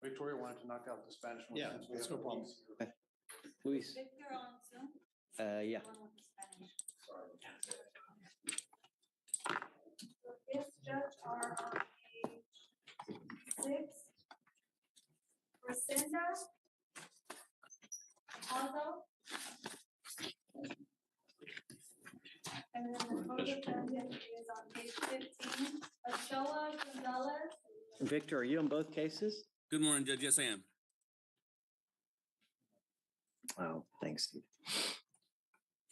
Victoria wanted to knock out the Spanish one. Yeah, since we that's have no problem. Luis here. Luis, Victor on Zoom. yeah. The one with the Spanish. Sorry. So this judge are on page 6. Resenda. Aldo. And then the co-defendant is on page 15. Ochoa Gonzalez. Victor, are you on both cases? Good morning, Judge. Yes, I am. Oh, thanks, Steve.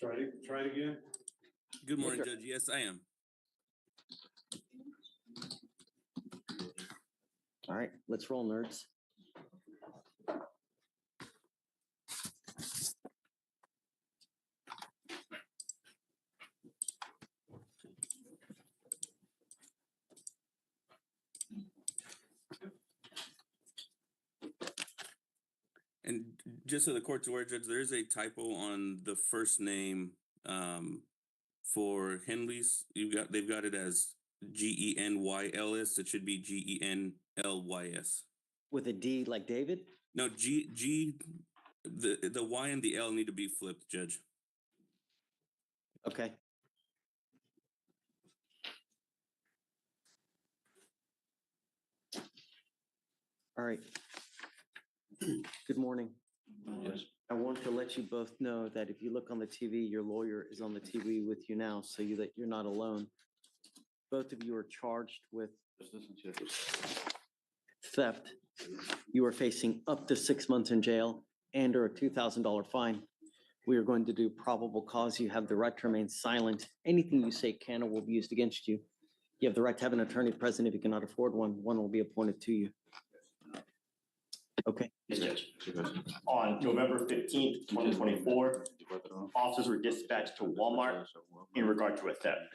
Try it again. Good morning, Victor. Judge. Yes, I am. All right, let's roll, nerds. And just so the court's aware, Judge, there is a typo on the first name for Henley's. They've got it as Genyls. It should be Genlys. With a D like David? No, the Y and the L need to be flipped, Judge. Okay. All right. Good morning. Yes. I want to let you both know that if you look on the TV, your lawyer is on the TV with you now, so that you're not alone. Both of you are charged with theft. You are facing up to 6 months in jail and or a $2,000 fine. We are going to do probable cause. You have the right to remain silent. Anything you say can or will be used against you. You have the right to have an attorney present. If you cannot afford one, one will be appointed to you. Okay. Yes, Judge. On November 15th, 2024, officers were dispatched to Walmart in regard to a theft.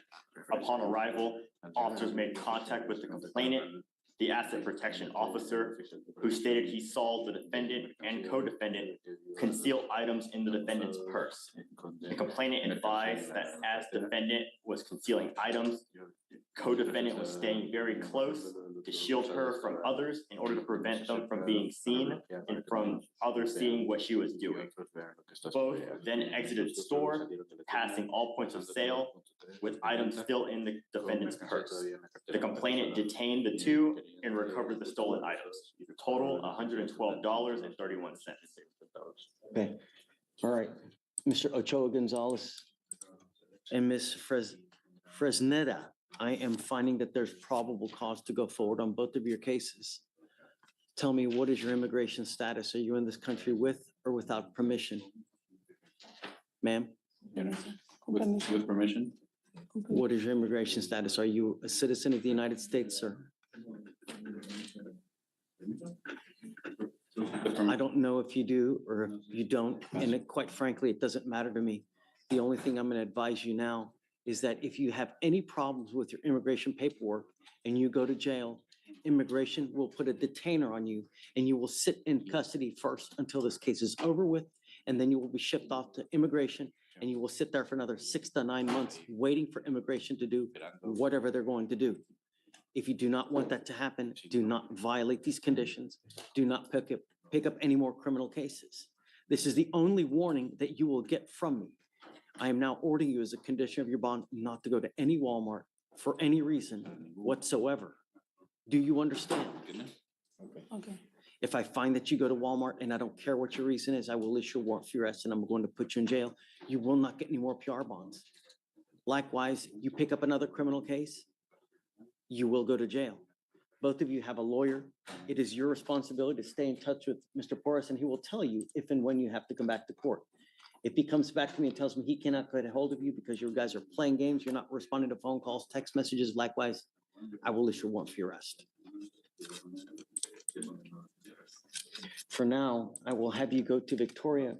Upon arrival, officers made contact with the complainant, the asset protection officer, who stated he saw the defendant and co-defendant conceal items in the defendant's purse. The complainant advised that as defendant was concealing items, co-defendant was staying very close to shield her from others in order to prevent them from being seen and from others seeing what she was doing. Both then exited the store, passing all points of sale with items still in the defendant's purse. The complainant detained the two and recovered the stolen items. Total $112.31. Okay. All right. Mr. Ochoa Gonzalez and Ms. Fresneda, I am finding that there's probable cause to go forward on both of your cases. Tell me, what is your immigration status? Are you in this country with or without permission? Ma'am, With permission? what is your immigration status? Are you a citizen of the United States, sir? I don't know if you do or if you don't, and quite frankly, it doesn't matter to me. The only thing I'm going to advise you now is that if you have any problems with your immigration paperwork and you go to jail, immigration will put a detainer on you and you will sit in custody first until this case is over with. And then you will be shipped off to immigration and you will sit there for another 6 to 9 months waiting for immigration to do whatever they're going to do. If you do not want that to happen, do not violate these conditions. Do not pick up any more criminal cases. This is the only warning that you will get from me. I am now ordering you as a condition of your bond not to go to any Walmart for any reason whatsoever. Do you understand? Okay. If I find that you go to Walmart and I don't care what your reason is, I will issue a warrant for your arrest and I'm going to put you in jail. You will not get any more PR bonds. Likewise, you pick up another criminal case, you will go to jail. Both of you have a lawyer. It is your responsibility to stay in touch with Mr. Porras and he will tell you if and when you have to come back to court. If he comes back to me and tells me he cannot get a hold of you because you guys are playing games, you're not responding to phone calls, text messages, likewise, I will issue a warrant for your arrest. For now, I will have you go to Victoria.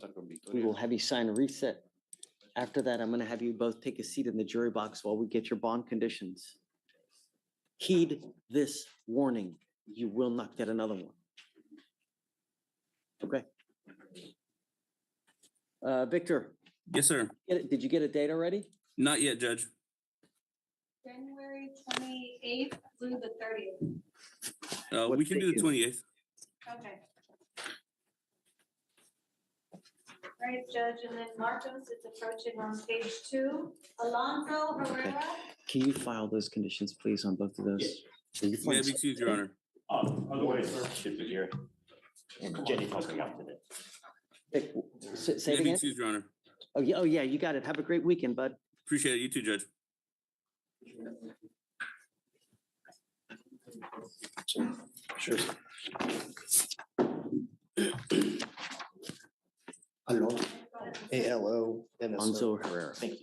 We will have you sign a reset. After that, I'm going to have you both take a seat in the jury box while we get your bond conditions. Heed this warning. You will not get another one. Okay. Victor. Yes, sir. Did you get a date already? Not yet, Judge. January 28th through the 30th. What We can do the date? 28th. Okay. Right, Judge, and then Marcos is approaching on page 2. Alonso Herrera. Can you file those conditions, please, on both of those? Will you May I find be excused, Your Honor? Otherwise, should be here. And Jenny told me after that. Vic, say May it I be again? excused, Your Honor? Oh, yeah, you got it. Have a great weekend, bud. Appreciate it. You too, Judge. Sure. Alonso, ALONSO. Alonso Herrera. Thank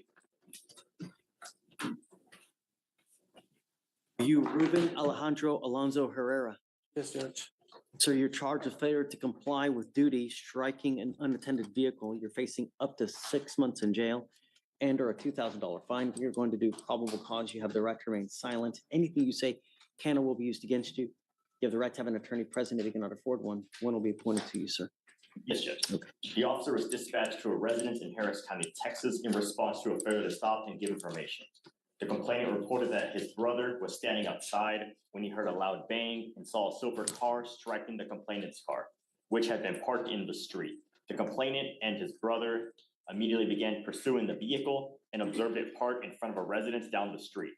you. You, Ruben Alejandro Alonso Herrera. Yes, Judge. So you're charged with failure to comply with duty, striking an unattended vehicle. You're facing up to 6 months in jail and or a $2,000 fine. You're going to do probable cause. You have the right to remain silent. Anything you say can or will be used against you. You have the right to have an attorney present if you cannot afford one. One will be appointed to you, sir. Yes, Judge. Okay. The officer was dispatched to a residence in Harris County, Texas, in response to a failure to stop and give information. The complainant reported that his brother was standing outside when he heard a loud bang and saw a silver car striking the complainant's car, which had been parked in the street. The complainant and his brother immediately began pursuing the vehicle and observed it parked in front of a residence down the street.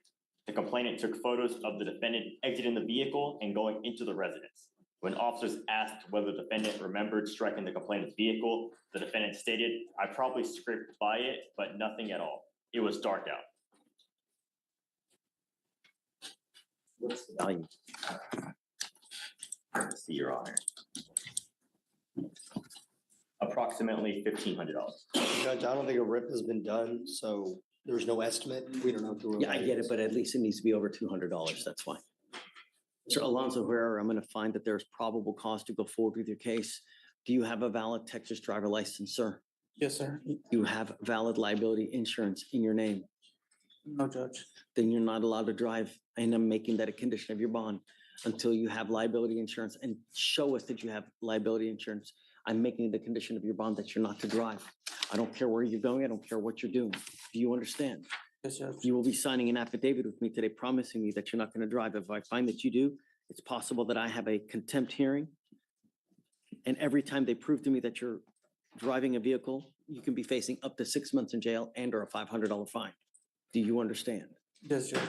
The complainant took photos of the defendant exiting the vehicle and going into the residence. When officers asked whether the defendant remembered striking the complainant's vehicle, the defendant stated, "I probably scraped by it, but nothing at all. It was dark out." What's the value? See, Your Honor. Approximately $1,500. Judge, I don't think a rip has been done, so there's no estimate. We don't know. What the Yeah, I get it, but at least it needs to be over $200. That's why. Mr. Alonso Herrera, I'm going to find that there's probable cause to go forward with your case. Do you have a valid Texas driver license, sir? Yes, sir. You have valid liability insurance in your name. No, Judge. Then you're not allowed to drive. And I'm making that a condition of your bond until you have liability insurance and show us that you have liability insurance. I'm making it a condition of your bond that you're not to drive. I don't care where you're going. I don't care what you're doing. Do you understand? Yes, Judge. You will be signing an affidavit with me today promising me that you're not going to drive. If I find that you do, it's possible that I have a contempt hearing. And every time they prove to me that you're driving a vehicle, you can be facing up to 6 months in jail and or a $500 fine. Do you understand? Yes, Judge.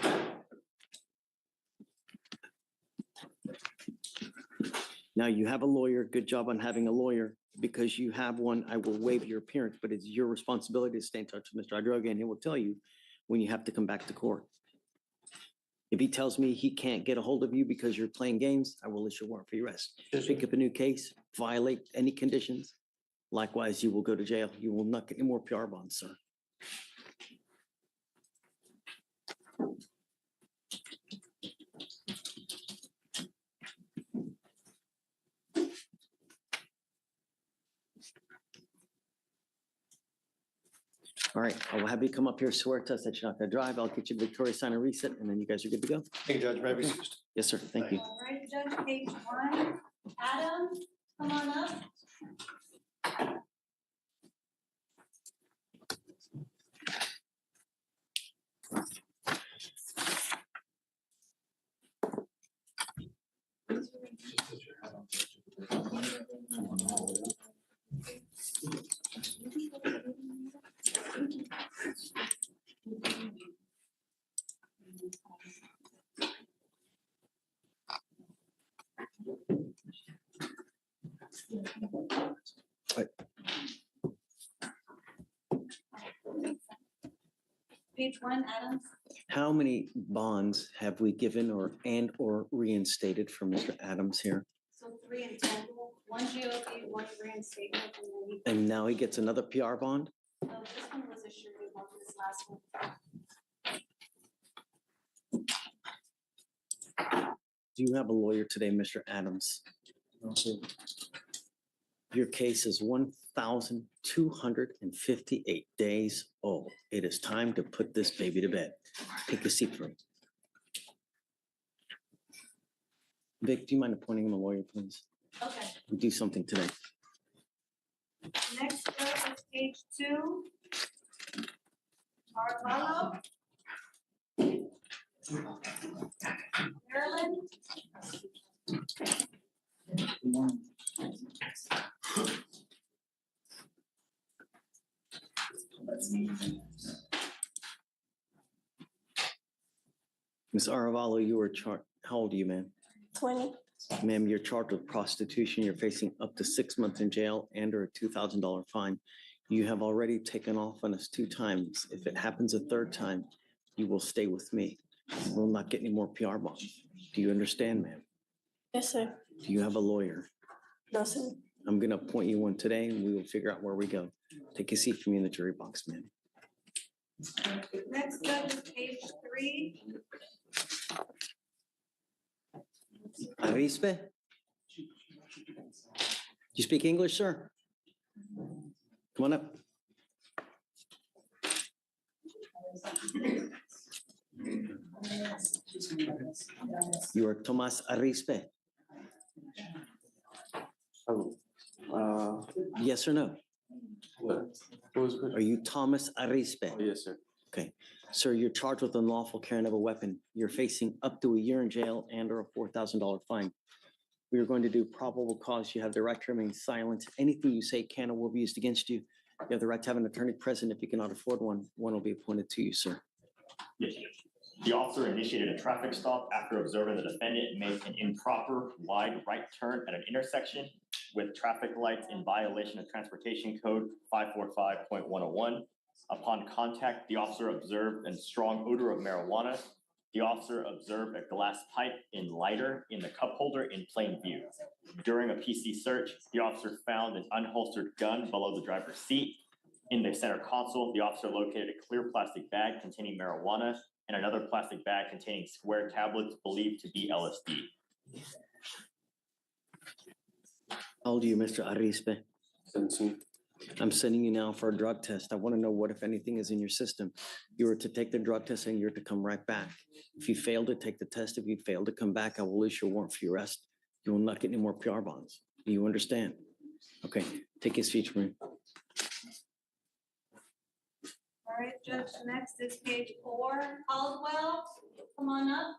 Now, you have a lawyer. Good job on having a lawyer. Because you have one, I will waive your appearance, but it's your responsibility to stay in touch with Mr. Adroga, and he will tell you when you have to come back to court. If he tells me he can't get a hold of you because you're playing games, I will issue a warrant for your arrest. Yes, Pick sir. up a new case, violate any conditions. Likewise, you will go to jail. You will not get any more PR bonds, sir. All right, I will have you come up here, swear to us that you're not gonna drive. I'll get you Victoria sign and reset, and then you guys are good to go. Thank you, Judge. May I be excused? Yes, sir. Thank you. All right, Judge, page 1. Adam, come on up. Page 1, Adam. How many bonds have we given or reinstated for Mr. Adams here? So 3 in total, 1 GOP, 1 reinstatement, and then And now he gets another PR bond? this one was issued with this last one. Do you have a lawyer today, Mr. Adams? Your case is 1,258 days old. It is time to put this baby to bed. Take a seat for me. Vic, do you mind appointing him a lawyer, please? Okay, We'll do something today. next up is page 2. Arvalo. Maryland. Ms. Aravalo, you were charged, how old are you, ma'am? 20. Ma'am, you're charged with prostitution. You're facing up to 6 months in jail and or a $2,000 fine. You have already taken off on us 2 times. If it happens a 3rd time, you will stay with me. You will not get any more PR bonds. Do you understand, ma'am? Yes, sir. Do you have a lawyer? No, sir. I'm gonna appoint you one today and we will figure out where we go. Take a seat for me in the jury box, ma'am. Next up is page 3. Arispe? You speak English, sir? Come on up. You are Tomas Arispe. Yes or no? What was it? Are you Thomas Arispe? Yes, sir. Okay. Sir, you're charged with unlawful carrying of a weapon. You're facing up to a year in jail and or a $4,000 fine. We are going to do probable cause. You have the right to remain silent. Anything you say can or will be used against you. You have the right to have an attorney present. If you cannot afford one, one will be appointed to you, sir. Yes, Judge. The officer initiated a traffic stop after observing the defendant make an improper wide right turn at an intersection with traffic lights in violation of Transportation Code 545.101. Upon contact, the officer observed a strong odor of marijuana. The officer observed a glass pipe in lighter in the cup holder in plain view. During a PC search, the officer found an unholstered gun below the driver's seat. In the center console, the officer located a clear plastic bag containing marijuana and another plastic bag containing square tablets believed to be LSD. How old are you, Mr. Arispe? 17. I'm sending you now for a drug test. I want to know what, if anything, is in your system. You are to take the drug test and you're to come right back. If you fail to take the test, if you fail to come back, I will issue a warrant for your arrest. You will not get any more PR bonds. Do you understand? Okay, take his feet from me. All right, Judge, next is page 4. Caldwell, come on up.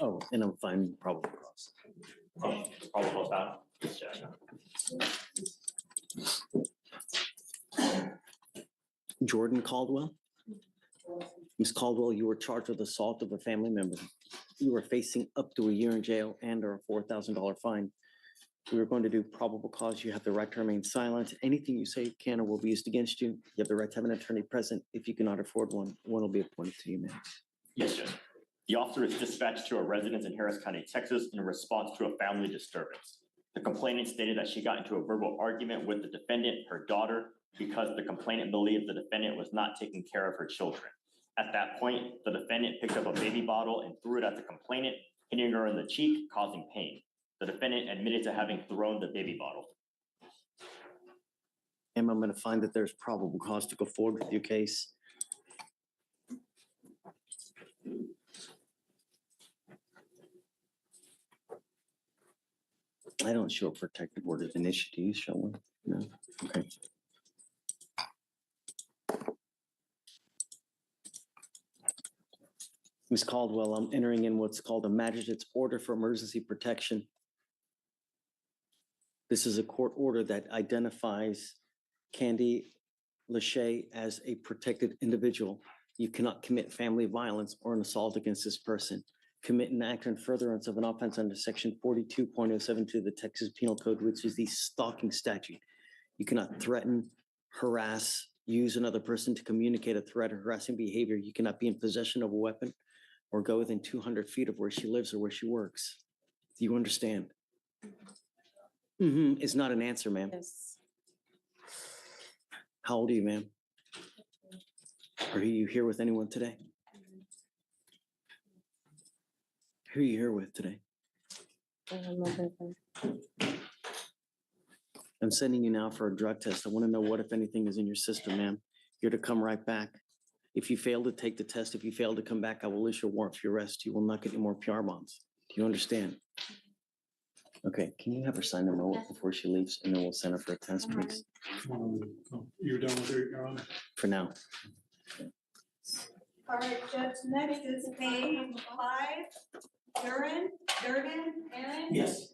Oh, and I'm fine, probably cause. Probable found. Yes, Judge. Jordan Caldwell? Ms. Caldwell, you were charged with assault of a family member. You are facing up to a year in jail and or a $4,000 fine. We are going to do probable cause. You have the right to remain silent. Anything you say can or will be used against you. You have the right to have an attorney present. If you cannot afford one, one will be appointed to you, ma'am. Yes, Judge. The officer is dispatched to a residence in Harris County, Texas, in response to a family disturbance. The complainant stated that she got into a verbal argument with the defendant, her daughter, because the complainant believed the defendant was not taking care of her children. At that point, the defendant picked up a baby bottle and threw it at the complainant, hitting her in the cheek, causing pain. The defendant admitted to having thrown the baby bottle. Ma'am, I'm going to find that there's probable cause to go forward with your case. I don't show a protective order of initiative. Do you show one? No? Okay. Ms. Caldwell, I'm entering in what's called a magistrate's order for emergency protection. This is a court order that identifies Candy Lachey as a protected individual. You cannot commit family violence or an assault against this person. Commit an act in furtherance of an offense under section 42.072 of the Texas Penal Code, which is the stalking statute. You cannot threaten, harass, use another person to communicate a threat or harassing behavior. You cannot be in possession of a weapon or go within 200 feet of where she lives or where she works. Do you understand? It's not an answer, ma'am. Yes. How old are you, ma'am? Are you here with anyone today? Who are you here with today? I'm sending you now for a drug test. I want to know what, if anything, is in your system, ma'am. You're to come right back. If you fail to take the test, if you fail to come back, I will issue a warrant for your arrest. You will not get any more PR bonds. Do you understand? Okay, can you have her sign the note before she leaves, and then we'll send her for a test, please? You're done with it, Your Honor? For now. All right, Judge, next is page 5, Durden, Aaron? Yes.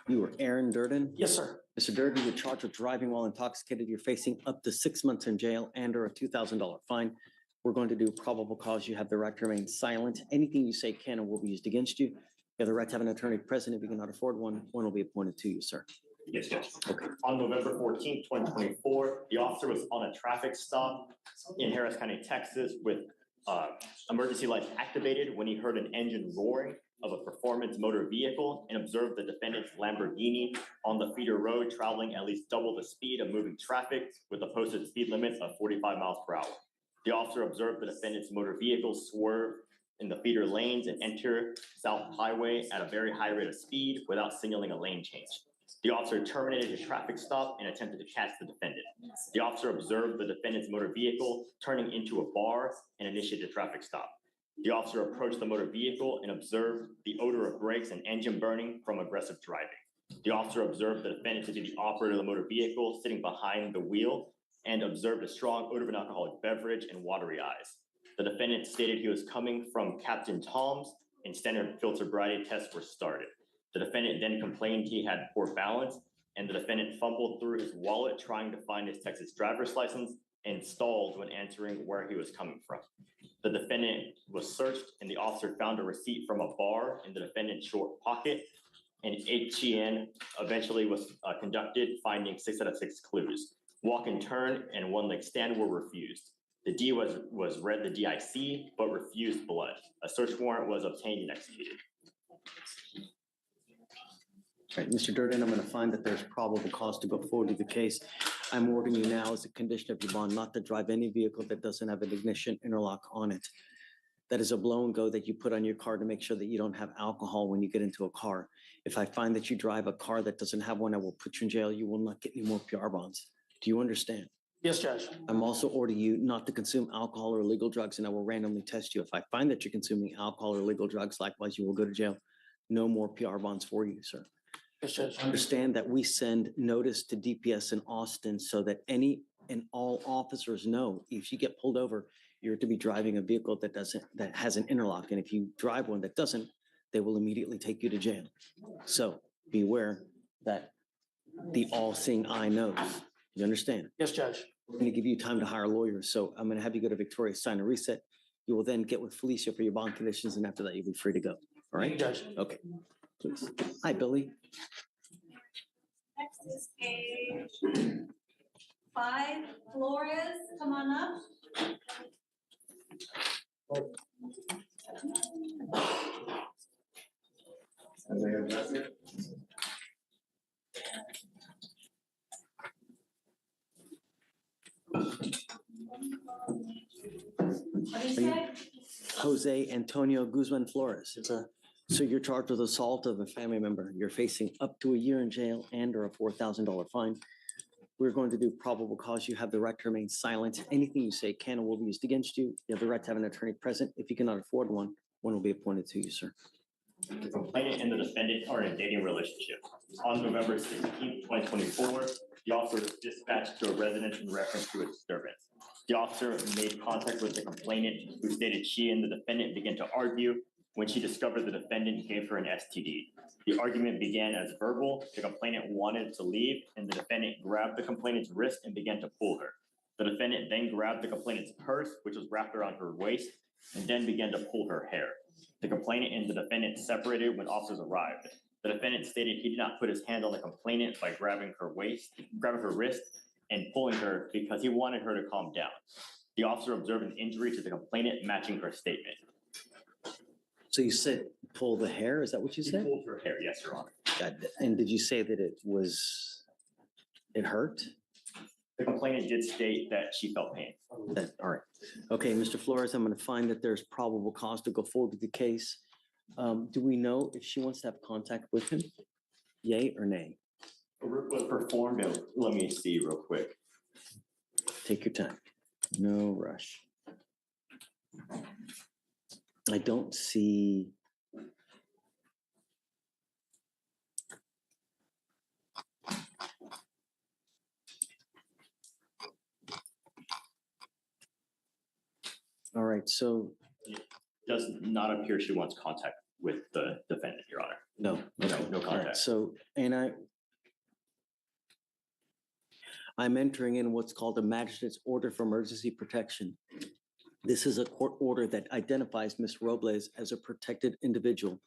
You were Aaron Durden? Yes, sir. Mr. Durden, you're charged with driving while intoxicated. You're facing up to 6 months in jail and or a $2,000 fine. We're going to do probable cause. You have the right to remain silent. Anything you say can and will be used against you. You have the right to have an attorney present. If you cannot afford one, one will be appointed to you, sir. Yes, Judge. On November 14th, 2024, the officer was on a traffic stop in Harris County, Texas, with emergency lights activated when he heard an engine roaring of a performance motor vehicle and observed the defendant's Lamborghini on the feeder road traveling at least double the speed of moving traffic with a posted speed limit of 45 miles per hour. The officer observed the defendant's motor vehicle swerve in the feeder lanes and enter South Highway at a very high rate of speed without signaling a lane change. The officer terminated his traffic stop and attempted to catch the defendant. The officer observed the defendant's motor vehicle turning into a bar and initiated a traffic stop. The officer approached the motor vehicle and observed the odor of brakes and engine burning from aggressive driving. The officer observed the defendant to be the operator of the motor vehicle sitting behind the wheel and observed a strong odor of an alcoholic beverage and watery eyes. The defendant stated he was coming from Captain Tom's and standard field sobriety tests were started. The defendant then complained he had poor balance, and the defendant fumbled through his wallet trying to find his Texas driver's license and stalled when answering where he was coming from. The defendant was searched, and the officer found a receipt from a bar in the defendant's short pocket. An HEN eventually was conducted, finding 6 out of 6 clues. Walk and turn and one leg stand were refused. The D was read the DIC, but refused blood. A search warrant was obtained and executed. All right, Mr. Durden, I'm going to find that there's probable cause to go forward with the case. I'm ordering you now as a condition of your bond not to drive any vehicle that doesn't have an ignition interlock on it. That is a blow and go that you put on your car to make sure that you don't have alcohol when you get into a car. If I find that you drive a car that doesn't have one, I will put you in jail. You will not get any more PR bonds. Do you understand? Yes, Judge. I'm also ordering you not to consume alcohol or illegal drugs, and I will randomly test you. If I find that you're consuming alcohol or illegal drugs, likewise, you will go to jail. No more PR bonds for you, sir. Yes, Judge. Understand that we send notice to DPS in Austin so that any and all officers know if you get pulled over, you're to be driving a vehicle that has an interlock. And if you drive one that doesn't, they will immediately take you to jail. So beware that the all-seeing eye knows. You understand? Yes, Judge. We're going to give you time to hire lawyers. So I'm going to have you go to Victoria, sign a reset. You will then get with Fleischer for your bond conditions. And after that, you'll be free to go. All right? Judge. Okay. Please. Hi, Billy. Next is page 5, Flores, come on up. What do you say? Jose Antonio Guzman Flores. So you're charged with assault of a family member. You're facing up to a year in jail and or a $4,000 fine. We're going to do probable cause. You have the right to remain silent. Anything you say can and will be used against you. You have the right to have an attorney present. If you cannot afford one, one will be appointed to you, sir. The complainant and the defendant are in a dating relationship. On November 16th, 2024, the officer was dispatched to a residence in reference to a disturbance. The officer made contact with the complainant, who stated she and the defendant began to argue when she discovered the defendant gave her an STD. The argument began as verbal. The complainant wanted to leave, and the defendant grabbed the complainant's wrist and began to pull her. The defendant then grabbed the complainant's purse, which was wrapped around her waist, and then began to pull her hair. The complainant and the defendant separated when officers arrived. The defendant stated he did not put his hand on the complainant by grabbing her wrist, and pulling her because he wanted her to calm down. The officer observed an injury to the complainant matching her statement. So you said pull the hair? Is that what you He said? pulled her hair, yes, Your Honor. And did you say that it hurt? The complainant did state that she felt pain. All right. Okay, Mr. Flores, I'm going to find that there's probable cause to go forward with the case. Do we know if she wants to have contact with him? Yay or nay? A rip was performed, and let me see real quick. Take your time. No rush. I don't see right, so, Does not appear she wants contact with the defendant, Your Honor. no. No, okay, no all right, contact. So, and I'm entering in what's called a magistrate's order for emergency protection. This is a court order that identifies Ms. Robles as a protected individual.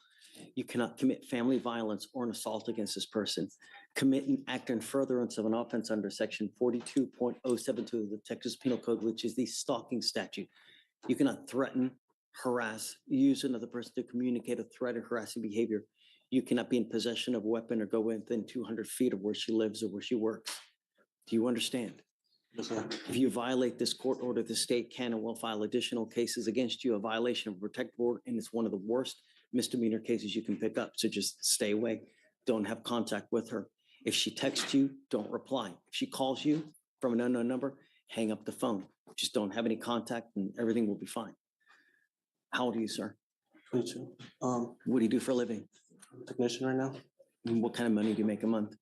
You cannot commit family violence or an assault against this person. Commit an act in furtherance of an offense under section 42.072 of the Texas Penal Code, which is the stalking statute. You cannot threaten, harass, use another person to communicate a threat or harassing behavior. You cannot be in possession of a weapon or go within 200 feet of where she lives or where she works. Do you understand? Yes, sir. If you violate this court order, the state can and will file additional cases against you, a violation of a protective order, and it's one of the worst misdemeanor cases you can pick up. So just stay away. Don't have contact with her. If she texts you, don't reply. If she calls you from an unknown number, hang up the phone. Just don't have any contact and everything will be fine. How old are you, sir? 22. What do you do for a living? Technician right now. And what kind of money do you make a month?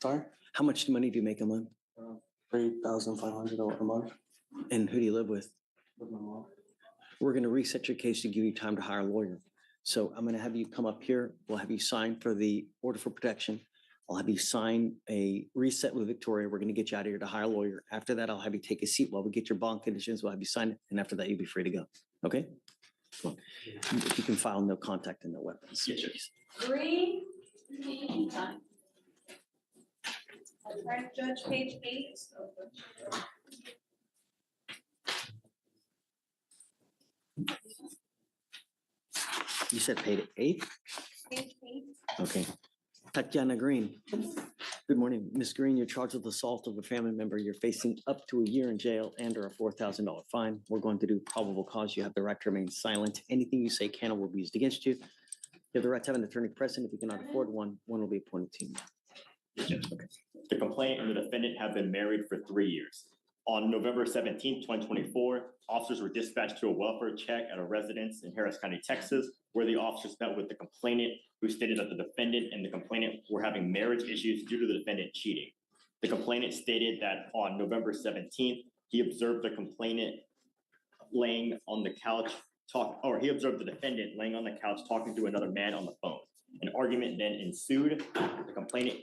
Sorry. How much money do you make a month? 3,500 a month. And who do you live with? With my mom. We're going to reset your case to give you time to hire a lawyer. So I'm going to have you come up here. We'll have you sign for the order for protection. I'll have you sign a reset with Victoria. We're going to get you out of here to hire a lawyer. After that, I'll have you take a seat while we get your bond conditions. We'll have you sign it. And after that, you'll be free to go. Okay? Come on. If you can file no contact and no weapons. Yes, sir. 3. All right, Judge, page 8. You said paid 8? Page 8. Okay. Tatiana Green. Good morning. Ms. Green, you're charged with assault of a family member. You're facing up to a year in jail and or a $4,000 fine. We're going to do probable cause. You have the right to remain silent. Anything you say can or will be used against you. You have the right to have an attorney present. If you cannot afford one, one will be appointed to you. The complainant and the defendant have been married for 3 years. On November 17th, 2024, officers were dispatched to a welfare check at a residence in Harris County, Texas, where the officers met with the complainant, who stated that the defendant and the complainant were having marriage issues due to the defendant cheating. The complainant stated that on November 17th, he observed the complainant laying on the couch he observed the defendant laying on the couch talking to another man on the phone. An argument then ensued. The complainant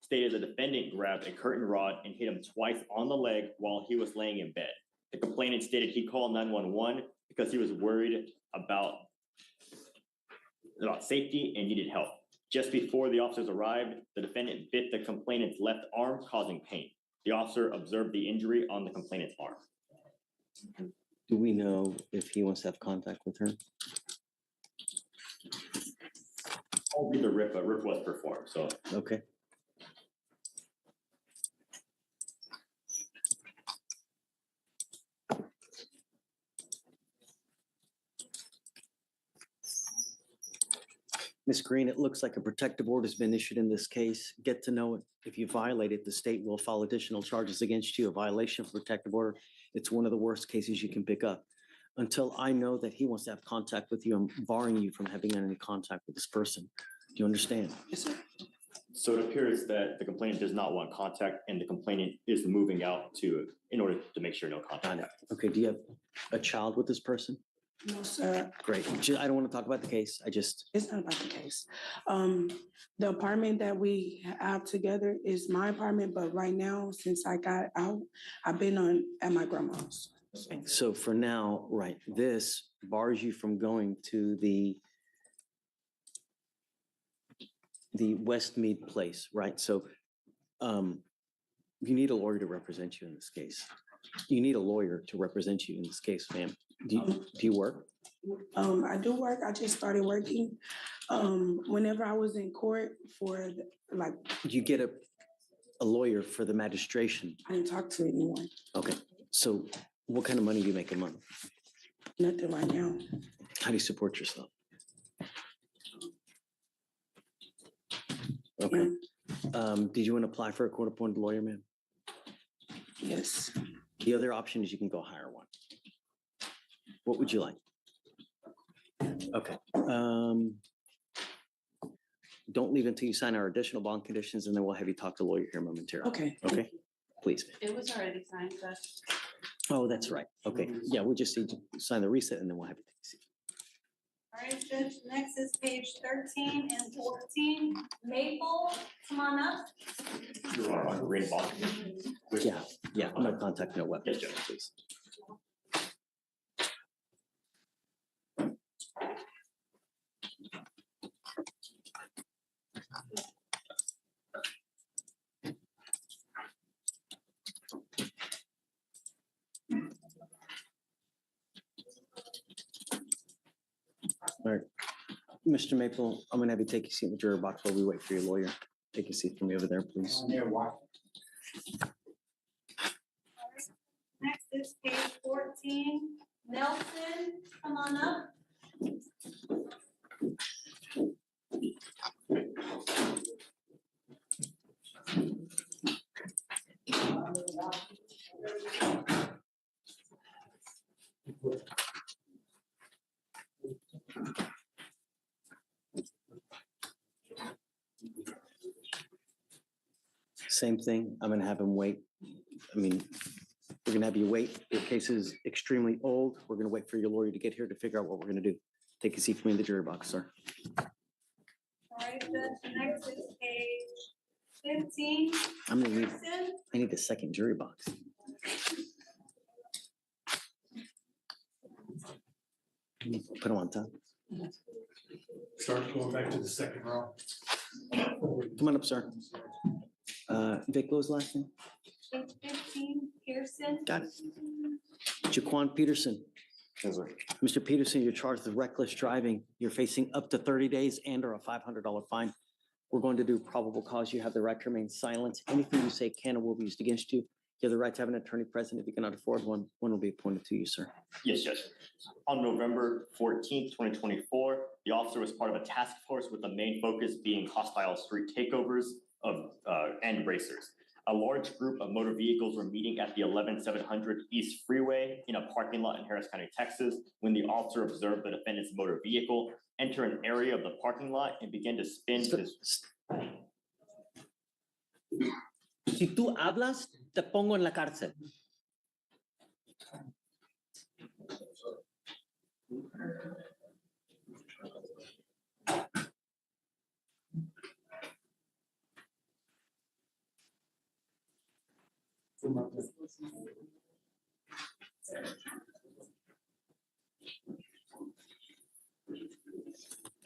stated the defendant grabbed a curtain rod and hit him twice on the leg while he was laying in bed. The complainant stated he called 911 because he was worried about safety and needed help. Just before the officers arrived, the defendant bit the complainant's left arm, causing pain. The officer observed the injury on the complainant's arm. Do we know if he wants to have contact with her? I'll read the RIF, but RIF was performed, so. Okay. Ms. Green, it looks like a protective order has been issued in this case. Get to know it. If you violate it, the state will file additional charges against you, a violation of protective order. It's one of the worst cases you can pick up. Until I know that he wants to have contact with you, I'm barring you from having any contact with this person. Do you understand? Yes, sir. So it appears that the complainant does not want contact and the complainant is moving out in order to make sure no Got it. contact. Okay, do you have a child with this person? No, sir. Great. I don't want to talk about the case. It's not about the case. The apartment that we have together is my apartment, but right now, since I got out, I've been at my grandma's. So for now, right, this bars you from going to the Westmead place, right? So you need a lawyer to represent you in this case. You need a lawyer to represent you in this case, ma'am. Do you work? I do work. I just started working. Whenever I was in court You get a lawyer for the magistration. I didn't talk to anyone. Okay, so what kind of money do you make a month? Nothing right now. How do you support yourself? Okay. Did you want to apply for a court-appointed lawyer, ma'am? Yes. The other option is you can go hire one. What would you like? Okay. Don't leave until you sign our additional bond conditions, and then we'll have you talk to a lawyer here momentarily. Okay. Okay, please. It was already signed, Judge. Oh, that's right. Okay, yeah, we just need to sign the reset and then we'll have it. All right, Judge, next is page 13 and 14. Maple, come on up. You are on green box. Yeah, I'm gonna contact no weapons, Yes, Judge. please. All right, Mr. Maple, I'm gonna have you take a seat in the jury box while we wait for your lawyer. Take a seat for me over there, please. Next is page 14. Nelson, come on up. Same thing, I'm gonna have him wait. I mean, we're gonna have you wait. Your case is extremely old. We're gonna wait for your lawyer to get here to figure out what we're gonna do. Take a seat for me in the jury box, sir. All right, Judge, next is page 15. I'm gonna need, Pearson, I need a second jury box. Put him on top. Start going back to the second row. Come on up, sir. Vic, what was the last name? page 15, Pearson. Got it. Jaquan Peterson. Mr. Peterson, you're charged with reckless driving. You're facing up to 30 days and or a $500 fine. We're going to do probable cause. You have the right to remain silent. Anything you say can or will be used against you. You have the right to have an attorney present. If you cannot afford one, one will be appointed to you, sir. Yes, Judge. On November 14th, 2024, the officer was part of a task force with the main focus being hostile street takeovers and racers. A large group of motor vehicles were meeting at the 11700 East Freeway in a parking lot in Harris County, Texas, when the officer observed the defendant's motor vehicle enter an area of the parking lot and began to spin his... Si tú hablas, te pongo en la cárcel.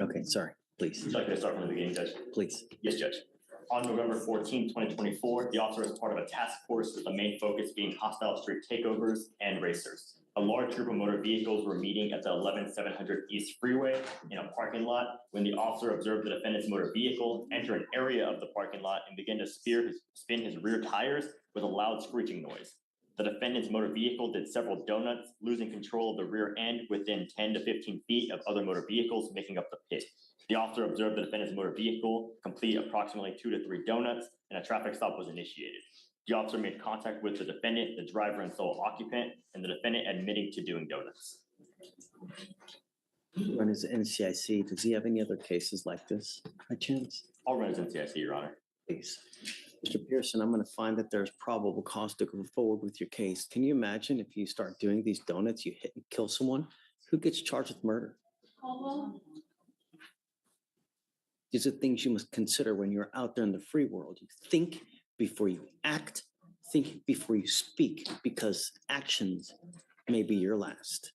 Okay, sorry, please, Would you like me to start from the beginning, Judge? please. Yes, Judge. On November 14th, 2024, the officer was part of a task force with the main focus being hostile street takeovers and racers. A large group of motor vehicles were meeting at the 11700 East Freeway in a parking lot when the officer observed the defendant's motor vehicle enter an area of the parking lot and begin to spin his rear tires with a loud screeching noise. The defendant's motor vehicle did several donuts, losing control of the rear end within 10 to 15 feet of other motor vehicles making up the pit. The officer observed the defendant's motor vehicle complete approximately 2 to 3 donuts, and a traffic stop was initiated. The officer made contact with the defendant, the driver and sole occupant, and the defendant admitting to doing donuts. Run his NCIC. Does he have any other cases like this by chance? I'll run his NCIC, Your Honor. Please. Mr. Pearson, I'm going to find that there's probable cause to go forward with your case. Can you imagine if you start doing these donuts, you hit and kill someone? Who gets charged with murder? Caldwell. These are things you must consider when you're out there in the free world. You think before you act, think before you speak, because actions may be your last.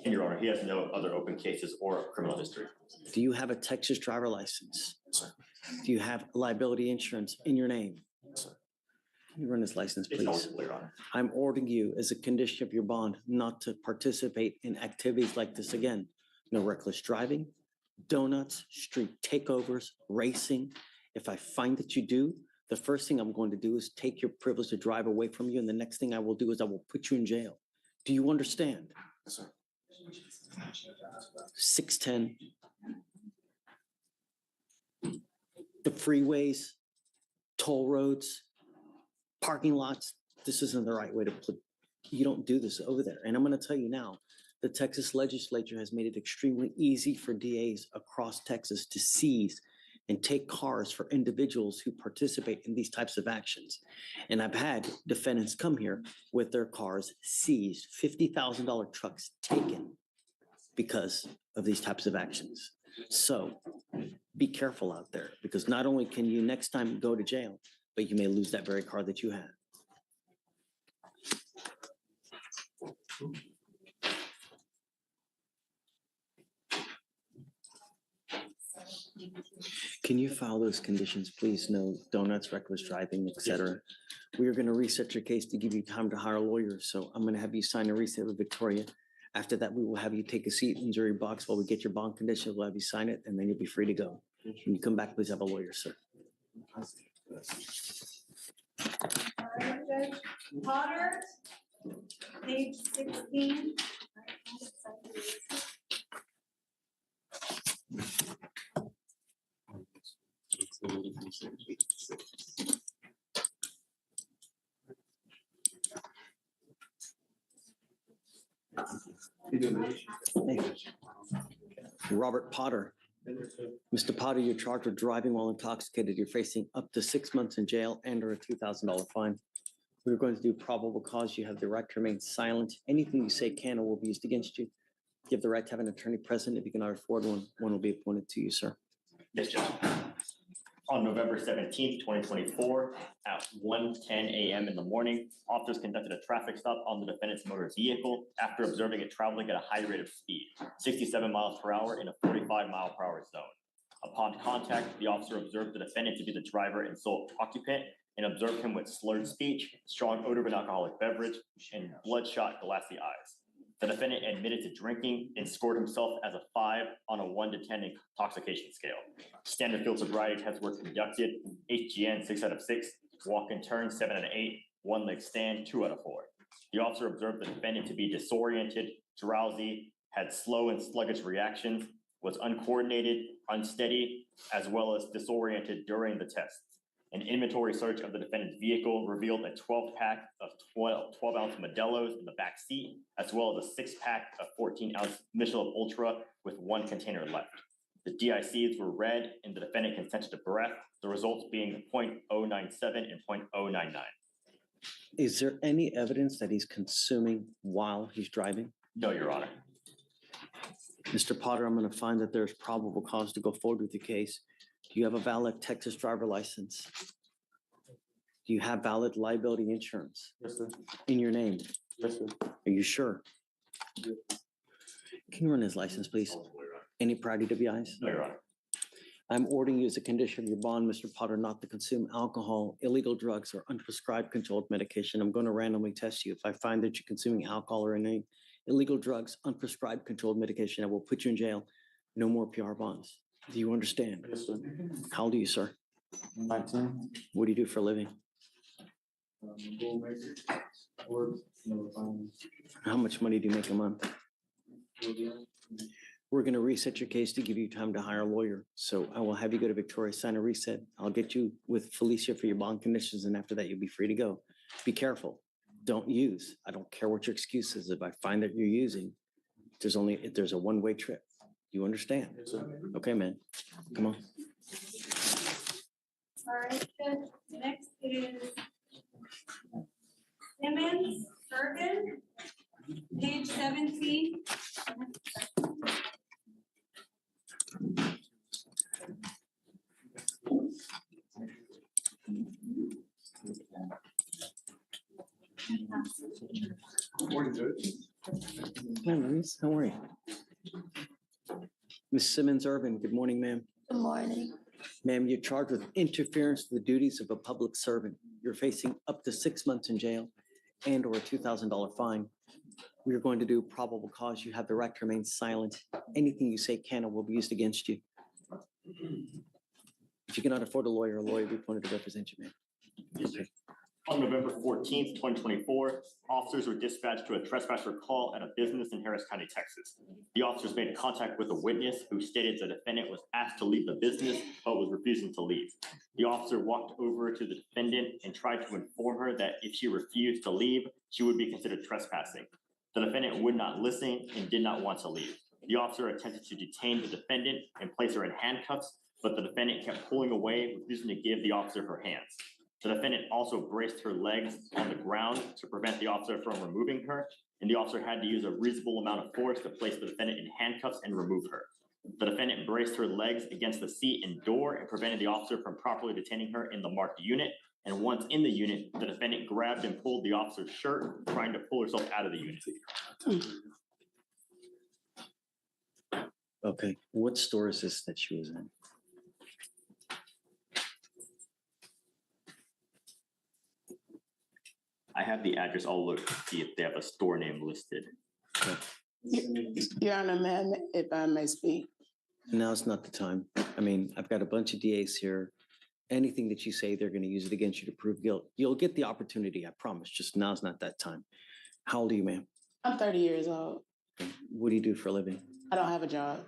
And Your Honor, he has no other open cases or criminal history. Do you have a Texas driver license? Do you have liability insurance in your name? Can you run this license, It's please? eligible, Your Honor. I'm ordering you as a condition of your bond not to participate in activities like this again. No reckless driving, donuts, street takeovers, racing. If I find that you do, the first thing I'm going to do is take your privilege to drive away from you. And the next thing I will do is I will put you in jail. Do you understand? Yes, sir. 610. The freeways, toll roads, parking lots. This isn't the right way to put. You don't do this over there. And I'm going to tell you now, the Texas legislature has made it extremely easy for DAs across Texas to seize and take cars for individuals who participate in these types of actions. And I've had defendants come here with their cars seized, $50,000 trucks taken because of these types of actions. So be careful out there, because not only can you next time go to jail, but you may lose that very car that you had. Can you file those conditions, please? No donuts, reckless driving, etc. We are going to reset your case to give you time to hire a lawyer. So I'm going to have you sign a reset with Victoria. After that, we will have you take a seat in the jury box while we get your bond condition. We'll have you sign it, and then you'll be free to go. When you come back, please have a lawyer, sir. Judge Potter, page 16. Hey. Robert Potter. Mr. Potter, you're charged with driving while intoxicated. You're facing up to 6 months in jail and or a $2,000 fine. We're going to do probable cause. You have the right to remain silent. Anything you say can or will be used against you. You have the right to have an attorney present. If you cannot afford one, one will be appointed to you, sir. Yes, Judge. On November 17th, 2024, at 1:10 a.m. in the morning, officers conducted a traffic stop on the defendant's motor vehicle after observing it traveling at a high rate of speed, 67 miles per hour in a 45-mile-per-hour zone. Upon contact, the officer observed the defendant to be the driver and sole occupant and observed him with slurred speech, strong odor of an alcoholic beverage, and bloodshot, glassy eyes. The defendant admitted to drinking and scored himself as a 5 on a 1 to 10 intoxication scale. Standard field sobriety tests were conducted, HGN 6 out of 6, walk and turn 7 out of 8, one leg stand 2 out of 4. The officer observed the defendant to be disoriented, drowsy, had slow and sluggish reactions, was uncoordinated, unsteady, as well as disoriented during the tests. An inventory search of the defendant's vehicle revealed a 12-pack of 12-ounce Modelo's in the back seat, as well as a 6-pack of 14-ounce Michelob Ultra with 1 container left. The DICs were read and the defendant consented to breath, the results being 0.097 and 0.099. Is there any evidence that he's consuming while he's driving? No, Your Honor. Mr. Potter, I'm going to find that there's probable cause to go forward with the case. Do you have a valid Texas driver license? Do you have valid liability insurance? Yes, sir. In your name? Yes, sir. Are you sure? Can you run his license, please? Any prior DWIs? No, Your Honor. I'm ordering you as a condition of your bond, Mr. Potter, not to consume alcohol, illegal drugs, or unprescribed controlled medication. I'm going to randomly test you. If I find that you're consuming alcohol or any illegal drugs, unprescribed controlled medication, I will put you in jail. No more PR bonds. Do you understand? Yes, sir. How old are you, sir? 19. What do you do for a living? Gold maker. Work. Never find. How much money do you make a month? We're going to reset your case to give you time to hire a lawyer. So I will have you go to Victoria, sign a reset. I'll get you with Felicia for your bond conditions. And after that, you'll be free to go. Be careful. Don't use. I don't care what your excuse is. If I find that you're using, there's a one-way trip. You understand? Yes, sir. Okay, man. Come on. All right, Judge. Next is Simmons, Irvin, page 17. Morning, Judge. Hi, Louise. How are you? Ms. Simmons Irvin, good morning, ma'am. Good morning. Ma'am, you're charged with interference with the duties of a public servant. You're facing up to 6 months in jail and or a $2,000 fine. We are going to do probable cause. You have the right to remain silent. Anything you say can or will be used against you. If you cannot afford a lawyer will be appointed to represent you, ma'am. Yes, sir. On November 14th, 2024, officers were dispatched to a trespasser call at a business in Harris County, Texas. The officers made contact with a witness who stated the defendant was asked to leave the business, but was refusing to leave. The officer walked over to the defendant and tried to inform her that if she refused to leave, she would be considered trespassing. The defendant would not listen and did not want to leave. The officer attempted to detain the defendant and place her in handcuffs, but the defendant kept pulling away, refusing to give the officer her hands. The defendant also braced her legs on the ground to prevent the officer from removing her, and the officer had to use a reasonable amount of force to place the defendant in handcuffs and remove her. The defendant braced her legs against the seat and door and prevented the officer from properly detaining her in the marked unit. And once in the unit, the defendant grabbed and pulled the officer's shirt, trying to pull herself out of the unit. Okay, what store is this that she was in? I have the address. I'll look to see if they have a store name listed. Your Honor, ma'am, if I may speak. Now's not the time. I mean, I've got a bunch of DAs here. Anything that you say, they're going to use it against you to prove guilt. You'll get the opportunity, I promise. Just now's not that time. How old are you, ma'am? I'm 30 years old. What do you do for a living? I don't have a job.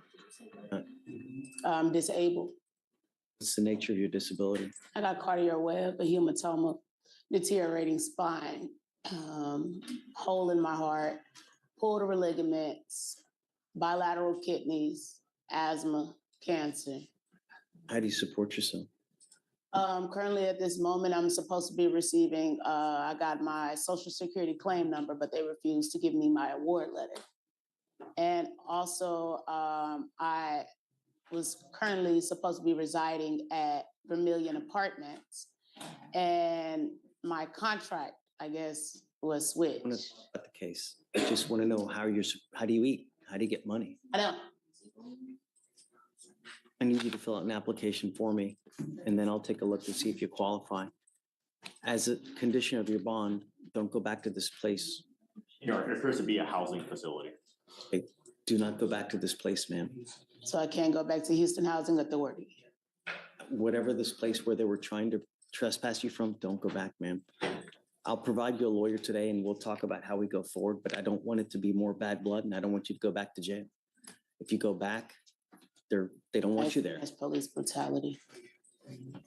I'm disabled. What's the nature of your disability? I got cardiac web, a hematoma, deteriorating spine, hole in my heart, pulled over ligaments, bilateral kidneys, asthma, cancer. How do you support yourself? Currently at this moment, I'm supposed to be receiving, I got my Social Security claim number, but they refused to give me my award letter. And also, I was currently supposed to be residing at Vermilion Apartments, and my contract, I guess, was switched. I want to talk about the case. I just want to know how do you eat? How do you get money? I don't. I need you to fill out an application for me, and then I'll take a look to see if you qualify. As a condition of your bond, don't go back to this place. It appears to be a housing facility. Okay, do not go back to this place, ma'am. So I can't go back to Houston Housing Authority. Whatever this place where they were trying to trespass you from, don't go back, ma'am. I'll provide you a lawyer today and we'll talk about how we go forward, but I don't want it to be more bad blood and I don't want you to go back to jail. If you go back, they don't want you there. That's police brutality.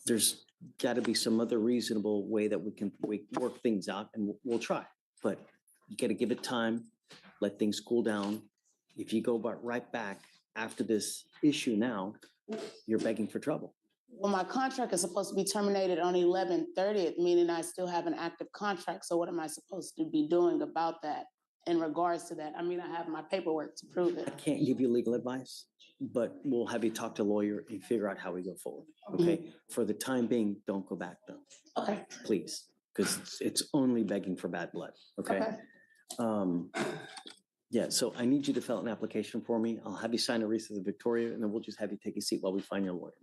There's got to be some other reasonable way that we work things out, and we'll try. But you got to give it time, let things cool down. If you go right back after this issue now, you're begging for trouble. Well, my contract is supposed to be terminated on 11/30, meaning I still have an active contract. So what am I supposed to be doing about that in regards to that? I mean, I have my paperwork to prove I it. can't give you legal advice, but we'll have you talk to a lawyer and figure out how we go forward. Okay. For the time being, don't go back though. Okay. Please, because it's only begging for bad blood. Okay. Yeah, so I need you to fill out an application for me. I'll have you sign a receipt of Victoria, and then we'll just have you take a seat while we find your lawyer.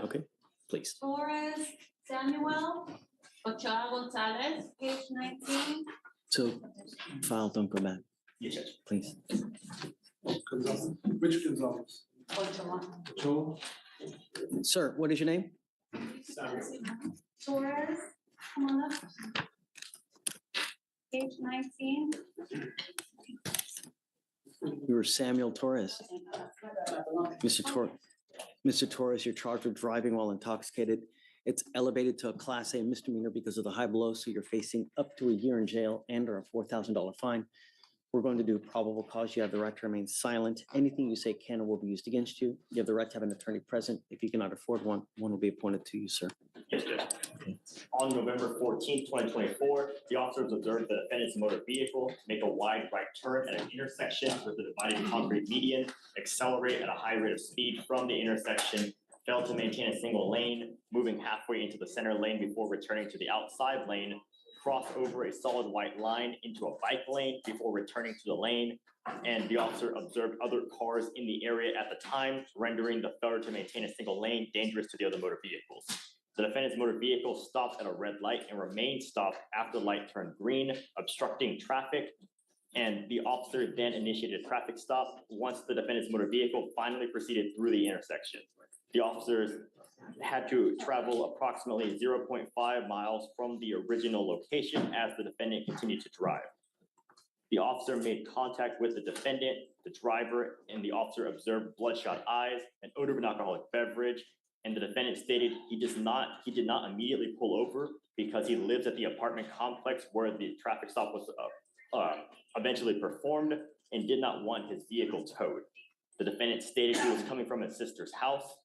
Okay, please. Torres Samuel, Ochoa Gonzalez, page 19. So file, don't go back, Yes, Judge. please. Gonzalez. Which Gonzalez? Ochoa. Joe? Sir, what is your name? Torres, come on up. Page 19. You were Samuel Torres. Mr. Torres, you're charged with driving while intoxicated. It's elevated to a Class A misdemeanor because of the high blow, so you're facing up to a year in jail and or a $4,000 fine. We're going to do probable cause. You have the right to remain silent. Anything you say can or will be used against you. You have the right to have an attorney present. If you cannot afford one, one will be appointed to you, sir. Yes, Judge. On November 14th, 2024, the officers observed the defendant's motor vehicle make a wide right turn at an intersection with the dividing concrete median, accelerate at a high rate of speed from the intersection, failed to maintain a single lane, moving halfway into the center lane before returning to the outside lane, cross over a solid white line into a bike lane before returning to the lane, and the officer observed other cars in the area at the time, rendering the failure to maintain a single lane dangerous to the other motor vehicles. The defendant's motor vehicle stopped at a red light and remained stopped after the light turned green, obstructing traffic, and the officer then initiated a traffic stop once the defendant's motor vehicle finally proceeded through the intersection. The officers had to travel approximately 0.5 miles from the original location as the defendant continued to drive. The officer made contact with the defendant, the driver, and the officer observed bloodshot eyes, an odor of an alcoholic beverage, and the defendant stated he did not immediately pull over because he lives at the apartment complex where the traffic stop was eventually performed and did not want his vehicle towed. The defendant stated he was coming from his sister's house,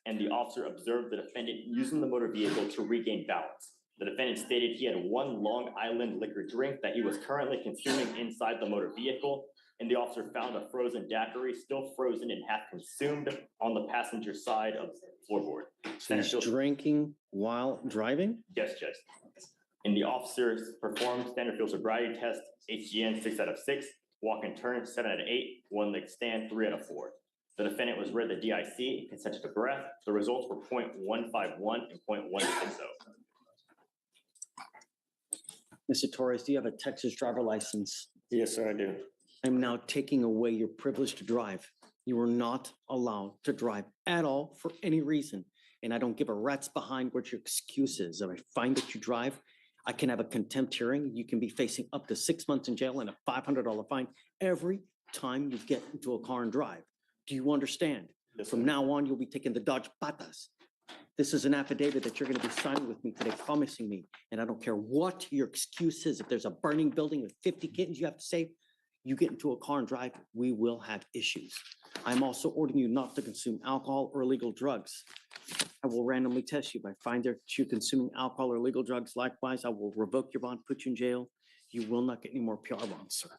and the officer observed the defendant using the motor vehicle to regain balance. The defendant stated he had one Long Island liquor drink that he was currently consuming inside the motor vehicle, and the officer found a frozen daiquiri still frozen and half consumed on the passenger side of the floorboard. He's drinking while driving? Yes, Judge. And the officers performed standard field sobriety test, HGN 6 out of 6, walk and turn 7 out of 8, one leg stand 3 out of 4. The defendant was read the DIC, consented to breath. The results were 0.151 and 0.160. Mr. Torres, do you have a Texas driver license? Yes, sir, I do. I'm now taking away your privilege to drive. You are not allowed to drive at all for any reason. And I don't give a rat's behind what your excuse is. If I find that you drive, I can have a contempt hearing. You can be facing up to 6 months in jail and a $500 fine every time you get into a car and drive. Do you understand? Yes, From sir. now on, you'll be taking the Dodge Patas. This is an affidavit that you're going to be signing with me today, promising me. And I don't care what your excuse is. If there's a burning building with 50 kittens you have to save, you get into a car and drive, we will have issues. I'm also ordering you not to consume alcohol or illegal drugs. I will randomly test you. If I find that you're consuming alcohol or illegal drugs, likewise, I will revoke your bond, put you in jail. You will not get any more PR bonds, sir.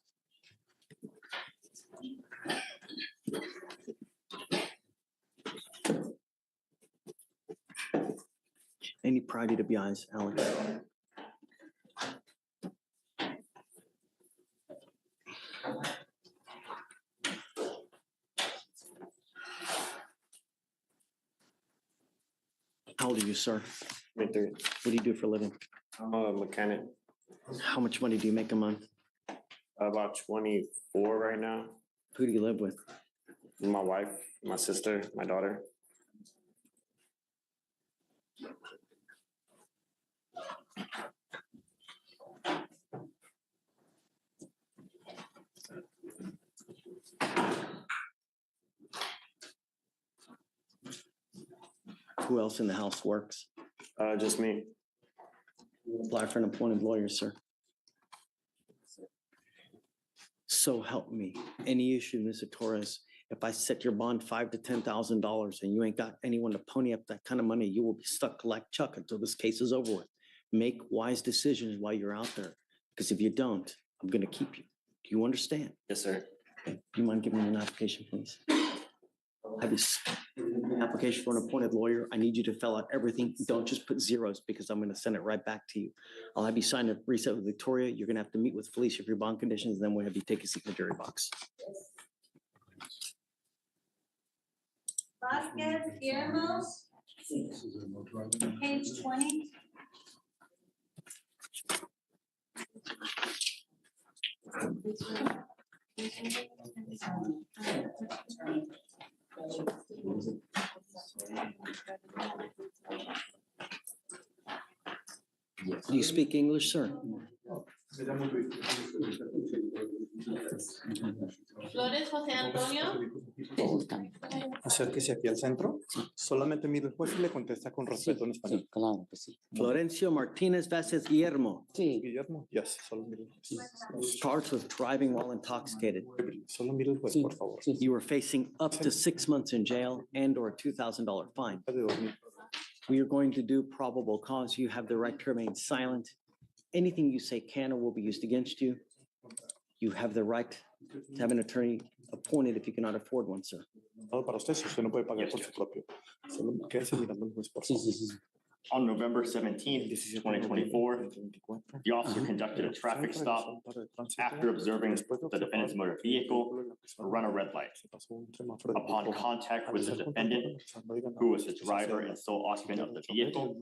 Any priority to be eyes, Alex? How old are you, sir? 23. What do you do for a living? I'm a mechanic. How much money do you make a month? About 24 right now. Who do you live with? My wife, my sister, my daughter. Who else in the house works? Just me. Apply for an appointed lawyer, sir. So help me. Any issue, Mr. Torres, if I set your bond $5,000 to $10,000 and you ain't got anyone to pony up that kind of money, you will be stuck like Chuck until this case is over with. Make wise decisions while you're out there, because if you don't, I'm going to keep you. Do you understand? Yes, sir. Do you mind giving me an application, please? Have you application for an appointed lawyer? I need you to fill out everything. Don't just put zeros because I'm going to send it right back to you. I'll have you sign a reset with Victoria. You're going to have to meet with Fleischer for your bond conditions. Then we'll have you take a seat in the jury box. Vasquez, Guillermo, page 20. Do you speak English, sir? Flores José Antonio. Acérquese aquí al centro. Solamente mire el juez y le contesta con respeto en español. Claro que sí. Florencio Martinez Vázquez Guillermo. Guillermo, yes, solo mire el juez. Starts with driving while intoxicated. Solo mire el juez, por favor. You are facing up to 6 months in jail and or a $2,000 fine. We are going to do probable cause. You have the right to remain silent. Anything you say can or will be used against you. You have the right to have an attorney appointed if you cannot afford one, sir. Para usted, si usted no puede pagar por su propio. Solo quédese mirando al juez, por favor. On November 17th, 2024, the officer conducted a traffic stop after observing the defendant's motor vehicle run a red light. Upon contact with the defendant, who was the driver and sole occupant of the vehicle,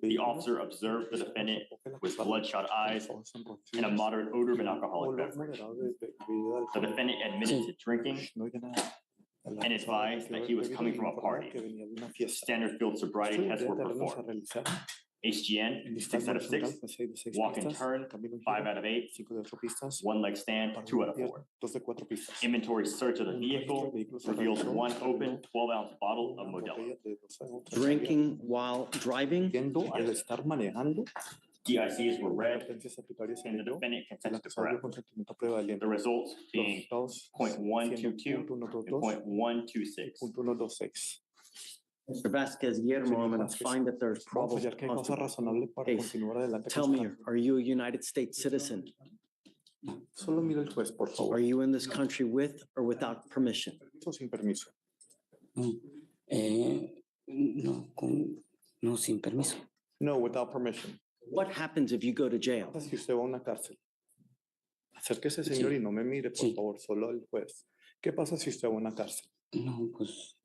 the officer observed the defendant with bloodshot eyes and a moderate odor of an alcoholic beverage. The defendant admitted to drinking and advised that he was coming from a party. Standard field sobriety tests were performed. HGN, 6 out of 6, walk and turn, 5 out of 8, one leg stand, 2 out of 4. Inventory search of the vehicle reveals one open 12-ounce bottle of Modelo. Drinking while driving. DICs were read, and the defendant consented to breath. The results being 0.122 and 0.126. Mr. Vasquez Guillermo, I'm gonna Vasquez, find that there's Vamos a probable hallar que hay cause. cosa razonable para Case. continuar adelante. Tell con me, su caso. are you a United States citizen? Solo mira el juez, por favor. Are you in this country with or without permission? Eso sin permiso. No, sin permiso. No, without permission. What happens if you go to jail? Si usted va a una cárcel, acérquese, señor, y no me mire, por Sí. favor, solo el juez. ¿Qué pasa si usted va a una cárcel? No, pues,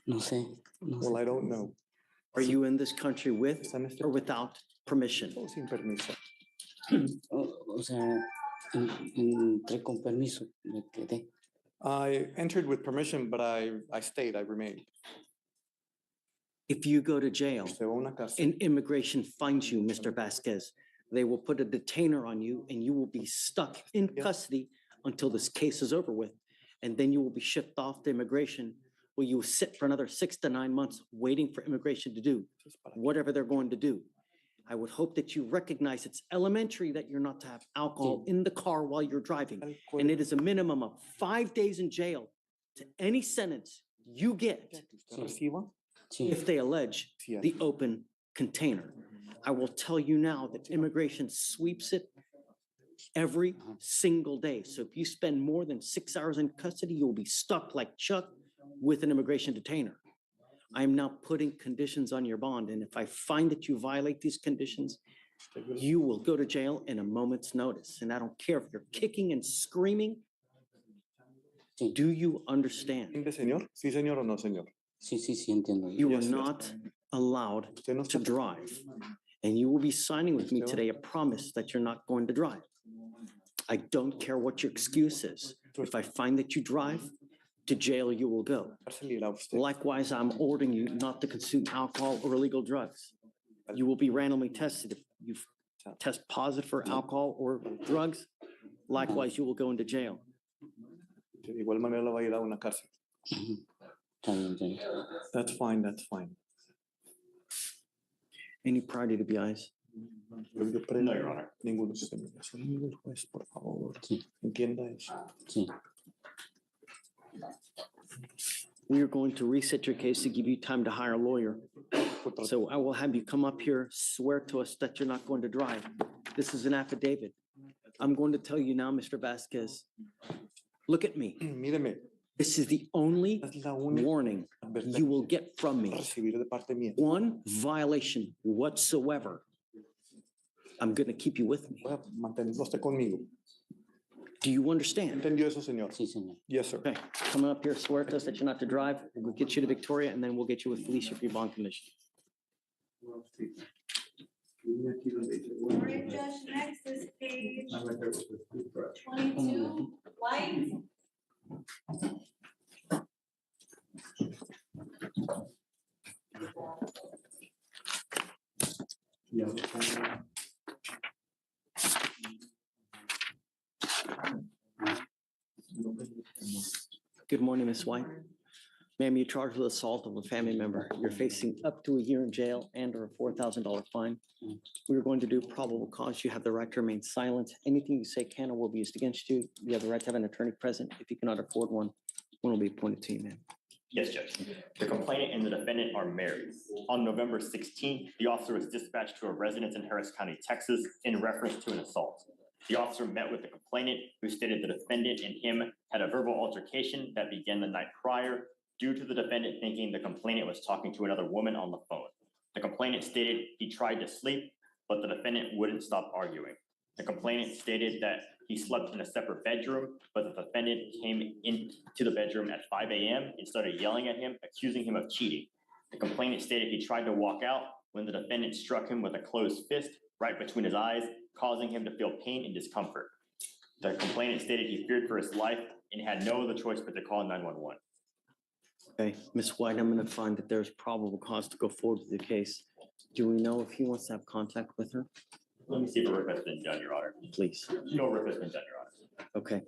no sé. No Well, sé. I don't know. Are you in this country with ¿Está en este or without permission? o sin permiso? O sea, entré con permiso, me quedé. I entered with permission, but I stayed, I remained. If you go to jail Usted va a una cárcel. and immigration finds you, Mr. Vasquez, they will put a detainer on you and you will be stuck in Yes. custody until this case is over with. And then you will be shipped off to immigration where you will sit for another 6 to 9 months waiting for immigration to do whatever they're going to do. I would hope that you recognize it's elementary that you're not to have alcohol in the car while you're driving. And it is a minimum of 5 days in jail to any sentence you get Que usted reciba, Sí. if they allege si hay. the open container. I will tell you now that immigration sweeps it every single day. So if you spend more than 6 hours in custody, you'll be stuck like Chuck with an immigration detainer. I am now putting conditions on your bond, and if I find that you violate these conditions, you will go to jail in a moment's notice. And I don't care if you're kicking and screaming. Sí. Do you understand? ¿Entiende, señor? Sí, señor o no, señor. Sí, entiendo. You are Yes, yes. not allowed Usted no to está drive. And you will be signing with me Usted va- today a promise that you're not going to drive. I don't care what your excuse is. If I find that you drive, to jail you will go. cárcel irá usted. Likewise, I'm ordering you not to consume alcohol or illegal drugs. You will be randomly tested. If you test positive for alcohol or drugs, likewise, you will go into jail. De igual manera la va a ir a una cárcel. Ujú. Está bien, entiendo. That's fine, that's fine. Any prior DWIs? Yo pre- No, Your Honor. Ninguno, señor. Solo mire el juez, por favor. Sí. Entienda eso. Sí. We are going to reset your case to give you time to hire a lawyer. So I will have you come up here, swear to us that you're not going to drive. This is an affidavit. I'm going to tell you now, Mr. Vasquez, look at me. Míreme, This is the only es la única warning you will get from que me. recibir de parte mía. One violation whatsoever. I'm going to keep you with me. Voy a mantenerlo usted conmigo. Do you understand? ¿Entendió eso, señor? Sí, señor. Yes, sir. Okay, coming up here, swear to us that you're not to drive. We'll get you to Victoria and then we'll get you with Felicia for your bond condition. All right, Judge, next is page 22, White. Good morning, Ms. White. Ma'am, you're charged with assault of a family member. You're facing up to a year in jail and or a $4,000 fine. We're going to do probable cause. You have the right to remain silent. Anything you say can or will be used against you. You have the right to have an attorney present. If you cannot afford one, one will be appointed to you, ma'am. Yes, Judge. The complainant and the defendant are married. On November 16th, the officer was dispatched to a residence in Harris County, Texas, in reference to an assault. The officer met with the complainant, who stated the defendant and him had a verbal altercation that began the night prior due to the defendant thinking the complainant was talking to another woman on the phone. The complainant stated he tried to sleep, but the defendant wouldn't stop arguing. The complainant stated that he slept in a separate bedroom, but the defendant came into the bedroom at 5 a.m. and started yelling at him, accusing him of cheating. The complainant stated he tried to walk out when the defendant struck him with a closed fist right between his eyes, causing him to feel pain and discomfort. The complainant stated he feared for his life and had no other choice but to call 911. Okay, Ms. White, I'm going to find that there's probable cause to go forward with the case. Do we know if he wants to have contact with her? Let me see if a rip has been done, Your Honor. Please. No rip has been done, Your Honor. Okay.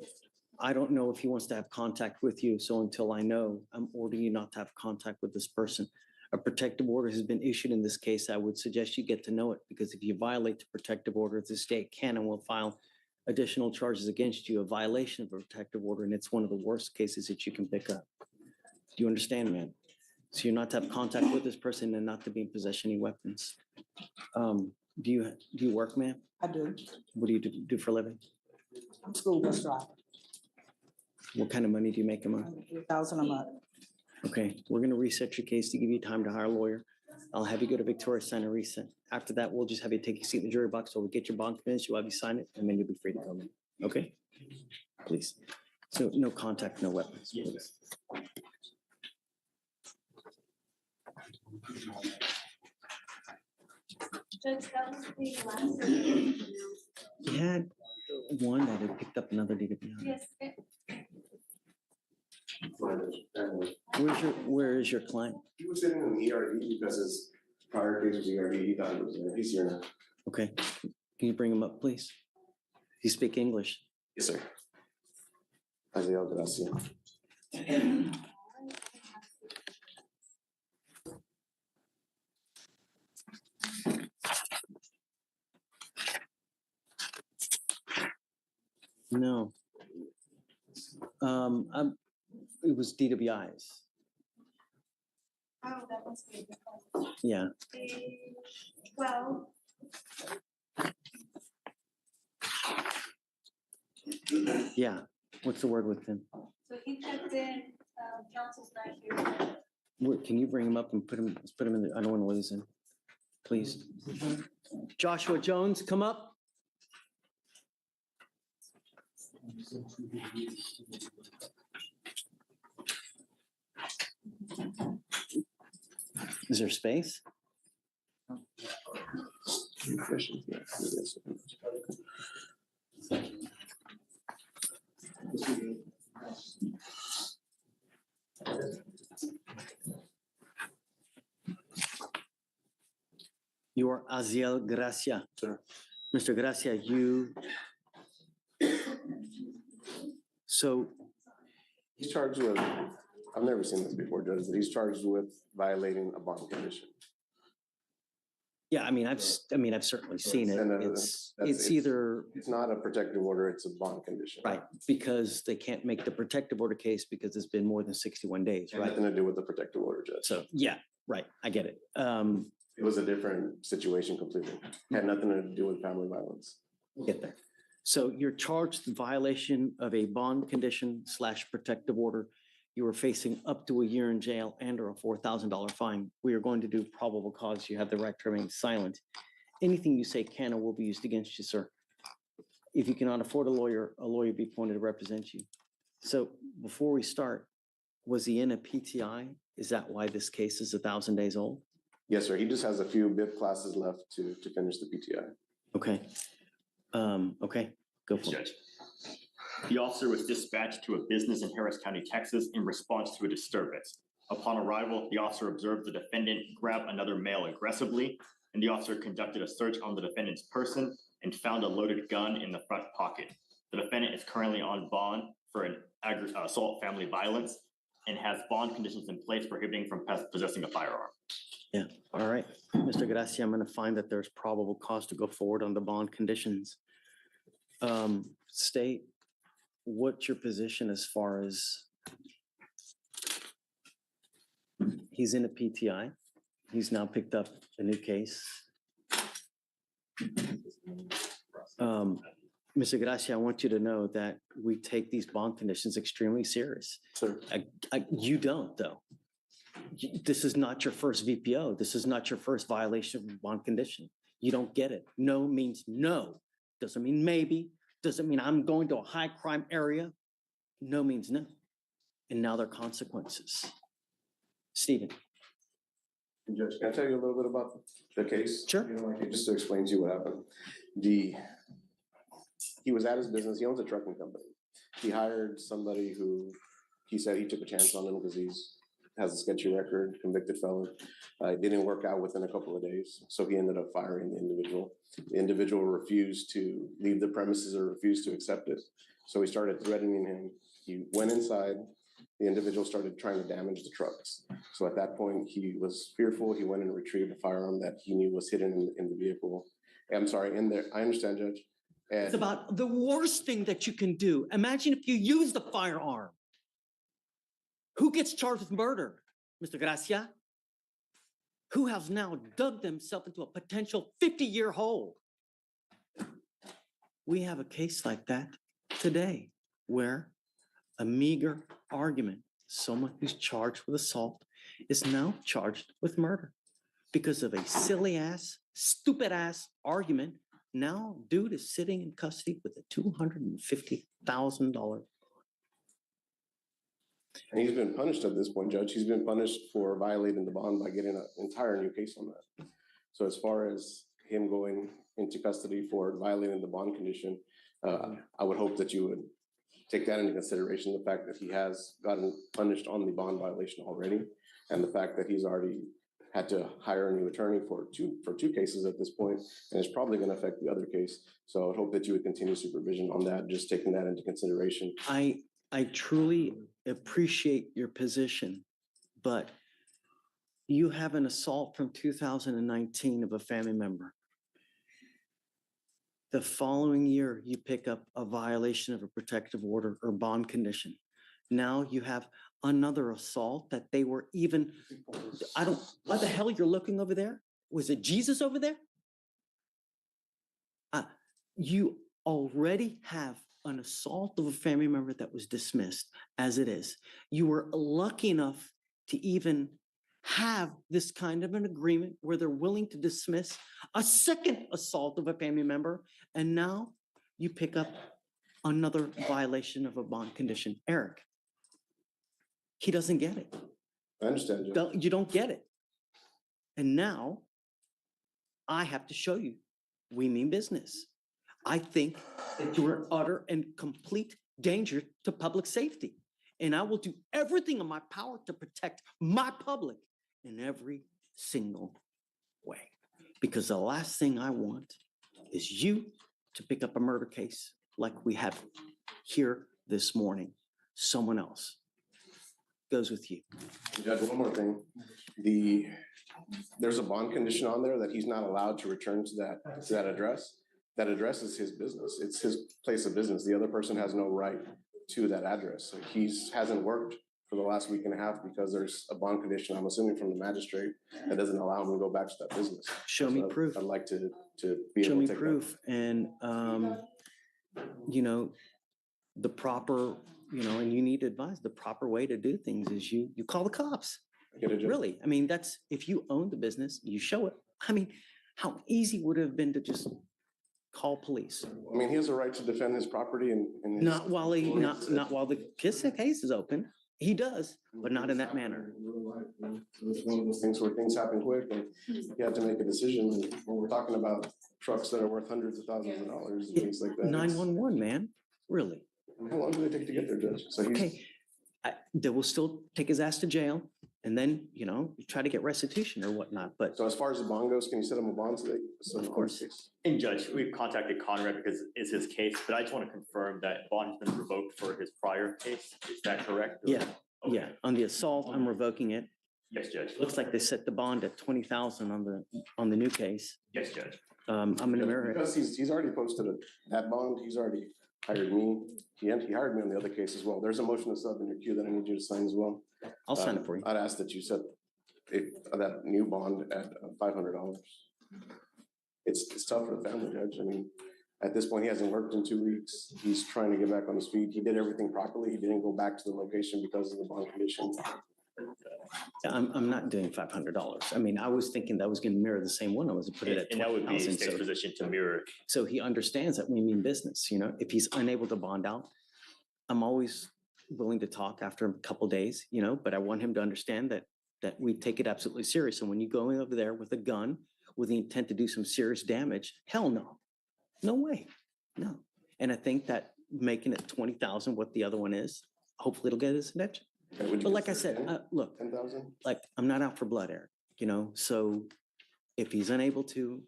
I don't know if he wants to have contact with you, so until I know, I'm ordering you not to have contact with this person. A protective order has been issued in this case. I would suggest you get to know it, because if you violate the protective order, the state can and will file additional charges against you, a violation of a protective order, and it's one of the worst cases that you can pick up. Do you understand, man? So you're not to have contact with this person and not to be in possession of any weapons. Do you work, ma'am? I do. What do you do for a living? I'm school bus driver, What kind of money do you make a month? $3,000 a month. Okay, we're gonna reset your case to give you time to hire a lawyer. I'll have you go to Victoria, sign a reset. After that, we'll just have you take a seat in the jury box, so we'll get your bond finished, you'll have you sign it, and then you'll be free to go. Okay? Please. So no contact, no weapons, please. Judge, that was the last. You had one that had picked up another DWI. Yes. Where is your client? He was sitting in the ERD because his prior case was ERD. He thought it was there. He's here now. Okay, can you bring him up, please? You speak English? Yes, sir. Asiel Gracia. No. It was DWIs. Oh, that must be. Yeah. Page 12. Yeah. What's the word with him? So he checked in, counsel's not here. Can you bring him up and let's put him in I don't want to lose him. Please. Joshua Jones, come up. Is there space? You are Aziel Gracia. Sir. Mr. Gracia, so He's charged with, I've never seen this before, Judge, but he's charged with violating a bond condition. yeah, I mean, I've certainly seen it. And, It's either It's not a protective order, it's a bond condition. right, because they can't make the protective order case because it's been more than 61 days, Had right? nothing to do with the protective order, Judge. So, yeah, right, I get it. It was a different situation completely. Had nothing to do with family violence. Get there. So you're charged in violation of a bond condition / protective order. You are facing up to a year in jail and or a $4,000 fine. We are going to do probable cause. You have the right to remain silent. Anything you say can or will be used against you, sir. If you cannot afford a lawyer will be appointed to represent you. So before we start, was he in a PTI? Is that why this case is 1,000 days old? Yes, sir. He just has a few BIP classes left to finish the PTI. Okay. Okay, go for it. Judge. The officer was dispatched to a business in Harris County, Texas, in response to a disturbance. Upon arrival, the officer observed the defendant grab another male aggressively, and the officer conducted a search on the defendant's person and found a loaded gun in the front pocket. The defendant is currently on bond for an assault family violence and has bond conditions in place prohibiting from possessing a firearm. Yeah, all right. Mr. Gracia, I'm going to find that there's probable cause to go forward on the bond conditions. State, what's your position as far as he's in a PTI? He's now picked up a new case. Mr. Gracia, I want you to know that we take these bond conditions extremely serious. Sir. You don't, though. This is not your first VPO. This is not your first violation of bond condition. You don't get it. No means no. Doesn't mean maybe. Doesn't mean I'm going to a high crime area. No means no. And now there are consequences. Stephen. Judge, can I tell you a little bit about the case? Sure. You know, like, just to explain to you what happened. He was at his business. He owns a trucking company. He hired somebody who he said he took a chance on him because has a sketchy record, convicted felon. It didn't work out within a couple of days. So he ended up firing the individual. The individual refused to leave the premises or refused to accept it. So he started threatening him. He went inside. The individual started trying to damage the trucks. So at that point, he was fearful. He went and retrieved a firearm that he knew was hidden in the vehicle. I'm sorry, in there. I understand, Judge. And It's about the worst thing that you can do. Imagine if you use the firearm. Who gets charged with murder? Mr. Gracia, who has now dug themselves into a potential 50-year hole. We have a case like that today where a meager argument, someone who's charged with assault is now charged with murder because of a silly ass, stupid ass argument. Now dude is sitting in custody with a $250,000. And he's been punished at this point, Judge. He's been punished for violating the bond by getting an entire new case on that. So as far as him going into custody for violating the bond condition, I would hope that you would take that into consideration, the fact that he has gotten punished on the bond violation already, and the fact that he's already had to hire a new attorney for two cases at this point, and it's probably going to affect the other case. So I would hope that you would continue supervision on that, just taking that into consideration. I truly appreciate your position, but you have an assault from 2019 of a family member. The following year, you pick up a violation of a protective order or bond condition. Now you have another assault that they were even, what the hell you're looking over there? Was it Jesus over there? You already have an assault of a family member that was dismissed as it is. You were lucky enough to even have this kind of an agreement where they're willing to dismiss a second assault of a family member, and now you pick up another violation of a bond condition. Eric, he doesn't get it. I understand, Judge. You don't get it. And now I have to show you we mean business. I think that you're in utter and complete danger to public safety. And I will do everything in my power to protect my public in every single way. Because the last thing I want is you to pick up a murder case like we have here this morning. Someone else goes with you. Judge, one more thing. There's a bond condition on there that he's not allowed to return to that address. That address is his business. It's his place of business. The other person has no right to that address. So hasn't worked for the last week and a half because there's a bond condition, I'm assuming from the magistrate, that doesn't allow him to go back to that business. Show me proof. I'd like to be Show able me to take proof. And, the proper, and you need advice, the proper way to do things is you call the cops. Really. I mean, if you own the business, you show it. I mean, how easy would it have been to just call police? I mean, he has a right to defend his property and not while the case is open. He does, but not in that manner. It's one of those things where things happen quick and you have to make a decision. And when we're talking about trucks that are worth hundreds of thousands of dollars, and things like that. 911, man, really. How long do they take to get there, Judge? So they will still take his ass to jail and then, try to get restitution or whatnot. But so as far as the bond goes, can you set him a bond today? Of course. And Judge, we've contacted Conrad because it's his case, but I just want to confirm that bond has been revoked for his prior case. Is that correct? Yeah. Yeah. On the assault, I'm revoking it. Yes, Judge. Looks like they set the bond at 20,000 on the new case. Yes, Judge. I'm gonna mirror it. Because he's already posted that bond. He's already hired me. He hired me on the other case as well. There's a motion to sub in your queue that I need you to sign as well. I'll sign it for you. I'd ask that you set that new bond at $500. It's tough for the family, Judge. I mean, at this point, he hasn't worked in 2 weeks. He's trying to get back on his feet. He did everything properly. He didn't go back to the location because of the bond condition. I'm not doing $500. I mean, I was thinking that was going to mirror the same one. I was put it at 20,000. And that would be his state's position to mirror. So he understands that we mean business. If he's unable to bond out, I'm always willing to talk after a couple of days. But I want him to understand that we take it absolutely serious. And when you go over there with a gun with the intent to do some serious damage, hell no, no way, no. And I think that making it 20,000, what the other one is, hopefully it'll get his attention. But like I said, look, 10,000? like I'm not out for blood, Eric, so if he's unable to,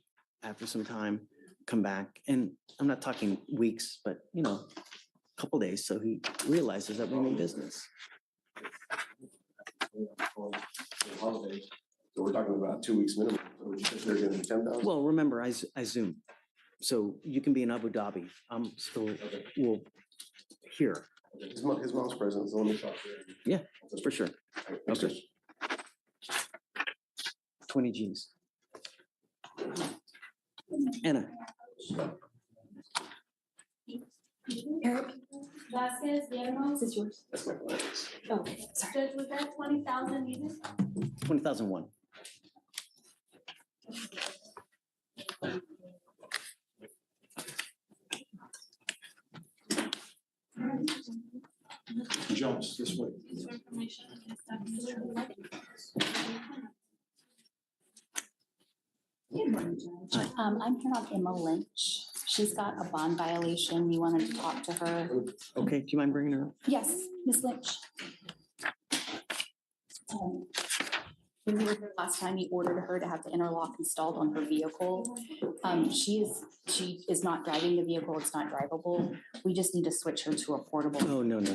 after some time, come back, and I'm not talking weeks, but a couple days, so he realizes that we mean business. So we're talking about 2 weeks minimum. So would you consider getting 10,000? Well, remember, I Zoom, so you can be in Abu Dhabi. I'm still here. His mom's present, so let me talk to her. Yeah, for sure. Okay. 20 Gs. Anna, Eric. Vasquez, Guillermo. This is yours. Oh, sorry. Judge, was that 20,000 needed? 20,001. Jones, this way. I'm here on Emma Lynch. She's got a bond violation. We wanted to talk to her. Okay, do you mind bringing her up? Yes, Miss Lynch. When we were here last time, you ordered her to have the interlock installed on her vehicle. She is not driving the vehicle. It's not drivable. We just need to switch her to a portable. Oh, no. And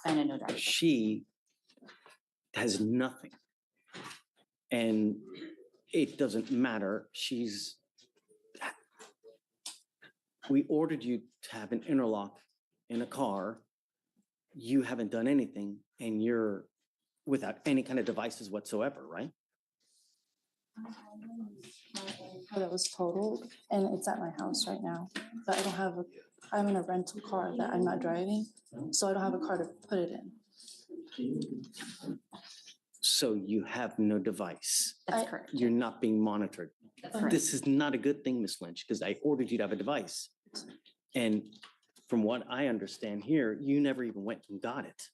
a no driver. She has nothing. And it doesn't matter. We ordered you to have an interlock in a car. You haven't done anything and you're without any kind of devices whatsoever, right? That was totaled and it's at my house right now, but I don't have I'm in a rental car that I'm not driving, so I don't have a car to put it in. So you have no device. That's correct. You're not being monitored. That's correct. This is not a good thing, Ms. Lynch, because I ordered you to have a device. And from what I understand here, you never even went and got it.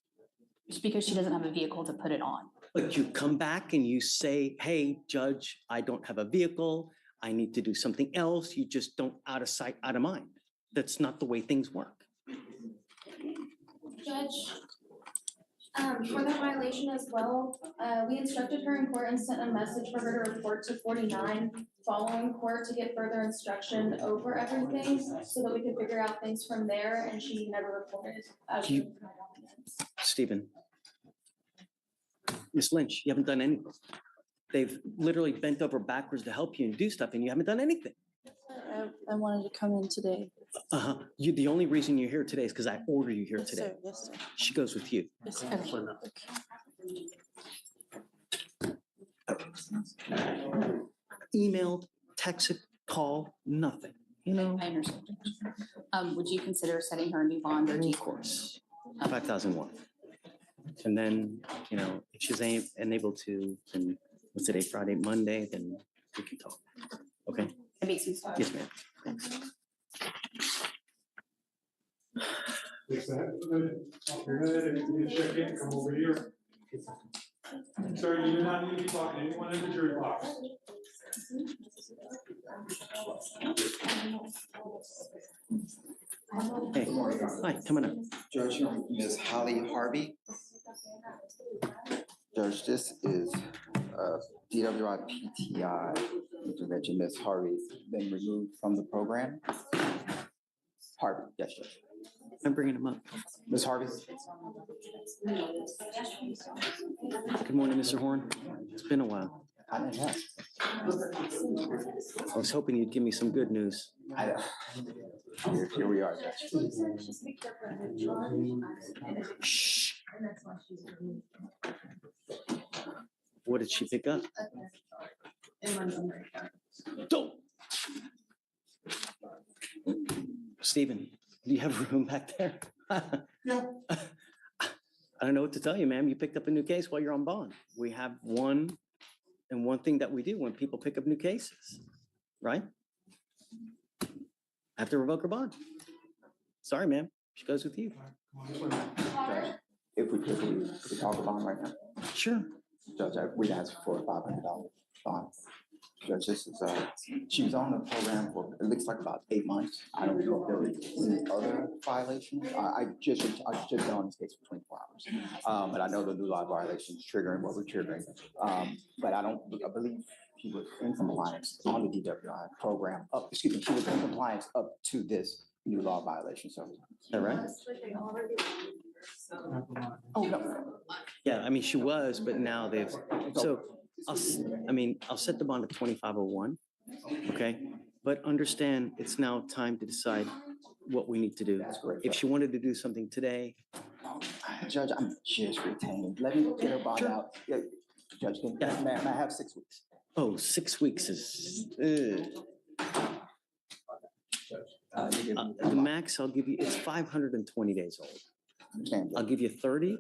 Just because she doesn't have a vehicle to put it on. But you come back and you say, hey, Judge, I don't have a vehicle. I need to do something else. You just don't out of sight, out of mind. That's not the way things work. Judge, for that violation as well, we instructed her in court and sent a message for her to report to 49 following court to get further instruction over everything so that we could figure out things from there, and she never reported. Stephen. Ms. Lynch, you haven't done anything. They've literally bent over backwards to help you and do stuff, and you haven't done anything. I wanted to come in today. The only reason you're here today is because I ordered you here Yes, today. sir. Yes, sir. She goes with you. Yes, sir. Emailed, texted, call, nothing, you know? I understand. Would you consider setting her a new bond or do you? Of course, 5,001. And then, you know, if she's unable to, then what's today, Friday, Monday, then we can talk. Okay? It makes me start. Yes, ma'am. Thanks. You're good, if you need to check in, come over here. Sir, you do not need to be talking to anyone in the jury box. Hey, hi, come on up. Judge, Ms. Holly Harvey. Judge, this is DWI PTI intervention. Ms. Harvey's been removed from the program. Harvey, yes, Judge. I'm bringing him up. Ms. Harvey. Good morning, Mr. Horn. It's been a while. I didn't have. I was hoping you'd give me some good news. Here we are, Judge. Shh. What did she pick up? Don't. Stephen, do you have room back there? Yeah. I don't know what to tell you, ma'am. You picked up a new case while you're on bond. We have one thing that we do when people pick up new cases, right? Have to revoke her bond. Sorry, ma'am. She goes with you. Judge, if we could talk about right now. Sure. Judge, we'd ask for a $500 bond. Judge, this is, she was on the program for, it looks like about 8 months. I don't know if there were any other violations. I just been on this case for 24 hours. But I know the new law violations triggering what we're triggering. But I believe she was in compliance on the DWI program. She was in compliance up to this new law violation. So, is that right? Oh, no. Yeah, I mean, she was, but now they've, so I'll set the bond at 2501, okay? But understand it's now time to decide what we need to do. That's great. If she wanted to do something today. Judge, I'm just retained. Let me get her bond out. Yeah, Judge, may I have 6 weeks? Oh, 6 weeks is, the max I'll give you, it's 520 days old. Can't I'll give you 30,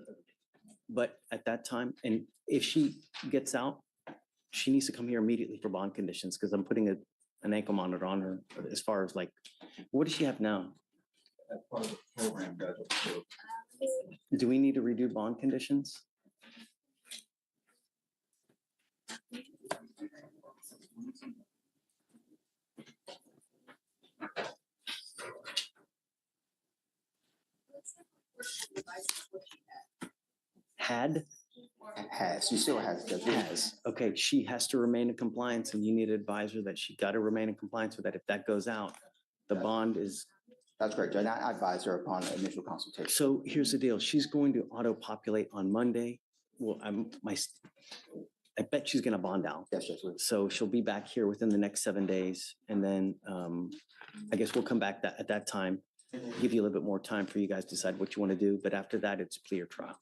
but at that time, and if she gets out, she needs to come here immediately for bond conditions because I'm putting an ankle monitor on her as far as like, what does she have now? That's part of the program, Judge. Do we need to redo bond conditions? She still has, Judge. Has. Okay, she has to remain in compliance and you need to advise her that she got to remain in compliance with that. If that goes out, the bond is. That's correct, Judge. I advise her upon initial consultation. So here's the deal. She's going to auto-populate on Monday. Well, I bet she's gonna bond out. Yes, Judge. So she'll be back here within the next 7 days. And then I guess we'll come back at that time, give you a little bit more time for you guys to decide what you want to do. But after that, it's plea or trial.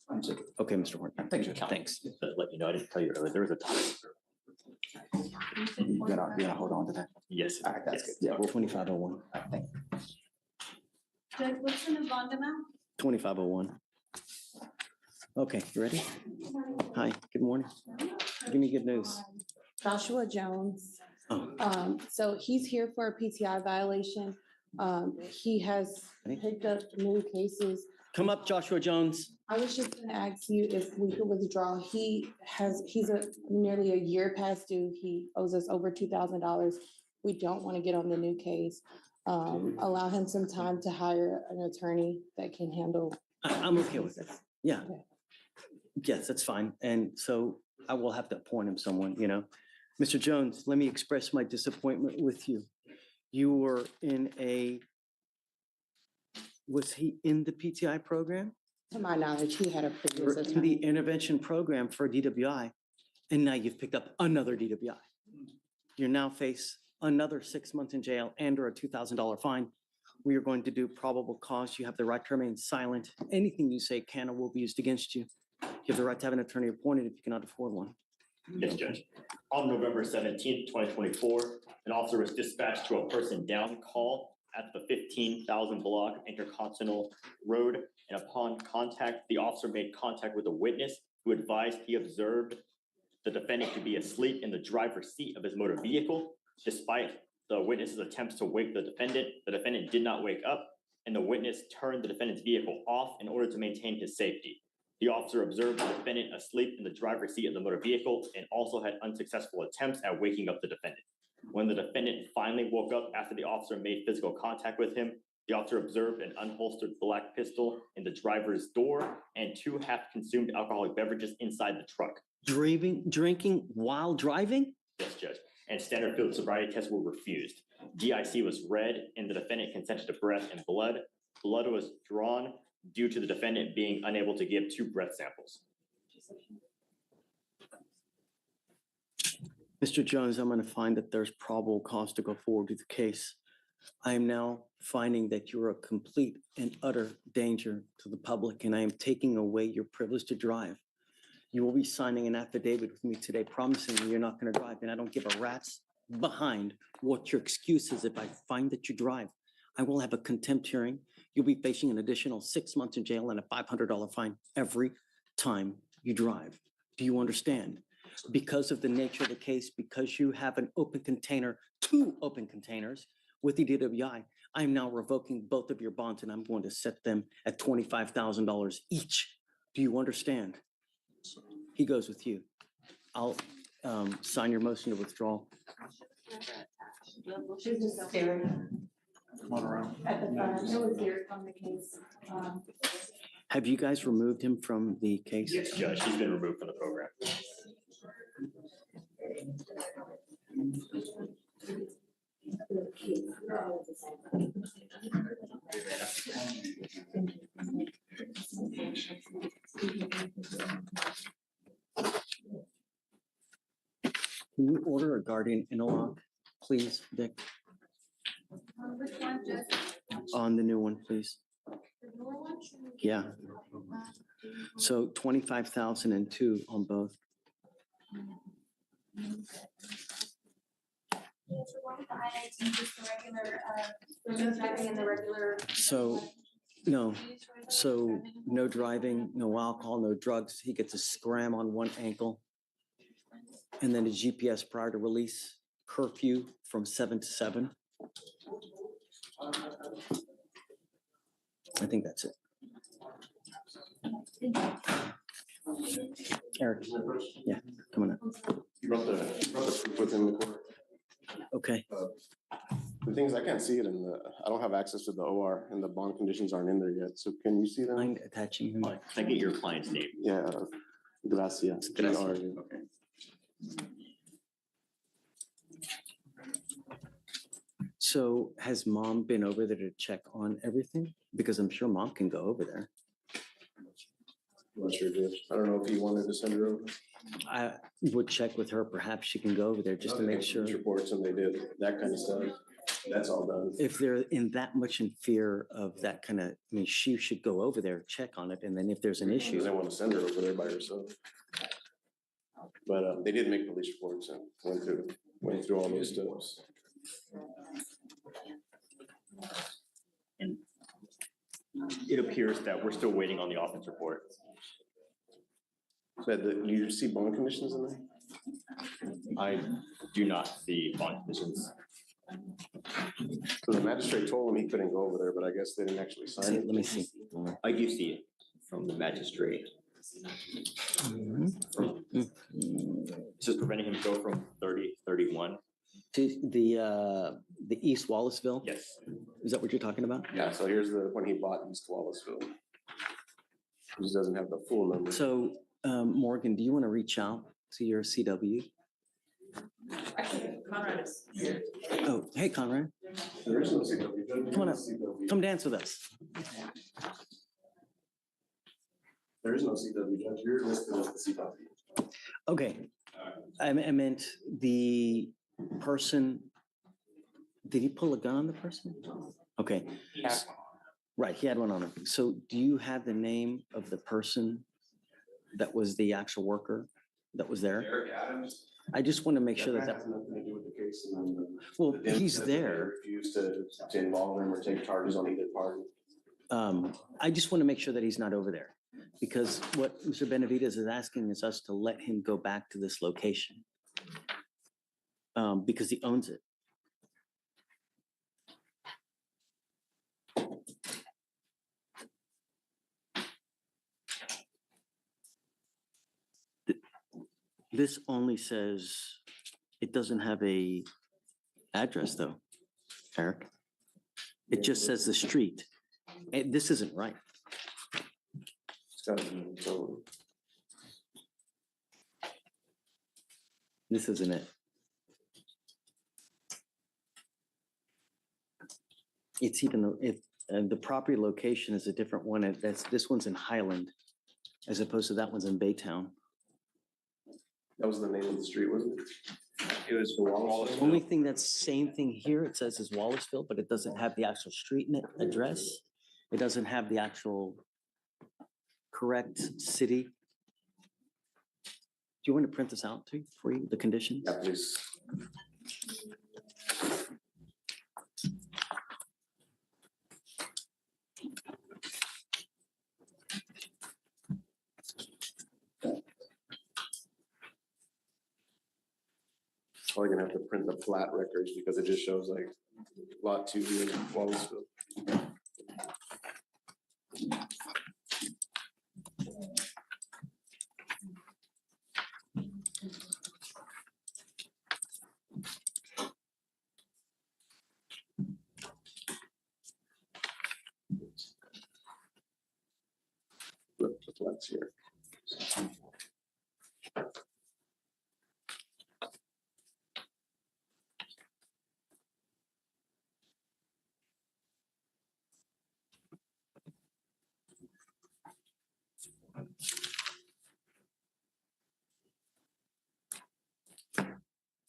Okay, Mr. Horn. Thank you, Thanks. Let you know, I didn't tell you earlier, there was a time. You're gonna hold on to that? Yes. All right, that's good. Yeah, 2501. Thank you. Judge, what's the new bond amount? 2501. Okay, you ready? Hi, good morning. Give me good news. Joshua Jones. Oh, So he's here for a PTI violation. He has picked up new cases. come up, Joshua Jones. I was just gonna ask you if we could withdraw. He's nearly a year past due. He owes us over $2,000. We don't want to get on the new case. Allow him some time to hire an attorney that can handle. I'm okay with it. Yeah. Okay. Yes, that's fine. And so I will have to appoint him someone, you know. Mr. Jones, let me express my disappointment with you. You were was he in the PTI program? To my knowledge, he had a You previous were in the attorney. intervention program for DWI, and now you've picked up another DWI. You now face another 6 months in jail and or a $2,000 fine. We are going to do probable cause. You have the right to remain silent. Anything you say can or will be used against you. You have the right to have an attorney appointed if you cannot afford one. Yes, Judge. On November 17th, 2024, an officer was dispatched to a person down call at the 15,000 block Intercontinental Road. And upon contact, the officer made contact with a witness who advised he observed the defendant to be asleep in the driver's seat of his motor vehicle. Despite the witness's attempts to wake the defendant did not wake up, and the witness turned the defendant's vehicle off in order to maintain his safety. The officer observed the defendant asleep in the driver's seat of the motor vehicle and also had unsuccessful attempts at waking up the defendant. When the defendant finally woke up after the officer made physical contact with him, the officer observed an unholstered black pistol in the driver's door and 2 half-consumed alcoholic beverages inside the truck. Drinking while driving? Yes, Judge. And standard field sobriety tests were refused. GIC was read and the defendant consented to breath and blood. Blood was drawn due to the defendant being unable to give 2 breath samples. Mr. Jones, I'm going to find that there's probable cause to go forward with the case. I am now finding that you're a complete and utter danger to the public, and I am taking away your privilege to drive. You will be signing an affidavit with me today promising me you're not going to drive, and I don't give a rat's behind what your excuse is if I find that you drive. I will have a contempt hearing. You'll be facing an additional 6 months in jail and a $500 fine every time you drive. Do you understand? Because of the nature of the case, because you have an open container, 2 open containers with the DWI, I am now revoking both of your bonds and I'm going to set them at $25,000 each. Do you understand? He goes with you. I'll sign your motion to withdraw. She's just staring Come on around. at the front. It was here on the case. Have you guys removed him from the case? Yes, Judge. He's been removed from the program. Can you order a guardian interlock, please, Dick? Which one, Judge? On the new one, please. The newer one? Yeah. So 25,002 on both. So, no, so no driving, no alcohol, no drugs. He gets a scram on one ankle. And then a GPS prior to release, curfew from 7 to 7. I think that's it. Eric, yeah, come on up. You brought the proof within the court. Okay. The thing is, I can't see it in the, I don't have access to the OR and the bond conditions aren't in there yet. So can you see them? Mind attaching him? Can I get your client's name? Yeah, Gracia. Gracia. Okay. So has mom been over there to check on everything? Because I'm sure mom can go over there. I'm not sure, Judge. I don't know if you wanted to send her over. I would check with her. Perhaps she can go over there just to make sure. Reports and they did that kind of stuff. That's all done. If they're in that much in fear of that kind of, I mean, she should go over there, check on it, and then if there's an issue. Because I want to send her over there by herself. But they did make police reports and went through all those steps. And it appears that we're still waiting on the offense report. So do you see bond conditions in there? I do not see bond conditions. So the magistrate told him he couldn't go over there, but I guess they didn't actually sign it. Let me see. I do see it from the magistrate. It's just preventing him to go from 30-31. To the East Wallaceville? Yes. Is that what you're talking about? Yeah, so here's when he bought East Wallaceville. He just doesn't have the full number. So Morgan, do you want to reach out to your CW? Actually, Conrad is here. Oh, hey, Conrad. There is no CW. Come on up. Come dance with us. There is no CW, Judge. You're listed as the CW. Okay. I meant the person, did he pull a gun on the person? Okay. Right, he had one on him. So do you have the name of the person that was the actual worker that was there? Eric Adams. I just want to make sure that has nothing to do with the case. And then well, the he's said that they there. refused to involve him or take charges on either party. I just want to make sure that he's not over there because what Mr. Benavides is asking is us to let him go back to this location because he owns it. This only says, it doesn't have a address though, Eric. It just says the street. And this isn't right. It's got to be so. This isn't it. It's even, if the property location is a different one, this one's in Highland as opposed to that one's in Baytown. That was the name of the street, wasn't it? It was The only thing that's same thing here, it says is Wallaceville, but it doesn't have the actual street address. It doesn't have the actual correct city. Do you want to print this out too for you, the conditions? Yeah, please. Probably gonna have to print the flat records because it just shows like lot 2 in Wallaceville. Look, the flats here.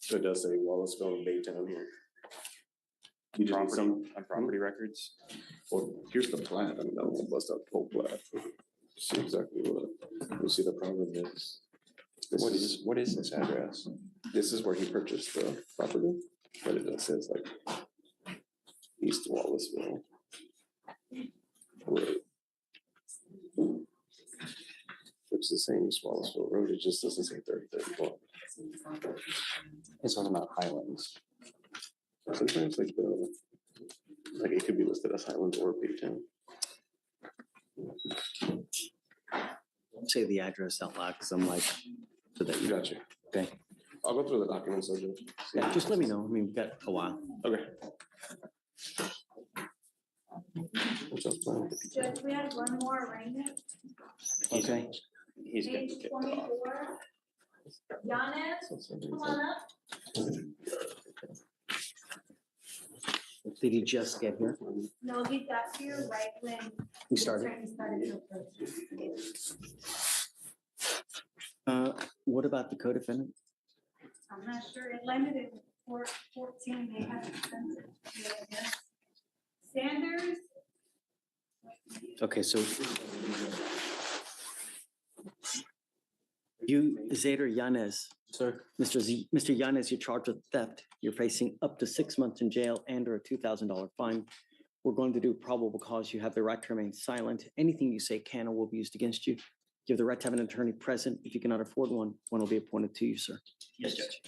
So it does say Wallaceville and Baytown here. You just need some on property records. Well, here's the plat. I mean, I'll bust out the whole plat. See exactly what, we'll see the problem is. What is this address? This is where he purchased the property, but it says like East Wallaceville. Road. It's the same as Wallaceville Road, it just doesn't say 3031. It's all about Highlands. Sometimes like it could be listed as Highlands or Baytown. Say the address out loud, because I'm like, so that you Got you. okay. I'll go through the documents. So Yeah, just let me know. I mean, we've got a while. Okay. What's up, plan? Judge, we had one more arraignment. Okay. He's gonna Page get off. 24. Yanes, come on up. Did he just get here? No, he got here right when. He started. He started. What about the co-defendant? I'm not sure, it landed in 14, they have expensive. Sanders, Okay, so you, Zader Yanez. Sir. Mr. Yanez, you're charged with theft. You're facing up to 6 months in jail and or a $2,000 fine. We're going to do probable cause. You have the right to remain silent. Anything you say can or will be used against you. You have the right to have an attorney present. If you cannot afford one will be appointed to you, sir. Yes, Judge.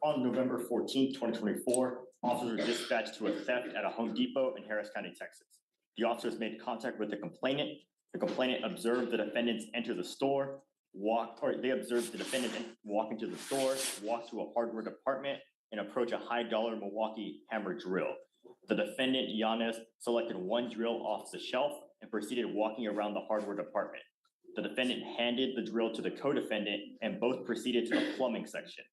On November 14, 2024, officers were dispatched to a theft at a Home Depot in Harris County, Texas. The officers made contact with the complainant. The complainant observed the defendants enter the store, they observed the defendant walk into the store, walk to a hardware department, and approach a high-dollar Milwaukee hammer drill. The defendant, Yanez, selected one drill off the shelf and proceeded walking around the hardware department. The defendant handed the drill to the co-defendant and both proceeded to the plumbing section.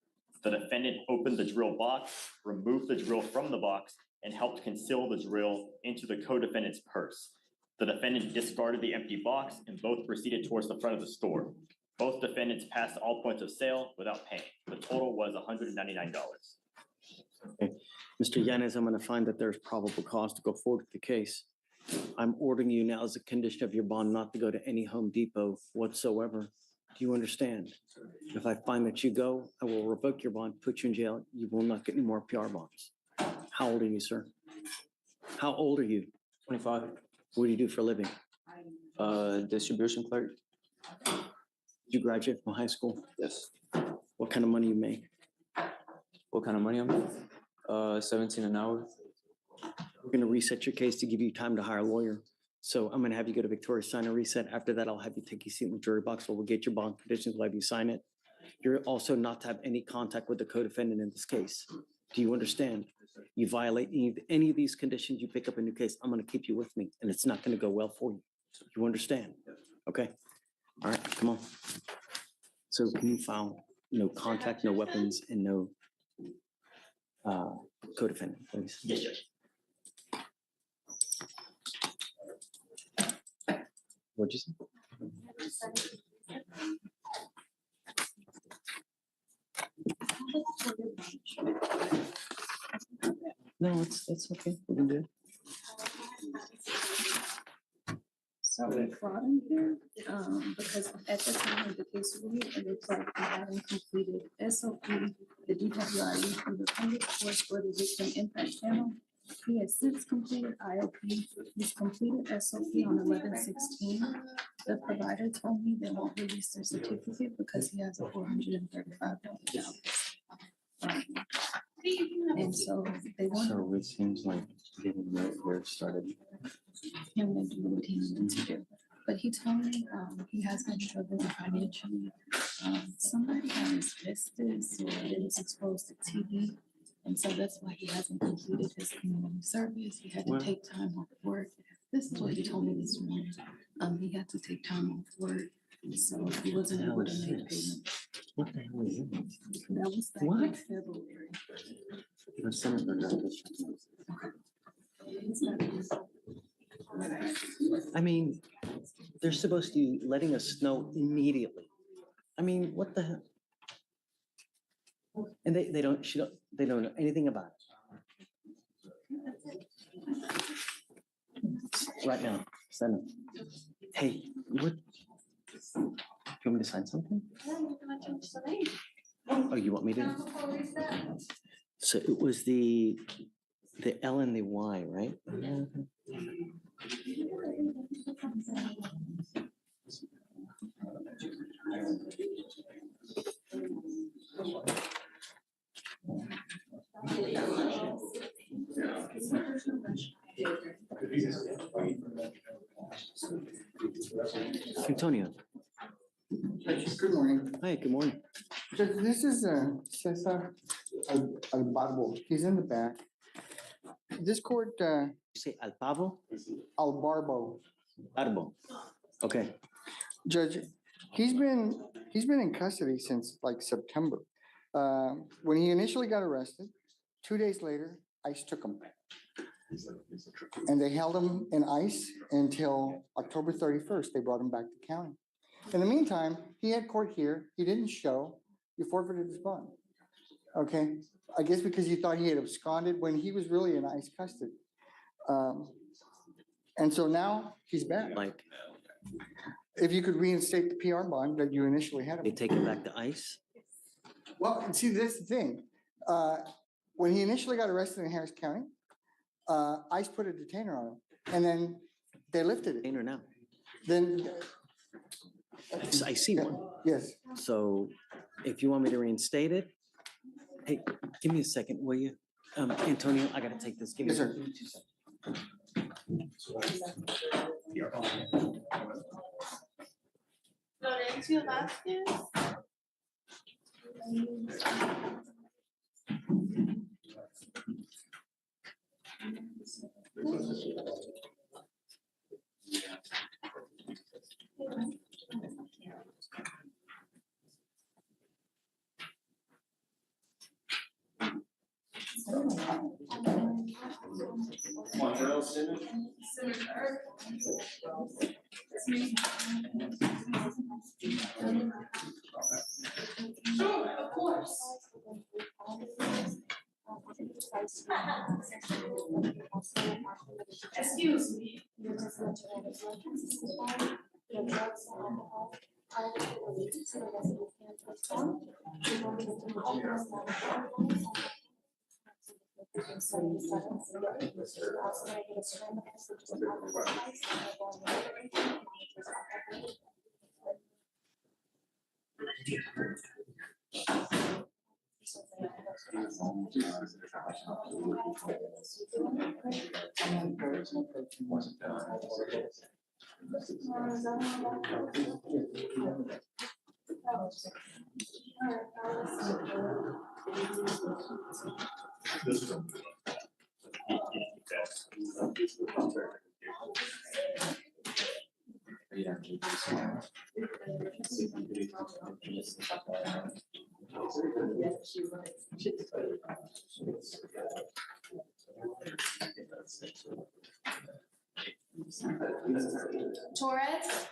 The defendant opened the drill box, removed the drill from the box, and helped conceal the drill into the co-defendant's purse. The defendant discarded the empty box and both proceeded towards the front of the store. Both defendants passed all points of sale without paying. The total was $199. Okay. Mr. Yanez, I'm going to find that there's probable cause to go forward with the case. I'm ordering you now as a condition of your bond not to go to any Home Depot whatsoever. Do you understand? If I find that you go, I will revoke your bond, put you in jail. You will not get any more PR bonds. How old are you, sir? How old are you? 25. What do you do for a living? Distribution clerk. Did you graduate from high school? Yes. What kind of money you make? What kind of money I'm making? 17 an hour. We're going to reset your case to give you time to hire a lawyer. So I'm going to have you go to Victoria, sign a reset. After that, I'll have you take your seat in the jury box. We'll get your bond conditions. We'll have you sign it. You're also not to have any contact with the co-defendant in this case. Do you understand? You violate any of these conditions, you pick up a new case, I'm going to keep you with me, and it's not going to go well for you. You understand? Okay. All right, come on. So can you file no contact, no weapons, and no co-defendant, please? Yes, Judge. What'd you say? No, it's okay. We can do it. So we brought him here, because at the time of the case review, it looks like we haven't completed SOP, the DWI from the public course for the victim impact channel. He has since completed IOP, he's completed SOP on 11/16. The provider told me they won't release their certificate because he has a $435 balance. And so they want So it seems like getting right here started. him to do what he needs to do. But he told me he has been struggling financially. Somebody had asbestos or he was exposed to TB. And so that's why he hasn't completed his community service. He had to take time off work. This is what he told me this morning. He had to take time off work. So he wasn't able to make payment. What the hell is this? That was back in February. The senator got this. I mean, they're supposed to be letting us know immediately. I mean, what the hell? And they don't know anything about it. Right now, send it. Hey, what? Do you want me to sign something? Oh, you want me to? So it was the L and the Y, right? Antonio. Good morning. Hi, good morning. This is Cesar Albarbo. He's in the back. This court, You say Alpavo? Albarbo. Arbo. Okay. Judge, he's been in custody since like September. When he initially got arrested, 2 days later, ICE took him. And they held him in ICE until October 31st. They brought him back to county. In the meantime, he had court here. He didn't show. You forfeited his bond. Okay, I guess because you thought he had absconded when he was really in ICE custody. And so now he's back. Like, If you could reinstate the PR bond that you initially had they him. take him back to ICE? Well, and see, that's the thing. When he initially got arrested in Harris County, ICE put a detainer on him, and then they lifted it. Detainer now. Then, I see one. yes, So if you want me to reinstate it, hey, give me a second, will you? Antonio, I gotta take this. Give me yes, sir. 2 seconds. Florencio Vasquez. Montreal Senate. Sure, of course. Excuse me. Torres?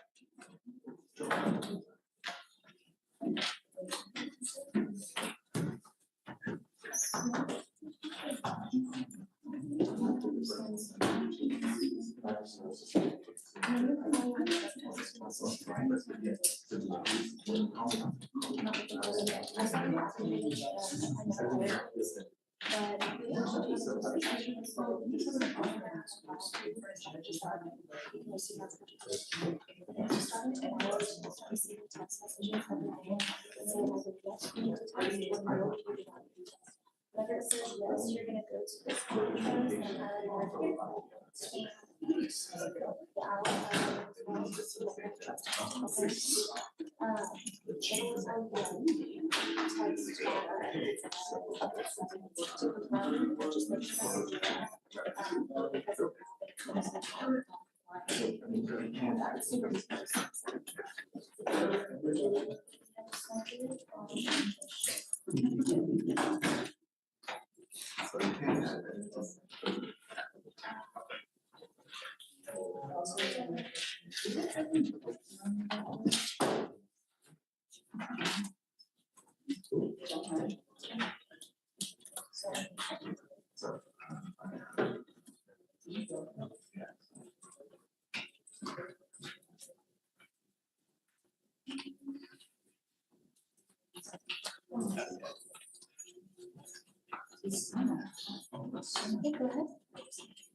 Whether it says yes, you're gonna go to this page and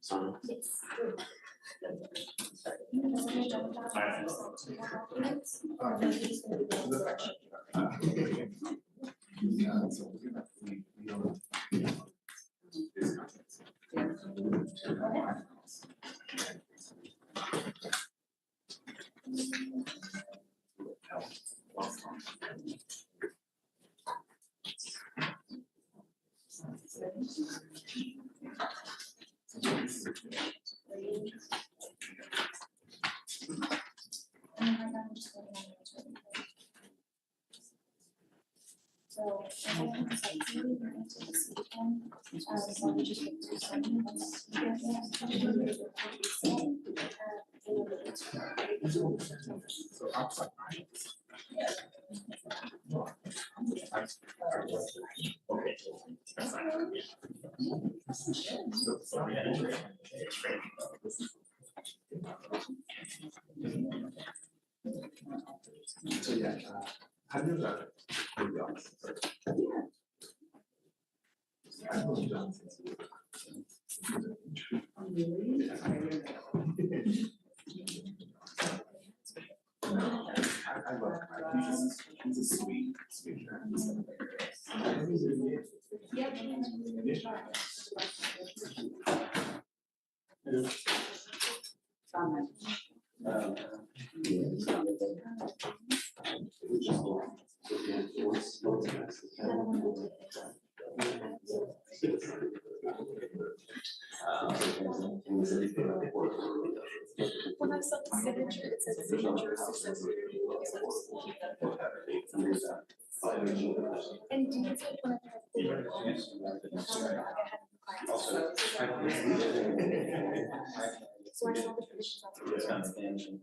So. So yeah, how do you I love him. He's a sweet When I saw the signature, it said signature successful. And do you take one of so I saw the traditions.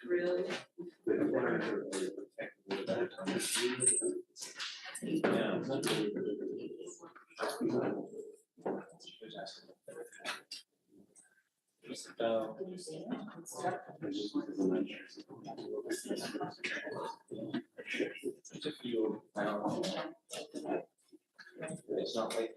Really? It's not like.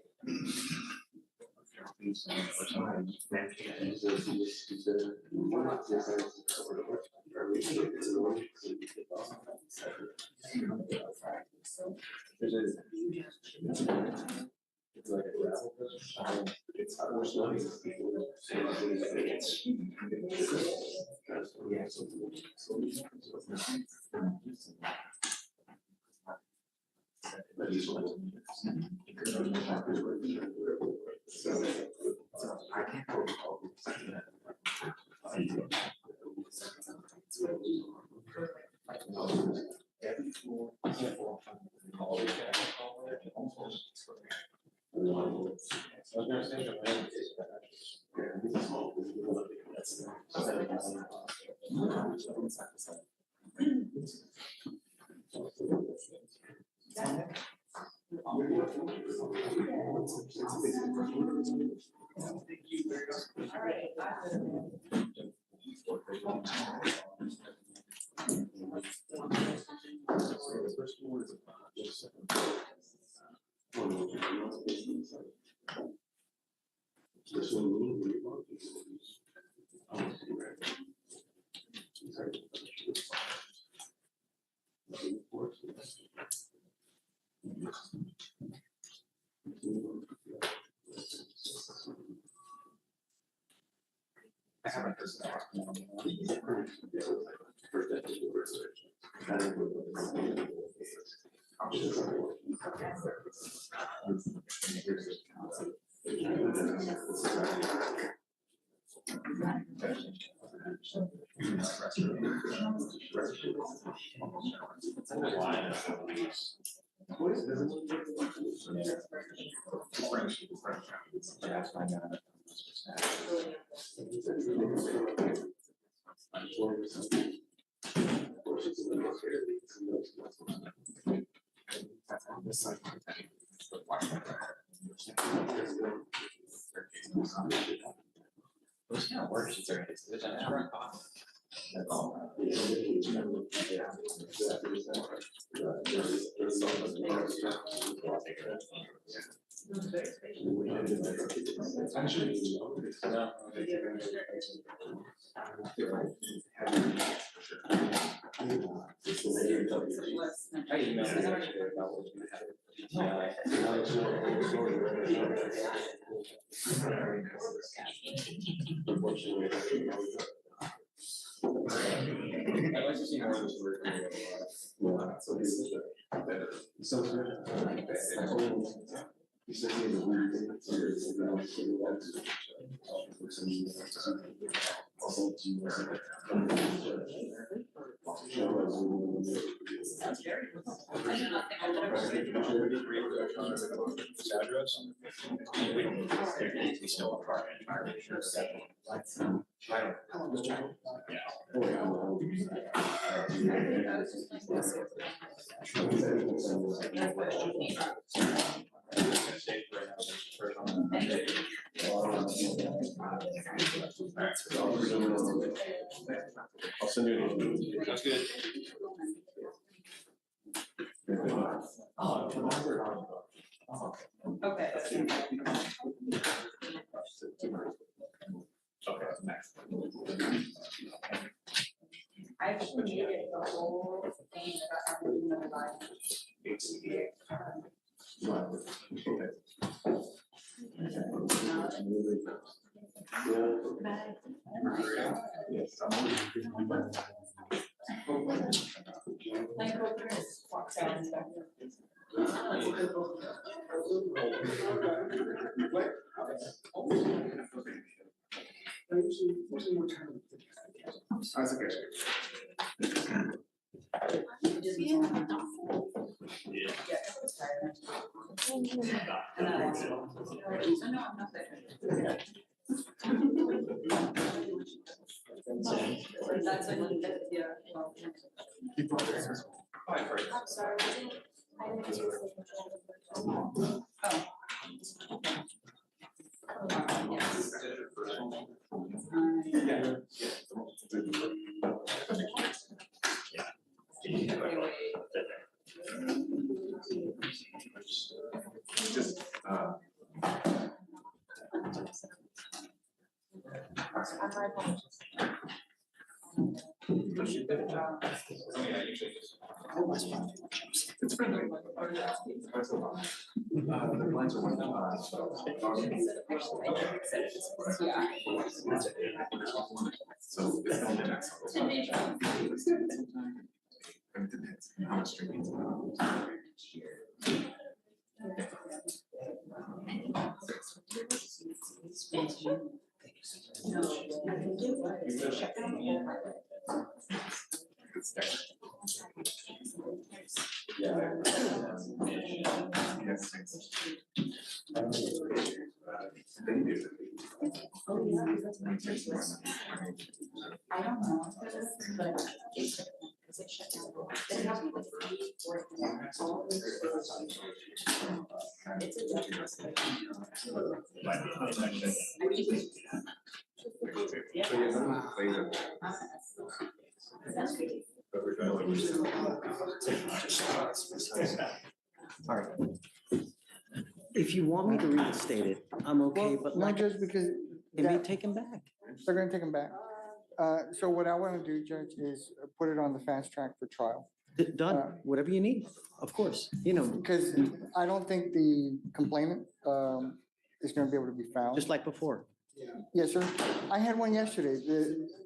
It's like a gravel pit. It's I can't go. I haven't Those kind of worksheets are, it's an extra cost. That's all. I'd like to see more of this work. I'll send you an email. That's good. Okay. I actually needed the whole thing about everything in my That's when you get, yeah. I'm sorry. I didn't see the signature. It's friendly. The lines are one. So it's not the next. It depends on how much drinking. I don't know, but it's. They have like 3, 4. All right. If you want me to reinstate it, I'm okay, but Not like, just because it may take him back. they're gonna take them back. So what I want to do, Judge, is put it on the fast track for trial. Done, whatever you need, of course, you know, Because I don't think the complainant is gonna be able to be found. just like before. Yes, sir. I had one yesterday.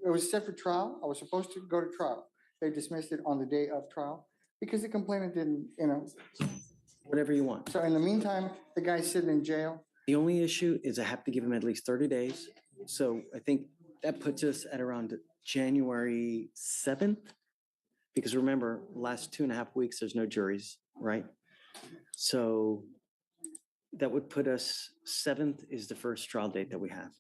It was set for trial. I was supposed to go to trial. They dismissed it on the day of trial because the complainant didn't, Whatever you want. So in the meantime, the guy's sitting in jail. The only issue is I have to give him at least 30 days. So I think that puts us at around January 7th. Because remember, last 2.5 weeks, there's no juries, right? So that would put us, 7th is the first trial date that we have.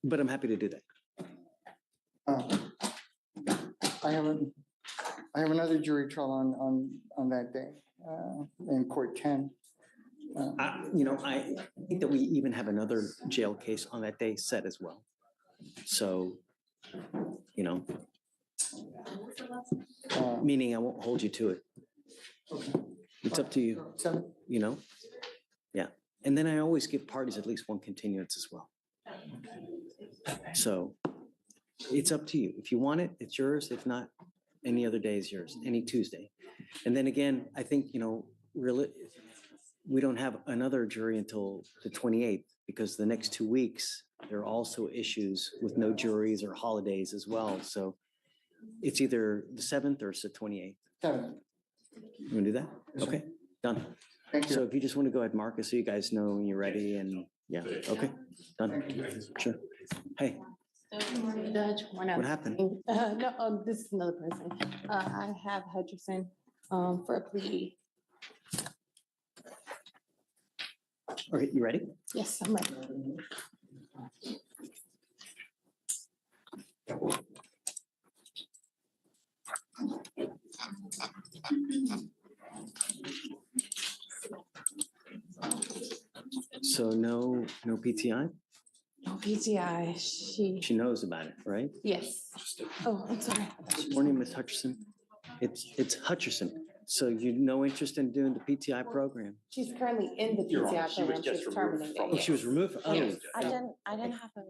But I'm happy to do that. I have another jury trial on that day, in court 10. I think that we even have another jail case on that day set as well. So, you know, Uh, meaning I won't hold you to it. It's up to you, 7. you know? Yeah. And then I always give parties at least one continuance as well. So it's up to you. If you want it, it's yours. If not, any other day is yours, any Tuesday. And then again, I think, you know, really, we don't have another jury until the 28th because the next 2 weeks, there are also issues with no juries or holidays as well. So it's either the 7th or it's the 28th. 7. You want to do that? Okay, done. Thank So you. if you just want to go ahead, Marcus, so you guys know when you're ready and yeah, okay, done. Sure. Hey, Judge, one other what happened? thing. No, this is another person. I have Hutcherson, for a plea. Okay, you ready? Yes, I'm ready. So no PTI? No PTI, She knows about it, right? yes. Oh, I'm sorry. Morning, Miss Hutcherson. It's Hutcherson. So you no interest in doing the PTI program? She's currently in the Your Honor, PTI she was program, just she's removed terminated. from Oh, she was removed? Oh, Yes. I didn't have a.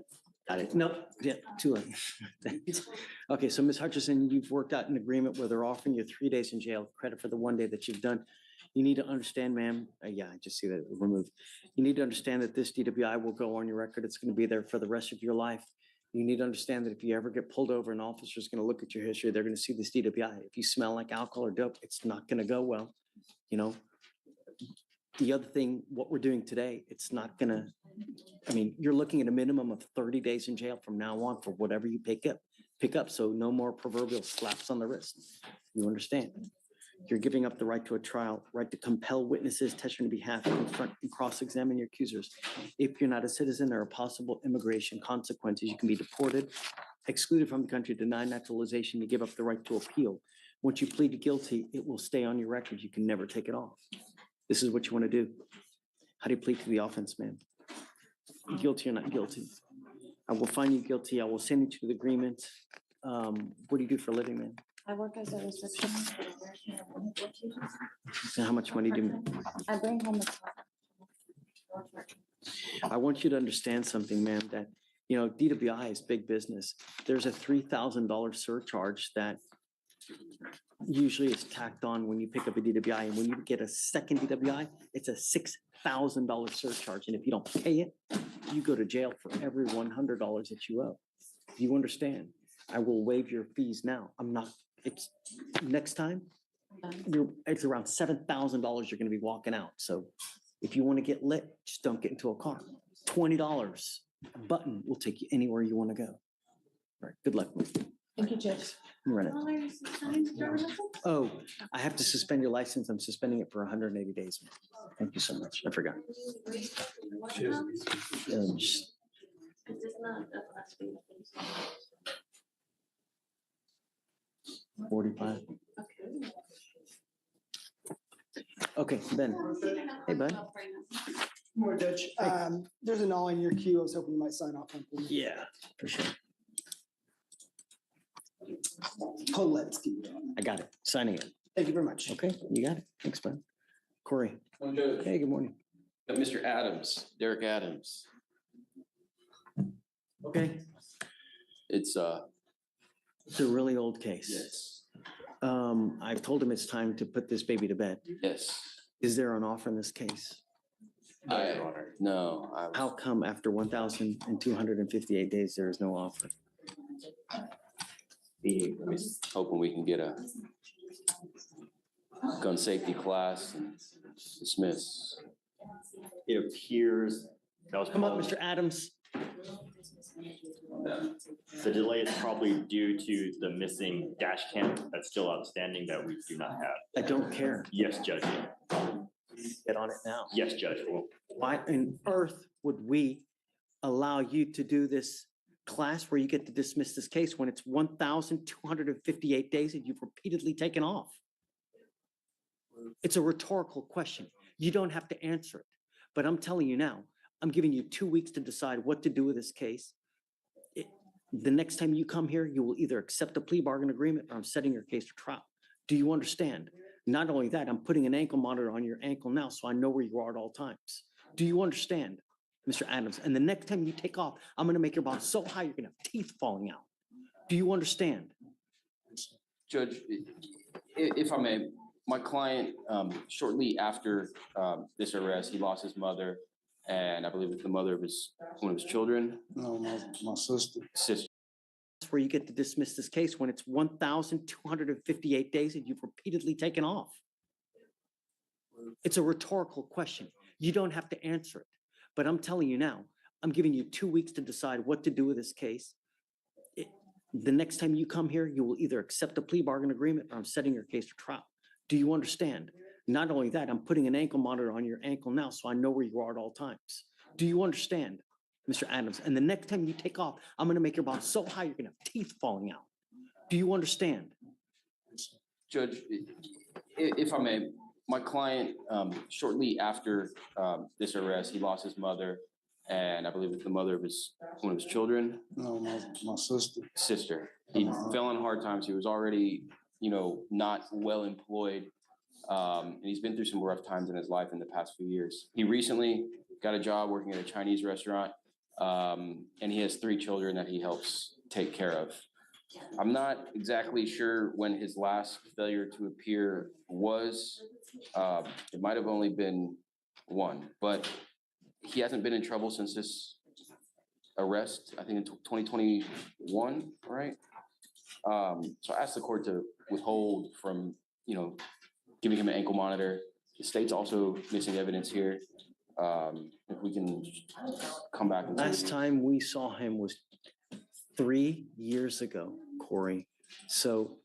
got it. Nope, yeah, too late. Okay, so Ms. Hutchison, you've worked out an agreement where they're offering you 3 days in jail, credit for the 1 day that you've done. You need to understand, ma'am, yeah, I just see that it was removed. You need to understand that this DWI will go on your record. It's going to be there for the rest of your life. You need to understand that if you ever get pulled over, an officer's going to look at your history. They're going to see this DWI. If you smell like alcohol or dope, it's not going to go well, you know? The other thing, what we're doing today, it's not going to, I mean, you're looking at a minimum of 30 days in jail from now on for whatever you pick up. So no more proverbial slaps on the wrist. You understand? You're giving up the right to a trial, right to compel witnesses, testify on behalf, confront and cross-examine your accusers. If you're not a citizen, there are possible immigration consequences. You can be deported, excluded from the country, denied naturalization. You give up the right to appeal. Once you plead guilty, it will stay on your record. You can never take it off. This is what you want to do. How do you plead to the offense, ma'am? Guilty or not guilty? I will find you guilty. I will send you to the agreement. What do you do for a living, man? I work as a receptionist. So how much money do you make? I bring home the. I want you to understand something, ma'am, that, you know, DWI is big business. There's a $3,000 surcharge that usually is tacked on when you pick up a DWI. And when you get a second DWI, it's a $6,000 surcharge. And if you don't pay it, you go to jail for every $100 that you owe. You understand? I will waive your fees now. I'm not, it's next time, it's around $7,000 you're going to be walking out. So if you want to get lit, just don't get into a car. $20 a button will take you anywhere you want to go. All right, good luck. Thank you, Judge. You run it. Oh, I have to suspend your license. I'm suspending it for 180 days. Thank you so much. I forgot. Just- 45. Okay, Ben. Hey, bud. More Judge, there's an all in your queue. I was hoping you might sign off on. for me. Yeah, for sure. Colette's give you on. I got it. Signing it. Thank you very much. Okay, you got it. Thanks, bud. Corey. Judge. Hey, good morning. Mr. Adams, Derek Adams. Okay. It's a really old case. Yes. I've told him it's time to put this baby to bed. Yes. Is there an offer in this case? No. How come after 1,258 days, there is no offer? Hoping we can get a gun safety class and dismiss. It appears that was. Come up, Mr. Adams. The delay is probably due to the missing dash cam that's still outstanding that we do not have. I don't care. Yes, Judge. Get on it now. Yes, Judge. Why on earth would we allow you to do this class where you get to dismiss this case when it's 1,258 days and you've repeatedly taken off? It's a rhetorical question. You don't have to answer it. But I'm telling you now, I'm giving you 2 weeks to decide what to do with this case. The next time you come here, you will either accept a plea bargain agreement or I'm setting your case for trial. Do you understand? Not only that, I'm putting an ankle monitor on your ankle now, so I know where you are at all times. Do you understand, Mr. Adams? And the next time you take off, I'm gonna make your bond so high, you're gonna have teeth falling out. Do you understand? Judge, if I may, my client, shortly after this arrest, he lost his mother, and I believe it's the mother of one of his children. No, my sister. Sister. That's where you get to dismiss this case when it's 1,258 days and you've repeatedly taken off. It's a rhetorical question. You don't have to answer it. But I'm telling you now, I'm giving you 2 weeks to decide what to do with this case. The next time you come here, you will either accept a plea bargain agreement or I'm setting your case for trial. Do you understand? Not only that, I'm putting an ankle monitor on your ankle now, so I know where you are at all times. Do you understand, Mr. Adams? And the next time you take off, I'm gonna make your bond so high, you're gonna have teeth falling out. Do you understand? Judge, if I may, my client, shortly after this arrest, he lost his mother, and I believe it's the mother of one of his children. No, my sister. Sister. He fell on hard times. He was already, not well employed. And he's been through some rough times in his life in the past few years. He recently got a job working at a Chinese restaurant, and he has 3 children that he helps take care of. I'm not exactly sure when his last failure to appear was. It might have only been 1, but he hasn't been in trouble since this arrest, I think in 2021, right? So I asked the court to withhold from, giving him an ankle monitor. The state's also missing evidence here. If we can come back. Last time we saw him was 3 years ago, Corey. So,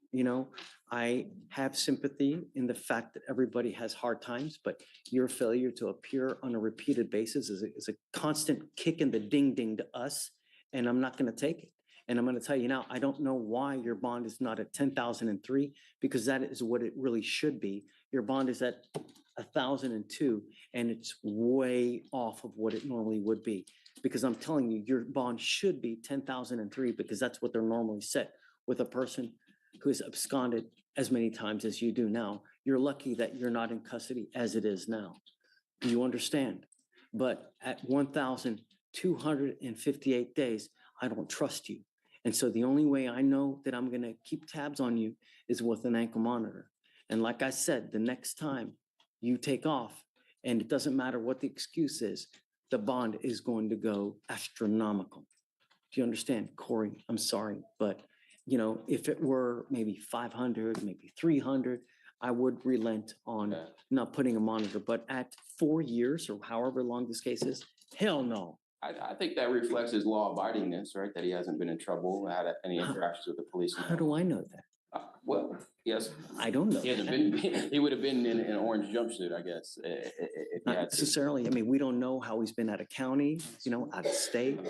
I have sympathy in the fact that everybody has hard times, but your failure to appear on a repeated basis is a constant kick in the ding ding to us, and I'm not going to take it. And I'm going to tell you now, I don't know why your bond is not at 10,003, because that is what it really should be. Your bond is at 1,002, and it's way off of what it normally would be. Because I'm telling you, your bond should be 10,003, because that's what they're normally set with a person who has absconded as many times as you do now. You're lucky that you're not in custody as it is now. Do you understand? But at 1,258 days, I don't trust you. And so the only way I know that I'm gonna keep tabs on you is with an ankle monitor. And like I said, the next time you take off, and it doesn't matter what the excuse is, the bond is going to go astronomical. Do you understand, Corey? I'm sorry, but if it were maybe 500, maybe 300, I would relent on not putting a monitor. But at 4 years or however long this case is, hell no. I think that reflects his law abidingness, right? That he hasn't been in trouble, had any interactions with the police. How do I know that? Well, yes. I don't know. He hasn't been, he would have been in an orange jumpsuit, I guess, if he Not had to. necessarily. I mean, we don't know how he's been out of county, out of state.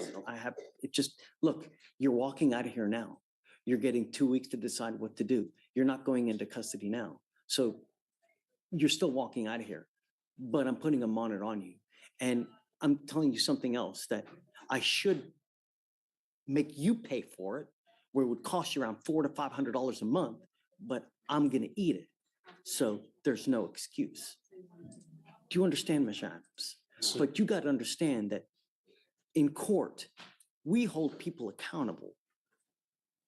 Look, you're walking out of here now. You're getting 2 weeks to decide what to do. You're not going into custody now. So you're still walking out of here, but I'm putting a monitor on you. And I'm telling you something else that I should make you pay for it, where it would cost you around $400 to $500 a month, but I'm gonna eat it. So there's no excuse. Do you understand, Ms. Adams? But you gotta understand that in court, we hold people accountable.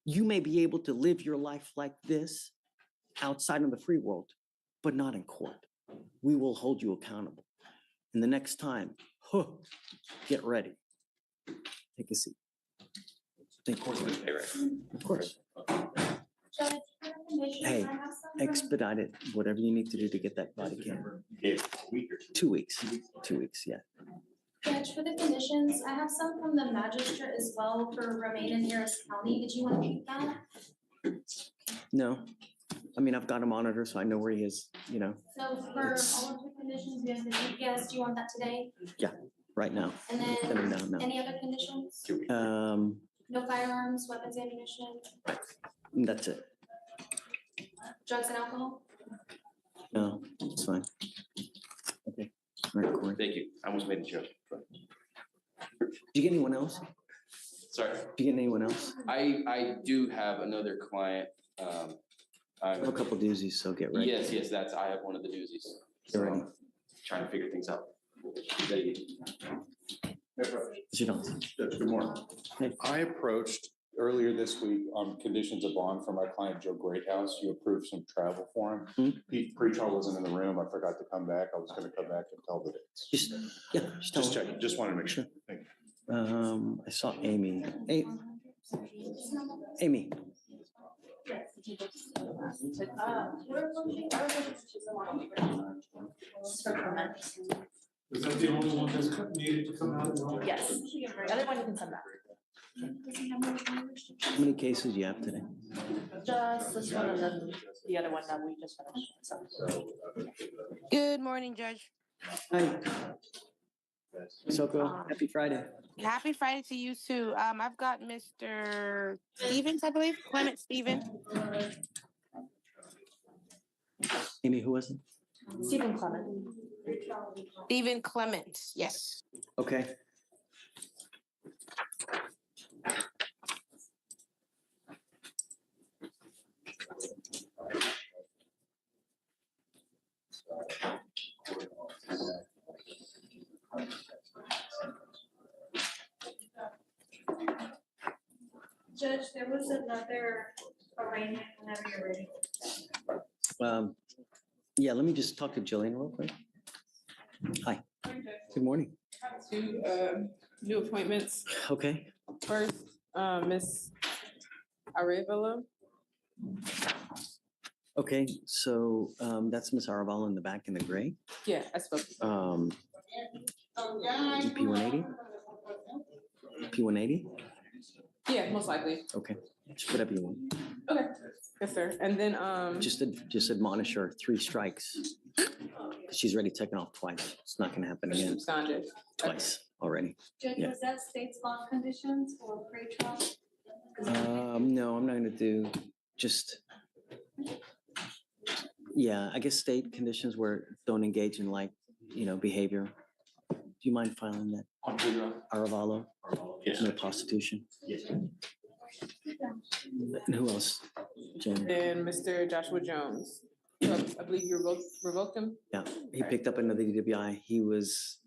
You may be able to live your life like this outside of the free world, but not in court. We will hold you accountable. And the next time, get ready. Take a seat. Of course. Of course. Hey, expedite it, whatever you need to do to get that body cam. 2 weeks. 2 weeks, yeah. Judge, for the conditions, I have some from the magistrate as well for remain in Harris County. Did you want to keep that? No, I mean, I've got a monitor, so I know where he is, So for all of the conditions, we have the GPS. Do you want that today? Yeah, right now. And then No. any other conditions? No firearms, weapons, ammunition, That's it. drugs and alcohol? No, it's fine. Okay. All right, Corey. Thank you. I almost made the joke. Did you get anyone else? Sorry. Do you get anyone else? I do have another client. I have a couple doozies, so get ready. Yes, I have one of the doozies. Get ready. Trying to figure things out. Good morning. I approached earlier this week on conditions of bond for my client, Joe Greathouse. You approved some travel for him. He pre-trial wasn't in the room. I forgot to come back. I was gonna come back and tell the dates. Just checking, just wanted to make sure. Thank you. I saw Amy. Amy. Was that the only one that's needed to come out? Yes, the other one you can send back. How many cases do you have today? Just this one and then the other one that we just finished. So. Good morning, Judge. Hi. Soko, happy Friday. Happy Friday to you too. I've got Mr. Stevens, I believe, Clement Stevens. Amy, who was it? Stephen Clement. Stephen Clement, yes. Okay. Judge, there was another arraignment whenever you're ready. Yeah, let me just talk to Jillian real quick. Hi, good morning. Two new appointments. Okay, First, Miss Arevalo. okay, so that's Miss Araval in the back in the gray. Yeah, I spoke. P180? P180? Yeah, most likely. Okay, just whatever you want. Okay, yes, sir. And then Just admonish her 3 strikes. She's already taken off twice. It's not gonna happen again. absconded. Twice already. Judge, Yeah. was that state's bond conditions or pre-trial? No, I'm not gonna do just. Yeah, I guess state conditions where don't engage in behavior. Do you mind filing that? On Procedural? Aravalo? Yes. No prostitution. Yes. And who else? Jen? And Mr. Joshua Jones. I believe you revoked him. Yeah, he picked up another DWI. He was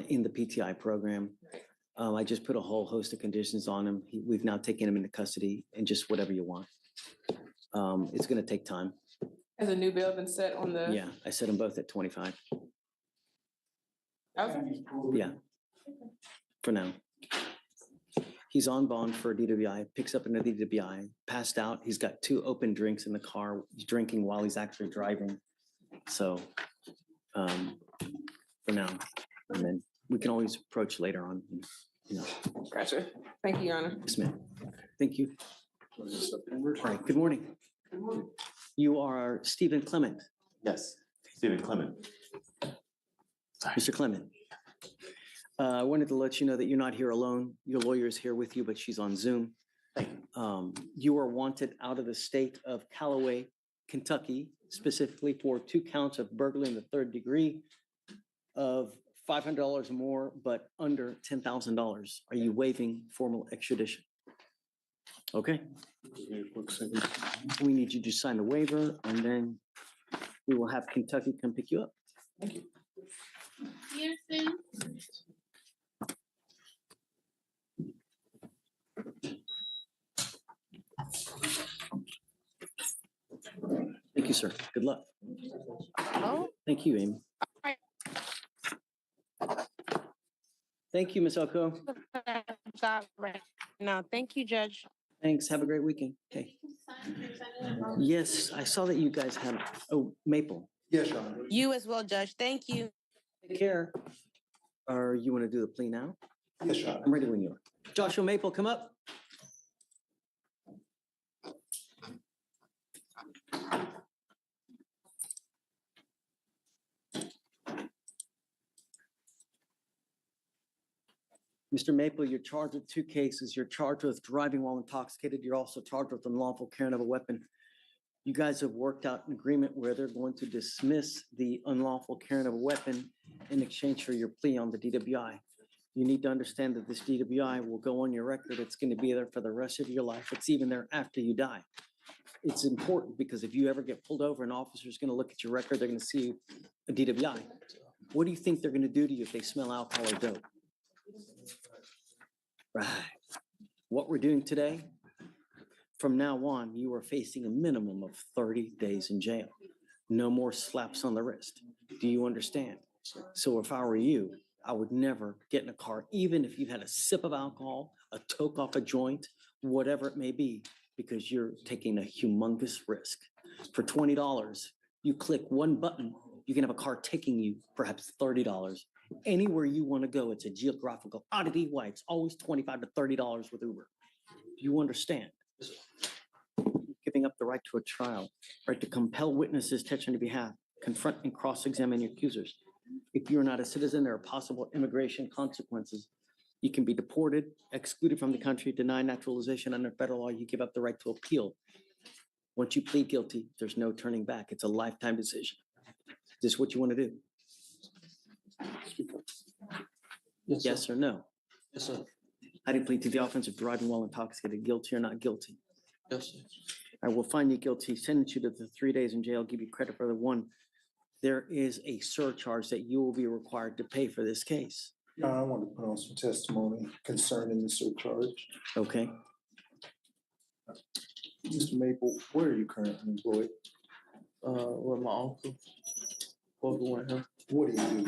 in the PTI program. I just put a whole host of conditions on him. We've now taken him into custody and just whatever you want. It's gonna take time. Has a new bail been set on the? Yeah, I set them both at 25. Okay. Yeah. For now. He's on bond for DWI, picks up another DWI, passed out. He's got 2 open drinks in the car. He's drinking while he's actually driving. So, for now, and then we can always approach later on, Gotcha. Thank you, Your Honor. Yes, ma'am. Thank you. All right, good morning. You are Stephen Clement. Yes, Stephen Clement. Mr. Clement. I wanted to let you know that you're not here alone. Your lawyer is here with you, but she's on Zoom. You are wanted out of the state of Callaway, Kentucky, specifically for 2 counts of burglary in the 3rd degree of $500 or more, but under $10,000. Are you waiving formal extradition? Okay. We need you to sign the waiver, and then we will have Kentucky come pick you up. Thank you. Thank you, sir. Good luck. Oh. Thank you, Amy. Thank you, Ms. Oko. Right now, thank you, Judge. Thanks. Have a great weekend. Okay. Yes, I saw that you guys had, Maple. Yes, Your Honor. You as well, Judge. Thank you. Take care. Or you want to do the plea now? Yes, Your Honor. I'm ready when you are. Joshua Maple, come up. Mr. Maple, you're charged with 2 cases. You're charged with driving while intoxicated. You're also charged with unlawful carrying of a weapon. You guys have worked out an agreement where they're going to dismiss the unlawful carrying of a weapon in exchange for your plea on the DWI. You need to understand that this DWI will go on your record. It's going to be there for the rest of your life. It's even there after you die. It's important because if you ever get pulled over, an officer's going to look at your record, they're going to see a DWI. What do you think they're going to do to you if they smell alcohol or dope? Right. What we're doing today, from now on, you are facing a minimum of 30 days in jail. No more slaps on the wrist. Do you understand? So if I were you, I would never get in a car, even if you had a sip of alcohol, a toke off a joint, whatever it may be, because you're taking a humongous risk. For $20, you click one button, you can have a car taking you perhaps $30. Anywhere you want to go, it's a geographical oddity. Why? It's always $25 to $30 with Uber. Do you understand? Giving up the right to a trial, right to compel witnesses to testify on your behalf, confront and cross-examine your accusers. If you're not a citizen, there are possible immigration consequences. You can be deported, excluded from the country, denied naturalization under federal law. You give up the right to appeal. Once you plead guilty, there's no turning back. It's a lifetime decision. Is this what you want to do? Yes or no? Yes, sir. How do you plead to the offense of driving while intoxicated? Guilty or not guilty? Yes, sir. I will find you guilty, sentence you to the 3 days in jail, give you credit for the one. There is a surcharge that you will be required to pay for this case. I want to put on some testimony concerning the surcharge. Okay. Mr. Maple, where are you currently employed? With my uncle. Over with him. What do you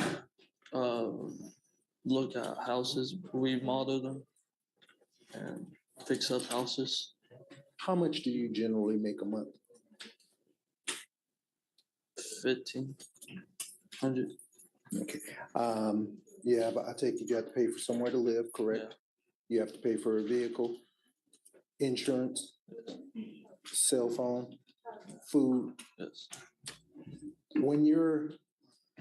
do? Look at houses, remodel them, and fix up houses. How much do you generally make a month? 1,500. Okay. Yeah, but I take it you have to pay for somewhere to live, correct? You have to pay for a vehicle, insurance, cell phone, food. Yes. When your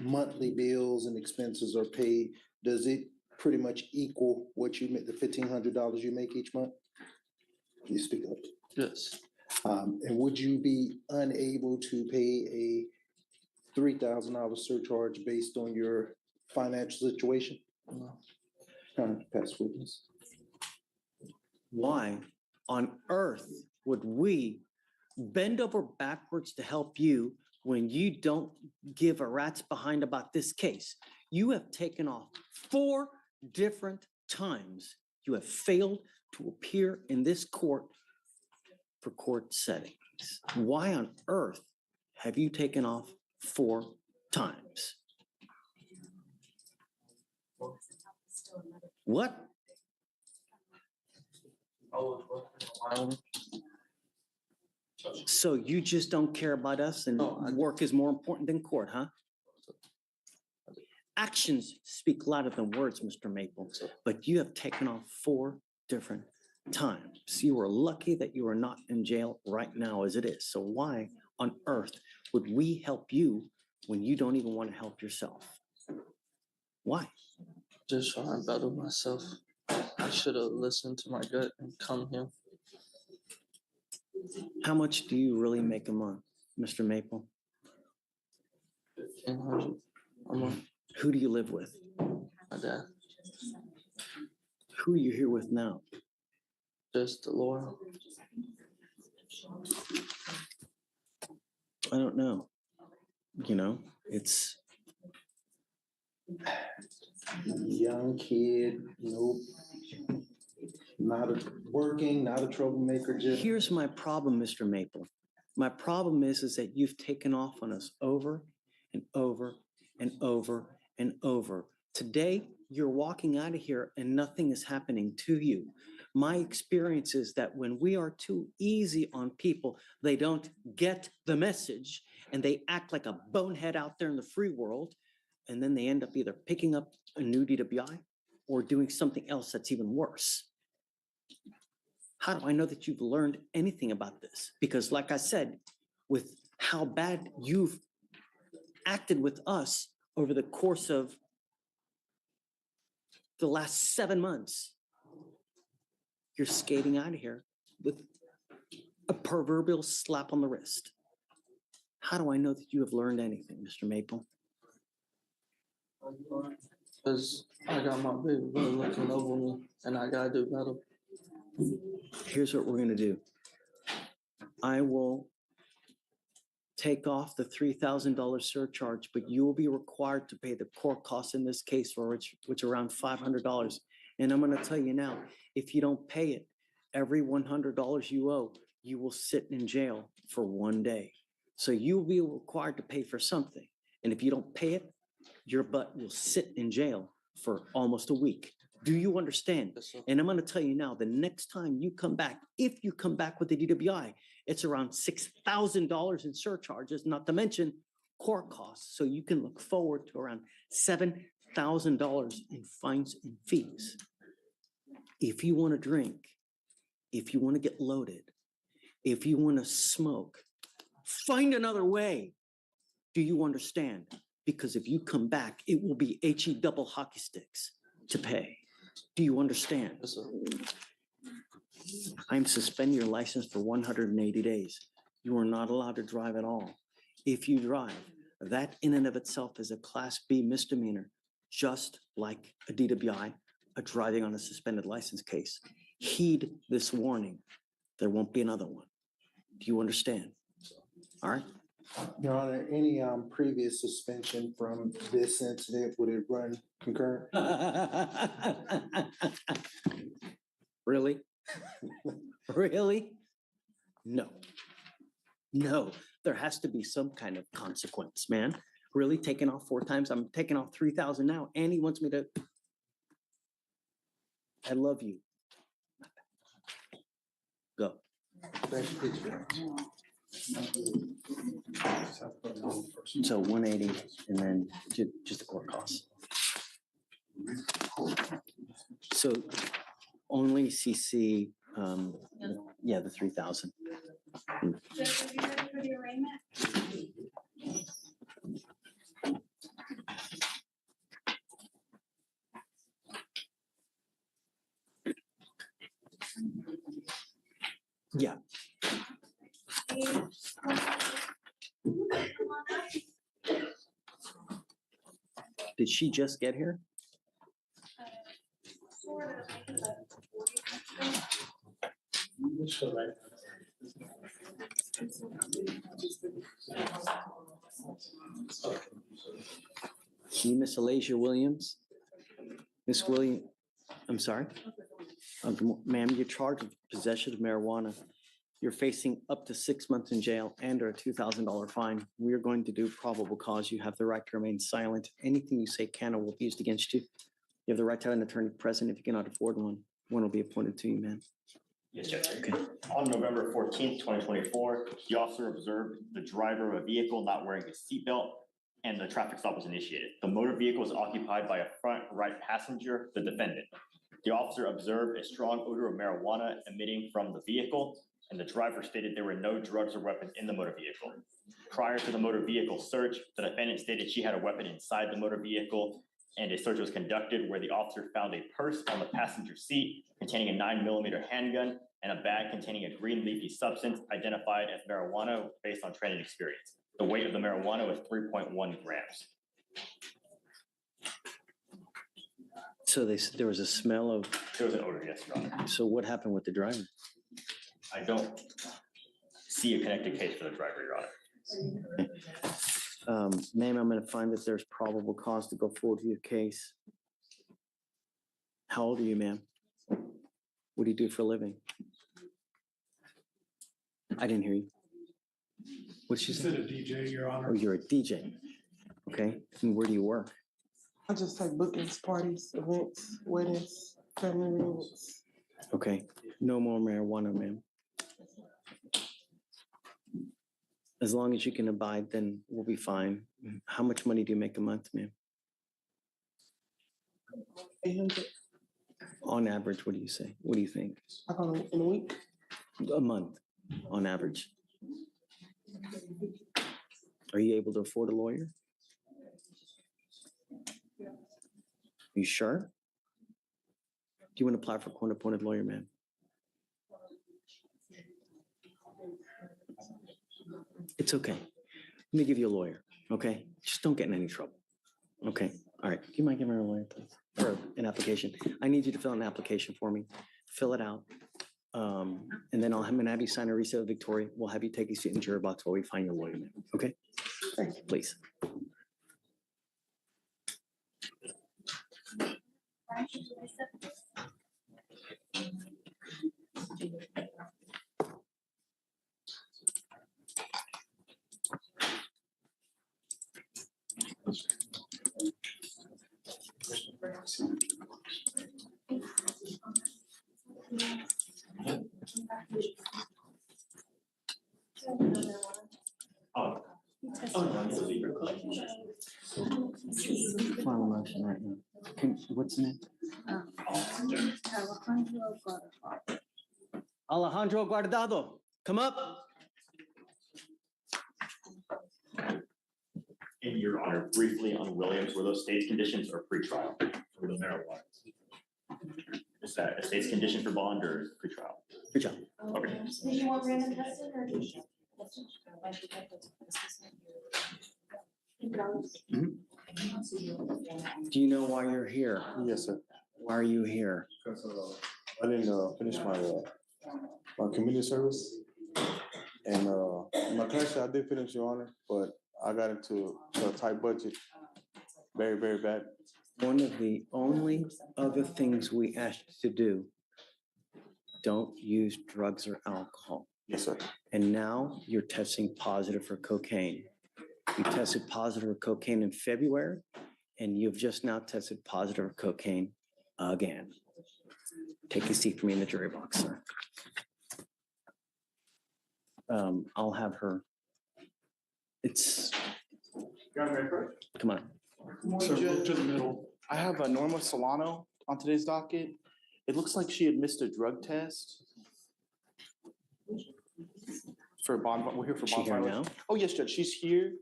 monthly bills and expenses are paid, does it pretty much equal what you make, the $1,500 you make each month? You speak up. Yes. And would you be unable to pay a $3,000 surcharge based on your financial situation? No. Pass witness. Why on earth would we bend over backwards to help you when you don't give a rat's behind about this case? You have taken off 4 different times. You have failed to appear in this court for court settings. Why on earth have you taken off 4 times? What? So you just don't care about us and work is more important than court, huh? Actions speak louder than words, Mr. Maple, but you have taken off 4 different times. You are lucky that you are not in jail right now as it is. So why on earth would we help you when you don't even want to help yourself? Why? Just trying to battle myself. I should have listened to my gut and come here. How much do you really make a month, Mr. Maple? 1,500 a month. Who do you live with? My dad. Who are you here with now? Just the lawyer. I don't know. You know, it's Young kid, nope. Not working, not a troublemaker, just. Here's my problem, Mr. Maple. My problem is that you've taken off on us over and over and over and over. Today, you're walking out of here and nothing is happening to you. My experience is that when we are too easy on people, they don't get the message and they act like a bonehead out there in the free world. And then they end up either picking up a new DWI or doing something else that's even worse. How do I know that you've learned anything about this? Because like I said, with how bad you've acted with us over the course of the last 7 months, you're skating out of here with a proverbial slap on the wrist. How do I know that you have learned anything, Mr. Maple? Cause I got my baby brother looking over me and I gotta do better. Here's what we're gonna do. I will take off the $3,000 surcharge, but you will be required to pay the court costs in this case, for which are around $500. And I'm gonna tell you now, if you don't pay it, every $100 you owe, you will sit in jail for 1 day. So you'll be required to pay for something. And if you don't pay it, your butt will sit in jail for almost a week. Do you understand? Yes, sir. And I'm gonna tell you now, the next time you come back, if you come back with the DWI, it's around $6,000 in surcharges, not to mention court costs. So you can look forward to around $7,000 in fines and fees. If you want to drink, if you want to get loaded, if you want to smoke, find another way. Do you understand? Because if you come back, it will be HE double hockey sticks to pay. Do you understand? Yes, sir. I'm suspending your license for 180 days. You are not allowed to drive at all. If you drive, that in and of itself is a Class B misdemeanor, just like a DWI, a driving on a suspended license case. Heed this warning. There won't be another one. Do you understand? All right. Your Honor, any previous suspension from this incident, would it run concurrent? Really? Really? No. No, there has to be some kind of consequence, man. Really, taking off 4 times? I'm taking off 3,000 now, and he wants me to. I love you. Go. So 180 and then just the court costs. So only CC, yeah, the 3,000. Judge, are you ready for the arraignment? Yeah. Did she just get here? Sort of, maybe like 40 You, Miss Alasia Williams? Miss Williams, I'm sorry? Ma'am, you're charged with possession of marijuana. You're facing up to 6 months in jail and or a $2,000 fine. We are going to do probable cause. You have the right to remain silent. Anything you say can or will be used against you. You have the right to have an attorney present. If you cannot afford one, one will be appointed to you, ma'am. Yes, Judge. Okay. On November 14th, 2024, the officer observed the driver of a vehicle not wearing a seatbelt, and the traffic stop was initiated. The motor vehicle was occupied by a front right passenger, the defendant. The officer observed a strong odor of marijuana emitting from the vehicle, and the driver stated there were no drugs or weapons in the motor vehicle. Prior to the motor vehicle search, the defendant stated she had a weapon inside the motor vehicle, and a search was conducted where the officer found a purse on the passenger seat containing a 9mm handgun and a bag containing a green leafy substance identified as marijuana based on training experience. The weight of the marijuana was 3.1 grams. So there was a smell of. There was an odor, yes, Your Honor. So what happened with the driver? I don't see a connected case for the driver, Your Honor. Ma'am, I'm going to find that there's probable cause to go forward with your case. How old are you, ma'am? What do you do for a living? I didn't hear you. What did she She say? said a DJ, Your Honor. Oh, you're a DJ. Okay. And where do you work? I just take bookings, parties, events, weddings, family reunions. Okay. No more marijuana, ma'am. As long as you can abide, then we'll be fine. How much money do you make a month, ma'am? 800 On average, what do you say? What do you think? in a week. A month, on average. Are you able to afford a lawyer? You sure? Do you want to apply for a court-appointed lawyer, ma'am? It's okay. Let me give you a lawyer, okay? Just don't get in any trouble, okay? All All right, do you mind giving her away, please? Or an application? I need you to fill an application for me. Fill it out. And then I'm gonna have you sign a receipt of Victoria. We'll have you take a seat in the jury box while we find your lawyer, ma'am. Okay? Please. Final motion right now. What's the name? Alejandro Guardado, come up. In your honor, briefly on Williams, were those state's conditions or pretrial for the marijuana? Is that a state's condition for bond or pretrial? Pretrial. Okay. Did you want random testing or? Do you know why you're here? Yes, sir. Why are you here? Because I didn't finish my community service. And my class, I did finish, Your Honor, but I got into a tight budget very, very bad. One of the only other things we asked you to do, don't use drugs or alcohol. Yes, sir. And now you're testing positive for cocaine. You tested positive for cocaine in February, and you've just now tested positive for cocaine again. Take a seat for me in the jury box, sir. I'll have her. Come on. So to the middle. I have a Norma Solano on today's docket. It looks like she had missed a drug test. For a bond, we're here for She bond here violation. now? Oh, yes, Judge, she's here.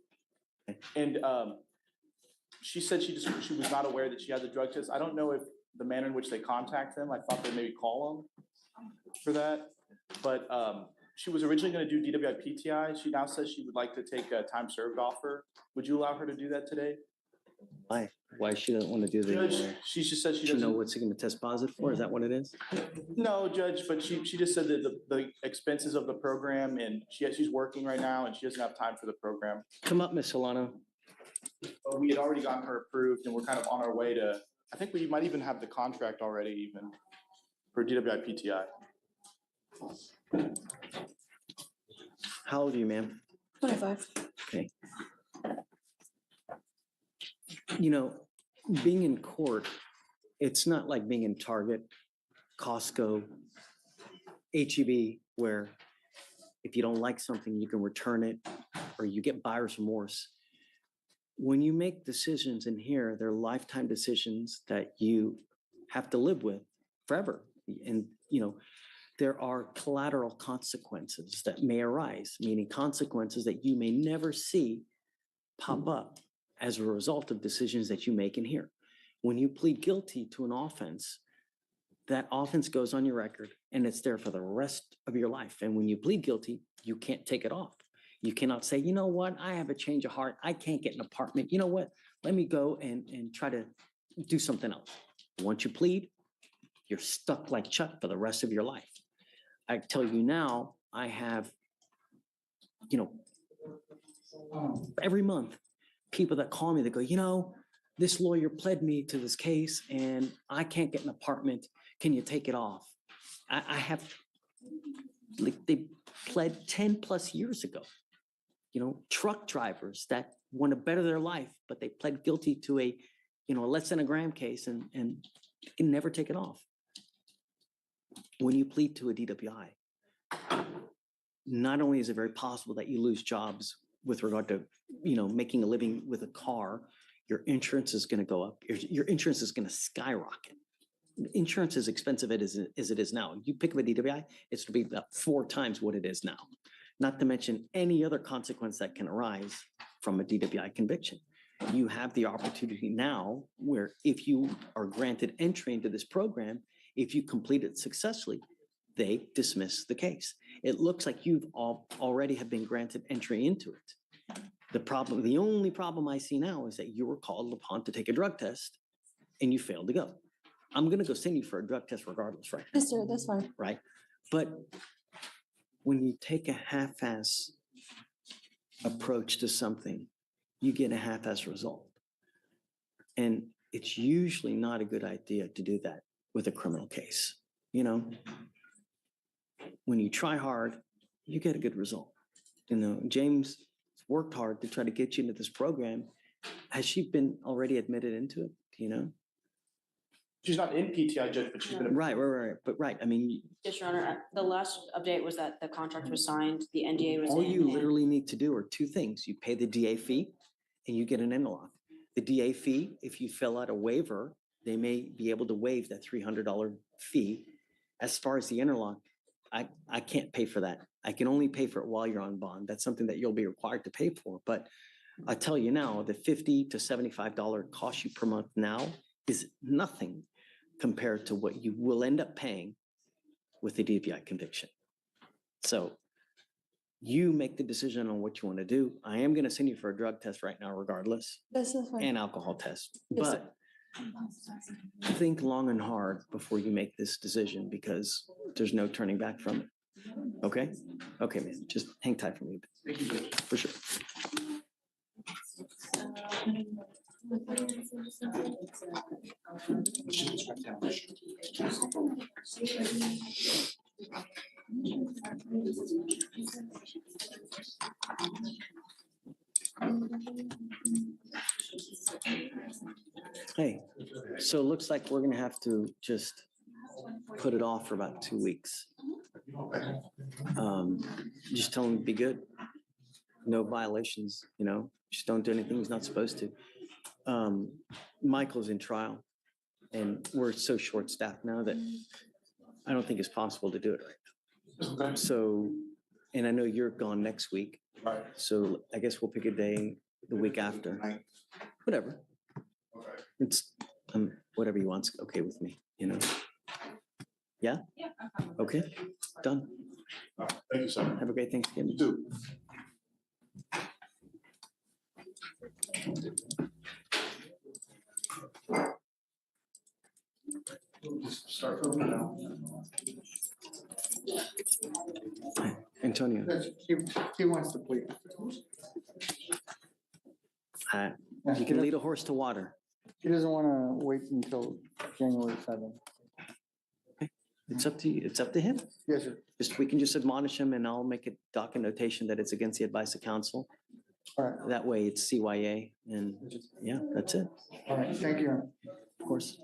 And she said she was not aware that she had the drug test. I don't know if the manner in which they contact them, I thought they maybe call them for that. But she was originally going to do DWI PTI. She now says she would like to take a time served offer. Would you allow her to do that today? Why? Why she doesn't want to do the? Judge, she just said she Do you know doesn't. what's it going to test positive for? Is that what it is? No, Judge, but she just said that the expenses of the program and she's working right now and she doesn't have time for the program. Come up, Miss Solano. But we had already gotten her approved and we're kind of on our way to, I think we might even have the contract already even for DWI PTI. How old are you, ma'am? 25. Okay. You know, being in court, it's not like being in Target, Costco, HEB, where if you don't like something, you can return it or you get buyer's remorse. When you make decisions in here, they're lifetime decisions that you have to live with forever. And, you know, there are collateral consequences that may arise, meaning consequences that you may never see pop up as a result of decisions that you make in here. When you plead guilty to an offense, that offense goes on your record and it's there for the rest of your life. And when you plead guilty, you can't take it off. You cannot say, you know what, I have a change of heart. I can't get an apartment. You know what, let me go and try to do something else. Once you plead, you're stuck like Chuck for the rest of your life. I tell you now, I have, you know, every month, people that call me, they go, you know, this lawyer pled me to this case and I can't get an apartment. Can you take it off? I have, like, they pled 10 plus years ago. You know, truck drivers that want to better their life, but they pled guilty to a, you know, a less than a gram case and can never take it off. When you plead to a DWI, not only is it very possible that you lose jobs with regard to, you know, making a living with a car, your insurance is going to go up. Your insurance is going to skyrocket. Insurance is expensive as it is now. You pick up a DWI, it's going to be about 4 times what it is now. Not to mention any other consequence that can arise from a DWI conviction. You have the opportunity now where if you are granted entry into this program, if you complete it successfully, they dismiss the case. It looks like you've already have been granted entry into it. The only problem I see now is that you were called upon to take a drug test and you failed to go. I'm gonna go send you for a drug test regardless, right? Yes, sir, that's fine. Right? But when you take a half-ass approach to something, you get a half-ass result. And it's usually not a good idea to do that with a criminal case. You know, when you try hard, you get a good result. You know, James worked hard to try to get you into this program. Has she been already admitted into it? Do you know? She's not in PTI, Judge, but she's been. Right. But right, I mean, Yes, Your Honor, the last update was that the contract was signed, the NDA was in. all you and- literally need to do are two things. You pay the DA fee and you get an interlock. The DA fee, if you fill out a waiver, they may be able to waive that $300 fee. As far as the interlock, I can't pay for that. I can only pay for it while you're on bond. That's something that you'll be required to pay for. But I tell you now, the $50 to $75 cost you per month now is nothing compared to what you will end up paying with the DWI conviction. So you make the decision on what you want to do. I am going to send you for a drug test right now regardless, This is fine. and alcohol test. Yes, sir. But think long and hard before you make this decision because there's no turning back from it. Okay? Okay, man. Just hang tight for me. For sure. Hey, so it looks like we're gonna have to just put it off for about 2 weeks. Just tell him to be good. No violations, you know, just don't do anything he's not supposed to. Michael's in trial and we're so short-staffed now that I don't think it's possible to do it right now. So, and I know you're gone next week. Right. So I guess we'll pick a day the week after. Whatever. It's whatever you want's okay with me, you know? Yeah? Yeah. Okay, done. Thank you, sir. Have a great Thanksgiving. You too. Start from now. Antonio, He wants to plead. you can lead a horse to water. He doesn't want to wait until January 7th. It's up to you. It's up to him. Yes, sir. We can just admonish him and I'll make a docket notation that it's against the advice of counsel. All right. That way it's CYA and yeah, that's it. All right, thank you. Of course.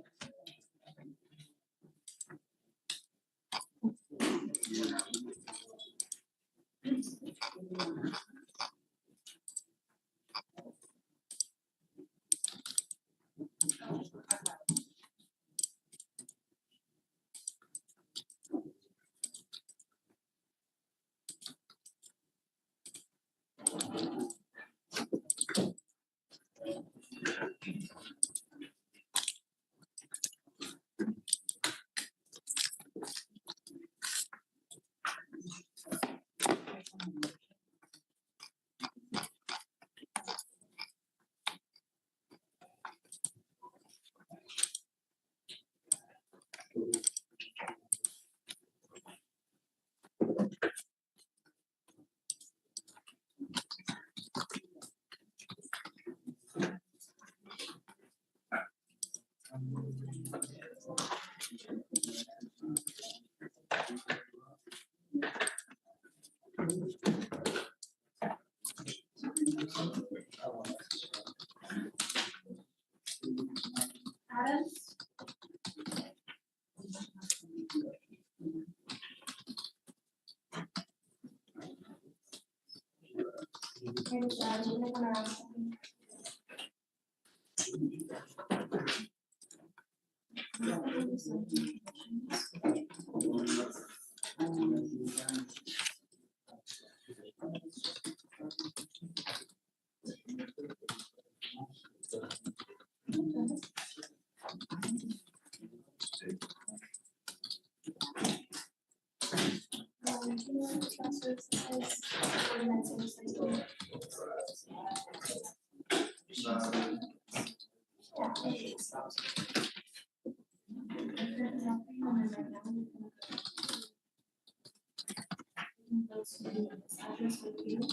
Adams? Here's, you may wanna ask something. address with you.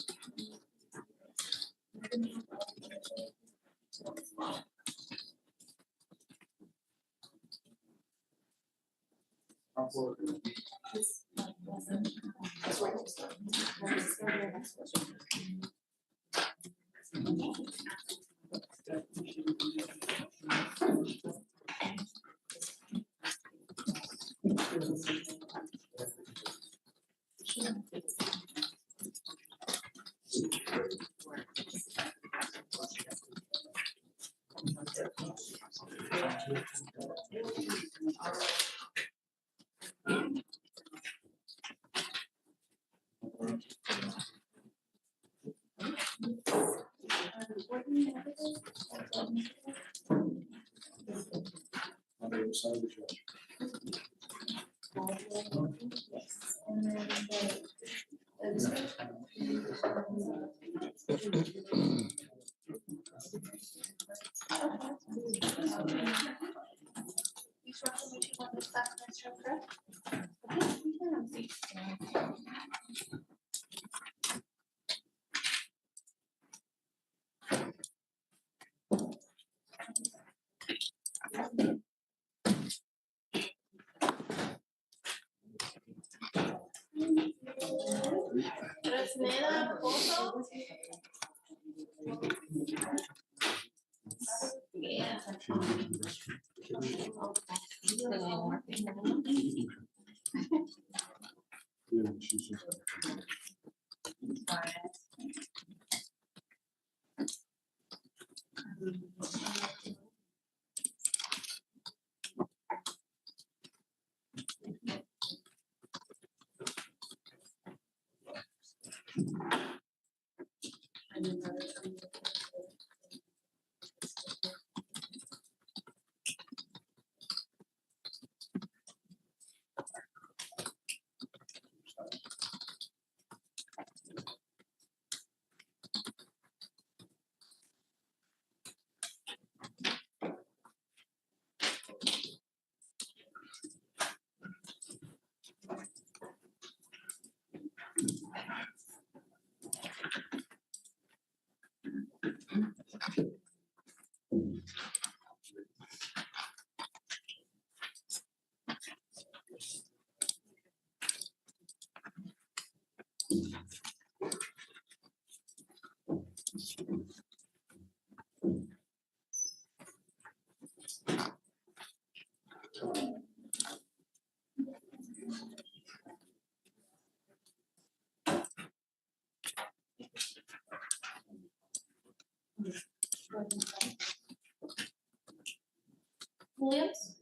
Williams?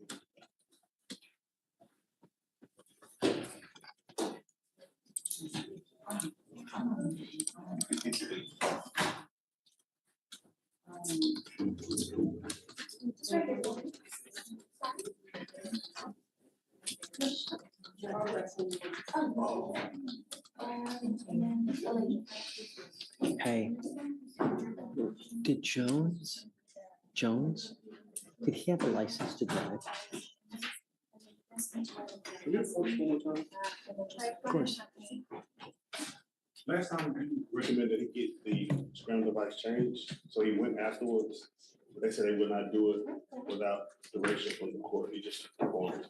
Hey, did Jones, did he have a license to drive? Of course. Last time you recommended he get the scramble device changed, so he went afterwards. But they said they would not do it without direction from the court. He just performed.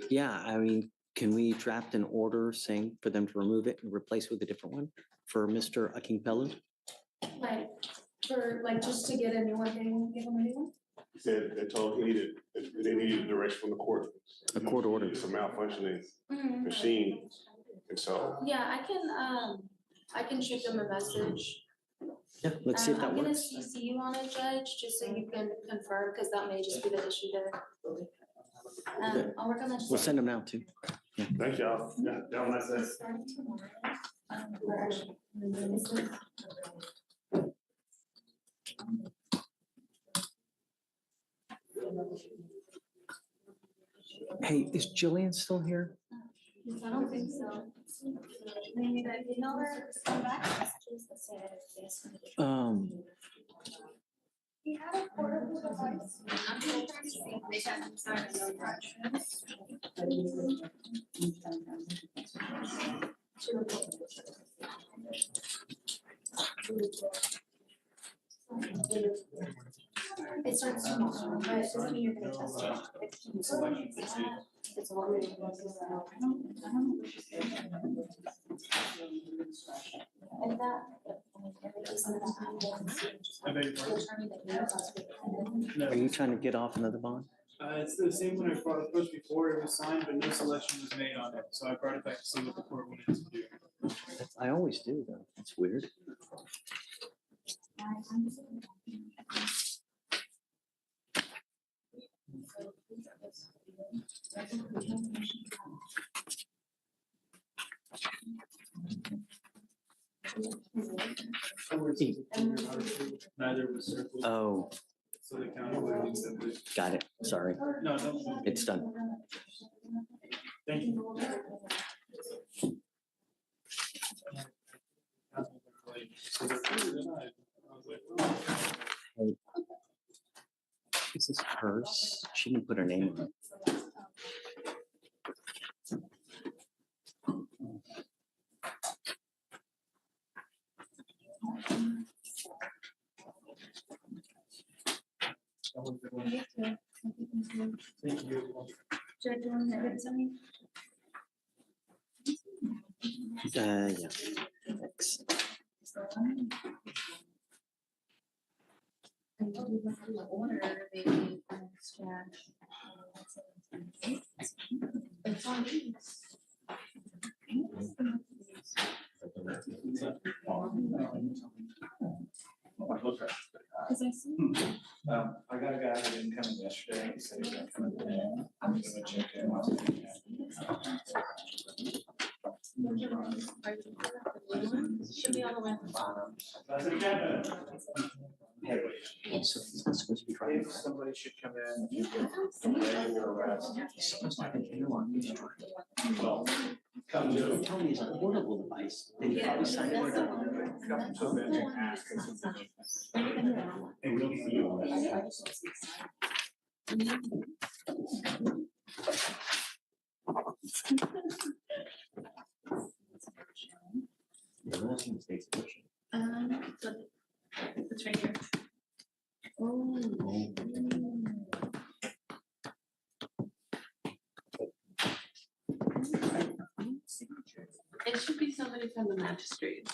Yeah, I mean, can we draft an order saying for them to remove it and replace with a different one for Mr. Akingpelu? Like, for, like, just to get a new one, they won't give them a new one? He said they told he needed, they needed direction from the court. A court order. It's a malfunctioning machine. And so. Yeah, I can shoot them a message. Yeah, let's see if that I'm gonna works. CC you on it, Judge, just so you can confirm, because that may just be the issue there. I'll work on that. We'll send them now too. Thank y'all. Yeah, that one I said. Starting tomorrow. We're actually- Hey, is Jillian still here? I don't think so. Maybe that, you know, her come back. He had a portable device. I'm just trying to see if they have inside of It starts tomorrow, but it doesn't mean you're gonna test it. It's already. And that. Are you trying to get off another bond? It's the same one I brought approached before, it was signed, but no selection was made on it, so I brought it back to see what the court wanted to do. I always do though. That's weird. Neither was circled. Oh, So the county would have accepted. got it. Sorry. No, no. It's done. Thank you. So they're further denied. I was like, oh. Hey, is this hers? She didn't put her name on it. Thank you. Judge, you want to have it signed? Yeah. Thanks. Order, baby. It's on these. Cause I see. I got a guy who didn't come in yesterday. He said he was gonna come in today. I'm gonna check it. Should be all the way at the bottom. So he's not supposed to be driving. If somebody should come in. He's supposed to have an interlock. Come to. Tell me it's a portable device. Then you probably signed it. Come to them and ask. And we'll see you. So it's right here. Oh. It should be somebody from the magistrate.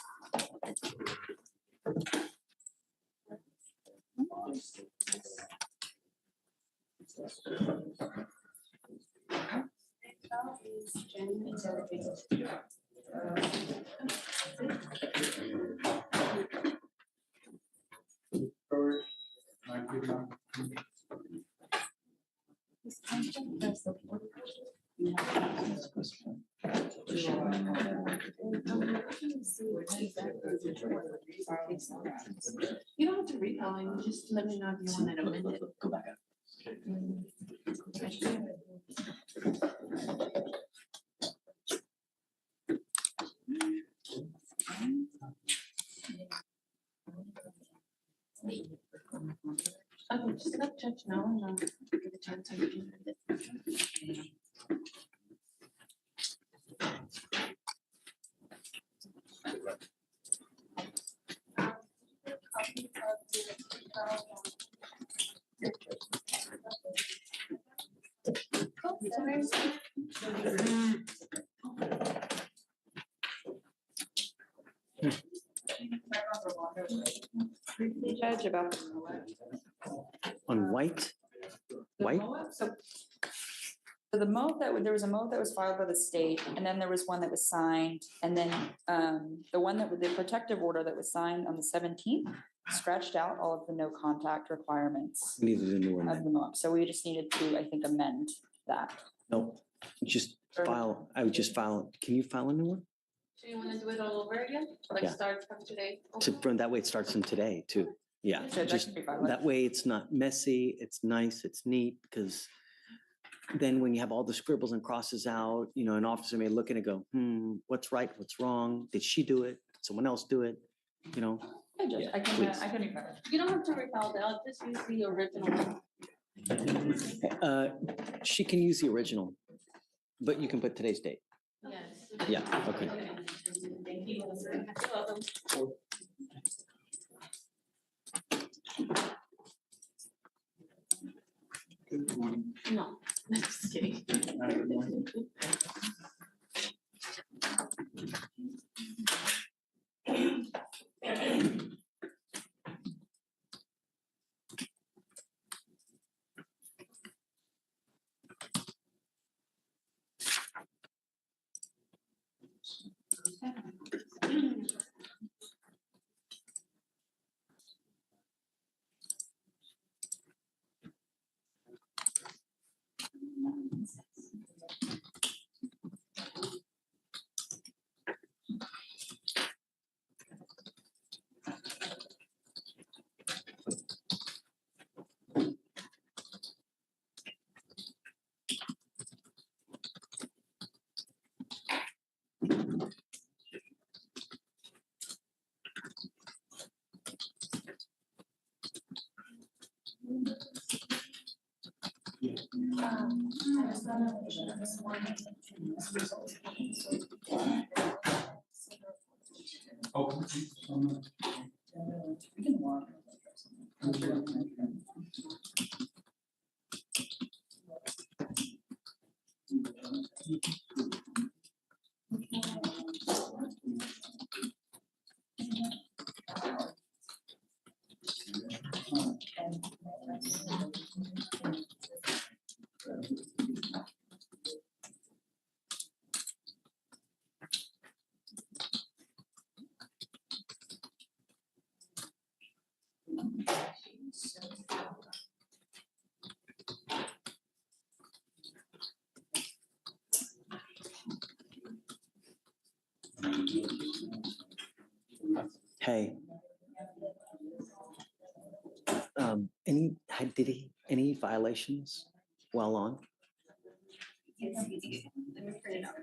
You don't have to read all, you just let me know if you want it amended. Go back up. Okay, just let Judge know and I'll give a chance to amend it. Judge about. On white? White? So the mode there was a mode that was filed by the state, and then there was one that was signed, and then the one that the protective order that was signed on the 17th scratched out all of the no contact requirements Needed a new one. of the mode. So we just needed to, I think, amend that. No, just file, I would just file, can you file a new one? So you wanna do it all over again? Like Yeah. start from today? From that way it starts from today too. Yeah, Sure, that just should be fine. that way it's not messy, it's nice, it's neat, because then when you have all the scribbles and crosses out, you know, an officer may look at it and go, what's right, what's wrong? Did she do it? Did someone else do it? You know, Hey, Judge, I can refile. You don't have to refile that, I'll just use the original. She can use the original, but you can put today's date. Yes. Yeah, okay. Thank you. You're welcome. Good morning. No, just kidding. Good morning. Hey. Any violations while on? Yes, you do. Let me print it out.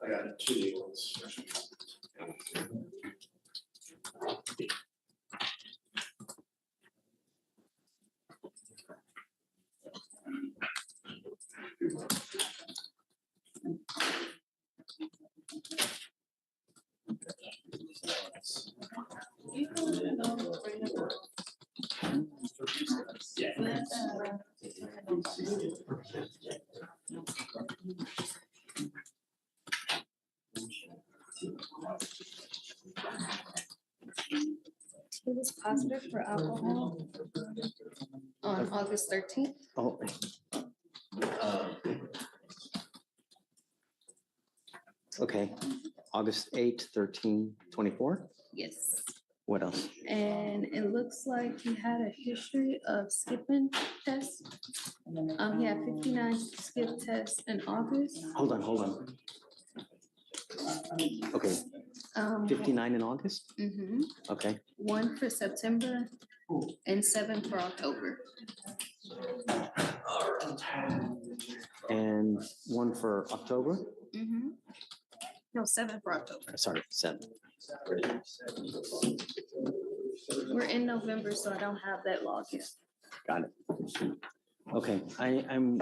I got two legal ones. He was positive for alcohol on August 13th. Oh. Okay, August 8th, 13, 24. Yes. What else? And it looks like he had a history of skipping tests. He had 59 skip tests in August. Hold on. Okay, 59 in August? Mm-hmm. Okay, 1 for September and 7 for October. and 1 for October? Mm-hmm. No, 7 for October. Sorry, 7. We're in November, so I don't have that log yet. Got it. Okay, I'm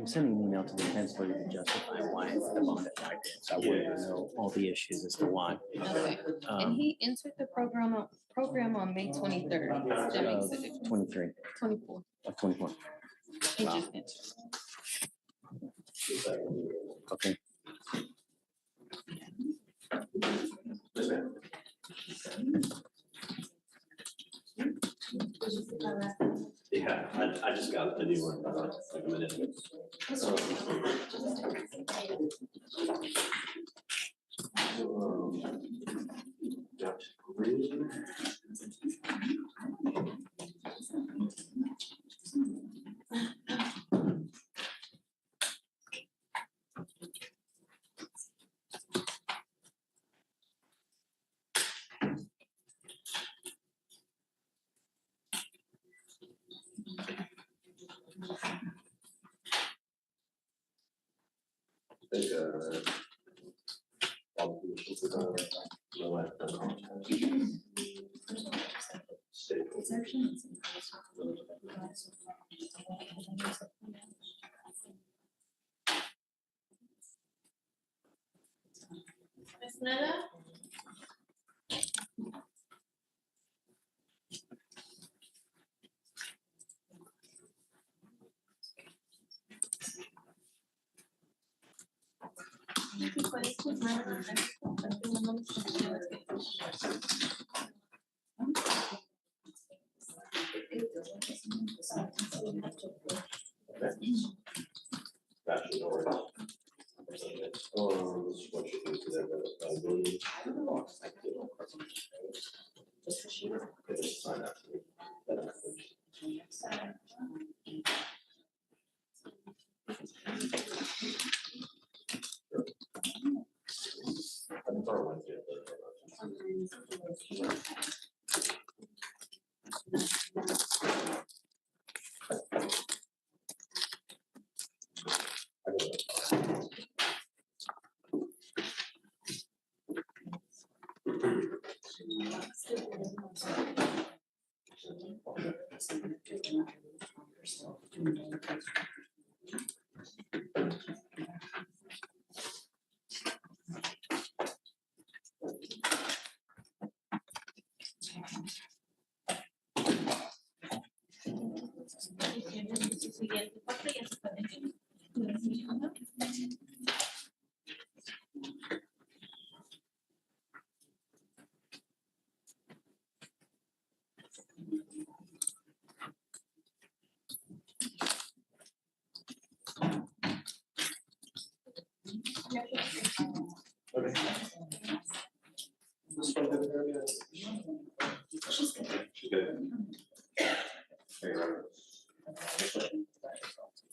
sending an email to the chancellor to justify why the bond is like this. I want to know all the issues as to why. Okay. And he entered the program program on May 23rd. That makes a difference. 23, 24. 24. He Wow. just entered. Okay. Yeah, I just got the new one, like a minute ago. Ms. Netta?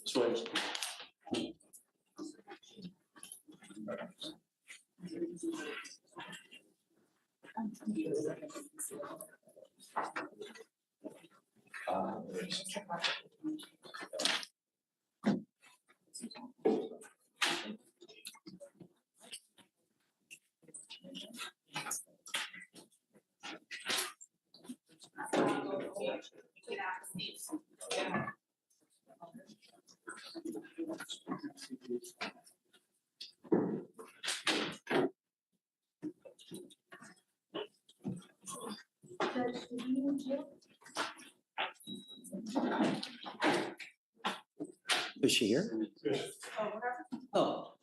Switch. Is she here? Oh.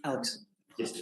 Alex. Yes.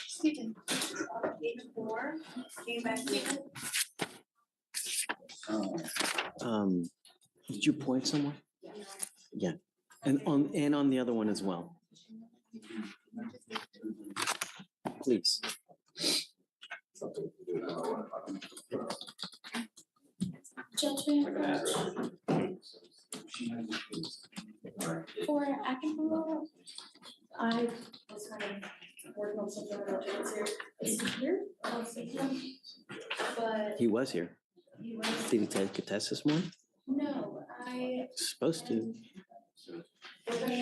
Stephen, page 4, came back in. Did you point somewhere? Yeah, and on the other one as well. Please. For Acapulco, I was kind of working on something related to, is he here? I don't see him. But He was here. he was, Did he take a test this morning? no, Supposed to.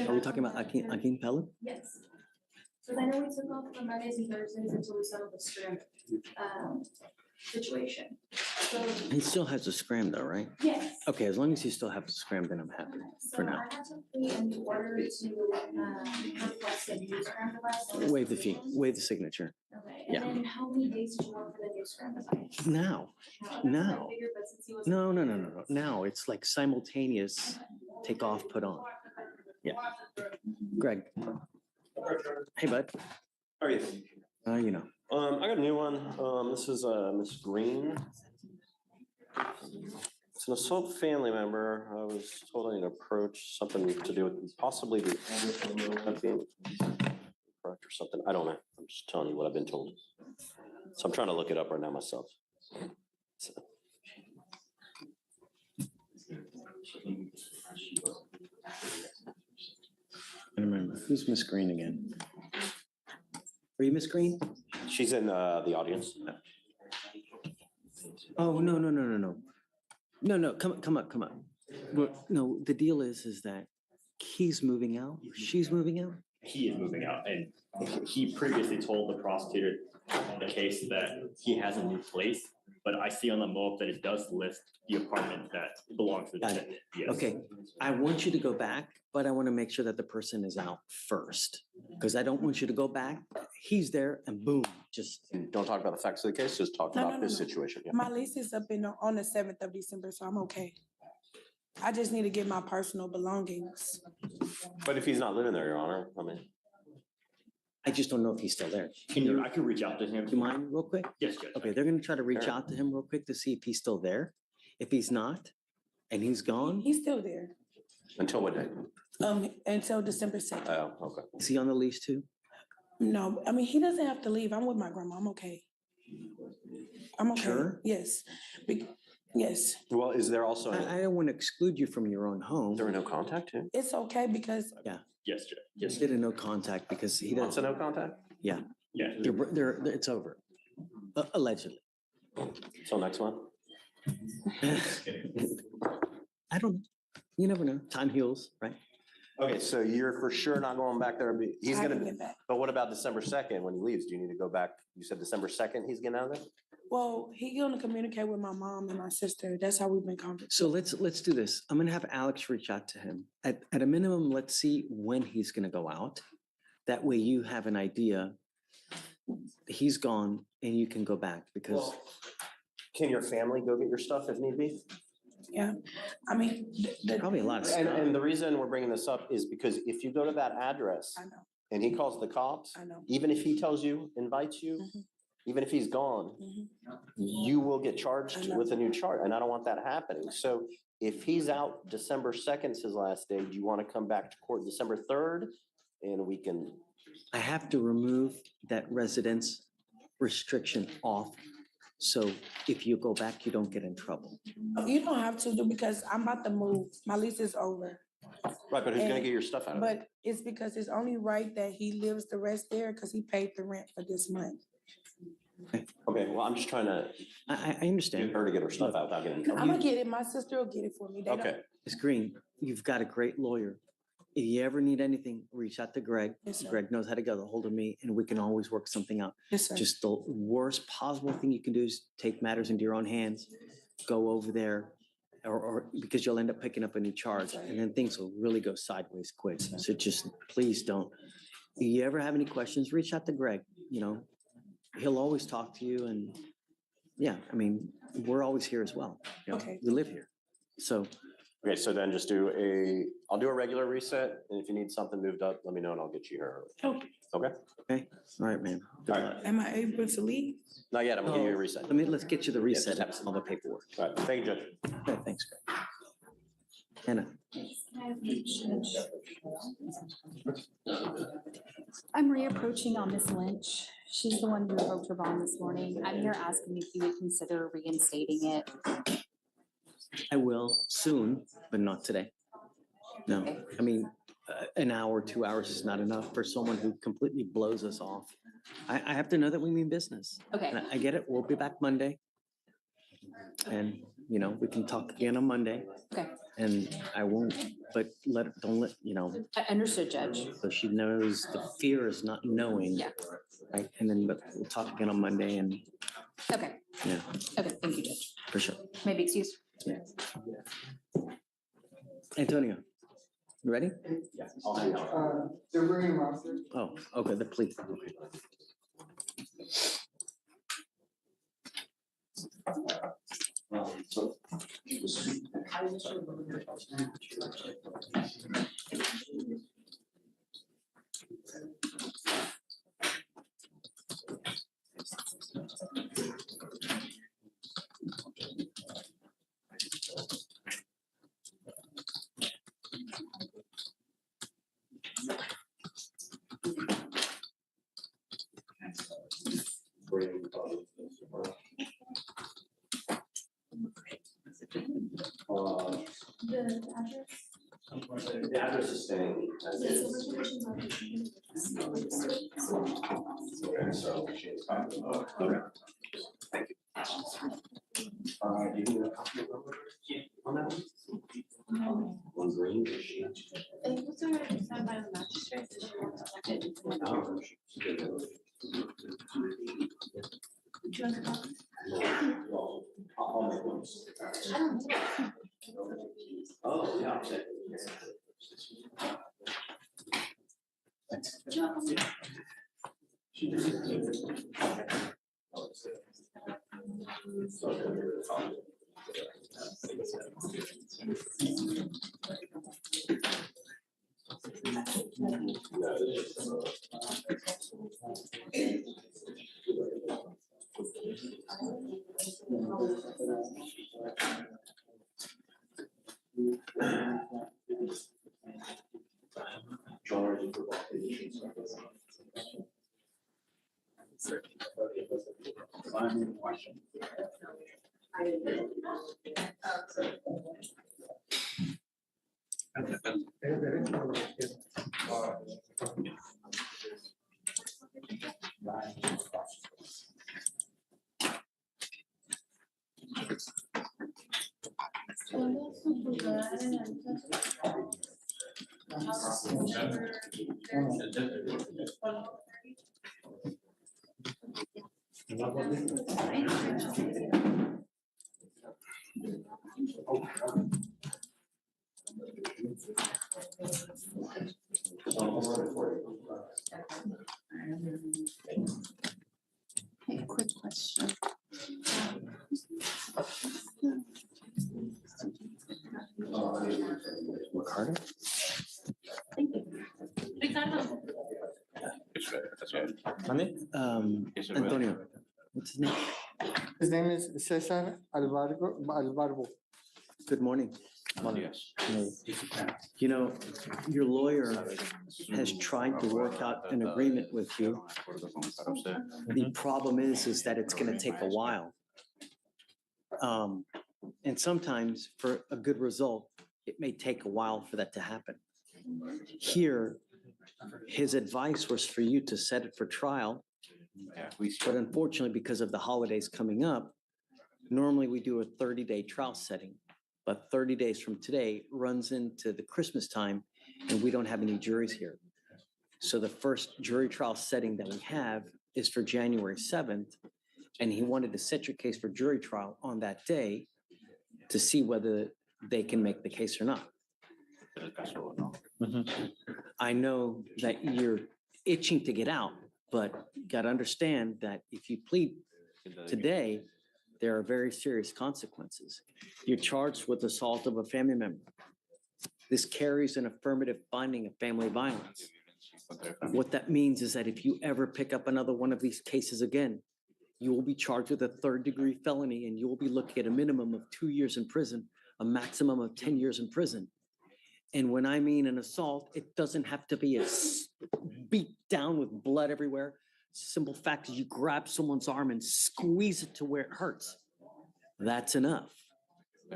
Are we talking about Akin Pellet? yes. Because I know we took off for Mondays and Thursdays until we settled the scrim, situation. So, He still has a scram though, right? yes. Okay, as long as he still has a scram, then I'm happy So for now. I have to put in order to, request a new scrim device. Waive the fee, waive the signature. Okay, Yeah. and then how many days did you want for the new scrim device? Now, That's what I now. figured, but since he was. No. Now it's like simultaneous take off, put on. Yeah. Greg. Hey, bud. How are you? You know. I got a new one. This is Miss Green. It's an assault family member. I was told I need to approach something to do with possibly the or something. I don't know. I'm just telling you what I've been told. So I'm trying to look it up right now myself. So. I remember. Who's Miss Green again? Are you Miss Green? She's in the audience. Oh, no. No, come up. Well, no, the deal is that he's moving out, she's moving out. He is moving out, and he previously told the prosecutor on the case that he has a new place, but I see on the MOP that it does list the apartment that belongs to the Got it. defendant. Yes. Okay, I want you to go back, but I want to make sure that the person is out first. Because I don't want you to go back. He's there and boom, just. Don't talk about the facts of the case, just talk about this situation. Yeah. My lease is up on the 7th of December, so I'm okay. I just need to get my personal belongings. But if he's not living there, Your Honor, I mean. I just don't know if he's still there. I can reach out to him. Do you mind real quick? Yes, Judge. Okay, they're gonna try to reach Sure. out to him real quick to see if he's still there. If he's not, and he's gone, He's still there, Until what day? until December 2nd. Oh, okay. is he on the lease too? No, I mean, he doesn't have to leave. I'm with my grandma. I'm okay. I'm okay. Sure? Yes. Yes, Well, is there also, I don't want to exclude you from your own home. is there a no contact too? it's okay because Yeah, Yes, Judge. just did a no contact because he Wants a doesn't, no contact? yeah, Yeah. it's over. Allegedly. Till next month? I don't know. You never know. Time heals, right? Okay, so you're for sure not going back there. He's I gonna, can get back. but what about December 2nd when he leaves? Do you need to go back? You said December 2nd he's getting out of there? Well, he gonna communicate with my mom and my sister. That's how we've been conversing. So let's do this. I'm gonna have Alex reach out to him. At a minimum, let's see when he's gonna go out. That way you have an idea. He's gone and you can go back because Well, can your family go get your stuff if need be? Yeah, I mean, probably a lot of stuff. And the reason we're bringing this up is because if you go to that address I know, and he calls the cops, I know. even if he tells you, invites you, Mhm. even if he's gone, you will get charged with a new charge, and I don't want that happening. So if he's out December 2nd is his last day, do you want to come back to court December 3rd? And we can, I have to remove that residence restriction off. So if you go back, you don't get in trouble. You don't have to do because I'm about to move. My lease is over. right, but who's gonna And- get your stuff out of it? But it's because it's only right that he lives the rest there because he paid the rent for this month. Okay, well, I'm just trying to I get understand. her to get her stuff out without getting in I'm trouble. gonna get it. My sister will get it for me. They don't- Okay, Ms. Green, you've got a great lawyer. If you ever need anything, reach out to Greg. Yes, sir. Greg knows how to get a hold of me and we can always work something out. Yes, sir. Just the worst possible thing you can do is take matters into your own hands, go over there, or because you'll end up picking up a new charge and then things will really go sideways quick. So just please don't. If you ever have any questions, reach out to Greg, you know, he'll always talk to you and yeah, I mean, we're always here as well. You know, Okay. we live here. So Okay, so then just I'll do a regular reset, and if you need something moved up, let me know and I'll get you here early. Okay. Okay? okay, all right, man. All right, Am I able to leave? not yet, I'm gonna give you a reset. Let's get you the reset of all the paperwork. All right, thank you, Judge. Okay, thanks, Greg. Anna. I'm reapproaching on Miss Lynch. She's the one who revoked her bond this morning. I'm here asking if you would consider reinstating it. I will soon, but not today. No, I mean, an hour, 2 hours is not enough for someone who completely blows us off. I have to know that we mean business. Okay. And I get it. We'll be back Monday. And, you know, we can talk again on Monday. Okay. And I won't, but don't let, you know. I understood, Judge. So she knows the fear is not knowing. Yeah. Right, and then, but we'll talk again on Monday and, Okay. yeah, Okay, thank you, Judge. for sure. Maybe excuse. Yeah. Antonio, you ready? They're bringing them out, sir. Oh, okay, the plea. Okay. The address is staying as is. Okay, so she's fine. Okay. Thank you. You need a copy of it? On that one? On green. It was already signed by the magistrate. Did you want to check it? Oh, Would you like a copy? Well, I'll make one. I don't know. Oh, yeah. I'll take it. Do you want a copy? Hey, quick question. Ricardo? Thank you. Antonio, what's his name? His name is Cesar Alvargo. Good morning. You know, your lawyer has tried to work out an agreement with you. The problem is that it's gonna take a while. And sometimes for a good result, it may take a while for that to happen. Here, his advice was for you to set it for trial. But unfortunately, because of the holidays coming up, normally we do a 30-day trial setting. But 30 days from today runs into the Christmas time, and we don't have any juries here. So the first jury trial setting that we have is for January 7th, and he wanted to set your case for jury trial on that day to see whether they can make the case or not. I know that you're itching to get out, but you got to understand that if you plead today, there are very serious consequences. You're charged with assault of a family member. This carries an affirmative finding of family violence. What that means is that if you ever pick up another one of these cases again, you will be charged with a third-degree felony, and you will be looking at a minimum of 2 years in prison, a maximum of 10 years in prison. And when I mean an assault, it doesn't have to be beat down with blood everywhere. Simple fact is you grab someone's arm and squeeze it to where it hurts. That's enough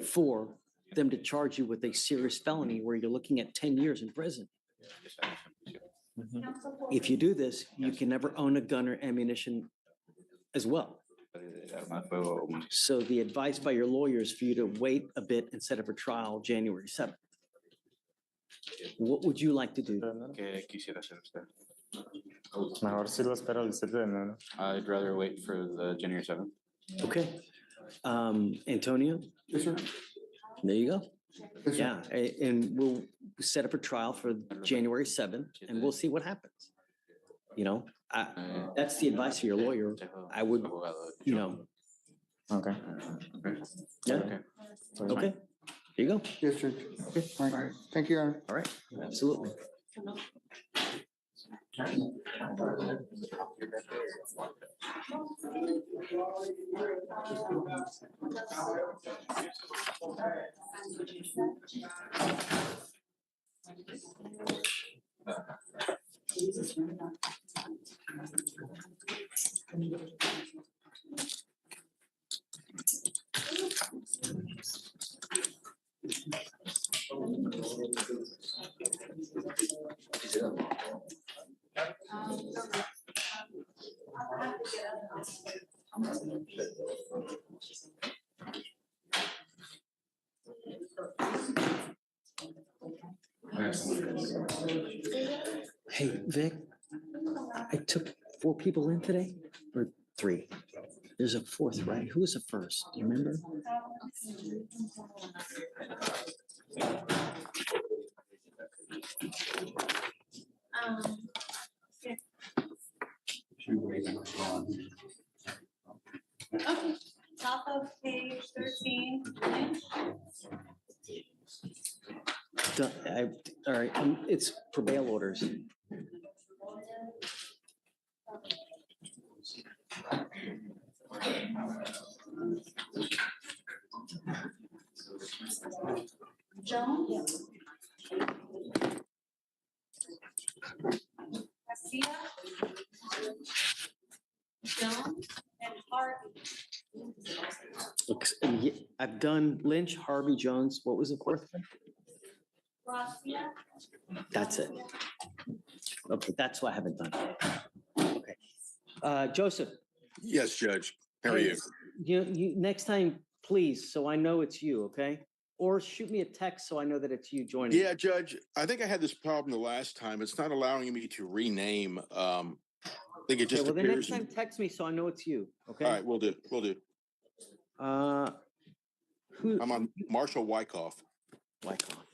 for them to charge you with a serious felony where you're looking at 10 years in prison. If you do this, you can never own a gun or ammunition as well. So the advice by your lawyer is for you to wait a bit and set up a trial January 7th. What would you like to do? I'd rather wait for the January 7th. Okay. Antonio? Yes, sir. There you go. Yes, sir. Yeah, and we'll set up a trial for January 7th, and we'll see what happens. You know, that's the advice of your lawyer. I would, you know. Okay. Yeah. Okay. Here you go. Yes, sir. Okay. All right. Thank you, Your Honor. All right. Absolutely. Hey, Vic, I took 4 people in today, or 3. There's a 4th, right? Who was the first? Do you remember? Okay, top of page 13. All right, it's for bail orders. Jones. Garcia. Jones and Harvey. I've done Lynch, Harvey, Jones. What was the 4th one? Garcia. That's it. Okay, that's what I haven't done. Okay. Joseph. Yes, Judge. How are you? You next time, please, so I know it's you, okay? Or shoot me a text so I know that it's you joining. Yeah, Judge. I think I had this problem the last time. It's not allowing me to rename. I think it just well, the appears. next time, text me so I know it's you, okay? All right, we'll do. We'll do. Who? I'm on Marshall Wyckoff. Wyckoff.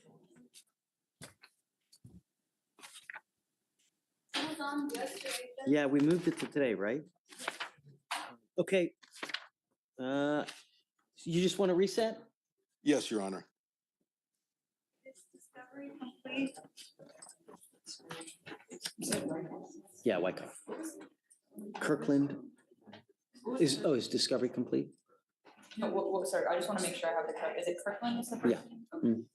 Yeah, we moved it to today, right? Okay. You just want to reset? Yes, Your Honor. Discovery complete. Yeah, Wyckoff. Kirkland. Is discovery complete? No, sorry, I just want to make sure I have the correct, is it Kirkland? Is the Yeah. person?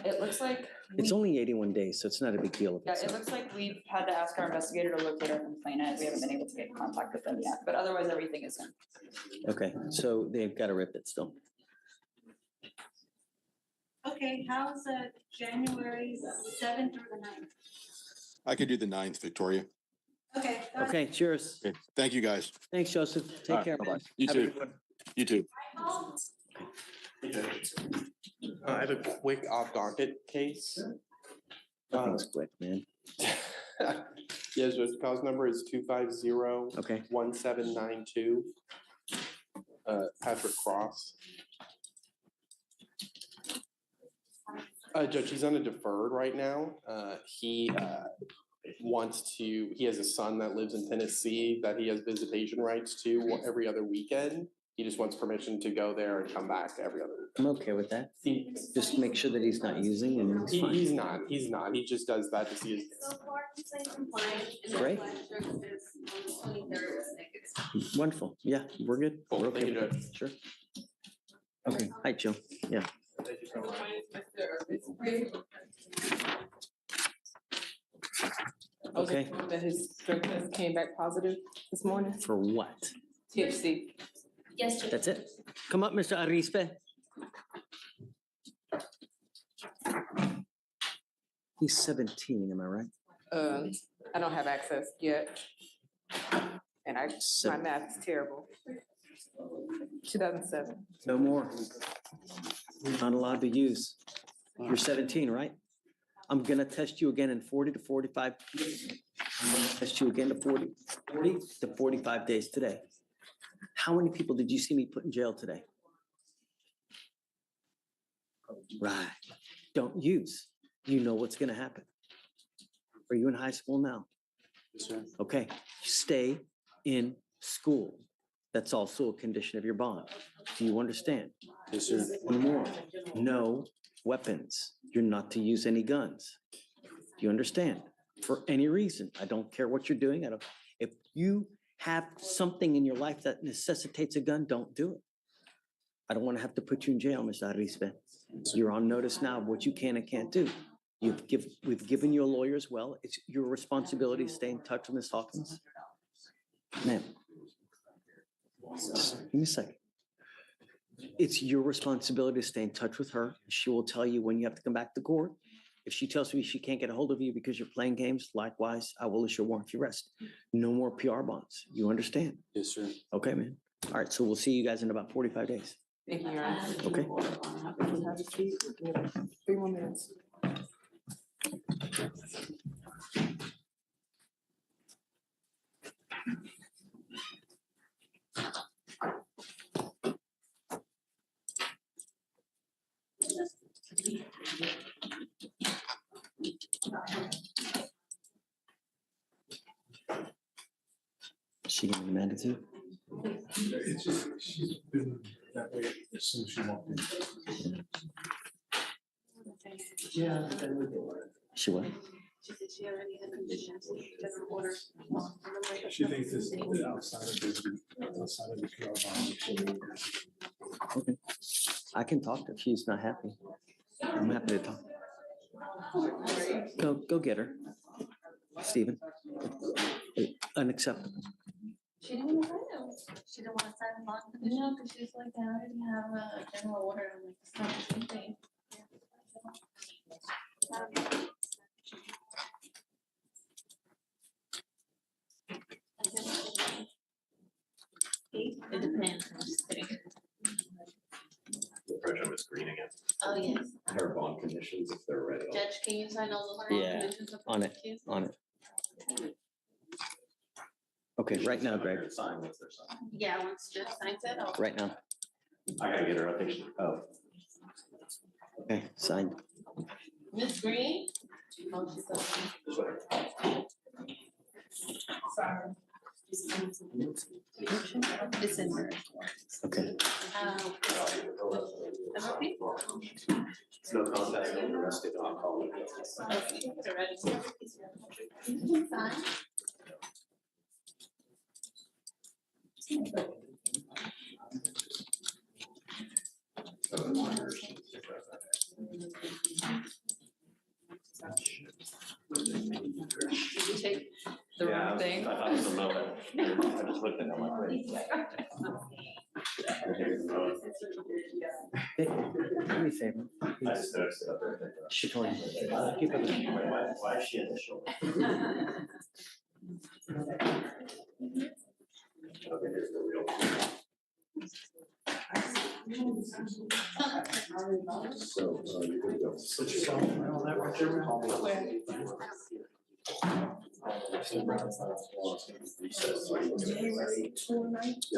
It looks like. It's only 81 days, so it's not a big deal. Yeah, it looks like we've had to ask our investigator to locate our complainant. We haven't been able to get in contact with them yet, but otherwise everything is in. Okay, so they've got to rip it still. Okay, how's January 7th or the 9th? I could do the 9th, Victoria. Okay. Okay, cheers. Okay. Thank you, guys. Thanks, Joseph. Take care. Bye-bye. You Have a too. good one. You too. I have a quick off docket case. Nothing's quick, man. Yes, Judge, cause number is 250. Okay. 1792. Patrick Cross. Judge, he's on a deferred right now. He has a son that lives in Tennessee that he has visitation rights to every other weekend. He just wants permission to go there and come back every other weekend. I'm okay with that. Just make sure that he's not using and it's fine. He's not. He just does that to see his kids. So far, he's like compliant. and Great. the lecture is on the 23rd, I think. Wonderful. Yeah, we're good. Cool. We're okay Thank you, with Judge. that. Sure. Okay. Hi, Joe. Yeah. Thank you so much. Okay. That his drug test came back positive this morning, For what? THC. Yes, Judge. That's it? Come up, Mr. Arispe. He's 17, am I right? I don't have access yet. And my math is terrible. 2007. No more. Not allowed to use. You're 17, right? I'm gonna test you again in 40 to 45. Test you again to 40 to 45 days today. How many people did you see me put in jail today? Right. Don't use. You know what's gonna happen. Are you in high school now? Yes, sir. Okay, stay in school. That's also a condition of your bond. Do you understand? Yes, sir. One more, no weapons. You're not to use any guns. Do you understand? For any reason, I don't care what you're doing. If you have something in your life that necessitates a gun, don't do it. I don't want to have to put you in jail, Mr. Arispe. You're on notice now of what you can and can't do. We've given you a lawyer as well. It's your responsibility to stay in touch with Ms. Hawkins. Ma'am, just give me a second. It's your responsibility to stay in touch with her. She will tell you when you have to come back to court. If she tells me she can't get a hold of you because you're playing games, likewise, I will issue a warrant for arrest. No more PR bonds. You understand? Yes, sir. Okay, man. All right, so we'll see you guys in about 45 days. Thank you, Your Honor. Okay. 3 more minutes. Is she gonna be mad at you? It's just, she's been that way since she walked in. Yeah. She what? She said she already had conditions, she doesn't order. She thinks this is outside of the PR bond. Okay. I can talk to her if she's not happy. I'm happy to talk. Go get her. Stephen. Unacceptable. She didn't want to sign them. She didn't want to sign the bond condition because she's like, I already have a general order. I'm like, it's not the same thing. It depends. I'm just kidding. The pressure was green again. Oh, yes. Her bond conditions, if they're ready. Judge, can you sign all the bond Yeah, conditions? on it, on it. Okay, right now, Greg. Sign once they're signed. Yeah, once Judge signs it, I'll. Right now. I gotta get her, I think she, oh. Okay, signed. Miss Green? Oh, she's up. Sorry. It's in her. Okay. No contact, I'm arrested, I'll call it. You can sign. Did you take the Yeah, wrong thing? I thought it was a moment. I just looked at it, I'm like, wait. Hey, do me a favor. I just noticed it up there. She told me. Keep it. Why is she initial? Okay, here's the real.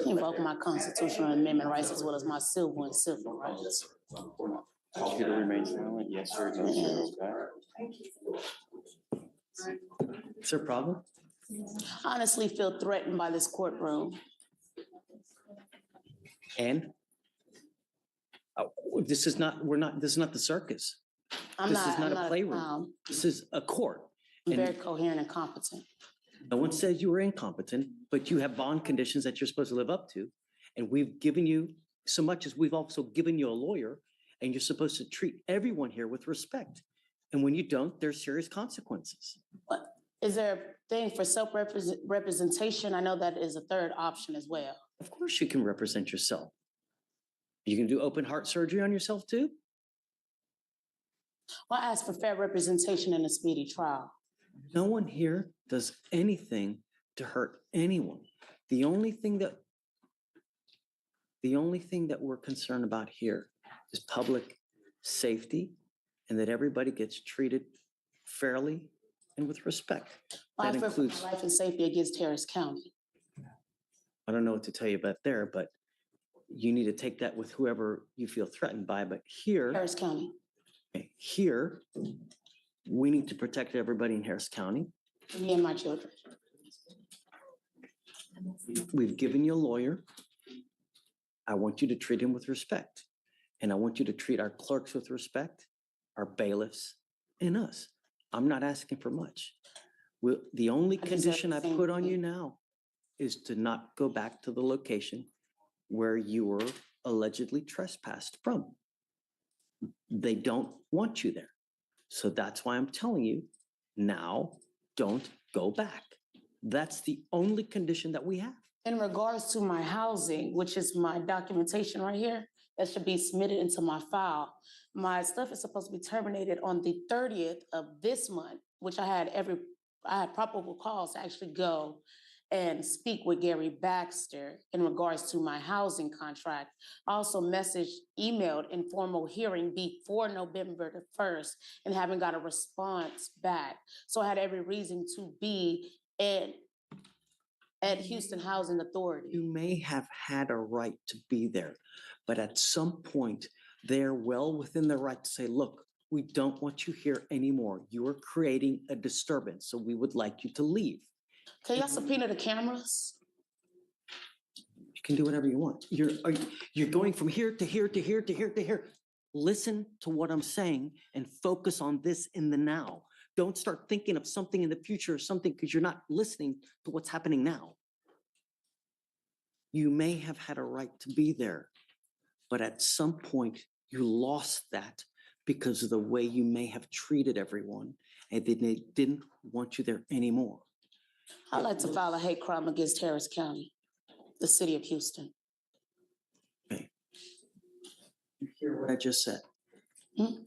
Invoke my constitutional amendment rights as well as my civil and civil rights. Prosecutor remains silent. Yes, sir. No, sir. Okay. Is there a problem? I honestly feel threatened by this courtroom. And this is not the circus. This is not a playroom. This is a court. I'm And very coherent and competent. no one says you were incompetent, but you have bond conditions that you're supposed to live up to. And we've given you so much as we've also given you a lawyer, and you're supposed to treat everyone here with respect. And when you don't, there's serious consequences. Is there a thing for self-representation? I know that is a third option as well. Of course you can represent yourself. You can do open heart surgery on yourself too. Well, I ask for fair representation in a speedy trial. No one here does anything to hurt anyone. The only thing that we're concerned about here is public safety and that everybody gets treated fairly and with respect. I That fear for includes, my life and safety against Harris County. I don't know what to tell you about there, but you need to take that with whoever you feel threatened by. But here, Harris County. here, we need to protect everybody in Harris County. Me and my children. We've given you a lawyer. I want you to treat him with respect. And I want you to treat our clerks with respect, our bailiffs, and us. I'm not asking for much. The only condition I put on you now is to not go back to the location where you were allegedly trespassed from. They don't want you there. So that's why I'm telling you now, don't go back. That's the only condition that we have. In regards to my housing, which is my documentation right here, that should be submitted into my file. My stuff is supposed to be terminated on the 30th of this month, which I had probable cause to actually go and speak with Gary Baxter in regards to my housing contract. I also emailed informal hearing before November the 1st and haven't got a response back. So I had every reason to be at Houston Housing Authority. You may have had a right to be there, but at some point, they're well within their right to say, look, we don't want you here anymore. You are creating a disturbance, so we would like you to leave. Can y'all subpoena the cameras? You can do whatever you want. You're going from here to here to here to here to here. Listen to what I'm saying and focus on this in the now. Don't start thinking of something in the future or something because you're not listening to what's happening now. You may have had a right to be there, but at some point you lost that because of the way you may have treated everyone and they didn't want you there anymore. I'd like to file a hate crime against Harris County, the city of Houston. Okay. You hear what I just said? Hmm?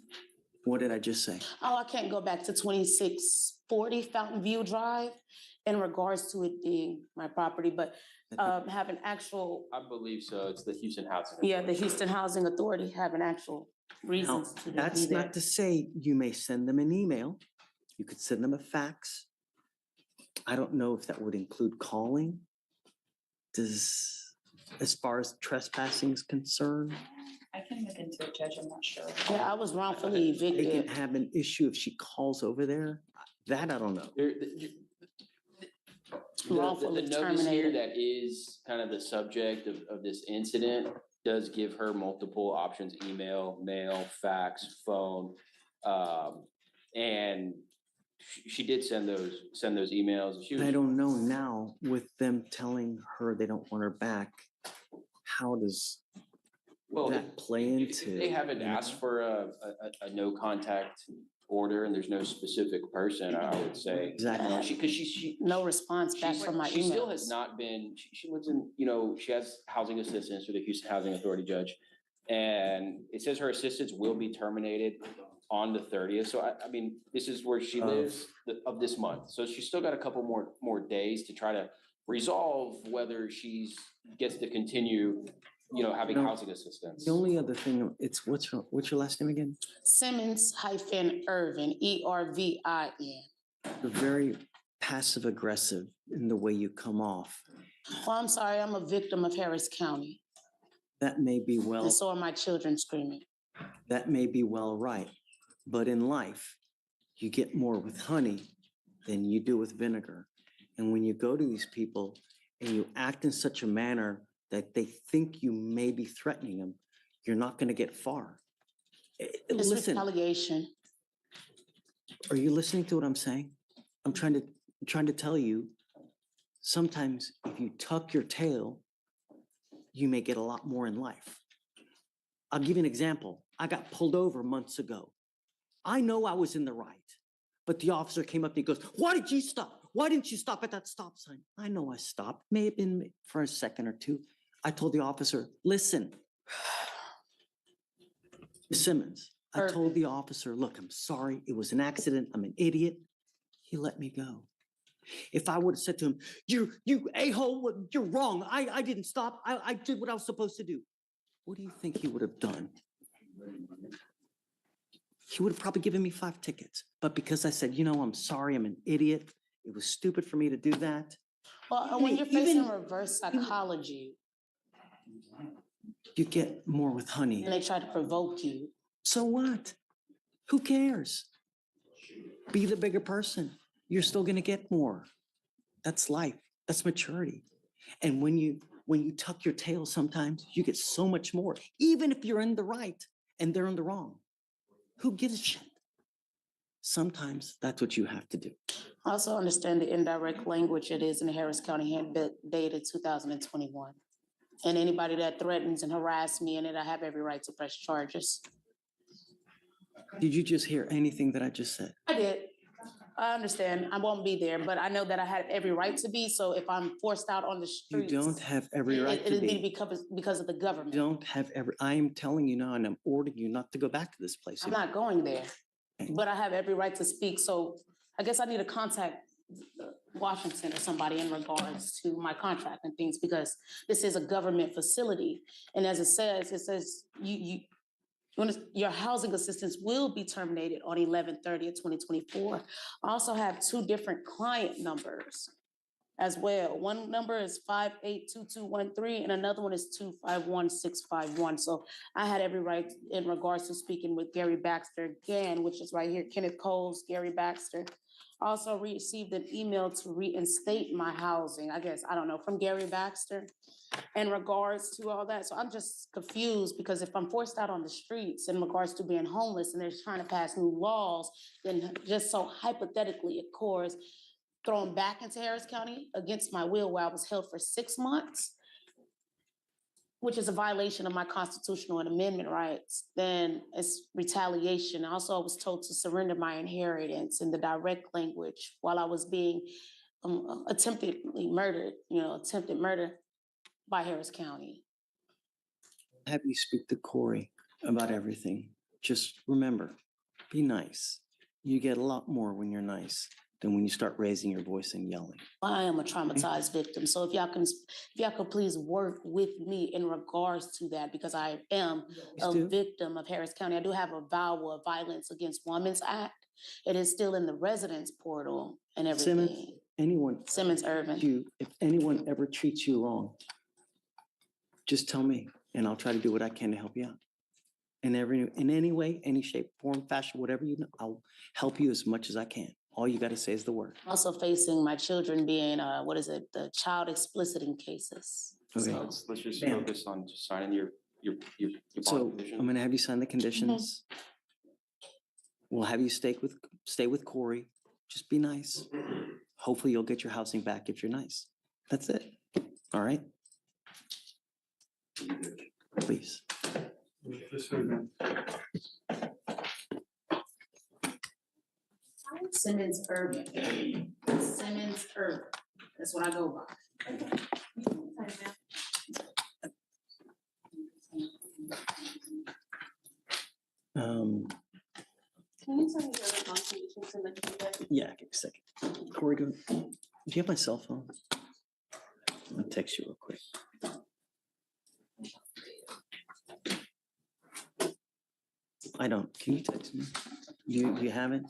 What did I just say? Oh, I can't go back to 2640 Fountain View Drive in regards to it being my property, but have an actual, I believe so. It's the Houston Housing. yeah, the Houston Housing Authority have an actual reasons to be That's there. not to say you may send them an email. You could send them a fax. I don't know if that would include calling. As far as trespassing is concerned, I can look into it, Judge, I'm not sure. Yeah, I was wrongfully they evicted. can have an issue if she calls over there. That I don't know. The Wrongfully notice here terminated. that is kind of the subject of this incident does give her multiple options: email, mail, fax, phone. And she did send those emails. She was, I don't know now with them telling her they don't want her back. How does that play into? they haven't asked for a no contact order and there's no specific person, I would say. Exactly. Because she No response back from my she still emails. has not been, she lives in, she has housing assistance through the Houston Housing Authority, Judge. And it says her assistance will be terminated on the 30th. So I mean, this is where she lives of this month. So she's still got a couple more days to try to resolve whether she's gets to continue having No. housing assistance. The only other thing, it's, what's your last name again? Simmons-Irvin, Ervin. You're very passive aggressive in the way you come off. Well, I'm sorry, I'm a victim of Harris County, That may be well, and so are my children screaming. that may be well right. But in life, you get more with honey than you do with vinegar. And when you go to these people and you act in such a manner that they think you may be threatening them, you're not going to get far. It's Listen, retaliation. are you listening to what I'm saying? I'm trying to tell you, sometimes if you tuck your tail, you may get a lot more in life. I'll give you an example. I got pulled over months ago. I know I was in the right, but the officer came up and he goes, "Why did you stop? Why didn't you stop at that stop sign?" I know I stopped, may have been for a second or two. I told the officer, "Listen, Simmons," I told the officer, "Look, I'm sorry. It was an accident. I'm an idiot." He let me go. If I would have said to him, you a-hole, you're wrong. I didn't stop. I did what I was supposed to do." What do you think he would have done? He would have probably given me 5 tickets. But because I said, I'm sorry, I'm an idiot. It was stupid for me to do that. Well, when you're facing reverse psychology, You get more with honey. and they try to provoke you. So what? Who cares? Be the bigger person. You're still going to get more. That's life. That's maturity. And when you tuck your tail, sometimes you get so much more, even if you're in the right and they're in the wrong. Who gives a shit? Sometimes that's what you have to do. I also understand the indirect language it is in the Harris County Handbook dated 2021. And anybody that threatens and harass me in it, I have every right to press charges. Did you just hear anything that I just said? I did. I understand. I won't be there, but I know that I had every right to be. So if I'm forced out on the You streets, don't have every right to it'd be. be because of the government. You don't have every, I am telling you now, and I'm ordering you not to go back to this place. I'm not going there, but I have every right to speak. So I guess I need to contact Washington or somebody in regards to my contract and things, because this is a government facility. And as it says your housing assistance will be terminated on 11/30/2024. I also have 2 different client numbers as well. One number is 582213 and another one is 251651. So I had every right in regards to speaking with Gary Baxter again, which is right here, Kenneth Coles, Gary Baxter. I also received an email to reinstate my housing, I guess, I don't know, from Gary Baxter in regards to all that. So I'm just confused, because if I'm forced out on the streets in regards to being homeless and they're trying to pass new laws, then just so hypothetically, of course, thrown back into Harris County against my will, where I was held for 6 months, which is a violation of my constitutional and amendment rights, then it's retaliation. Also, I was told to surrender my inheritance in the direct language while I was being attempted murder by Harris County. Have you speak to Corey about everything. Just remember, be nice. You get a lot more when you're nice than when you start raising your voice and yelling. I am a traumatized victim. So if y'all could please work with me in regards to that, because I am a victim of Harris County. I do have a VAWA, a Violence Against Women's Act. It is still in the residence portal and everything. Simmons-Irvin. If anyone ever treats you wrong, just tell me and I'll try to do what I can to help you out. In any way, any shape, form, fashion, whatever you know, I'll help you as much as I can. All you got to say is the word. Also facing my children being, the child explicit cases. Okay. So let's just focus on just signing your So bond condition. I'm going to have you sign the conditions. We'll have you stay with Corey. Just be nice. Hopefully you'll get your housing back if you're nice. That's it. All right? Please. Simmons-Irvin. Simmons-Irvin. That's what I go by. Can you tell me the other contributions in the agenda? Yeah, give me a second. Corey, do you have my cell phone? I'll text you real quick. I don't. Can you text me? You have it?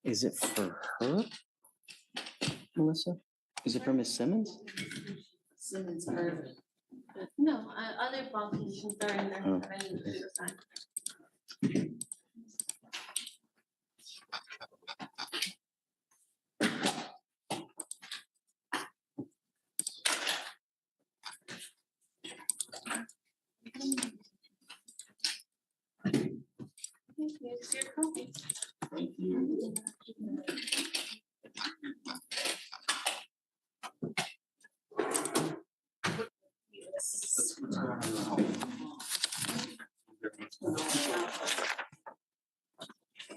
Is it for her, Melissa? Is it for Miss Simmons? Simmons heard. No, other politicians are in there. Oh. But I didn't do the sign. Here's your copy. Thank you.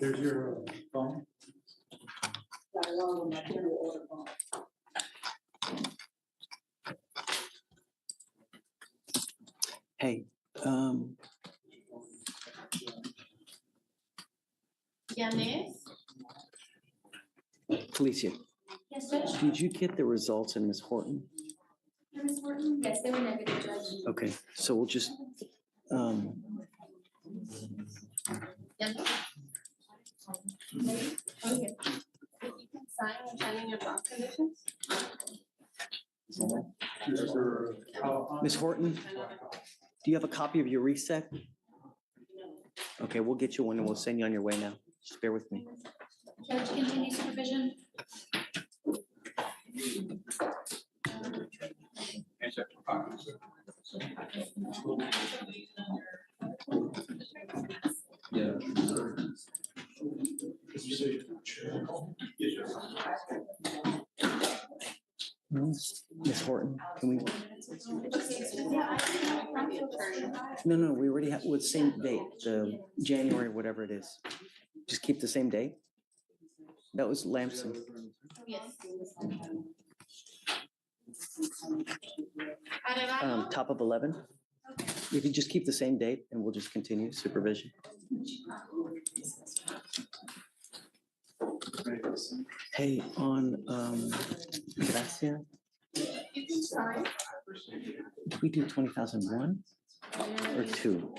There's your phone. Hey, Yeah, miss? Felicia, Yes, Judge. did you get the results in Miss Horton? Ms. Horton? Yes, they were negative, Judge. Okay, so we'll just, Yes. Okay. You can sign and sign in your bond conditions. Miss Horton, do you have a copy of your reset? Okay, we'll get you one and we'll send you on your way now. Just bear with me. Judge, continue supervision. Miss Horton, can we? No, we already have, with same date, the January, whatever it is. Just keep the same date. That was Lamson. Yes. Top of 11. If you just keep the same date and we'll just continue supervision. Hey, on, Gracia, You can sign. did we do 20,001 or 2?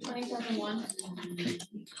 $20,001.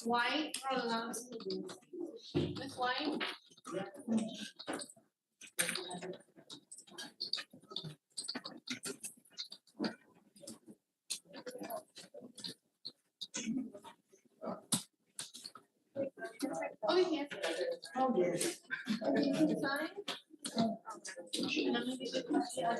White, Miss White? Oh, yes. Oh, yes. You can sign? And I'm gonna give you a copy of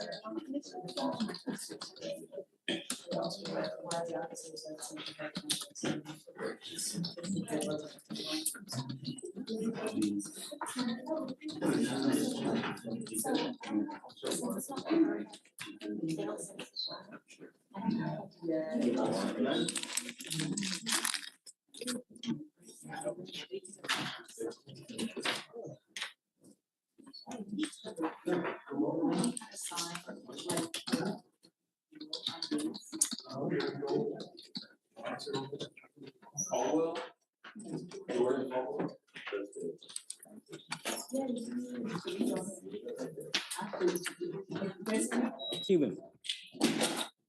Cuban.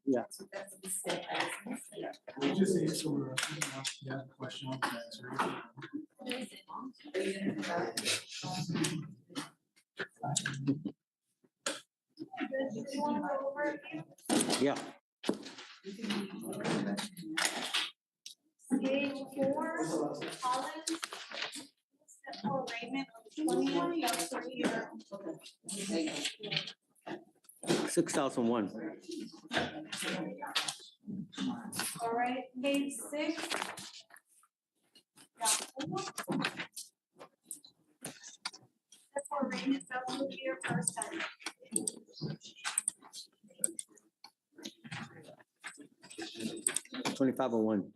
Yeah. We just need to, yeah, question on Yeah. Page 4, Collins. For arraignment on 20, that's what you're. 6001. All right, page 6. For arraignment, that will be your first time. 2501.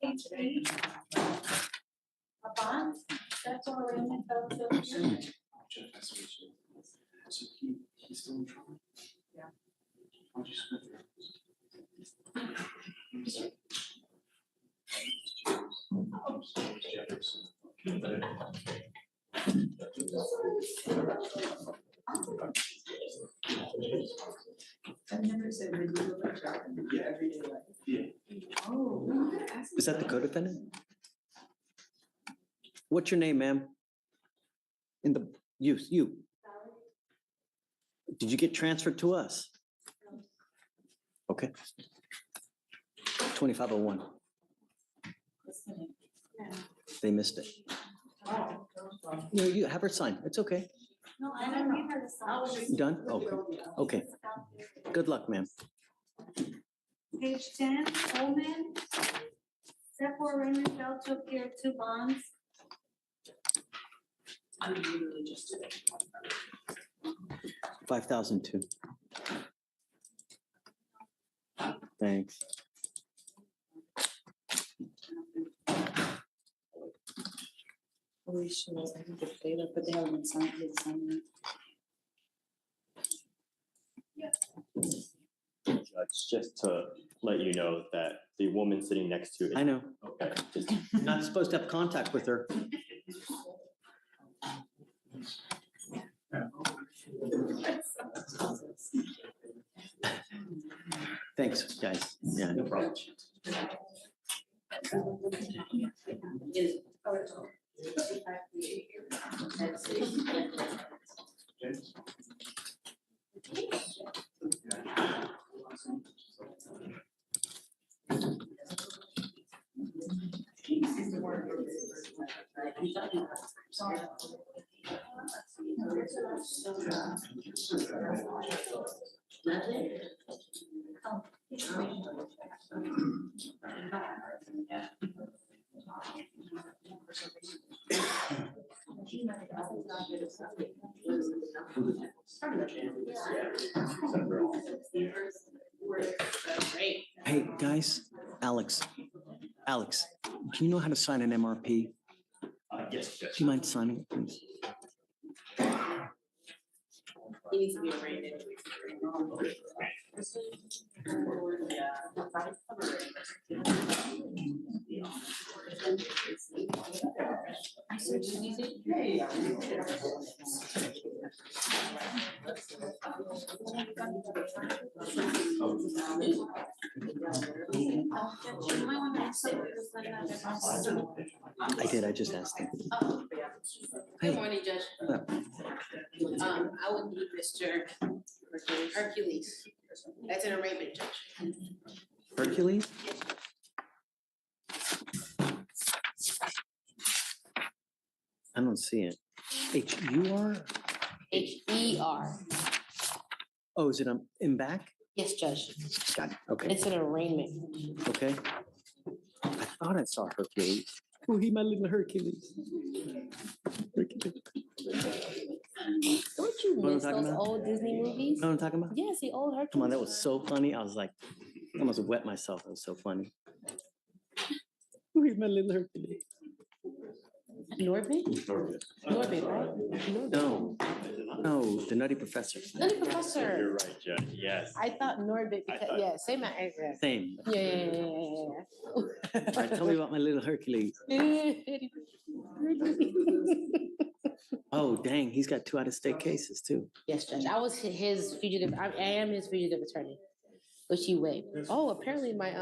Page 8. A bond, that's for arraignment, fellowship here. So he's still in trouble? Yeah. I've never said we do a job in your everyday life. Yeah. Oh. Is that the co-defendant? What's your name, ma'am? In the, you. Did you get transferred to us? Okay. 2501. They missed it. You have her sign. It's okay. No, I don't need her to sign. You done? Okay. Okay. Good luck, ma'am. Page 10, Coleman. Except for arraignment, failed to appear 2 bonds. I'm literally just. 5002. Thanks. We should, I think the data, but they haven't been signed, yet, signed yet. Judge, just to let you know that the woman sitting next to. I know. Okay. You're not supposed to have contact with her. Thanks, guys. Yeah, no problem. Hey, guys, Alex, do you know how to sign an MRP? Yes, Do you mind signing it, please? He needs to be arraigned anyway. I did, I just asked him. Good morning, Judge. I would need Mr. Hercules. That's an arraignment, Judge. Hercules? I don't see it. H-U-R? H-E-R. Oh, is it in back? Yes, Judge. Got it, okay, It's an arraignment. okay. I thought I saw Hercules. Oh, he my little Hercules. Don't you What I'm miss talking those about? old Disney movies? Know what I'm talking about? Yes, the old Hercules. Come on, that was so funny. I was like, I almost wet myself. It was so funny. Oh, he's my little Hercules. Norbit? Norbit, right? No, the Nutty Professor. Nutty Professor. You're right, Judge, yes. I thought Norbit, because, yeah, same address. Same. Yeah. All right, tell me about my little Hercules. Oh, dang, he's got 2 out-of-state cases too. Yes, Judge. I was his fugitive, I am his fugitive attorney, which he waived. Oh, apparently my,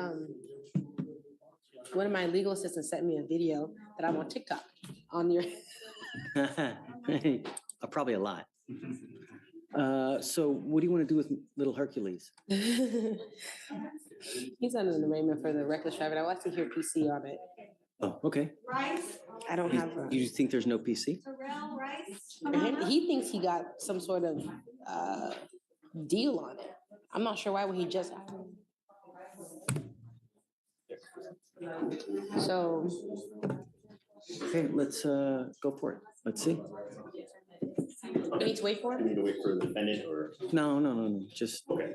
one of my legal assistants sent me a video that I'm on TikTok on your. Probably a lot. So what do you want to do with little Hercules? He's under an arraignment for the reckless driving. I like to hear PC on it. Oh, okay. I don't have. You think there's no PC? He thinks he got some sort of deal on it. I'm not sure why would he just. So. Okay, let's go for it. Let's see. We need to wait for We him? need to wait for the defendant or? No, just. Okay.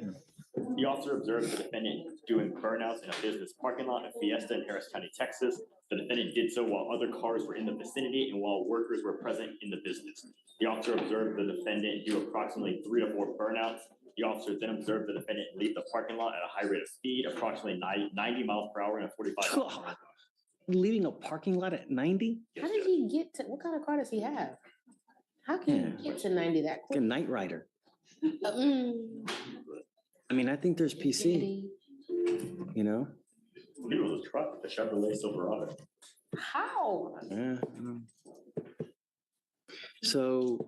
The officer observed the defendant doing burnouts in a business parking lot in Fiesta in Harris County, Texas. The defendant did so while other cars were in the vicinity and while workers were present in the business. The officer observed the defendant do approximately 3 to 4 burnouts. The officer then observed the defendant leave the parking lot at a high rate of speed, approximately 90 miles per hour and a 45 miles per hour. Leaving a parking lot at 90? How did he get to, what kind of car does he have? How can he get to 90 that Like a quick? night rider. I mean, I think there's PC, you know? It was a truck, the Chevrolet Silverado. How? Yeah. So,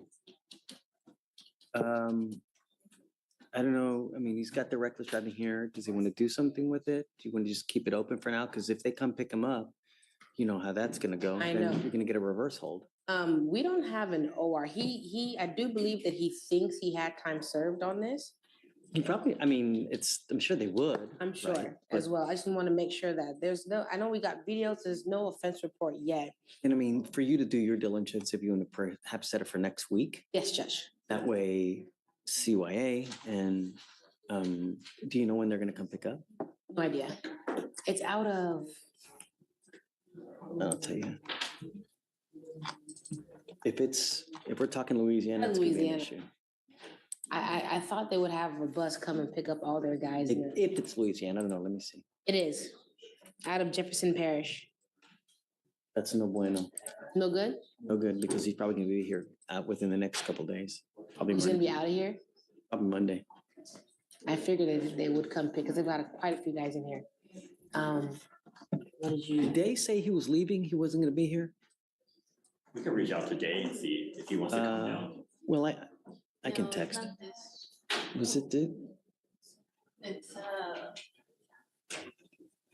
I don't know. I mean, he's got the reckless driving here. Does he want to do something with it? Do you want to just keep it open for now? Because if they come pick him up, you know how that's gonna go. I Then know. You're gonna get a reverse hold. We don't have an OR. I do believe that he thinks he had time served on this. He probably, I mean, I'm sure they would. I'm right? sure as well. I just want to make sure that there's no, I know we got videos, there's no offense report yet. And I mean, for you to do your diligence, if you want to perhaps set it for next week, Yes, Judge. that way CYA and, do you know when they're gonna come pick up? No idea. It's out of, I'll tell you. If we're talking Louisiana, it's gonna be an Louisiana. issue. I thought they would have a bus come and pick up all their guys. If it's Louisiana, I don't know, let me see. It is out of Jefferson Parish. That's no bueno. No good? No good, because he's probably gonna be here within the next couple days. Probably He's gonna be Monday. out of here? Probably Monday. I figured that they would come pick, because they've got quite a few guys in here. What did you? Did they say he was leaving? He wasn't gonna be here? We can reach out today and see if he wants to come down. Well, I can text. Was it did? It's,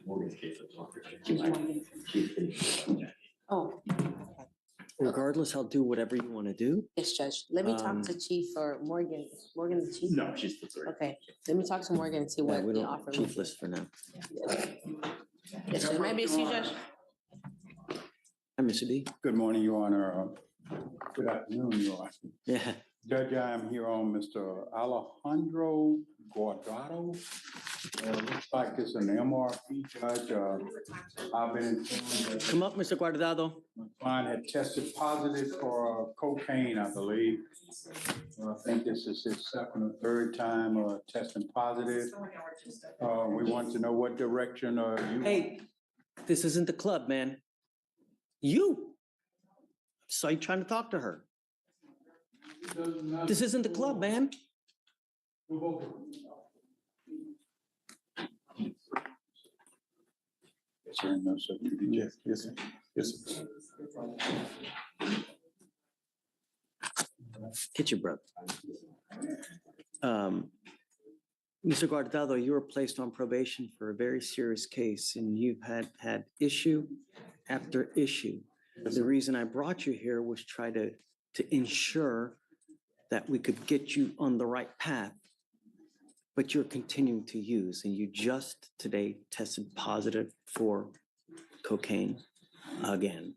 Morgan's case. Oh, Regardless, I'll do whatever you want to do. yes, Judge. Let me talk to Chief or Morgan. Morgan the chief? No, she's the third. Okay, let me talk to Morgan and see Yeah, what we the don't offer. chief list for now. Yes, Judge. Maybe it's you, Judge. Hi, Mr. D. Good morning, Your Honor. Good afternoon, Your Honor. Yeah. Judge, I am here on Mr. Alejandro Guardado. Looks like it's an MRP judge. I've been informed that Come up, Mr. Guardado. my client had tested positive for cocaine, I believe. I think this is his second or third time testing positive. We want to know what direction you. Hey, this isn't the club, man. You. Saw you trying to talk to her. This isn't the club, man. Yes, sir. No, sir. Yes, yes, sir. Yes, sir. Get your brother. Mr. Guardado, you were placed on probation for a very serious case and you've had issue after issue. The reason I brought you here was try to ensure that we could get you on the right path, but you're continuing to use, and you just today tested positive for cocaine again.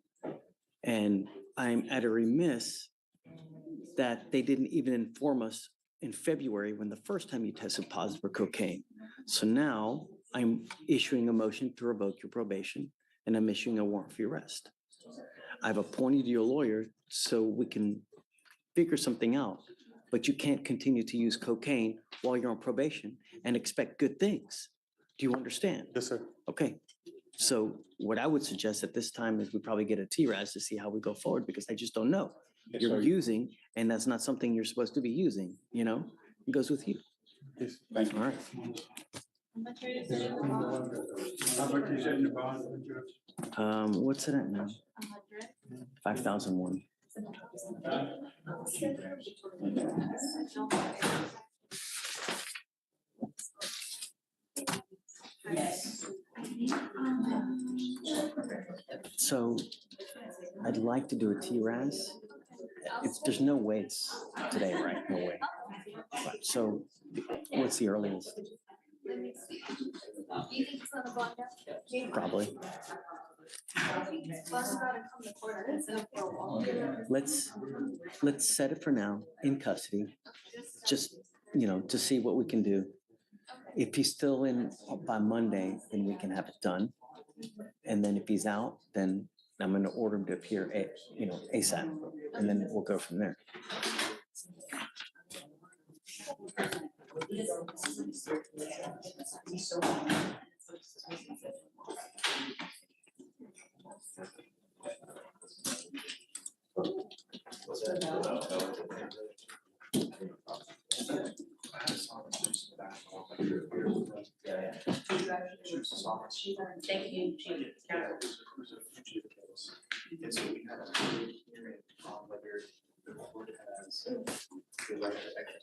And I'm at a remiss that they didn't even inform us in February when the first time you tested positive for cocaine. So now I'm issuing a motion to revoke your probation and I'm issuing a warrant for your arrest. I've appointed you a lawyer so we can figure something out, but you can't continue to use cocaine while you're on probation and expect good things. Do you understand? Yes, sir. Okay. So what I would suggest at this time is we probably get a TRAS to see how we go forward because I just don't know. you're using, and that's not something you're supposed to be using, you know? It goes with you. Yes, thank you. All right. How much you said in the bond, Judge? What's it at now? 5,001. So I'd like to do a TRAS. There's no way it's today, right? No way. So what's the earliest? Probably. Let's set it for now in custody, just, you know, to see what we can do. If he's still in by Monday, then we can have it done. And then if he's out, then I'm going to order him to appear, ASAP, and then we'll go from there. Thank you. And so we have a hearing on whether the court has the right to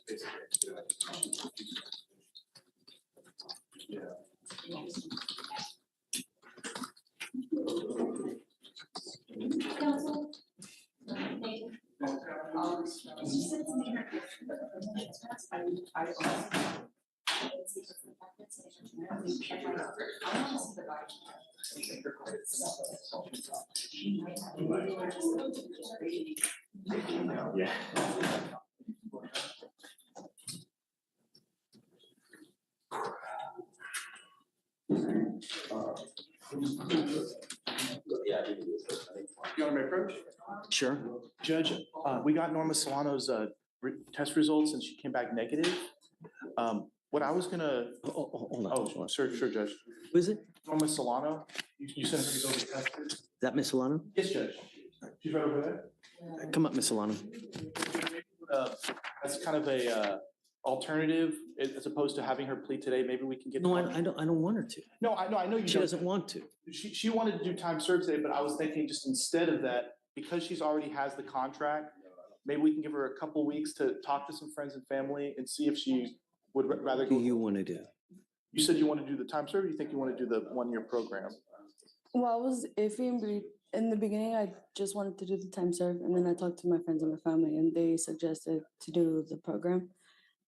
basically. Counsel? Yeah. You want me to approach? Sure. Judge, we got Norma Solano's test results and she came back negative. What I was gonna. Hold on. Oh, sure, Judge. Who is it? Norma Solano. You sent her to go get tested? Is that Miss Solano? Yes, Judge. She's right over there. Come up, Miss Solano. That's kind of a alternative as opposed to having her plead today. Maybe we can get. No, I don't want her to. No, I know you. She doesn't want to. She wanted to do time served today, but I was thinking just instead of that, because she's already has the contract, maybe we can give her a couple weeks to talk to some friends and family and see if she would rather. What do you want to do? You said you want to do the time served, or you think you want to do the 1-year program? Well, I was iffy in the beginning. I just wanted to do the time served, and then I talked to my friends and my family, and they suggested to do the program.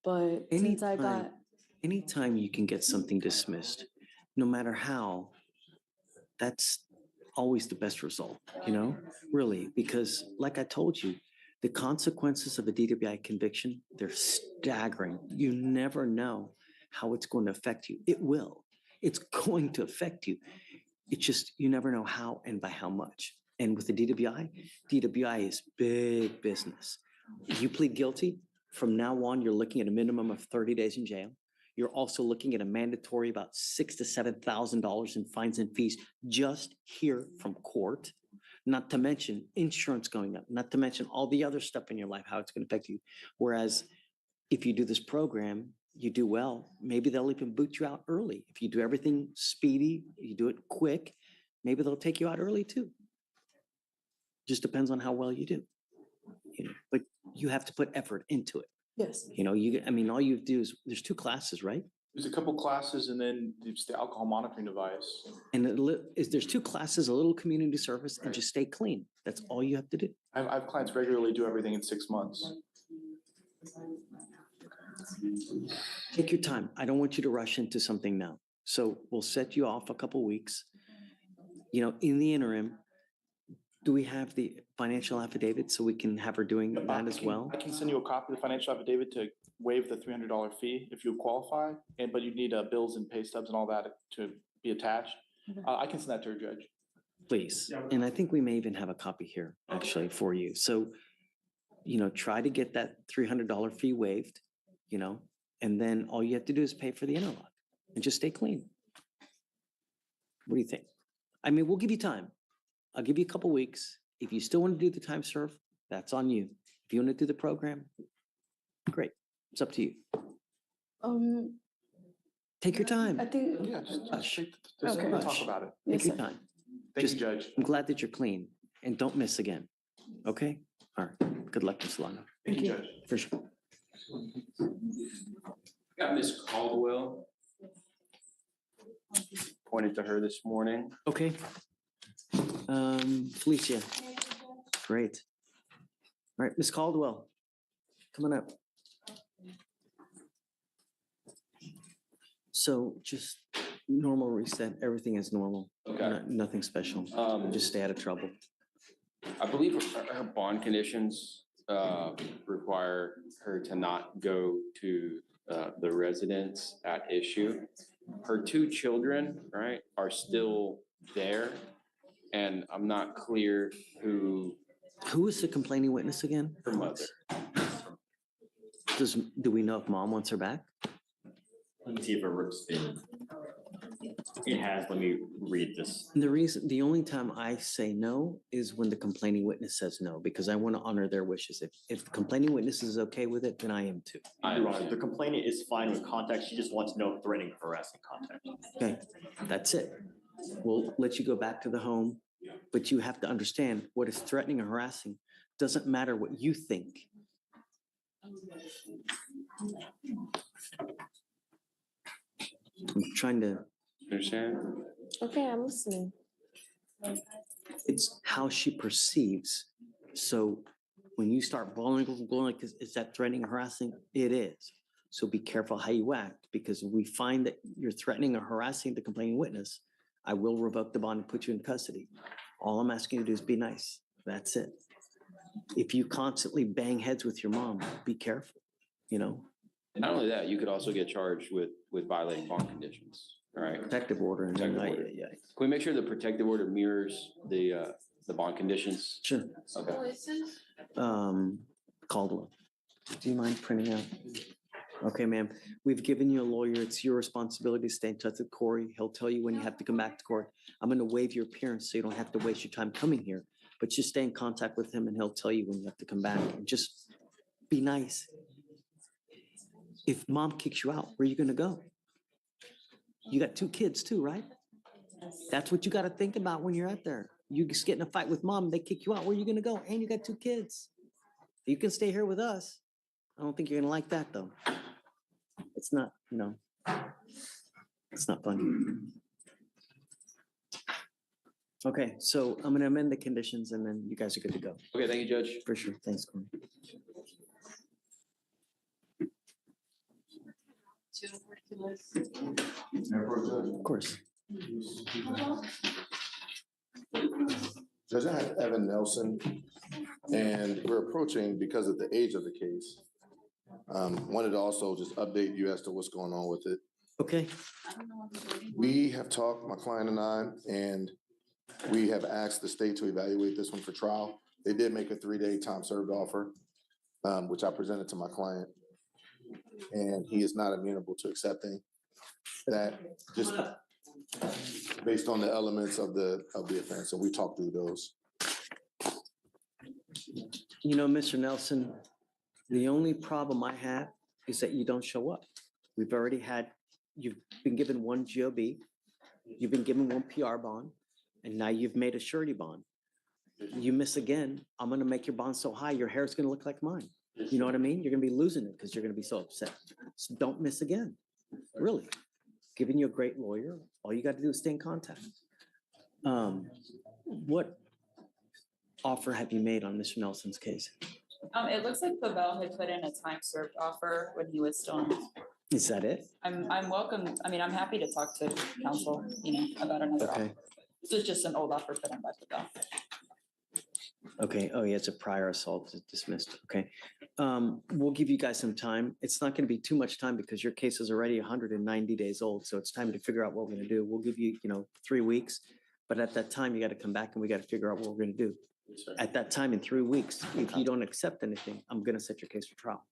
But since I got anytime you can get something dismissed, no matter how, that's always the best result, you know, really, because like I told you, the consequences of a DWI conviction, they're staggering. You never know how it's going to affect you. It will. It's going to affect you. It's just, you never know how and by how much. And with the DWI is big business. If you plead guilty, from now on, you're looking at a minimum of 30 days in jail. You're also looking at a mandatory about $6,000 to $7,000 in fines and fees just here from court. Not to mention insurance going up, not to mention all the other stuff in your life, how it's going to affect you. Whereas if you do this program, you do well, maybe they'll even boot you out early. If you do everything speedy, you do it quick, maybe they'll take you out early too. Just depends on how well you do. You know, but you have to put effort into it. Yes. You know, all you do is, there's 2 classes, right? There's a couple classes and then it's the alcohol monitoring device. And there's 2 classes, a little community service, and just stay clean. That's all you have to do. I have clients regularly do everything in 6 months. Take your time. I don't want you to rush into something now. So we'll set you off a couple weeks. You know, in the interim, do we have the financial affidavit so we can have her doing that as well? I can send you a copy of the financial affidavit to waive the $300 fee if you qualify, but you need bills and pay stubs and all that to be attached. I can send that to her, Judge. Please. And I think we may even have a copy here actually for you. So, you know, try to get that $300 fee waived, you know, and then all you have to do is pay for the interlock and just stay clean. What do you think? I mean, we'll give you time. I'll give you a couple weeks. If you still want to do the time served, that's on you. If you want to do the program, great. It's up to you. Take your time. I think. Yeah, just Okay. talk about it. Take Yes, your sir. time. Thank Just- you, Judge. I'm glad that you're clean and don't miss again. Okay? All right. Good luck, Ms. Solano. Thank you, Judge. For sure. Got Miss Caldwell. Pointed to her this morning. Okay. Felicia. Great. All right, Ms. Caldwell, come on up. So just normal reset, everything is normal. Okay. Nothing special. Just stay out of trouble. I believe her bond conditions require her to not go to the residence at issue. Her two children, right, are still there. And I'm not clear who. Who is the complaining witness again? Her mother. Do we know if mom wants her back? Let me see if it has, let me read this. The only time I say no is when the complaining witness says no, because I want to honor their wishes. If the complaining witness is okay with it, then I am too. Your Honor, the complainant is fine with contact. She just wants no threatening, harassing contact. Okay, that's it. We'll let you go back to the home, but you have to understand what is threatening or harassing. Doesn't matter what you think. I'm trying to. Understand? Okay, I'm listening. It's how she perceives. So when you start going like this, is that threatening or harassing? It is. So be careful how you act, because if we find that you're threatening or harassing the complaining witness, I will revoke the bond and put you in custody. All I'm asking you to do is be nice. That's it. If you constantly bang heads with your mom, be careful, you know? Not only that, you could also get charged with violating bond conditions, all right? Protective order. And Protective then order. Can we make sure the protective order mirrors the bond conditions? Sure. Okay. Caldwell, do you mind printing out? Okay, ma'am. We've given you a lawyer. It's your responsibility to stay in touch with Corey. He'll tell you when you have to come back to court. I'm going to waive your appearance so you don't have to waste your time coming here, but just stay in contact with him and he'll tell you when you have to come back, and just be nice. If mom kicks you out, where are you going to go? You got two kids too, right? That's what you got to think about when you're out there. You just get in a fight with mom, they kick you out, where are you going to go? And you got two kids. You can stay here with us. I don't think you're going to like that though. It's not, you know, it's not fun. Okay, so I'm going to amend the conditions and then you guys are good to go. Okay, thank you, Judge. For sure. Thanks, Corey. Of course. Judge, I have Evan Nelson, and we're approaching, because of the age of the case, wanted to also just update you as to what's going on with it. Okay. We have talked, my client and we have asked the state to evaluate this one for trial. They did make a 3-day time served offer, which I presented to my client. And he is not amenable to accepting that, just based on the elements of the offense. So we talked through those. You know, Mr. Nelson, the only problem I have is that you don't show up. We've already had, you've been given one GOB, you've been given one PR bond, and now you've made a surety bond. You miss again, I'm gonna make your bond so high, your hair's gonna look like mine. You know what I mean? You're gonna be losing it because you're gonna be so upset. So don't miss again, really. Giving you a great lawyer, all you gotta do is stay in contact. What offer have you made on Mr. Nelson's case? It looks like Pavel had put in a time served offer when he was still in. Is that it? I'm welcome, I mean, I'm happy to talk to counsel, you know, about another offer. Okay. This is just an old offer put in by Pavel. Okay, oh yeah, it's a prior assault dismissed, okay. We'll give you guys some time. It's not gonna be too much time because your case is already 190 days old, so it's time to figure out what we're gonna do. We'll give you, 3 weeks, but at that time, you gotta come back and we gotta figure out what we're gonna do. At that time, in 3 weeks, if you don't accept anything, I'm gonna set your case for trial.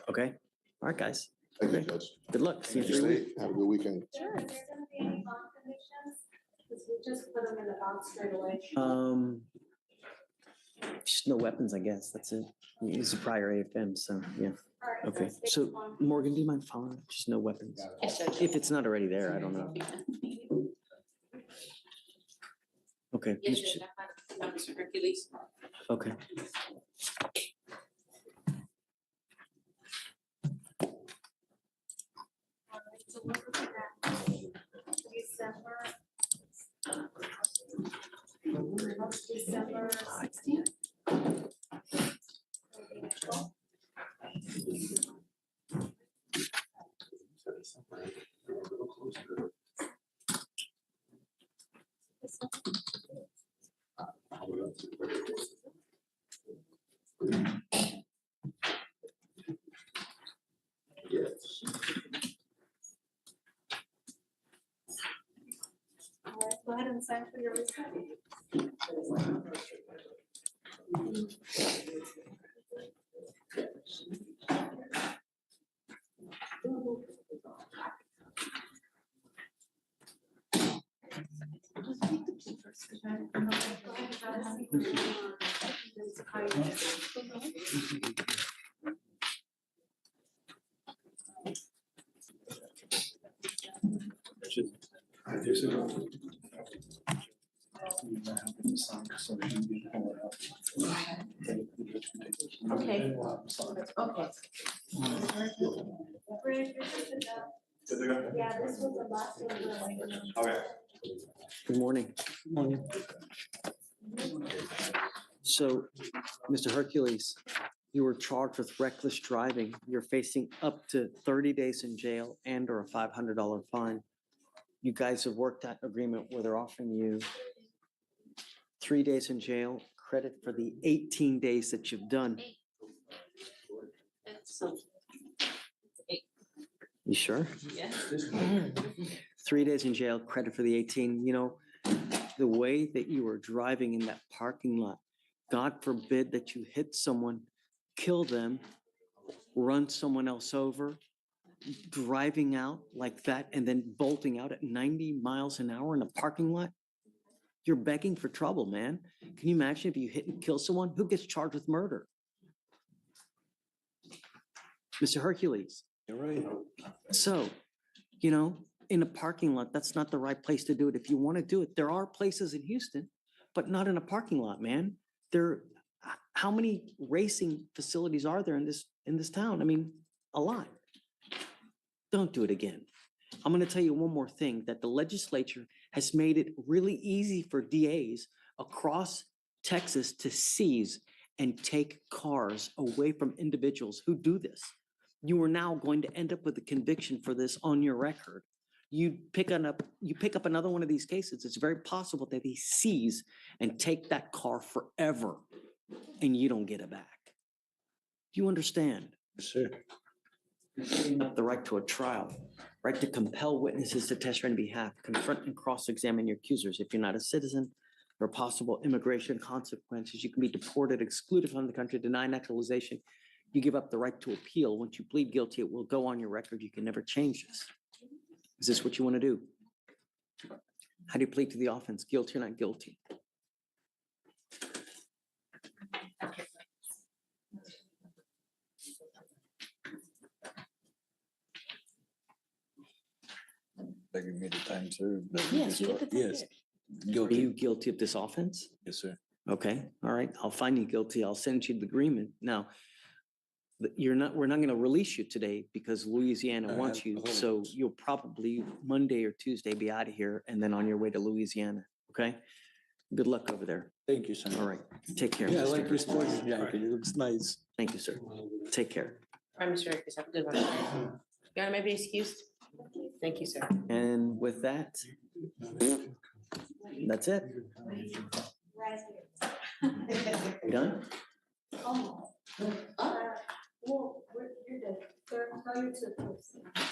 Okay? All right, guys. Thank you, Okay. Judge. Good luck. See you in Thank 3 you, weeks. State. Have a good weekend. Sure, is there gonna be any bond conditions? Because we just put them in the box straight away. Just no weapons, I guess. That's it. He's a prior AFM, so yeah. Okay, so Morgan, do you mind following? Just no weapons. Yes, Judge. If it's not already there, I don't know. Okay. Yes, Judge. Mr. Hercules. Okay. December 16th. All right, go ahead and sign for your receipt. Okay. Okay. Yeah, this was the last one. Okay. Good morning. So, Mr. Hercules, you were charged with reckless driving. You're facing up to 30 days in jail and or a $500 fine. You guys have worked out an agreement where they're offering you 3 days in jail, credit for the 18 days that you've done. You sure? Yeah. 3 days in jail, credit for the 18. You know, the way that you were driving in that parking lot, God forbid that you hit someone, kill them, run someone else over, driving out like that and then bolting out at 90 miles an hour in a parking lot. You're begging for trouble, man. Can you imagine if you hit and kill someone? Who gets charged with murder? Mr. Hercules. You're right. So, you know, in a parking lot, that's not the right place to do it. If you want to do it, there are places in Houston, but not in a parking lot, man. How many racing facilities are there in this town? I mean, a lot. Don't do it again. I'm going to tell you one more thing, that the legislature has made it really easy for DAs across Texas to seize and take cars away from individuals who do this. You are now going to end up with a conviction for this on your record. You pick up another one of these cases, it's very possible that they seize and take that car forever and you don't get it back. Do you understand? Sure. The right to a trial, right to compel witnesses to testify on behalf, confront and cross-examine your accusers. If you're not a citizen, there are possible immigration consequences. You can be deported, excluded from the country, denied naturalization. You give up the right to appeal. Once you plead guilty, it will go on your record. You can never change this. Is this what you want to do? How do you plead to the offense? Guilty or not guilty? They give me the time served. Yes, you get the time Yes. Are you guilty of this offense? Yes, sir. Okay, all right. I'll find you guilty. I'll send you the agreement. Now, we're not going to release you today because Louisiana wants you. So you'll probably Monday or Tuesday be out of here and then on your way to Louisiana. Okay? Good luck over there. Thank you, sir. All right. Take care. Yeah, I Mr. like your sports jacket. It looks nice. Thank you, sir. Take care. All right, Mr. Hercules, have a good one. Your Honor, may I be excused? Thank you, sir. And with that, that's it. You done? Well, you're good. Go your two.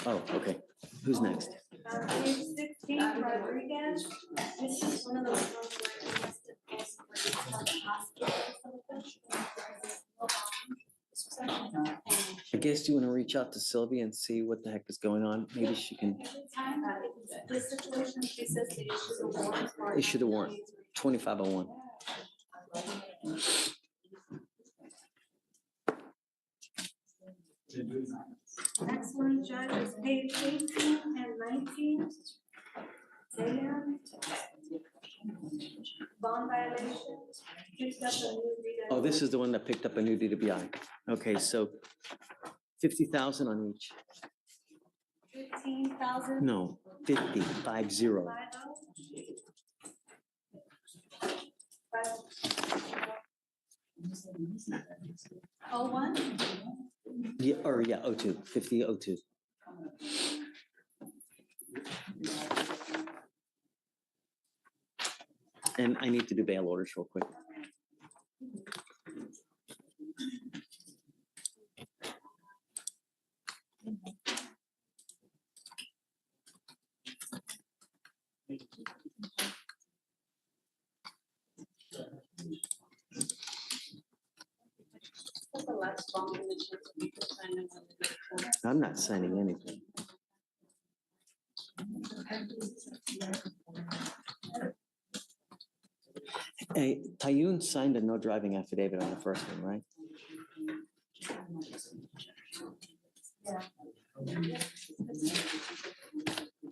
Oh, okay. Who's next? Page 16, Rodriguez. This is one of those ones where he has to post for the hospital or something. I guess you want to reach out to Sylvia and see what the heck is going on. Maybe she can This situation, she says to issue the warrant. issue the warrant, 2501. Next one, Judge, is page 18 and 19. Dan. Bond violation. Picked up a new Oh, this is the one that picked up a new DWI. Okay, so 50,000 on each. 15,000. No, 50, 50. Oh, one. Yeah, or yeah, 02, 5002. And I need to do bail orders real quick. What's the last bond condition? I'm not signing anything. Hey, Tayun signed a no driving affidavit on the first one, right?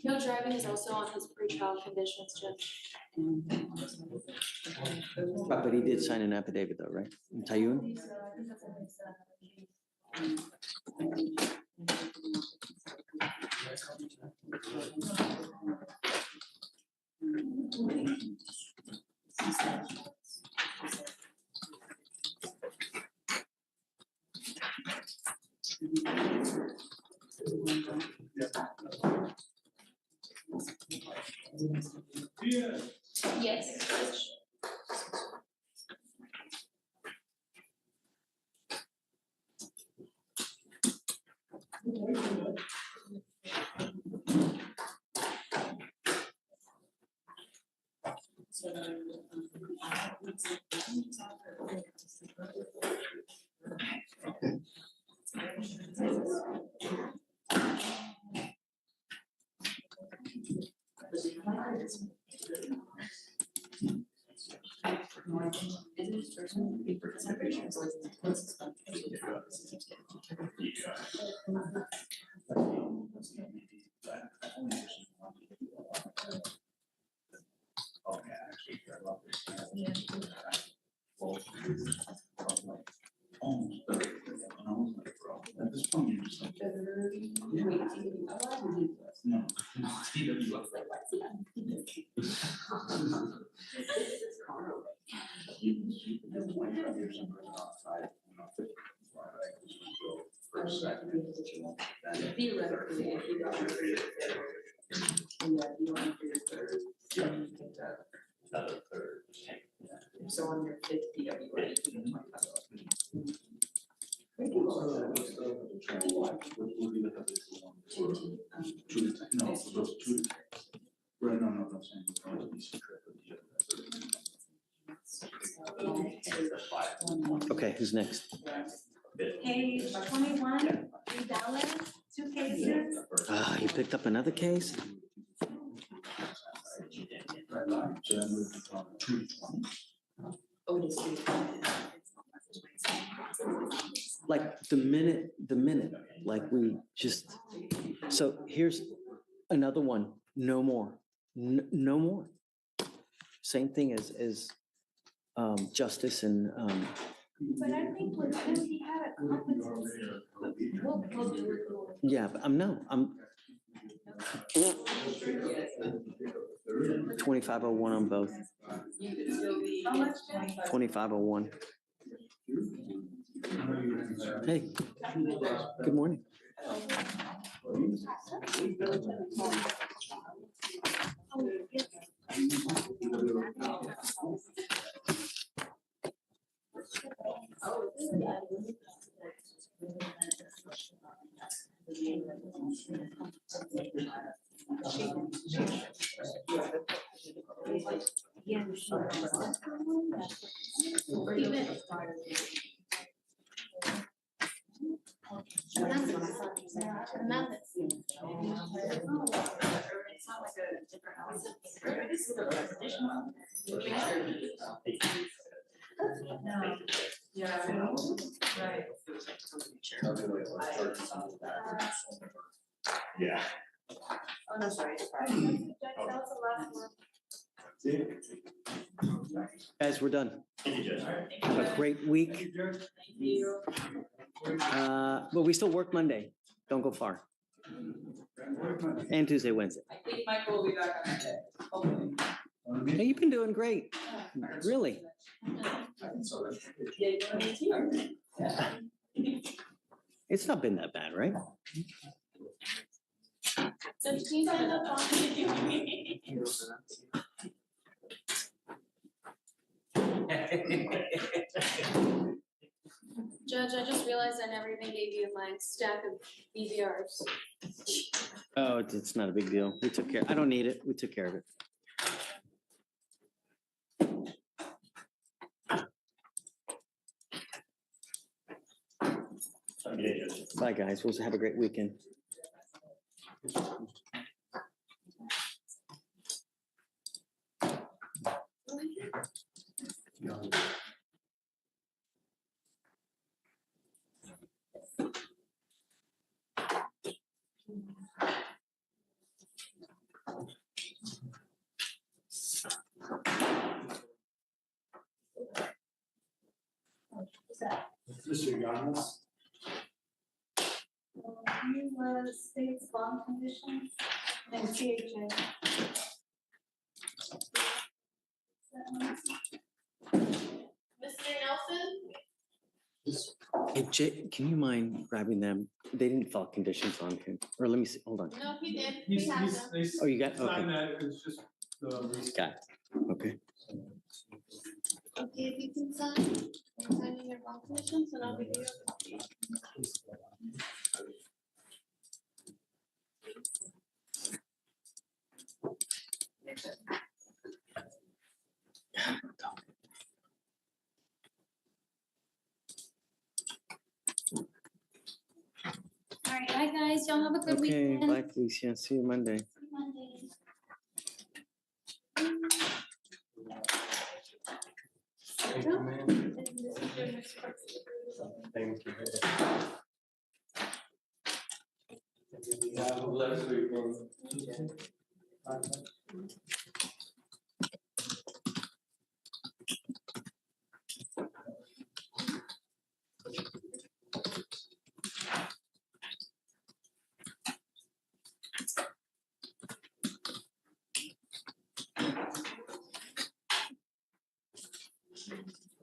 No driving is also on his pretrial conditions, Judge. But he did sign an affidavit though, right? Tayun? Yes. Theoretically, if you got your third. So on your fifth DWI, you can Okay, who's next? Page 21, Dallas, 2 cases. You picked up another case? Like the minute, like we just, so here's another one, no more, no more. Same thing as justice and, But I think with him, he had a competency. We'll do it. yeah, but I'm 2501 on both. How much? 2501. Hey, good morning. Yeah, right. Yeah. Oh, no, sorry. That was the last one. Guys, we're done. Thank you, Judge. Have a great week. But we still work Monday. Don't go far. And Tuesday, Wednesday. I think Michael will be back on Monday, hopefully. Hey, you've been doing great. Really. It's not been that bad, right? Judge, I just realized I never even gave you my stack of BVRs. Oh, it's not a big deal. We took care. I don't need it. We took care of it. Bye, guys. We'll have a great weekend. Mr. Yamas. He was state's bond conditions and CHA. Mr. Nelson? Hey, Jay, can you mind grabbing them? They didn't file conditions on him. Or let me see. Hold on. No, he did. We He's, have he's, them. they Oh, you got- okay. signed that, it's just the. Got it. Okay. Okay, if you can sign your bond conditions, and I'll give you a copy. All right, bye, guys. Y'all have a good Okay, weekend. bye, Felicia. See you Monday. See you Monday. Thank you.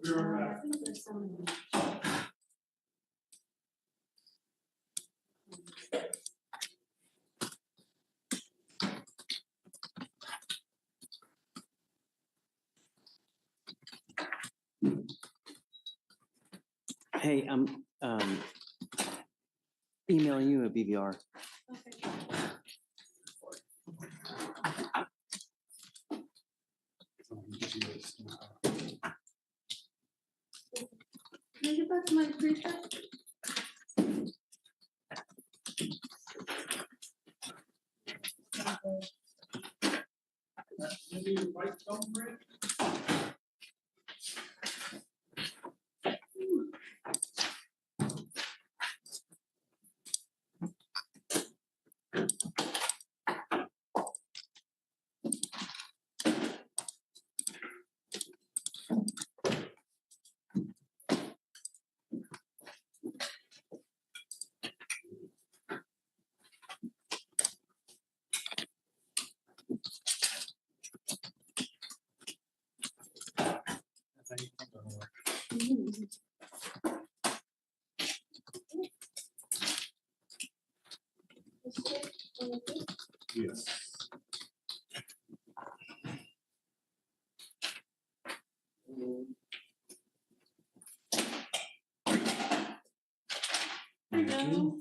I think there's some. Hey, I'm emailing you a BVR. Can I get back to my printer? Maybe you write something. Yes. Hello.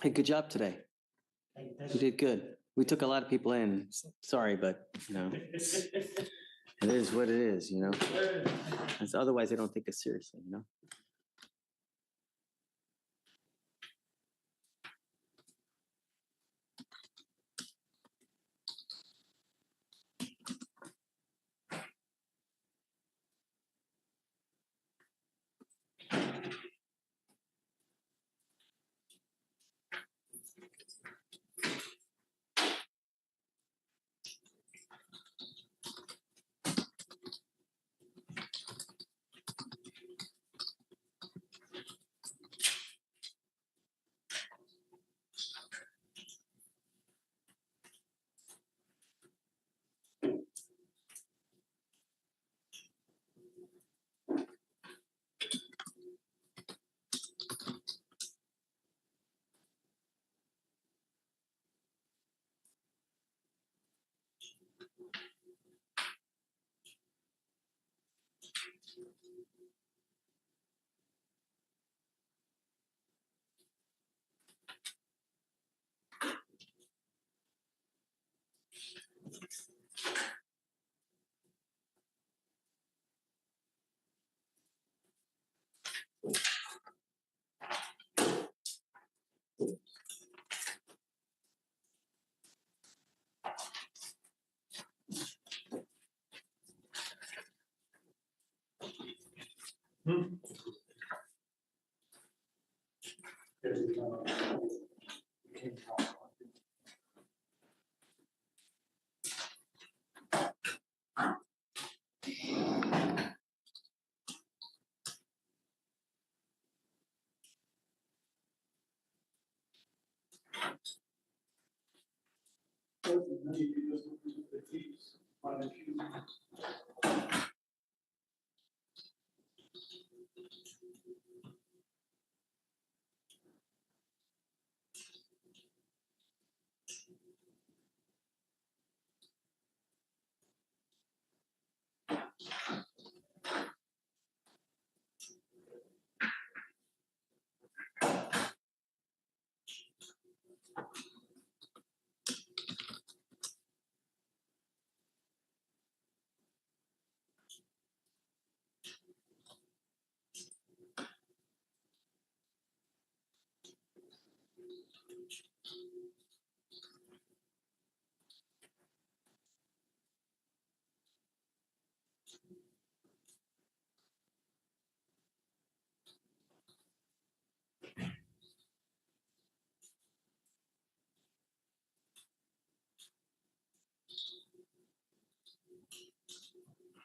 Hey, good job today. You did good. We took a lot of people in. Sorry, but you know, it is what it is, you know? It's- Otherwise, they don't take us seriously, you know?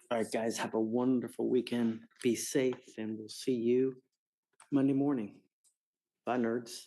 All right, guys, have a wonderful weekend. Be safe, and we'll see you Monday morning. Bye, nerds.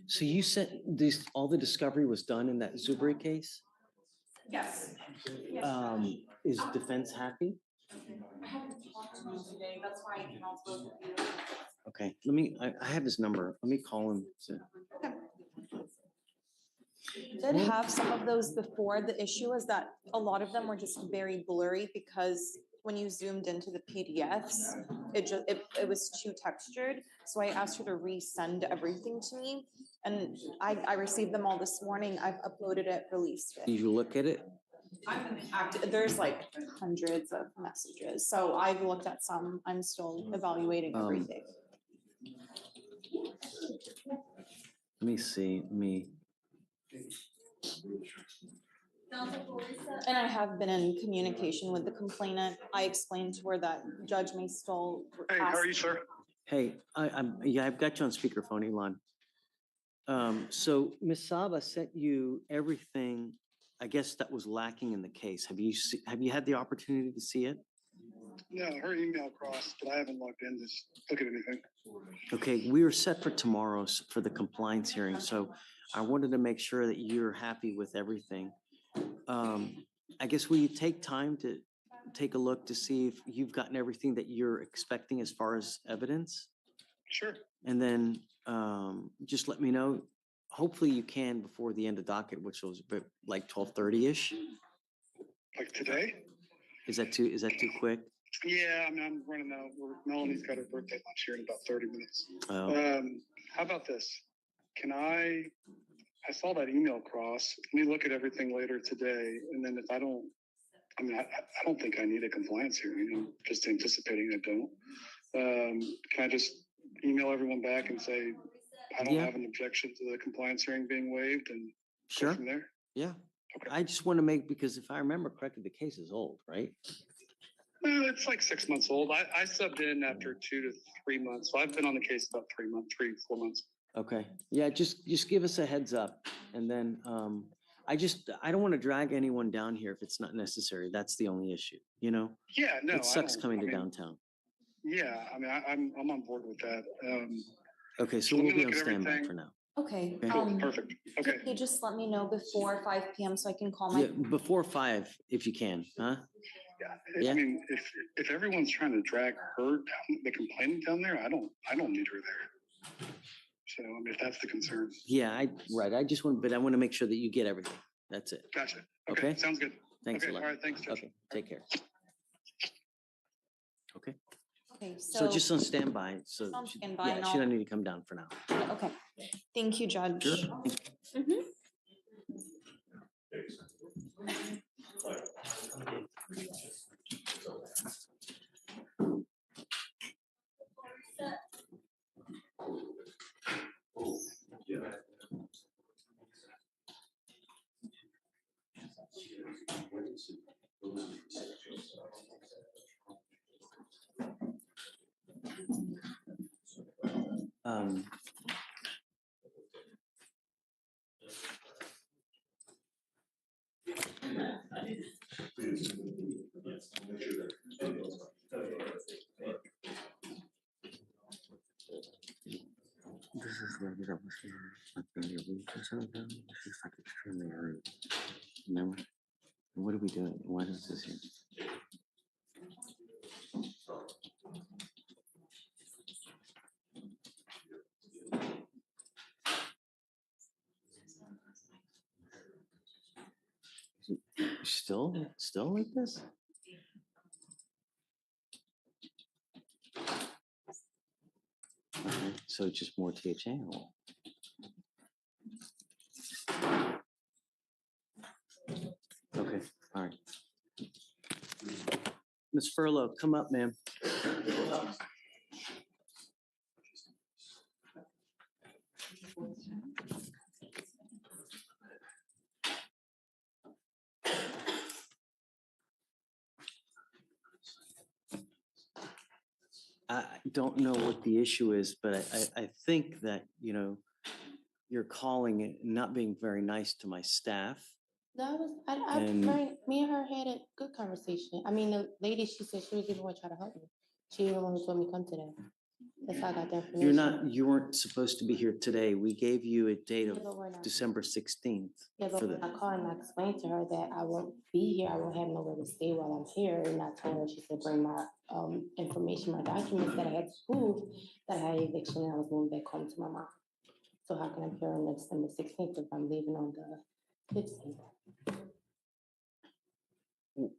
So you said this, all the discovery was done in that Zubri case? Yes. Is defense happy? I haven't talked to him today, that's why I cannot spoke with you. Okay, I have his number. Let me call him. Did have some of those before. The issue is that a lot of them were just very blurry because when you zoomed into the PDFs, it was too textured. So I asked her to resend everything to me. And I received them all this morning. I've uploaded it, released it. Did you look at it? There's like hundreds of messages. So I've looked at some. I'm still evaluating everything. Let me see, And I have been in communication with the complainant. I explained to her that judge may still. Hey, how are you, sir? Hey, yeah, I've got you on speakerphone, Elon. So Ms. Saba sent you everything, I guess, that was lacking in the case. Have you had the opportunity to see it? No, her email crossed, but I haven't logged in to look at anything. Okay, we were set for tomorrow for the compliance hearing, so I wanted to make sure that you're happy with everything. I guess will you take time to take a look to see if you've gotten everything that you're expecting as far as evidence? Sure. And then just let me know. Hopefully you can before the end of docket, which was like 12:30-ish. Like today? Is that too quick? Yeah, I mean, I'm running out. Melanie's got her birthday lunch here in about 30 minutes. Oh. How about this? I saw that email cross. Let me look at everything later today. And then if I don't think I need a compliance hearing. I'm just anticipating I don't. Can I just email everyone back and say, I don't have an objection to the compliance hearing being waived and Sure. go from there? Yeah. Okay. I just want to because if I remember correctly, the case is old, right? It's like 6 months old. I subbed in after 2 to 3 months. So I've been on the case about 4 months. Okay. Yeah, just give us a heads up. And then I don't want to drag anyone down here if it's not necessary. That's the only issue, you know? Yeah, no. It sucks coming to downtown. Yeah, I mean, I'm on board with that. Okay, so we'll be on standby for now. Okay. Cool, perfect. Okay. Can you just let me know before 5 p.m. so I can call Yeah, my. before 5, if you can, huh? Yeah. I mean, if everyone's trying to drag her down, the complainant down there, I don't need her there. So I mean, if that's the concern. Yeah, I want to make sure that you get everything. That's it. Gotcha. Okay. Sounds good. Thanks a Okay, lot. all right, thanks, Judge. Okay, take care. Okay. Okay, So just on standby. So On she standby and she I'll- don't need to come down for now. Okay. Thank you, Judge. Sure. Mhm. This is where we was here, like maybe a week or so ago. This is like extremely rude. Remember? And what are we doing? Why is this here? Still like this? Okay, so just more THA or? Okay, all right. Ms. Furlow, come up, ma'am. I don't know what the issue is, but I think that, you know, you're calling it not being very nice to my staff. That was, And- me and her had a good conversation. I mean, the lady, she said she was even gonna try to help me. She didn't want to let me come today. That's how I got the information. You weren't supposed to be here today. We gave you a date of Yeah, but we're not. December 16th. Yeah, but for when the- I called and I explained to her that I won't be here, I won't have nowhere to stay while I'm here, and I told her, she said, bring my information, my documents that I had to prove that I had eviction and I was moving back home to my mom. So how can I be here on December 16th if I'm leaving on the 15th?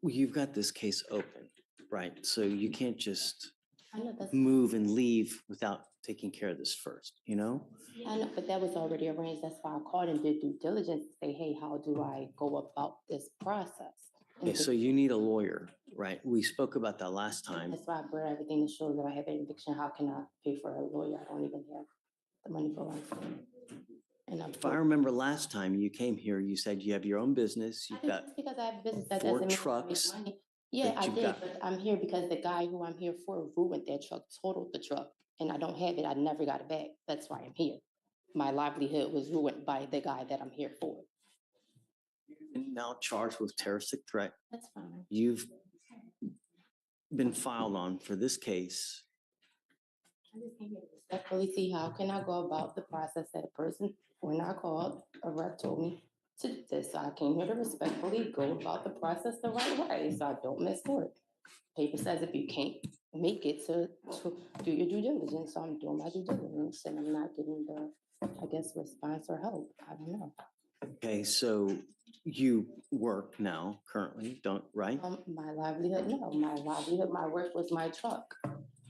You've got this case open. right? So you can't just I know that's, move and leave without taking care of this first, you know? I know, but that was already arranged. That's why I called and did due diligence to say, hey, how do I go about this process? Okay, so you need a lawyer, right? We spoke about that last time. That's why I brought everything to show that I have an eviction. How can I pay for a lawyer? I don't even have the money for one. And I'm. If I remember last time you came here, you said you have your own business, you've got Just because I have business, that 4 doesn't mean I trucks make money. Yeah, that I you've did, got. but I'm here because the guy who I'm here for ruined that truck, totaled the truck, and I don't have it. I never got it back. That's why I'm here. My livelihood was ruined by the guy that I'm here for. And now charged with terroristic threat. That's fine. You've been filed on for this case. I just came here to respectfully see how can I go about the process that a person, when I called, a rep told me to do this. So I came here to respectfully go about the process the right way, so I don't miss work. Paper says if you can't make it to do your due diligence, so I'm doing my due diligence and I'm not getting the, I guess, response or help. I don't know. Okay, so you work now currently, right? My livelihood, no, my livelihood, my work was my truck.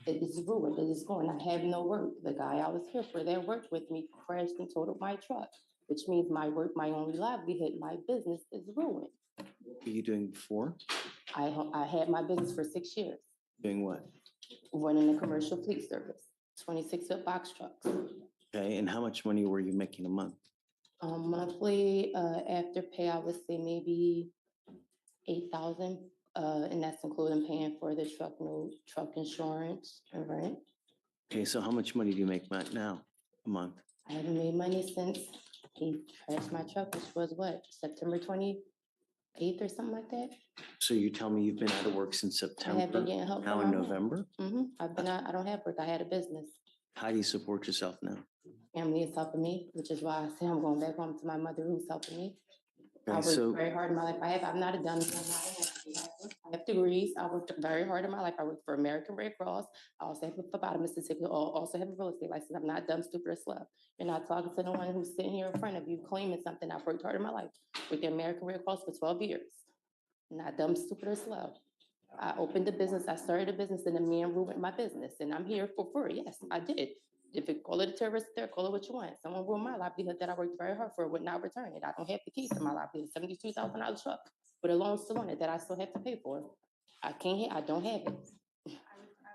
It is ruined, it is gone. I have no work. The guy I was here for that worked with me crashed and totaled my truck, which means my work, my only livelihood, my business is ruined. What were you doing before? I had my business for 6 years, Doing what? running a commercial fleet service, 26-foot box trucks. Okay, and how much money were you making a month? Monthly, after pay, I would say maybe 8,000, and that's including paying for the truck note, truck insurance, and rent. Okay, so how much money do you make now, a month? I haven't made money since he trashed my truck, which was what, September 28th or something like that? So you tell me you've been out of work since I have September, been getting help now from in my mom. November? I've been out, I don't have work, I had a business. How do you support yourself now? Family is helping me, which is why I say I'm going back home to my mother who's helping me. I Okay, worked very hard in my life. I'm not a dummy. I have degrees. I worked very hard in my life. I worked for American Red Cross. I also have a phlebotomist certificate. I also have a real estate license. I'm not dumb, stupid, or slow. You're not talking to no one who's sitting here in front of you claiming something. I've worked hard in my life with the American Red Cross for 12 years. Not dumb, stupid, or slow. I opened a business. I started a business, and the man ruined my business. And I'm here for free. Yes, I did. If you call it a terrorist there, call it what you want. Someone ruined my livelihood that I worked very hard for, would not return it. I don't have the keys to my livelihood, $72,000 truck with a loan still on it that I still have to pay for. I don't have it.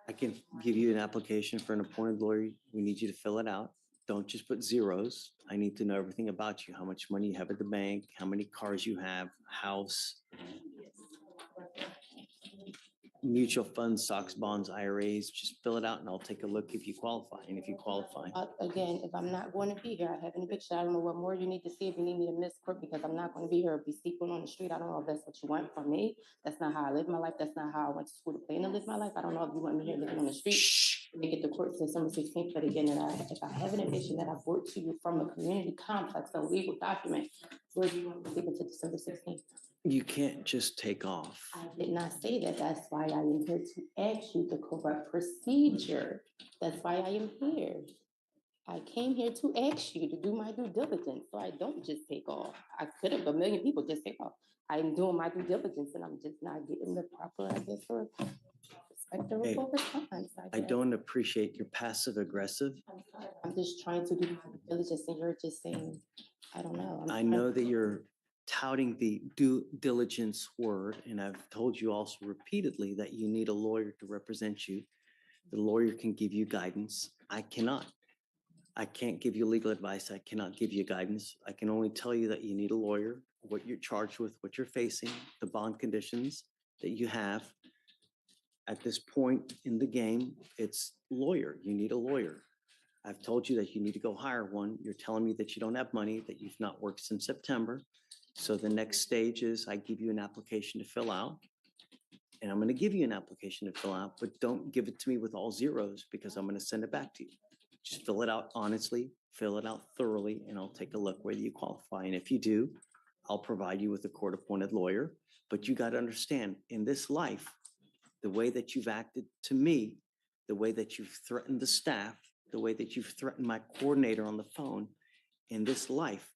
I can give you an application for an appointed lawyer. We need you to fill it out. Don't just put zeros. I need to know everything about you, how much money you have at the bank, how many cars you have, house, mutual funds, stocks, bonds, IRAs. Just fill it out and I'll take a look if you qualify. And if you qualify, Again, if I'm not going to be here, I have an eviction. I don't know what more you need to see if you need me to miss court because I'm not going to be here or be sleeping on the street. I don't know if that's what you want from me. That's not how I live my life. That's not how I went to school to plan to live my life. I don't know if you want me here living on the street. We get to court December 16th, but again, if I have an eviction that I brought to you from a community complex, a legal document, where do you want me to sleep until December 16th? you can't just take off. I did not say that. That's why I am here to ask you the correct procedure. That's why I am here. I came here to ask you to do my due diligence, so I don't just take off. I could have, a million people just take off. I'm doing my due diligence and I'm just not getting the proper, I guess, or Hey, response. I don't appreciate your passive aggressive. I'm just trying to do my due diligence and you're just saying, I don't know. I know that you're touting the due diligence word, and I've told you also repeatedly that you need a lawyer to represent you. The lawyer can give you guidance. I cannot. I can't give you legal advice. I cannot give you guidance. I can only tell you that you need a lawyer, what you're charged with, what you're facing, the bond conditions that you have. At this point in the game, it's lawyer. You need a lawyer. I've told you that you need to go hire one. You're telling me that you don't have money, that you've not worked since September. So the next stage is I give you an application to fill out. And I'm going to give you an application to fill out, but don't give it to me with all zeros because I'm going to send it back to you. Just fill it out honestly, fill it out thoroughly, and I'll take a look whether you qualify. And if you do, I'll provide you with a court-appointed lawyer. But you got to understand, in this life, the way that you've acted to me, the way that you've threatened the staff, the way that you've threatened my coordinator on the phone, in this life,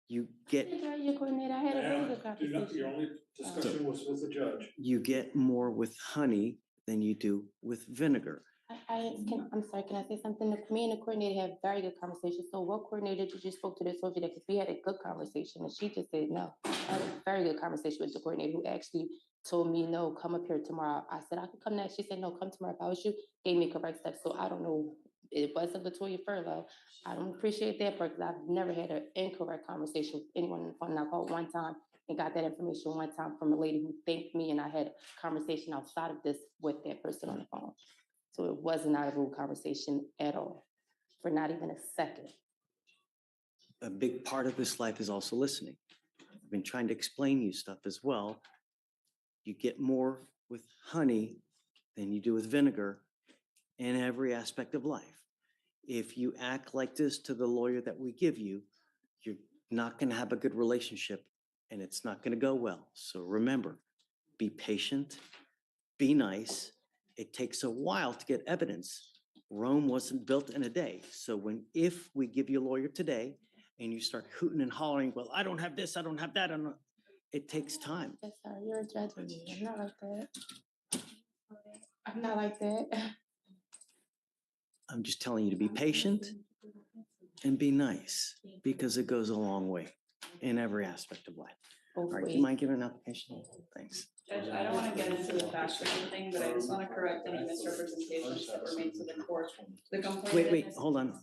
you get. Your coordinator, I had a very good Your conversation. only discussion was with the judge. You get more with honey than you do with vinegar. I'm sorry, can I say something? Me and the coordinator had very good conversation. So what coordinator did you spoke to this over there? Because we had a good conversation and she just said no. I had a very good conversation with the coordinator who actually told me, no, come up here tomorrow. I said, I could come next. She said, no, come tomorrow. If I was you, gave me correct steps. So I don't know. It wasn't Latoya furlough. I don't appreciate that part because I've never had an incorrect conversation with anyone on the phone. And I called one time and got that information one time from a lady who thanked me, and I had a conversation outside of this with that person on the phone. So it was not a rude conversation at all, for not even a second. A big part of this life is also listening. I've been trying to explain you stuff as well. You get more with honey than you do with vinegar in every aspect of life. If you act like this to the lawyer that we give you, you're not going to have a good relationship and it's not going to go well. So remember, be patient, be nice. It takes a while to get evidence. Rome wasn't built in a day. So if we give you a lawyer today and you start hooting and hollering, well, I don't have this, I don't have that, it takes time. Yes, sir, you're judging me. I'm not like that. I'm not like that. I'm just telling you to be patient and be nice because it goes a long way in every aspect of life. All right, do you mind giving an application? Thanks. Judge, I don't want to get into the facts or anything, but I just want to correct any misrepresentations that were made to the court. The complaint. Wait, hold on.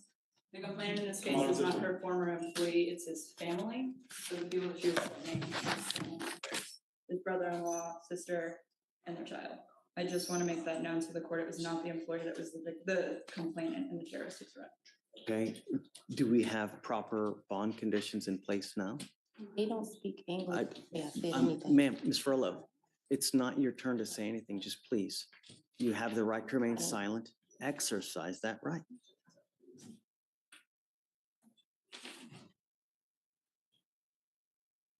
The complainant in this case is not her former employee, it's his family. So the people that she was named, his brother-in-law, sister, and their child. I just want to make that known to the court. It was not the employee that was the complainant in the terroristic threat. Okay, do we have proper bond conditions in place now? They don't speak English. Yeah, say anything. Ma'am, Ms. Furlow, it's not your turn to say anything, just please. You have the right to remain silent. Exercise that right.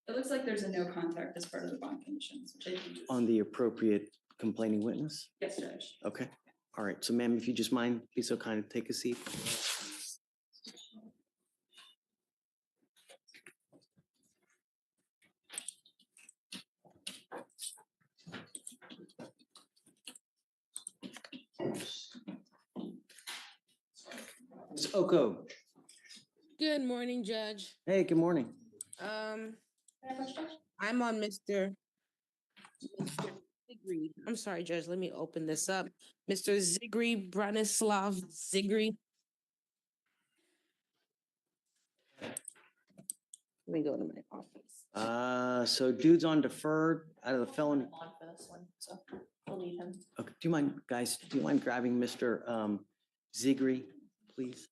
It looks like there's a no contact as part of the bond conditions, which I think is. On the appropriate complaining witness? Yes, Judge. Okay, all right, so ma'am, if you just mind, be so kind to take a seat. Ms. Oko. Good morning, Judge. Hey, good morning. I'm on Mr. Zigri. I'm sorry, Judge, let me open this up. Mr. Zigri, Branislav Zigri. Let me go to my office. So dude's on deferred out of the felony. On for this one, so we'll leave him. Okay, do you mind, guys, do you mind grabbing Mr. Zigri, please?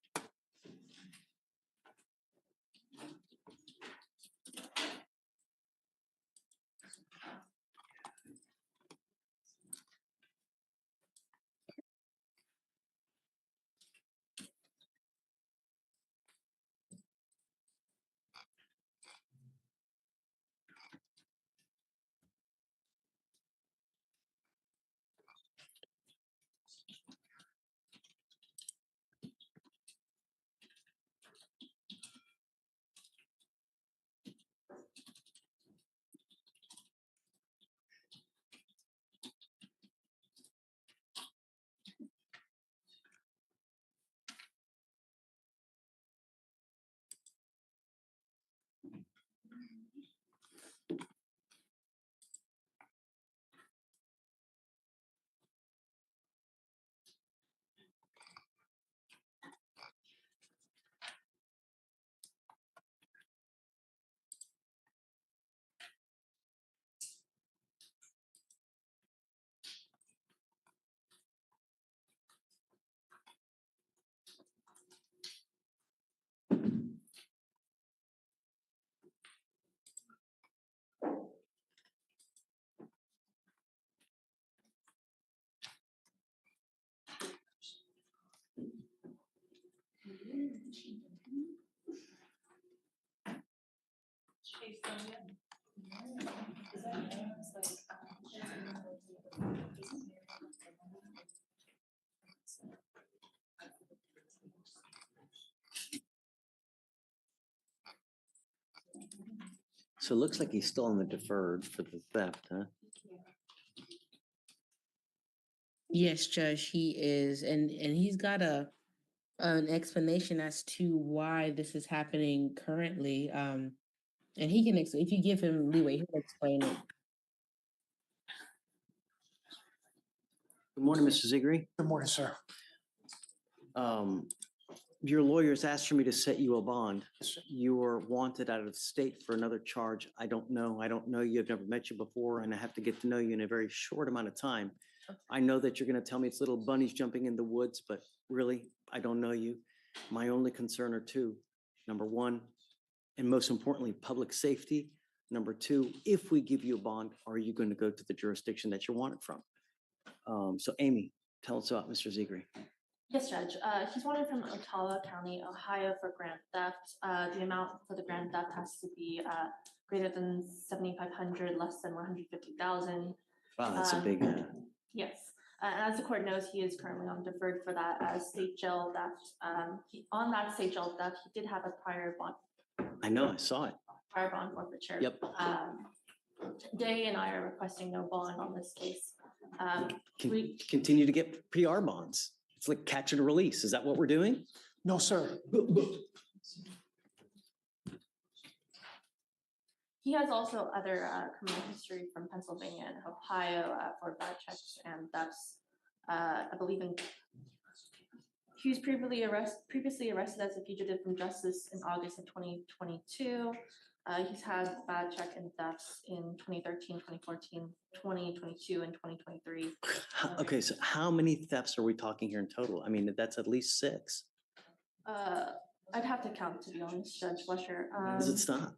So it looks like he's still on the deferred for the theft, huh? Yes, Judge, he is, and he's got an explanation as to why this is happening currently. And he can, if you give him leeway, he'll explain it. Good morning, Mr. Zigri. Good morning, sir. Your lawyers asked for me to set you a bond. You are wanted out of the state for another charge. I don't know you. I've never met you before, and I have to get to know you in a very short amount of time. I know that you're going to tell me it's little bunnies jumping in the woods, but really, I don't know you. My only concern are two. Number one, and most importantly, public safety. Number two, if we give you a bond, are you going to go to the jurisdiction that you're wanted from? So Amy, tell us about Mr. Zigri. Yes, Judge. He's wanted from Ottawa County, Ohio for grand theft. The amount for the grand theft has to be greater than 7,500, less than 150,000. Wow, that's a big. Yes. And as the court knows, he is currently on deferred for that state jail theft. On that state jail theft, he did have a prior bond. I know, I saw it. Prior bond forfeiture. Yep. Day and I are requesting no bond on this case. We Continue to get PR bonds. It's like catch and release. Is that what we're doing? No, sir. He has also other criminal history from Pennsylvania and Ohio for bad checks and thefts. I believe he was previously arrested as a fugitive from justice in August of 2022. He's had bad check and thefts in 2013, 2014, 2022, and 2023. Okay, so how many thefts are we talking here in total? I mean, that's at least 6. I'd have to count, to be honest, Judge Fleischer. Does it stop?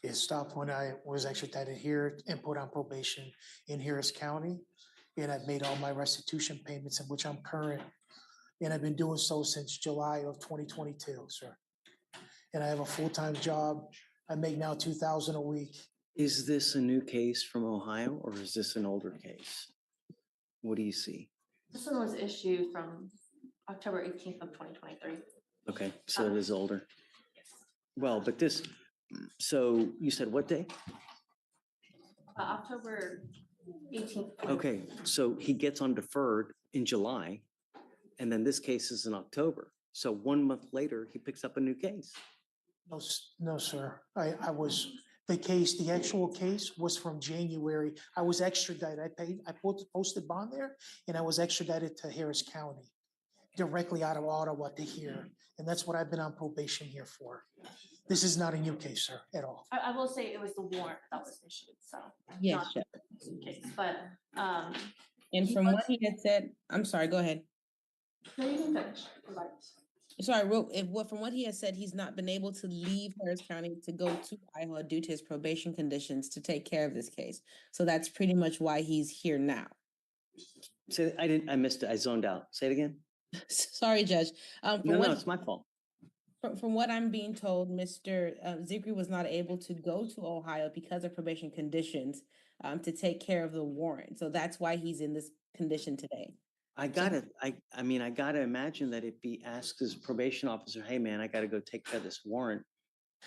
It stopped when I was extradited here and put on probation in Harris County. And I've made all my restitution payments in which I'm current. And I've been doing so since July of 2022, sir. And I have a full-time job. I make now $2,000 a week. Is this a new case from Ohio or is this an older case? What do you see? This one was issued from October 18th of 2023. Okay, so it is older. Well, but this, so you said what day? October 18th. Okay, so he gets on deferred in July, and then this case is in October. So 1 month later, he picks up a new case. No, sir. The actual case was from January. I was extradited. I posted bond there and I was extradited to Harris County, directly out of Ottawa to here. And that's what I've been on probation here for. This is not a new case, sir, at all. I will say it was the warrant that was issued, so. Yes, not Judge. the case, but, And from what he had said, I'm sorry, go ahead. no, you can finish. Sorry, from what he has said, he's not been able to leave Harris County to go to Iowa due to his probation conditions to take care of this case. So that's pretty much why he's here now. Say, I missed it. I zoned out. Say it again. Sorry, Judge. No, it's my fault. From what I'm being told, Mr. Zigri was not able to go to Ohio because of probation conditions to take care of the warrant. So that's why he's in this condition today. I gotta imagine that if he asks his probation officer, hey man, I gotta go take care of this warrant,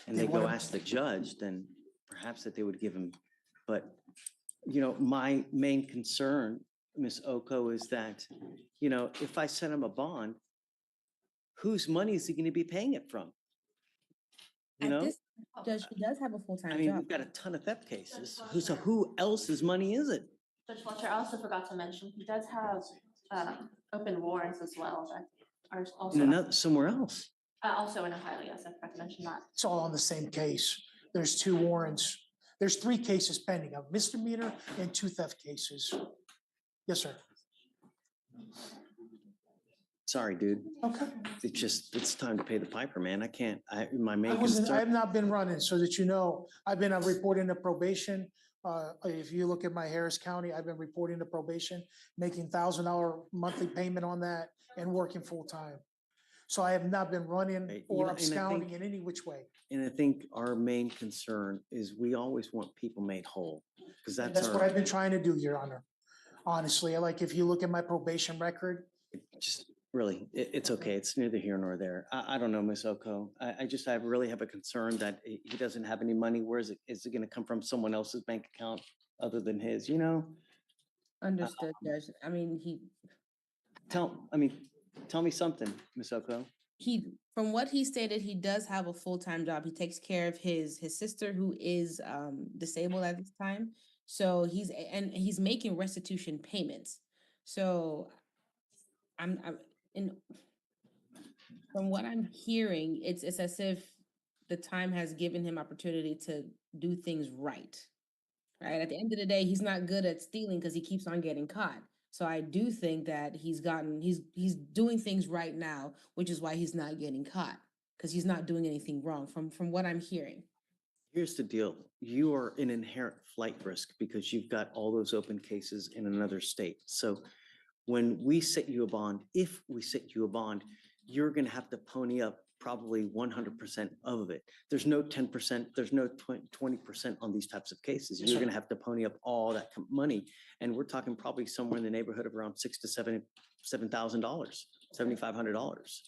and they go ask the judge, then perhaps that they would give him. But, my main concern, Ms. Oko, is that, if I send him a bond, whose money is he gonna be paying it from? Judge, he does have a full-time I mean, job. we've got a ton of theft cases. So who else's money is it? Judge Fletcher, I also forgot to mention, he does have open warrants as well that are also. Somewhere else. Also in Ohio, yes, I forgot to mention that. It's all on the same case. There's 2 warrants. There's 3 cases pending, a misdemeanor and 2 theft cases. Yes, sir. Sorry, dude. Okay. It's time to pay the piper, man. My main I concern. have not been running, so that you know. I've been reporting to probation. If you look at my Harris County, I've been reporting to probation, making $1,000 monthly payment on that and working full time. So I have not been running or absconding in any which way. And I think our main concern is we always want people made whole, because That's what I've been trying to do, Your Honor. Honestly, like if you look at my probation record. Really, it's okay. It's neither here nor there. I don't know, Ms. Oko. I really have a concern that he doesn't have any money. Where is it? Is it going to come from someone else's bank account other than his? Understood, Judge. I mean, Tell me something, Ms. Oko. from what he stated, he does have a full-time job. He takes care of his sister who is disabled at this time. So he's making restitution payments. So I'm from what I'm hearing, it's as if the time has given him opportunity to do things right. Right? At the end of the day, he's not good at stealing because he keeps on getting caught. So I do think that he's doing things right now, which is why he's not getting caught, because he's not doing anything wrong from what I'm hearing. Here's the deal. You are in inherent flight risk because you've got all those open cases in another state. So when we set you a bond, if we set you a bond, you're going to have to pony up probably 100% of it. There's no 10%, there's no 20% on these types of cases. You're going to have to pony up all that money. And we're talking probably somewhere in the neighborhood of around $6,000 to $7,000, $7,500.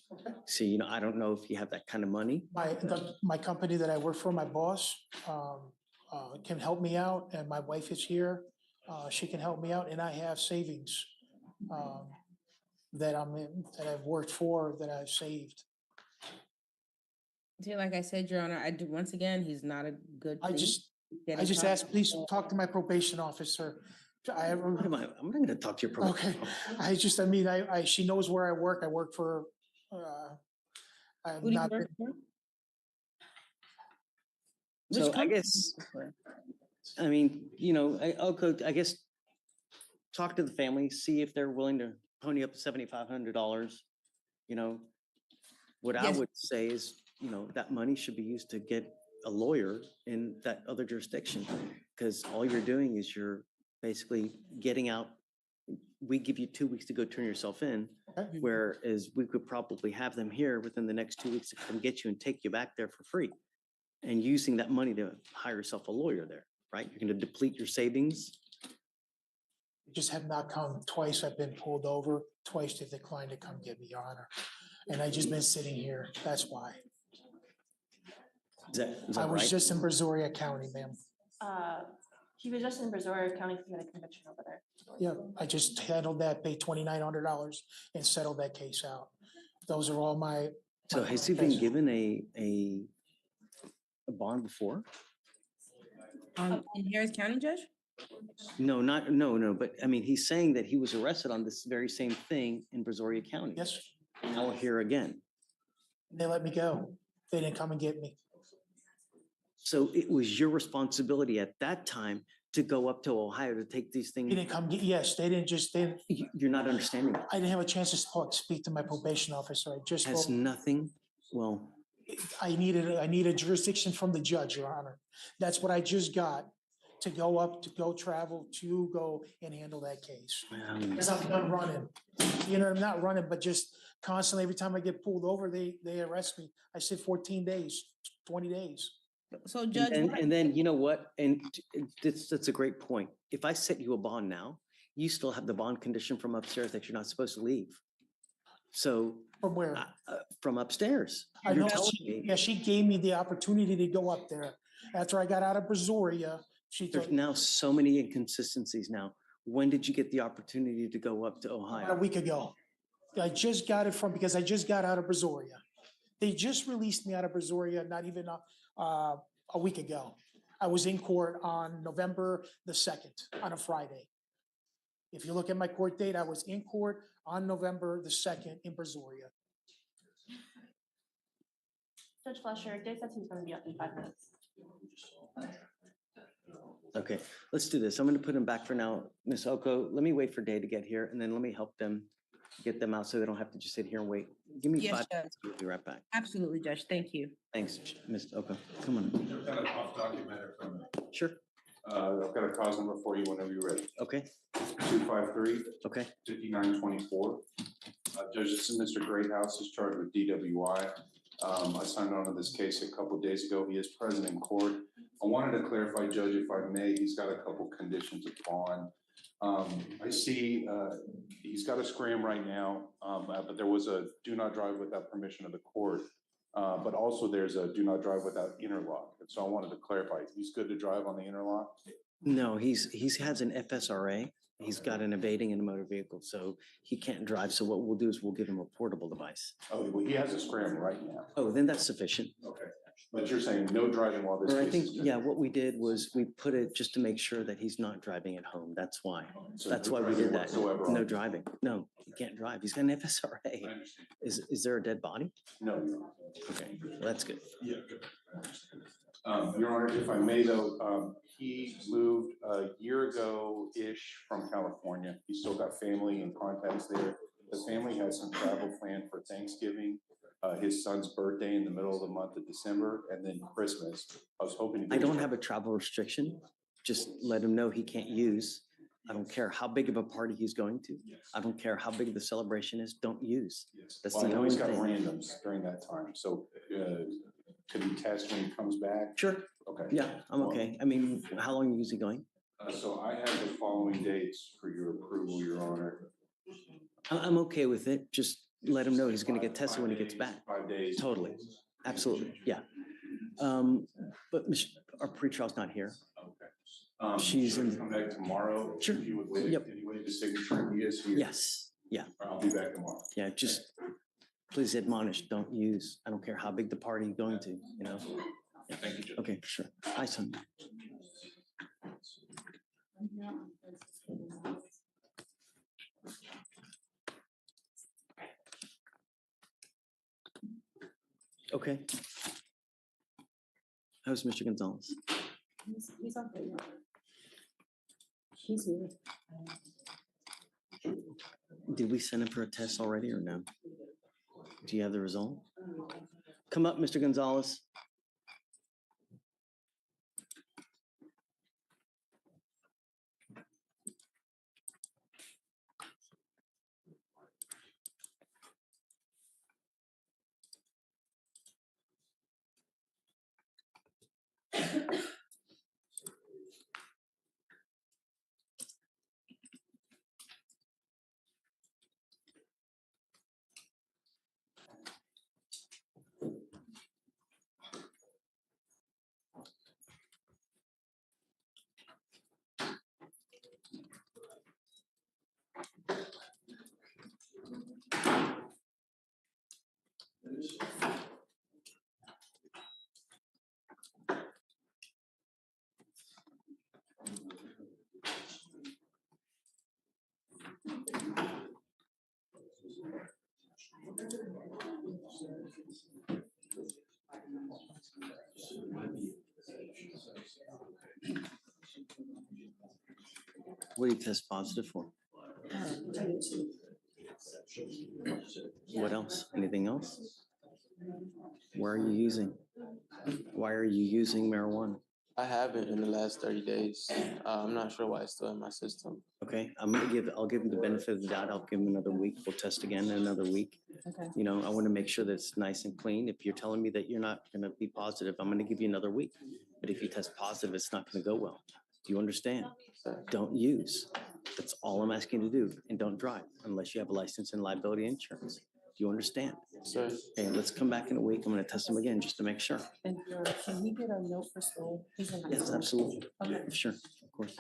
So, I don't know if you have that kind of money. My company that I work for, my boss, can help me out, and my wife is here. She can help me out, and I have savings that I've worked for, that I've saved. Like I said, Your Honor, once again, he's not a good. I just asked, please talk to my probation officer. I'm not going to talk to your probation. Okay, she knows where I work. I work for. Who do you work for? So I guess, I guess, talk to the family, see if they're willing to pony up $7,500. What I would say is, that money should be used to get a lawyer in that other jurisdiction, because all you're doing is you're basically getting out. We give you 2 weeks to go turn yourself in, whereas we could probably have them here within the next 2 weeks to come get you and take you back there for free, and using that money to hire yourself a lawyer there, right? You're going to deplete your savings. Just have not come twice. I've been pulled over twice. They declined to come get me, Your Honor. And I just been sitting here. That's why. Is that I was right? just in Brazoria County, ma'am. He was just in Brazoria County because he had a conviction over there. Yeah, I just handled that, paid $2,900 and settled that case out. Those are all my. So has he been given a bond before? In Harris County, Judge? No, but I mean, he's saying that he was arrested on this very same thing in Brazoria County. Yes. Now we're here again. They let me go. They didn't come and get me. So it was your responsibility at that time to go up to Ohio to take these things. They didn't come get, yes, they didn't just, You're not understanding. I didn't have a chance to speak to my probation officer. I just. Has nothing, well. I need a jurisdiction from the judge, Your Honor. That's what I just got to go travel, to go and handle that case. Because I'm done running. I'm not running, but just constantly, every time I get pulled over, they arrest me. I sit 14 days, 20 days. So Judge. And then, you know what? And that's a great point. If I set you a bond now, you still have the bond condition from upstairs that you're not supposed to leave. So. From where? From upstairs. I know. She gave me the opportunity to go up there. After I got out of Brazoria, There's now so many inconsistencies now. When did you get the opportunity to go up to Ohio? About a week ago. I just got it because I just got out of Brazoria. They just released me out of Brazoria not even a week ago. I was in court on November the 2nd, on a Friday. If you look at my court date, I was in court on November the 2nd in Brazoria. Judge Fleischer, Dave says he's going to be up in 5 minutes. Okay, let's do this. I'm going to put him back for now. Ms. Oko, let me wait for Day to get here, and then let me help them get them out so they don't have to just sit here and wait. Give me 5 minutes. We'll be right back. Absolutely, Judge. Thank you. Thanks, Ms. Oko. Come on. I've got a tough document from it. Sure. I've got a cause number for you whenever you're ready. Okay. 253. Okay. 5924. Judge, this is Mr. Greathouse. He's charged with DWI. I signed on to this case a couple of days ago. He is present in court. I wanted to clarify, Judge, if I may, he's got a couple conditions of bond. I see he's got a scram right now, but there was a do not drive without permission of the court But also there's a do not drive without interlock. And so I wanted to clarify, he's good to drive on the interlock? No, he's has an FSRA. He's got an evading in a motor vehicle, so he can't drive. So what we'll do is we'll give him a portable device. Oh, well, he has a scramble right now. Oh, then that's sufficient. Okay. But you're saying no driving while this Or I case think, is. yeah, what we did was we put it just to make sure that he's not driving at home. That's why. So That's no why we driving did that. whatsoever on No it. driving. No, he can't drive. He's got an FSRA. I understand. Is there a dead body? No, Your Honor. Okay, well, that's good. Yeah, good. I understand. Your Honor, if I may though, he moved a year ago-ish from California. He's still got family and contacts there. The family has some travel planned for Thanksgiving, his son's birthday in the middle of the month of December, and then Christmas. I was hoping to. I don't have a travel restriction. Just let him know he can't use. I don't care how big of a party he's going to. I don't care how big the celebration is. Don't use. That's Well, I the know only he's got thing. randoms during that time, so could he test when he comes back? Sure. Okay. Yeah, I'm okay. I mean, how long is he going? So I have the following dates for your approval, Your Honor. I'm okay with it. Just let him know he's gonna get tested when he gets back. 5 days. Totally. Absolutely, yeah. But our pretrial's not here. Okay. She's should in- he come back tomorrow? Sure. If you would wait, Yep. anyway, the signature, he is here. Yes, yeah, I'll be back tomorrow. yeah, just please admonish, don't use. I don't care how big the party you're going to, you know? Thank you, Judge. Okay, sure. Hi, son. Okay. How's Mr. Gonzalez? He's up there. He's here. Did we send him for a test already or no? Do you have the result? Come up, Mr. Gonzalez. What do you test positive for? What else? Anything else? Where are you using? Why are you using marijuana? I haven't in the last 30 days. I'm not sure why it's still in my system. Okay, I'll give him the benefit of the doubt. I'll give him another week. We'll test again in another week. Okay. You know, I want to make sure that it's nice and clean. If you're telling me that you're not going to be positive, I'm going to give you another week. But if you test positive, it's not going to go well. Do you understand? Don't use. That's all I'm asking you to do. And don't drive unless you have a license and liability insurance. Do you understand? Sir. Okay, let's come back in a week. I'm going to test him again just to make sure. And can we get a note for school? He's in high Yes, school. absolutely. Okay. Sure, of course.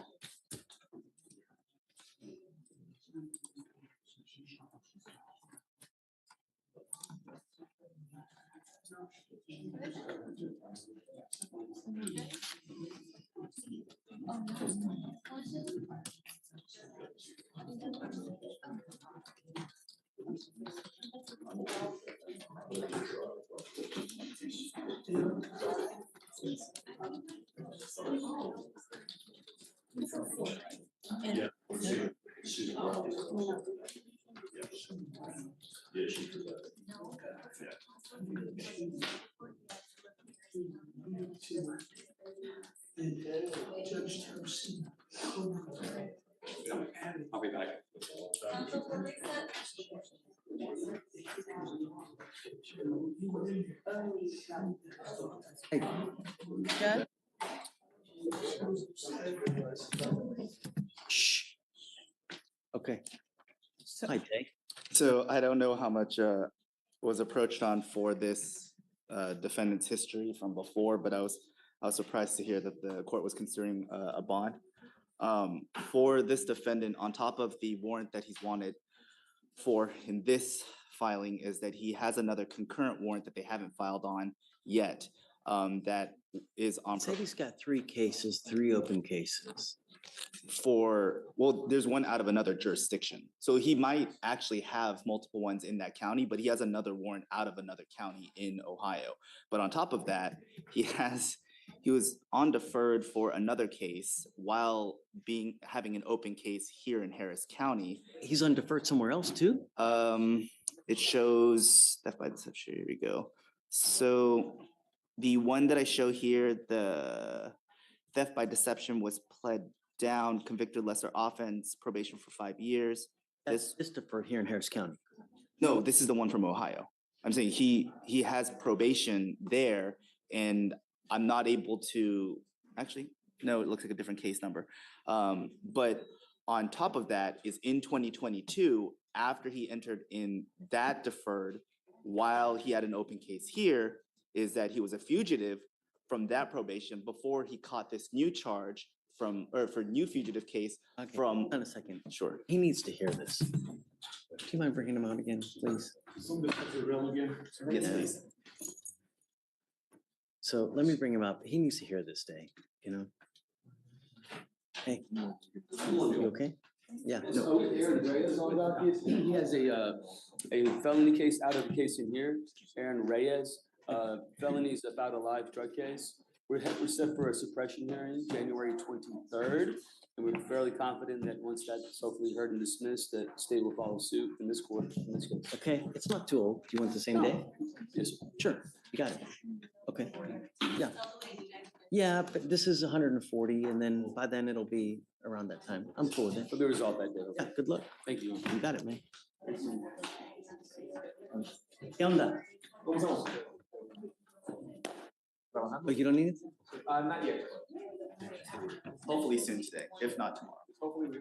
Yeah. Yeah, she presented. I'll be back. Hey. Judge? Shh. Okay. Hi, Jay. So I don't know how much was approached on for this defendant's history from before, but I was surprised to hear that the court was considering a bond. For this defendant, on top of the warrant that he's wanted for in this filing, is that he has another concurrent warrant that they haven't filed on yet. That is on. Said he's got 3 cases, 3 open cases. Well, there's one out of another jurisdiction. So he might actually have multiple ones in that county, but he has another warrant out of another county in Ohio. But on top of that, he was on deferred for another case while having an open case here in Harris County. He's on deferred somewhere else too? It shows theft by deception. Here we go. So the one that I show here, the theft by deception was pled down, convicted lesser offense, probation for 5 years. This deferred here in Harris County. No, this is the one from Ohio. I'm saying he has probation there, and I'm not able to, actually, no, it looks like a different case number. But on top of that is in 2022, after he entered in that deferred, while he had an open case here, is that he was a fugitive from that probation before he caught this new charge for new fugitive case from. Hold on a second. Sure. He needs to hear this. Do you mind bringing him out again, please? Yes, please. So let me bring him up. He needs to hear this day, you know? Hey, you okay? Yeah. No. He has a felony case out of a case in here, Aaron Reyes. Felony is about a live drug case. We're set for a suppression hearing January 23rd, and we're fairly confident that once that's hopefully heard and dismissed, that state will follow suit in this court, in this case. Okay, it's not too old. Do you want the same day? Yes, sir. Sure, you got it. Okay, yeah. Yeah, but this is 140, and then by then it'll be around that time. I'm cool with it. It'll be resolved that day. Yeah, good luck. Thank you. You got it, man. ¿Qué onda? Oh, you don't need it? Not yet. Hopefully soon today, if not tomorrow.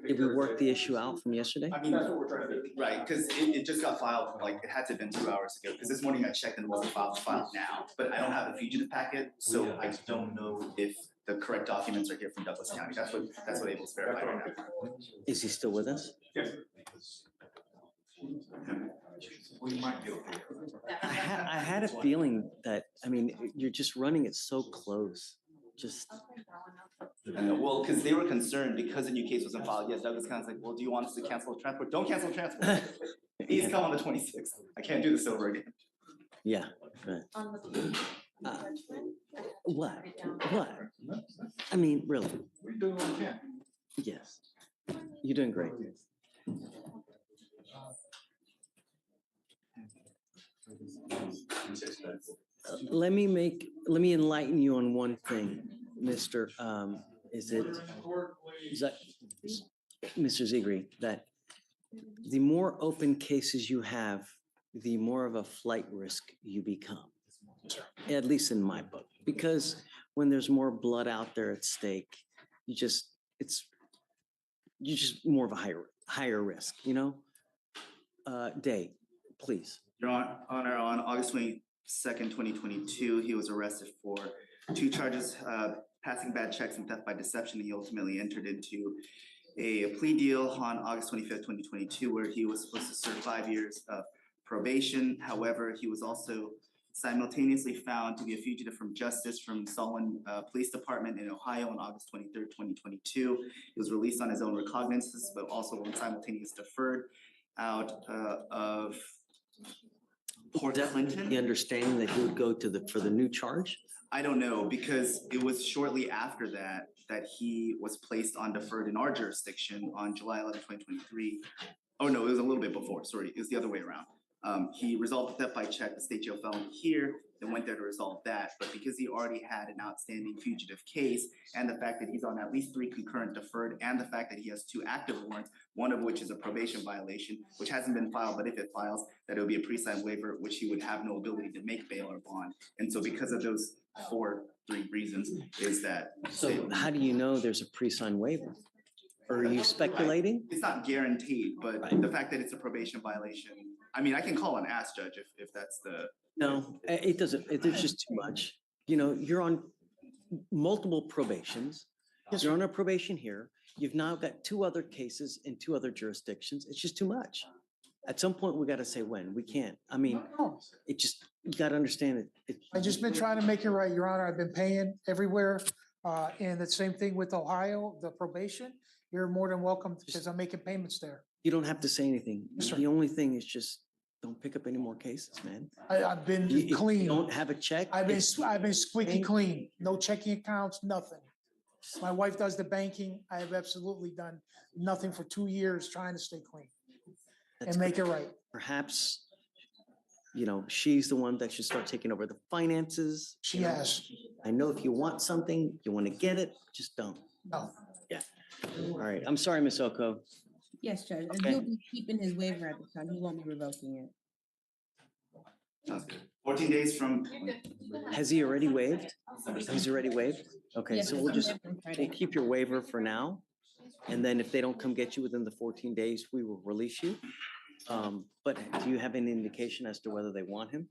Did we work the issue out from yesterday? I mean, that's what we're trying to do. Right, because it just got filed, like, it had to have been 2 hours ago, because this morning I checked and it wasn't filed now. But I don't have a fugitive packet, so I don't know if the correct documents are here from Douglas County. That's what Abel's verified right now. Is he still with us? Yes. I had a feeling that, I mean, you're just running it so close. Just. Well, because they were concerned because a new case wasn't filed. Yes, Douglas County's like, well, do you want us to cancel the transport? Don't cancel transport. He's come on the 26th. I can't do this over again. Yeah, right. What? I mean, really? We're doing what we can. Yes. You're doing great. Let me enlighten you on one thing, Mr. Mr. Zegri, that the more open cases you have, the more of a flight risk you become. At least in my book, because when there's more blood out there at stake, you're just more of a higher risk, you know? Day, please. Your Honor, on August 22nd, 2022, he was arrested for 2 charges, passing bad checks and theft by deception. He ultimately entered into a plea deal on August 25th, 2022, where he was supposed to serve 5 years of probation. However, he was also simultaneously found to be a fugitive from justice from Solon Police Department in Ohio on August 23rd, 2022. He was released on his own recognizances, but also on simultaneous deferred out of Port Clinton. The understanding that he would go for the new charge? I don't know, because it was shortly after that he was placed on deferred in our jurisdiction on July 11, 2023. Oh, no, it was a little bit before, sorry, it was the other way around. He resolved the theft by check, the state jail felony here, then went there to resolve that. But because he already had an outstanding fugitive case, and the fact that he's on at least 3 concurrent deferred, and the fact that he has 2 active warrants, one of which is a probation violation, which hasn't been filed, but if it files, that it would be a pre-signed waiver, which he would have no ability to make bail or bond. And so because of those 3 reasons is that. So how do you know there's a pre-signed waiver? Or are you speculating? It's not guaranteed, but the fact that it's a probation violation I mean, I can call and ask, Judge, if that's the. No, it doesn't, there's just too much. You know, you're on multiple probations. You're on a probation here. You've now got 2 other cases in 2 other jurisdictions. It's just too much. At some point, we got to say when. We can't. I mean, it just, you got to understand it. I've just been trying to make it right, Your Honor. I've been paying everywhere. And the same thing with Ohio, the probation. You're more than welcome because I'm making payments there. You don't have to say anything. Yes, sir. The only thing is just don't pick up any more cases, man. I've been If clean. you don't have a check. I've been squeaky clean. No checking accounts, nothing. My wife does the banking. I have absolutely done nothing for 2 years trying to stay clean and make it right. Perhaps, you know, she's the one that should start taking over the finances. She has. I know if you want something, you want to get it, just don't. No. Yeah. All right. I'm sorry, Ms. Oko. Yes, Judge, and Okay. he'll be keeping his waiver at the time. He won't be revoking it. Sounds good. 14 days from. Has he already waived? He's already waived? Okay, Yes, so it's we'll on just, February we'll Friday. keep your waiver for now. And then if they don't come get you within the 14 days, we will release you. But do you have any indication as to whether they want him?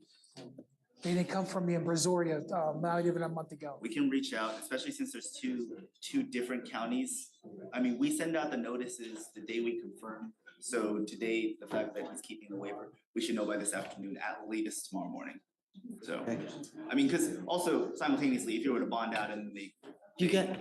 They didn't come from me in Brazoria, not even a month ago. We can reach out, especially since there's two different counties. I mean, we send out the notices the day we confirm. So today, the fact that he's keeping the waiver, we should know by this afternoon, at latest tomorrow morning. So, I mean, because also simultaneously, if you were to bond out and You got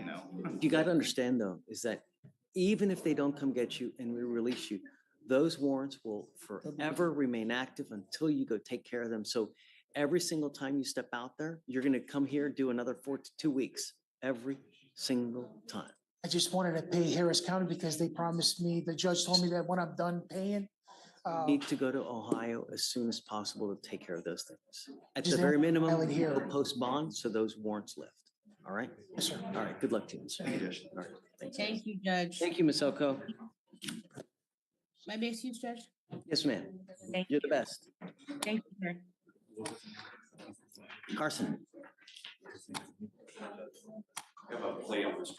to understand though, is that even if they don't come get you and we release you, those warrants will forever remain active until you go take care of them. So every single time you step out there, you're going to come here, do another 4 to 2 weeks, every single time. I just wanted to pay Harris County because they promised me, the judge told me that when I'm done paying, Need to go to Ohio as soon as possible to take care of those things. At Is the there very a minimum, pilot you'll here? post bond so those warrants lift. All right? Yes, sir. All right, good luck to you. Sir. Thank you, Judge. All right, thanks. Thank you, Judge. Thank you, Ms. Oko. My be excused, Judge? Yes, ma'am. Thank You're the best. Thank you, sir. Carson. Have a play on this.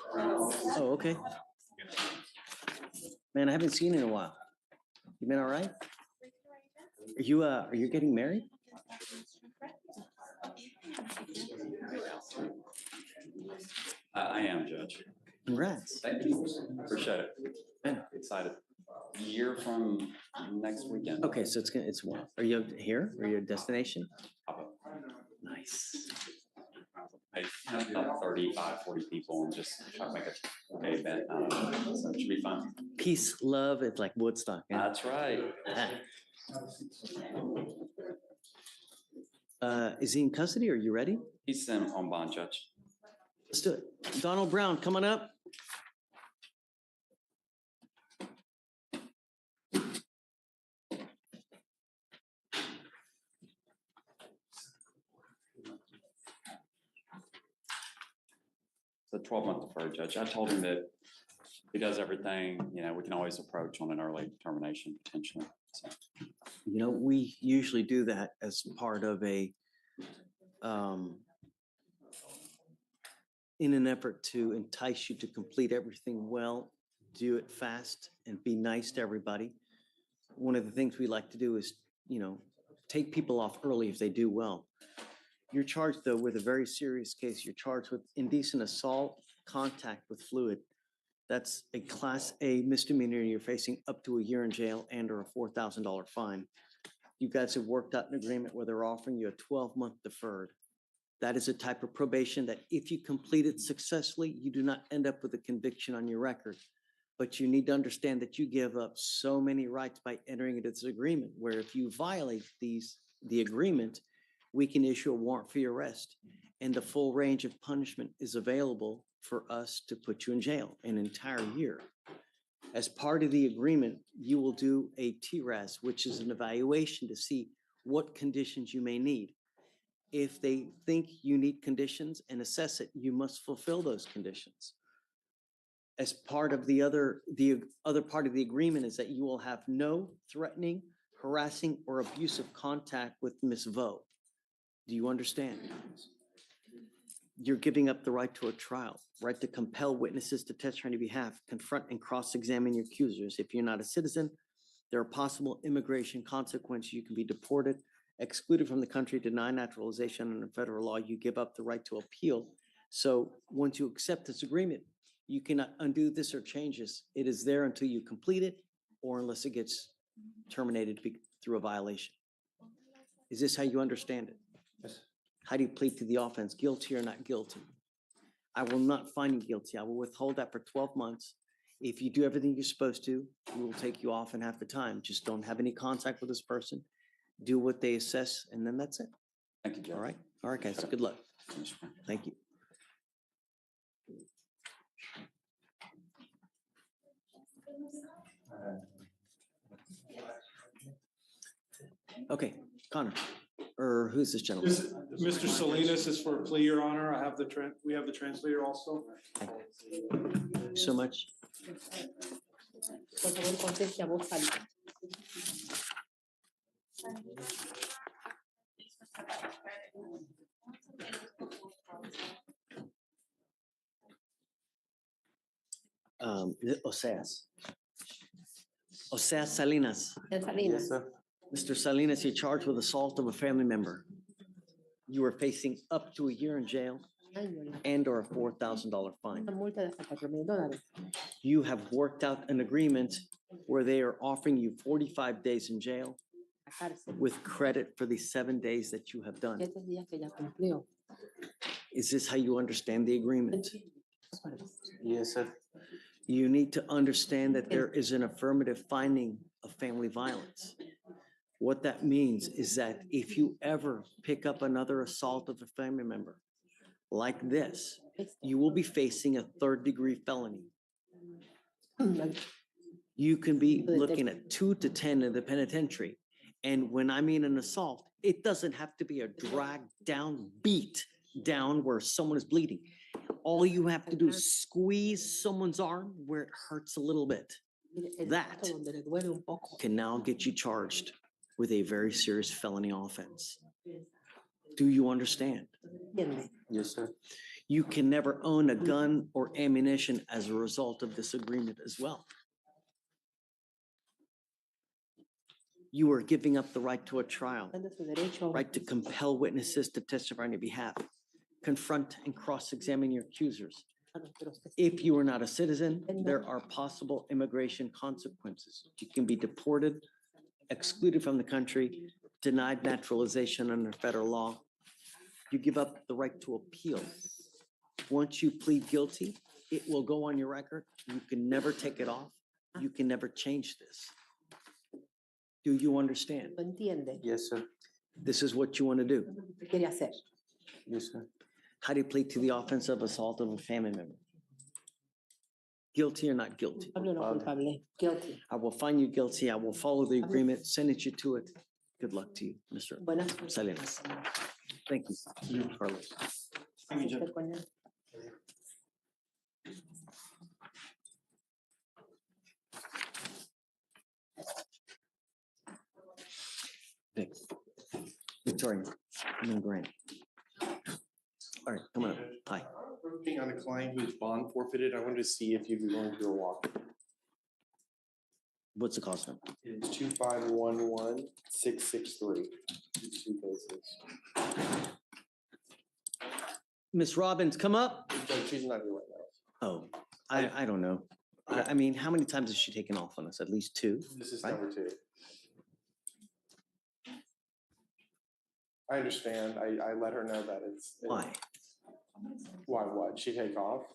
Oh, okay. Man, I haven't seen you in a while. You been all right? Are you getting married? I am, Judge. Congrats. Thank you. Appreciate it. Man, excited. Year from next weekend. Okay, so it's what? Are you here? Are you a destination? Nice. I have about 35, 40 people and just try to make a okay event. So it should be fun. Peace, love, it's like Woodstock. Yeah? That's right. Is he in custody? Are you ready? He's on bond, Judge. Let's do it. Donald Brown, come on up. The 12-month deferred, Judge. I told him that he does everything, you know, we can always approach on an early termination potentially. So, You know, we usually do that as part of a, in an effort to entice you to complete everything well, do it fast, and be nice to everybody. One of the things we like to do is, you know, take people off early if they do well. You're charged, though, with a very serious case. You're charged with indecent assault, contact with fluid. That's a Class A misdemeanor. You're facing up to a year in jail and or a $4,000 fine. You guys have worked out an agreement where they're offering you a 12-month deferred. That is a type of probation that if you complete it successfully, you do not end up with a conviction on your record. But you need to understand that you give up so many rights by entering into this agreement, where if you violate the agreement, we can issue a warrant for your arrest. And the full range of punishment is available for us to put you in jail an entire year. As part of the agreement, you will do a TRAS, which is an evaluation to see what conditions you may need. If they think you need conditions and assess it, you must fulfill those conditions. As part of the other part of the agreement is that you will have no threatening, harassing, or abusive contact with Ms. Vo. Do you understand? You're giving up the right to a trial, right to compel witnesses to testify on your behalf, confront and cross-examine your accusers. If you're not a citizen, There are possible immigration consequences. You can be deported, excluded from the country, denied naturalization under federal law. You give up the right to appeal. So once you accept this agreement, you cannot undo this or change this. It is there until you complete it or unless it gets terminated through a violation. Is this how you understand it? Yes. How do you plead to the offense, guilty or not guilty? I will not find you guilty. I will withhold that for 12 months. If you do everything you're supposed to, we will take you off in half the time. Just don't have any contact with this person. Do what they assess, and then that's it. Thank you, Judge. All right? All right, guys. Good luck. Thank you. Okay, Connor, or who's this gentleman? Mr. Salinas is for a plea, Your Honor. I have we have the translator also. Thank you so much. Por favor, conteste a voz alta. Oseas. Oseas Salinas. Salinas. Mr. Salinas, you're charged with assault of a family member. You are facing up to a year in jail and or a $4,000 fine. Una multa de hasta $4,000. You have worked out an agreement where they are offering you 45 days in jail with credit for the 7 days that you have done. 7 días que ya cumplió. Is this how you understand the agreement? Yes, sir. You need to understand that there is an affirmative finding of family violence. What that means is that if you ever pick up another assault of a family member like this, you will be facing a 3rd-degree felony. You can be looking at 2 to 10 in the penitentiary. And when I mean an assault, it doesn't have to be a drag down, beat down where someone is bleeding. All you have to do is squeeze someone's arm where it hurts a little bit. That can now get you charged with a very serious felony offense. Do you understand? Yes, sir. You can never own a gun or ammunition as a result of this agreement as well. You are giving up the right to a trial, right to compel witnesses to testify on your behalf, confront and cross-examine your accusers. If you are not a citizen, there are possible immigration consequences. You can be deported, excluded from the country, denied naturalization under federal law. You give up the right to appeal. Once you plead guilty, it will go on your record. You can never take it off. You can never change this. Do you understand? Yes, sir. This is what you want to do. Yes, sir. How do you plead to the offense of assault of a family member? Guilty or not guilty? Guilty. I will find you guilty. I will follow the agreement, sentence you to it. Good luck to you, Mr. Salinas. Thank you, Carlos. Thank you, Judge. Vic. Victoria, I'm gonna grant. All right, come on up. Hi. Working on a client whose bond forfeited, I wanted to see if you'd be willing to do a walk. What's the cost number? It's 2511663. 2 cases. Miss Robbins, come up. She's not here right now. Oh, I don't know. I mean, how many times has she taken off on us? At least 2? This is right? number 2. I understand. I let her know that it's. Why? Why what? She take off?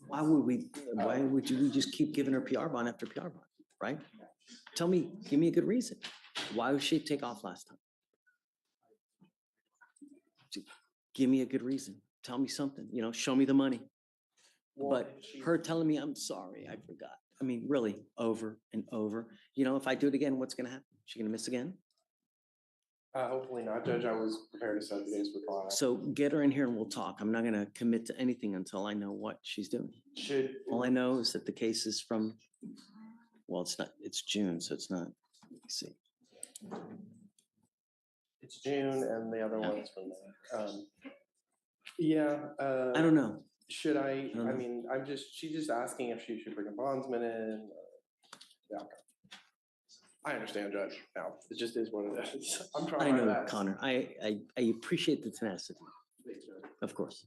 Why would you just keep giving her PR bond after PR bond, right? Tell me, give me a good reason. Why would she take off last time? Give me a good reason. Tell me something, show me the money. But her telling me, I'm sorry, I forgot. I mean, really, over and over. If I do it again, what's gonna happen? She gonna miss again? Hopefully not, Judge. I was prepared to set the days for trial. So get her in here and we'll talk. I'm not gonna commit to anything until I know what she's doing. All I know is that the case is from, well, it's June, so it's not, let's see. It's June and the other one's from there. Yeah. I don't know. Should I mean, she's just asking if she should bring a bondsman in. Yeah. I understand, Judge. Now, it just is what it is. I'm I trying my know, best. Connor. I appreciate the tenacity, of course.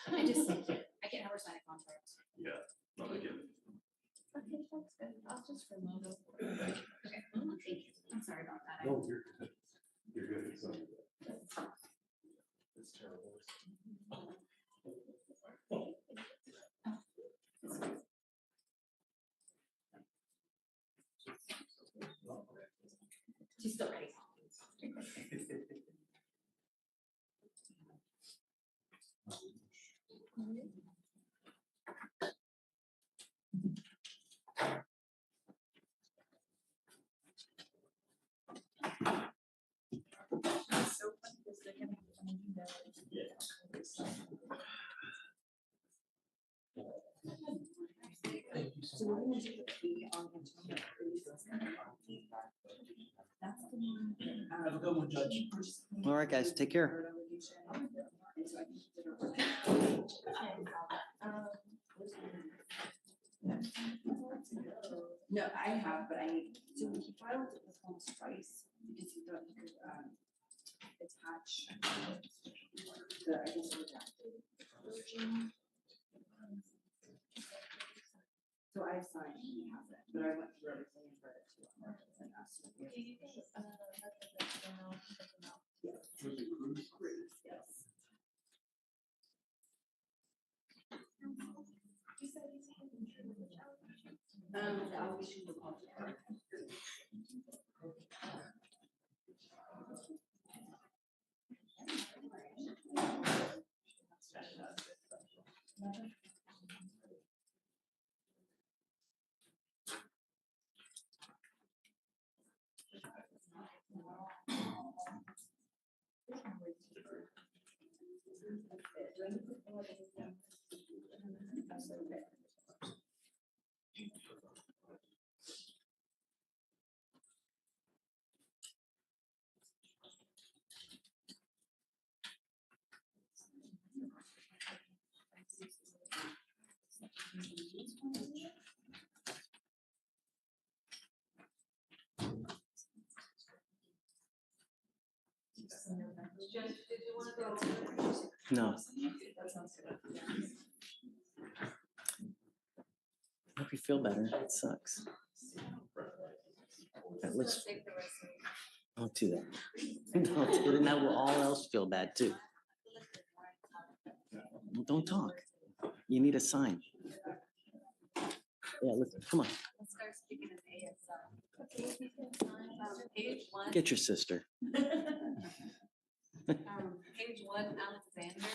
I just, I can't ever sign a contract. Yeah, no, they get it. Okay, that's good. I'll just remote it. Okay, thank you. I'm sorry about that. No, you're good. You're good. It's not good. It's terrible. She's still ready. So we're gonna do the plea on Antonio Cruz. That's the one. Have a good one, Judge. All right, guys, take care. No, I have, but I need, so he filed this one twice because he thought he could, attach the, I guess, redacted version. So I signed, he has it, but I went through everything and read it to him and asked him. Okay, you can, let the know, let them know. Yes. Yes. The allegations of conflict. No. Hope you feel better. It sucks. Let's, don't do that. Don't do it. Now we'll all else feel bad too. Don't talk. You need a sign. Yeah, let's, come on, Let's start speaking of ASL. Page one. get your sister. Page one, Alexander,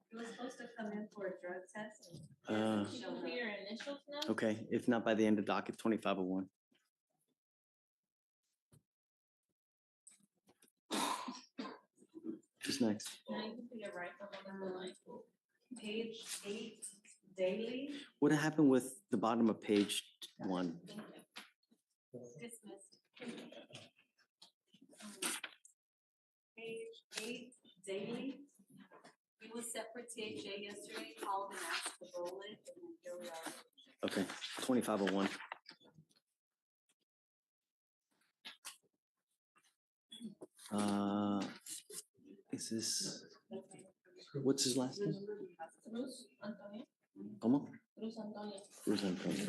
he was supposed to come in for a drug test. Uh, Show me your initials now? Okay, if not by the end of docket 2501. Who's next? Now you can put it right up on the line. Page 8, daily. What happened with the bottom of page 1? Dismissed. Page 8, daily. He was set for THA yesterday, called and asked to roll it, and then here we are. Okay, 2501. Is this, what's his last name? Cruz Antonio. ¿Cómo? Cruz Antonio. Cruz Antonio.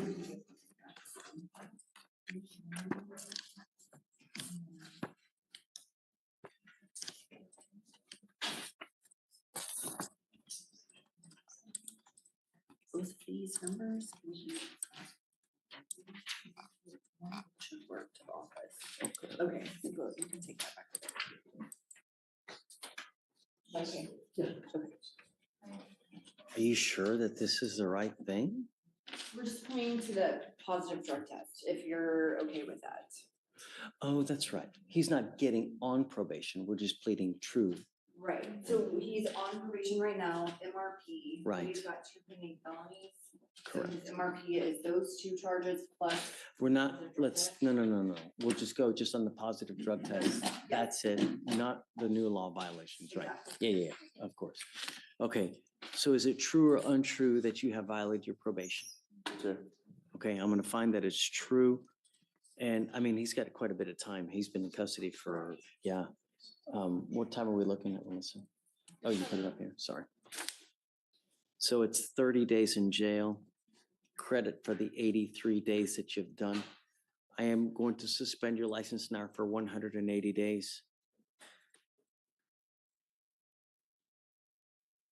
Both of these numbers. Should work to the office. Okay, so go, you can take that back. Okay. Yeah. Are you sure that this is the right thing? We're just pointing to the positive drug test, if you're okay with that. Oh, that's right. He's not getting on probation. We're just pleading true. Right, so he's on probation right now, MRP. Right. He's got 2 pending felonies. Correct. So his MRP is those 2 charges plus. We're not, let's, no. We'll just go just on the positive drug test. That's it, not the new law violations, right? Yeah, of course. Okay, so is it true or untrue that you have violated your probation? Sure. Okay, I'm gonna find that it's true. And I mean, he's got quite a bit of time. He's been in custody for, yeah. What time are we looking at, Melissa? Oh, you put it up here, sorry. So it's 30 days in jail, credit for the 83 days that you've done. I am going to suspend your license now for 180 days.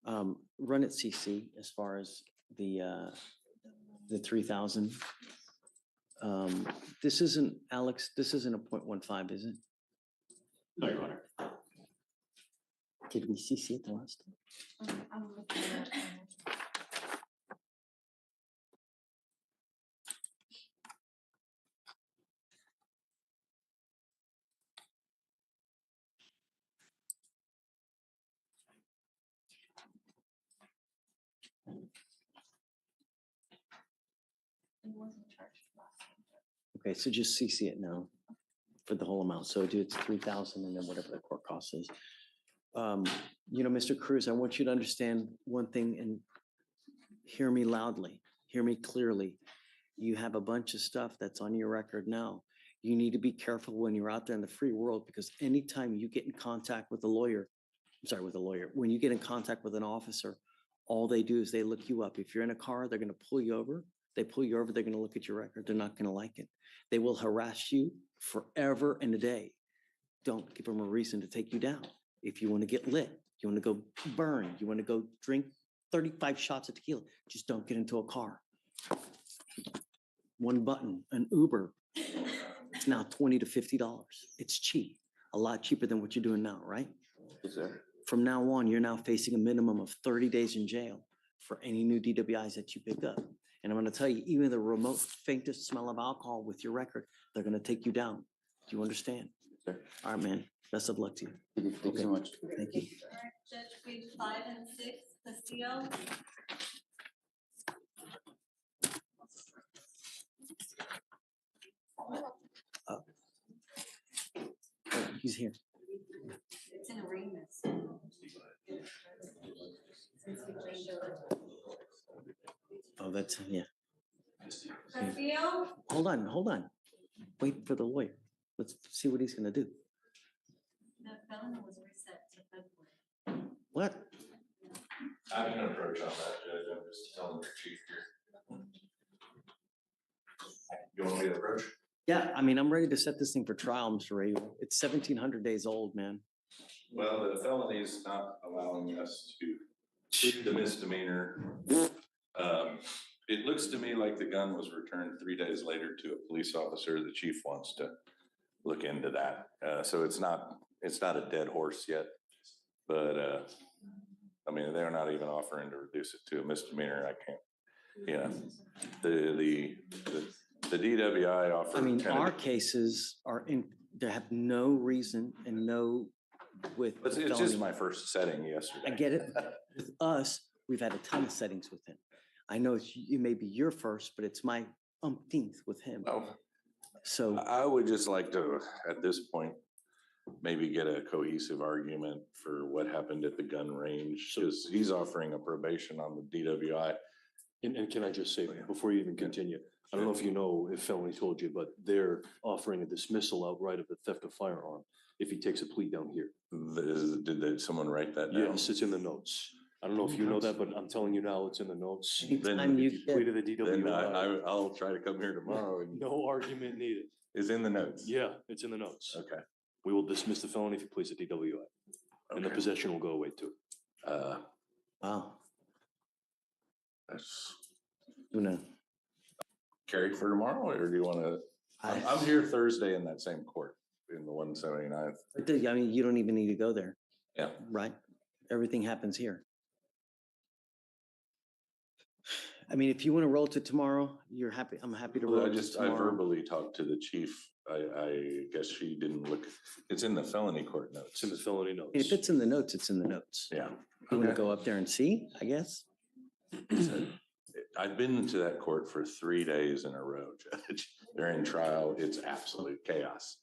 Run at CC as far as the 3,000. This isn't, Alex, this isn't a 0.15, is it? No, Your Honor. Did we CC it the last time? I'm looking at, It wasn't charged last time. Okay, so just CC it now for the whole amount. So do it's 3,000 and then whatever the court cost is. You know, Mr. Cruz, I want you to understand one thing and hear me loudly, hear me clearly. You have a bunch of stuff that's on your record now. You need to be careful when you're out there in the free world, because anytime you get in contact with a lawyer, when you get in contact with an officer, all they do is they look you up. If you're in a car, they're going to pull you over. They pull you over, they're going to look at your record. They're not going to like it. They will harass you forever and a day. Don't give them a reason to take you down. If you want to get lit, you want to go burn, you want to go drink 35 shots of tequila, just don't get into a car. One button, an Uber, it's now $20 to $50. It's cheap, a lot cheaper than what you're doing now, right? Yes, sir. From now on, you're now facing a minimum of 30 days in jail for any new DWIs that you pick up. And I'm going to tell you, even the remote faintest smell of alcohol with your record, they're going to take you down. Do you understand? Sure. All right, man. Best of luck to you. Thank you so much. Thank you. All right, Judge, page 5 and 6, Castillo. Oh, he's here. It's in arraignment. Oh, that's, yeah. Castillo? Hold on. Wait for the lawyer. Let's see what he's going to do. The felony was reset to February. What? I have no approach on that, Judge. I'm just telling the chief here. You want me to approach? Yeah, I mean, I'm ready to set this thing for trial, Mr. Ray. It's 1,700 days old, man. Well, the felony is not allowing us to pleaded the misdemeanor. It looks to me like the gun was returned 3 days later to a police officer. The chief wants to look into that. So it's not a dead horse yet, but, I mean, they're not even offering to reduce it to a misdemeanor. I can't, you know, the DWI offer. I mean, our cases are in, they have no reason and no with. It's just felony. my first setting yesterday. I get it. With us, we've had a ton of settings with him. I know it may be your first, but it's my umpteenth with him. Oh. So I would just like to, at this point, maybe get a cohesive argument for what happened at the gun range, because he's offering a probation on the DWI. And can I just say, before you even continue, I don't know if you know, if felony told you, but they're offering a dismissal outright of the theft of firearm if he takes a plea down here. Did someone write that down? Yes, it's in the notes. I don't know if you know that, but I'm telling you now, it's in the notes. anytime you Plea to the Then DWI. I'll try to come here tomorrow and. No argument needed. Is in the notes. Yeah, it's in the notes. Okay. We will dismiss the felony if he pleads to DWI. And the Okay. possession will go away too. wow, That's who knows? carried for tomorrow, or do you want to? I'm here Thursday in that same court in the 179th. I mean, you don't even need to go there. Yeah. Right? Everything happens here. I mean, if you want to roll to tomorrow, you're happy. I'm happy to roll Well, to I tomorrow. verbally talked to the chief. I guess she didn't look, it's in the felony court notes. It's in the felony notes. If it's in the notes, it's in the notes. Yeah. You want to Okay. go up there and see, I guess? I've been to that court for 3 days in a row, Judge. They're in trial. It's absolute chaos.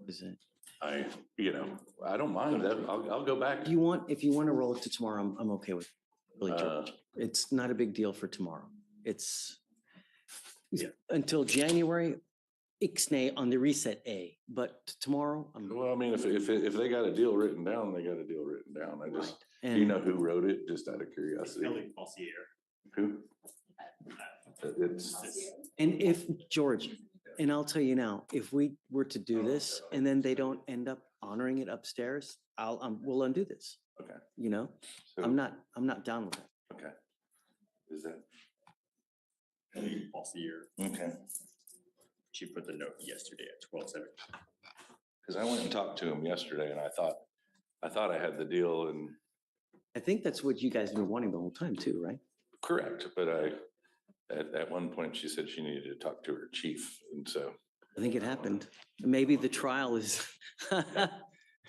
Is it? I don't mind that. I'll go back. If you want to roll it to tomorrow, I'm okay with Billy George. It's not a big deal for tomorrow. It's until January, ixnay on the reset A, but tomorrow, Well, I mean, if they got a deal written down, they got a deal written down. I just, do you And- know who wrote it, just out of curiosity? Who? It's, And if, George, and I'll tell you now, if we were to do this and then they don't end up honoring it upstairs, we'll undo this. okay. You know, So- I'm not down with that. Okay. Is that? Bossier. Okay. She put the note yesterday at 12:07. Because I went and talked to him yesterday and I thought I had the deal and I think that's what you guys have been wanting the whole time too, right? correct, but at one point she said she needed to talk to her chief. And so, I think it happened. Maybe the trial is.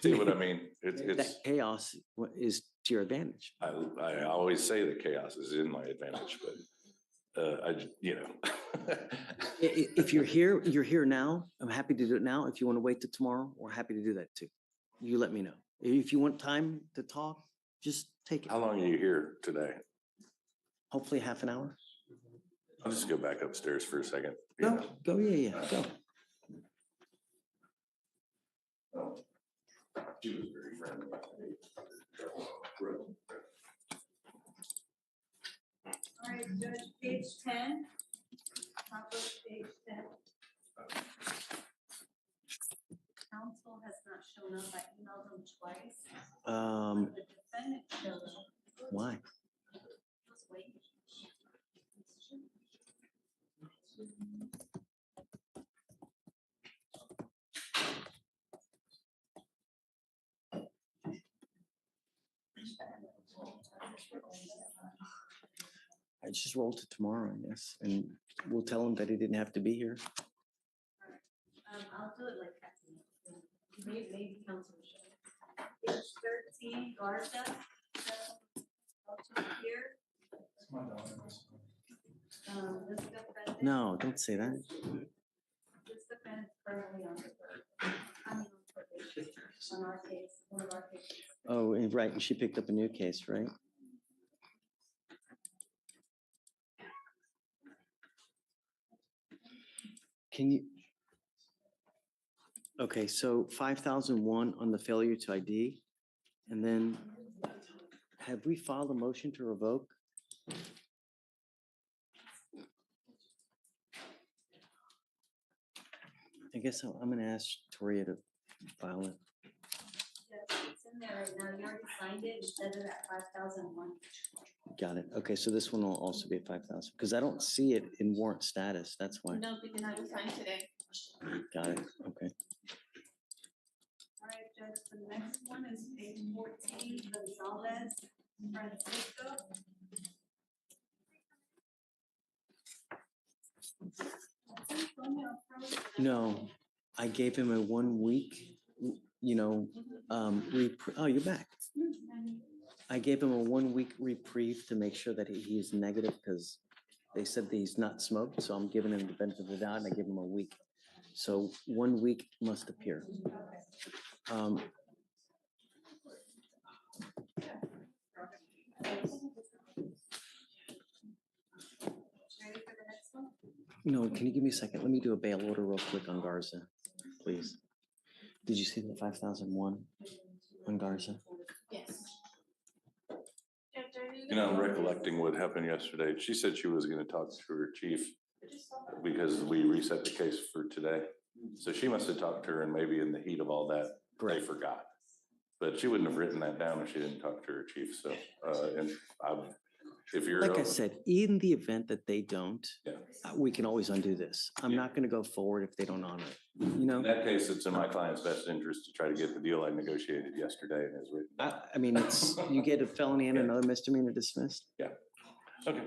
see what I mean? It's, That chaos is to your advantage. I always say that chaos is in my advantage, but If you're here, you're here now. I'm happy to do it now. If you want to wait till tomorrow, we're happy to do that too. You let me know. If you want time to talk, just take it. How long are you here today? Hopefully half an hour. I'll just go back upstairs for a second. Go, yeah, go. She was very friendly. All right, Judge, page 10. Top of page 10. Counsel has not shown up. I emailed him twice. The defendant showed up. Why? Just waiting. I just rolled to tomorrow, I guess, and we'll tell him that he didn't have to be here. I'll do it like that. Maybe counsel will show up. Page 13, Garza. Here. This defendant. No, don't say that. This defendant is currently on deferred. I mean, on probation, on our case, one of our cases. Oh, and right, and she picked up a new case, right? Can you? Okay, so 5,001 on the failure to ID. And then have we filed a motion to revoke? I guess I'm gonna ask Toria to file it. Yes, it's in there right now. You already signed it instead of that 5,001. Got it. Okay, so this one will also be 5,000, because I don't see it in warrant status, that's why. No, because I was signed today. Got it, okay. All right, Judge, the next one is page 14, Gonzalez Francisco. No, I gave him a 1 week, oh, you're back. I gave him a 1 week reprieve to make sure that he is negative, because they said that he's not smoked, so I'm giving him the benefit of the doubt, and I give him a week. So 1 week must appear. Ready for the next one? No, can you give me a second? Let me do a bail order real quick on Garza, please. Did you see the 5,001 on Garza? Yes. You know, recollecting what happened yesterday, she said she was gonna talk to her chief because we reset the case for today. So she must have talked to her, and maybe in the heat of all that, they forgot. But she wouldn't have written that down if she didn't talk to her chief, so, and if you're. Like I said, in the event that they don't, Yeah. we can always undo this. I'm not gonna go forward if they don't honor it, you know? In that case, it's in my client's best interest to try to get the deal I negotiated yesterday and is written. I mean, it's, you get a felony and another misdemeanor dismissed. Yeah, okay.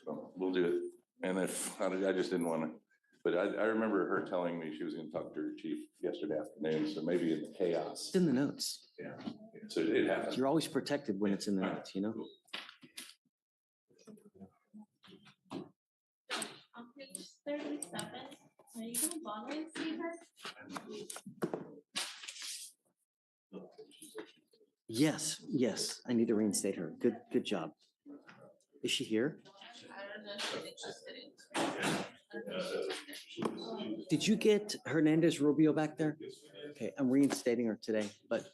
So we'll do it. And if, I just didn't want to, but I remember her telling me she was gonna talk to her chief yesterday afternoon, so maybe in the chaos. It's in the notes. Yeah, so it happened. You're always protected when it's in the notes, you know? On page 37, are you gonna bother and see her? Yes, yes, I need to reinstate her. Good job. Is she here? I don't know if she's interested. Did you get Hernandez Rubio back there? Okay, I'm reinstating her today, but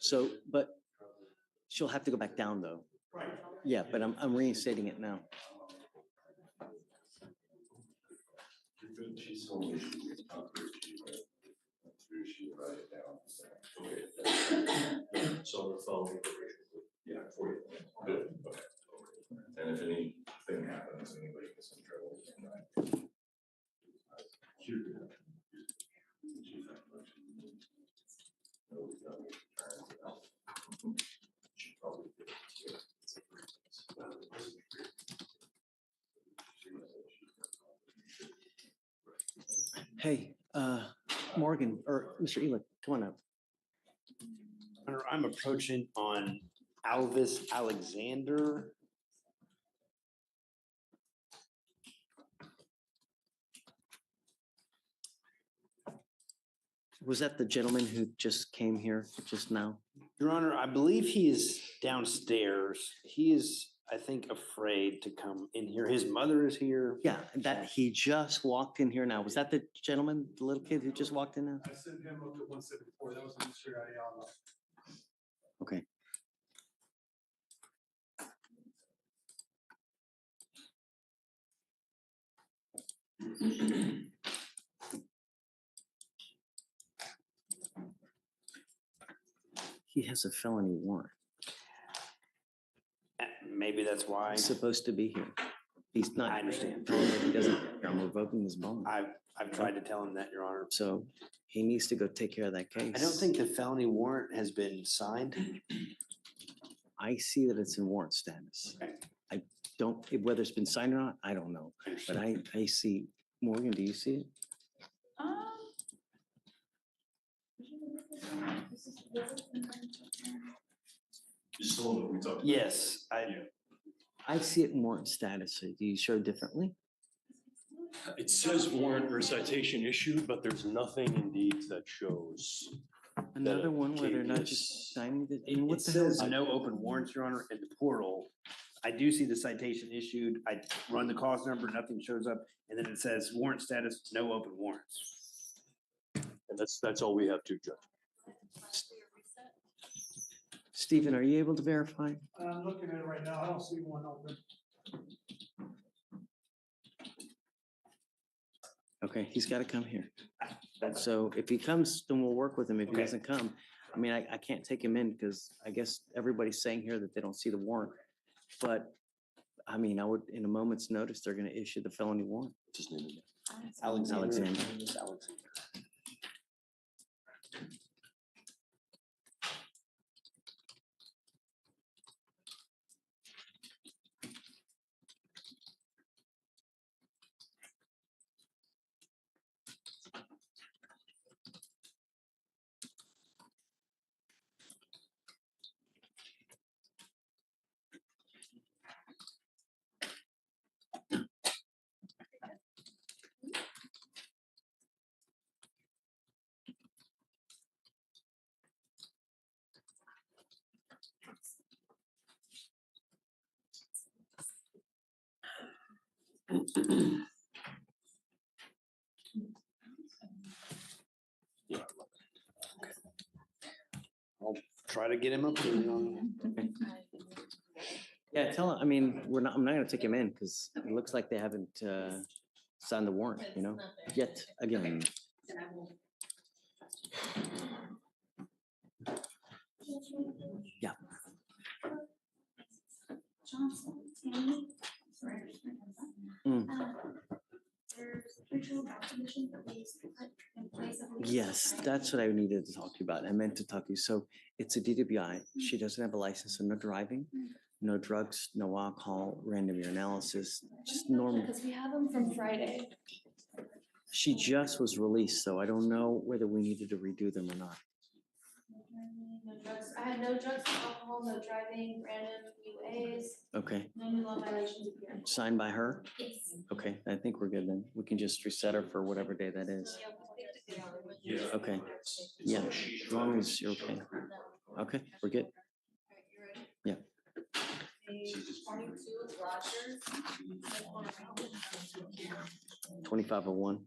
she'll have to go back down though. Yeah, but I'm reinstating it now. She's told me she can talk to her chief. She will write it down. Okay. So the phone. Yeah, for you. Good, okay. And if anything happens, anybody gets in trouble. Hey, Morgan, or Mr. Elick, come on up. I'm approaching on Alvis Alexander. Was that the gentleman who just came here just now? Your Honor, I believe he is downstairs. He is, I think, afraid to come in here. His mother is here. Yeah, that he just walked in here now. Was that the gentleman, the little kid who just walked in now? I sent him up to 174. That was Mr. Ayala. Okay. He has a felony warrant. Maybe that's why. He's supposed to be here. He's not. I understand. Tell him that he doesn't, I'm revoking his bond. I've tried to tell him that, Your Honor. So he needs to go take care of that case. I don't think the felony warrant has been signed. I see that it's in warrant status. I don't, whether it's been signed or not, I don't know. But I see, Morgan, do you see it? Yes, I see it in warrant status. So do you show differently? It says warrant or citation issued, but there's nothing indeed that shows. Another one where they're not previous- just signing the, It what the hell? says no open warrants, Your Honor, in the portal. I do see the citation issued. I run the cause number, nothing shows up. And then it says warrant status, no open warrants. And that's all we have to judge. Stephen, are you able to verify? I'm looking at it right now. I don't see one open. Okay, he's got to come here. So if he comes, then we'll work with him. If he Okay. doesn't come, I mean, I can't take him in because I guess everybody's saying here that they don't see the warrant. But, I mean, I would, in a moment's notice, they're gonna issue the felony warrant. What's his name again? Alexander. I'll try to get him up. Yeah, tell him, I mean, I'm not gonna take him in because it looks like they haven't signed the warrant, yet again. Yeah. Johnson, Tammy. There's ritual recognition that we put in place. I believe. Yes, that's what I needed to talk to you about. I meant to talk to you. So it's a DWI. She doesn't have a license, so no driving, no drugs, no alcohol, random urinalysis, just normal. Because we have them from Friday. She just was released, so I don't know whether we needed to redo them or not. No drugs. I had no drugs, no alcohol, no driving, random UAs, Okay, no new law violations appear. signed by her? Yes. Okay, I think we're good then. We can just reset her for whatever day that is. Okay, yeah, as long as you're okay. Okay, we're good. Yeah. Page 22 is Rogers. 2501.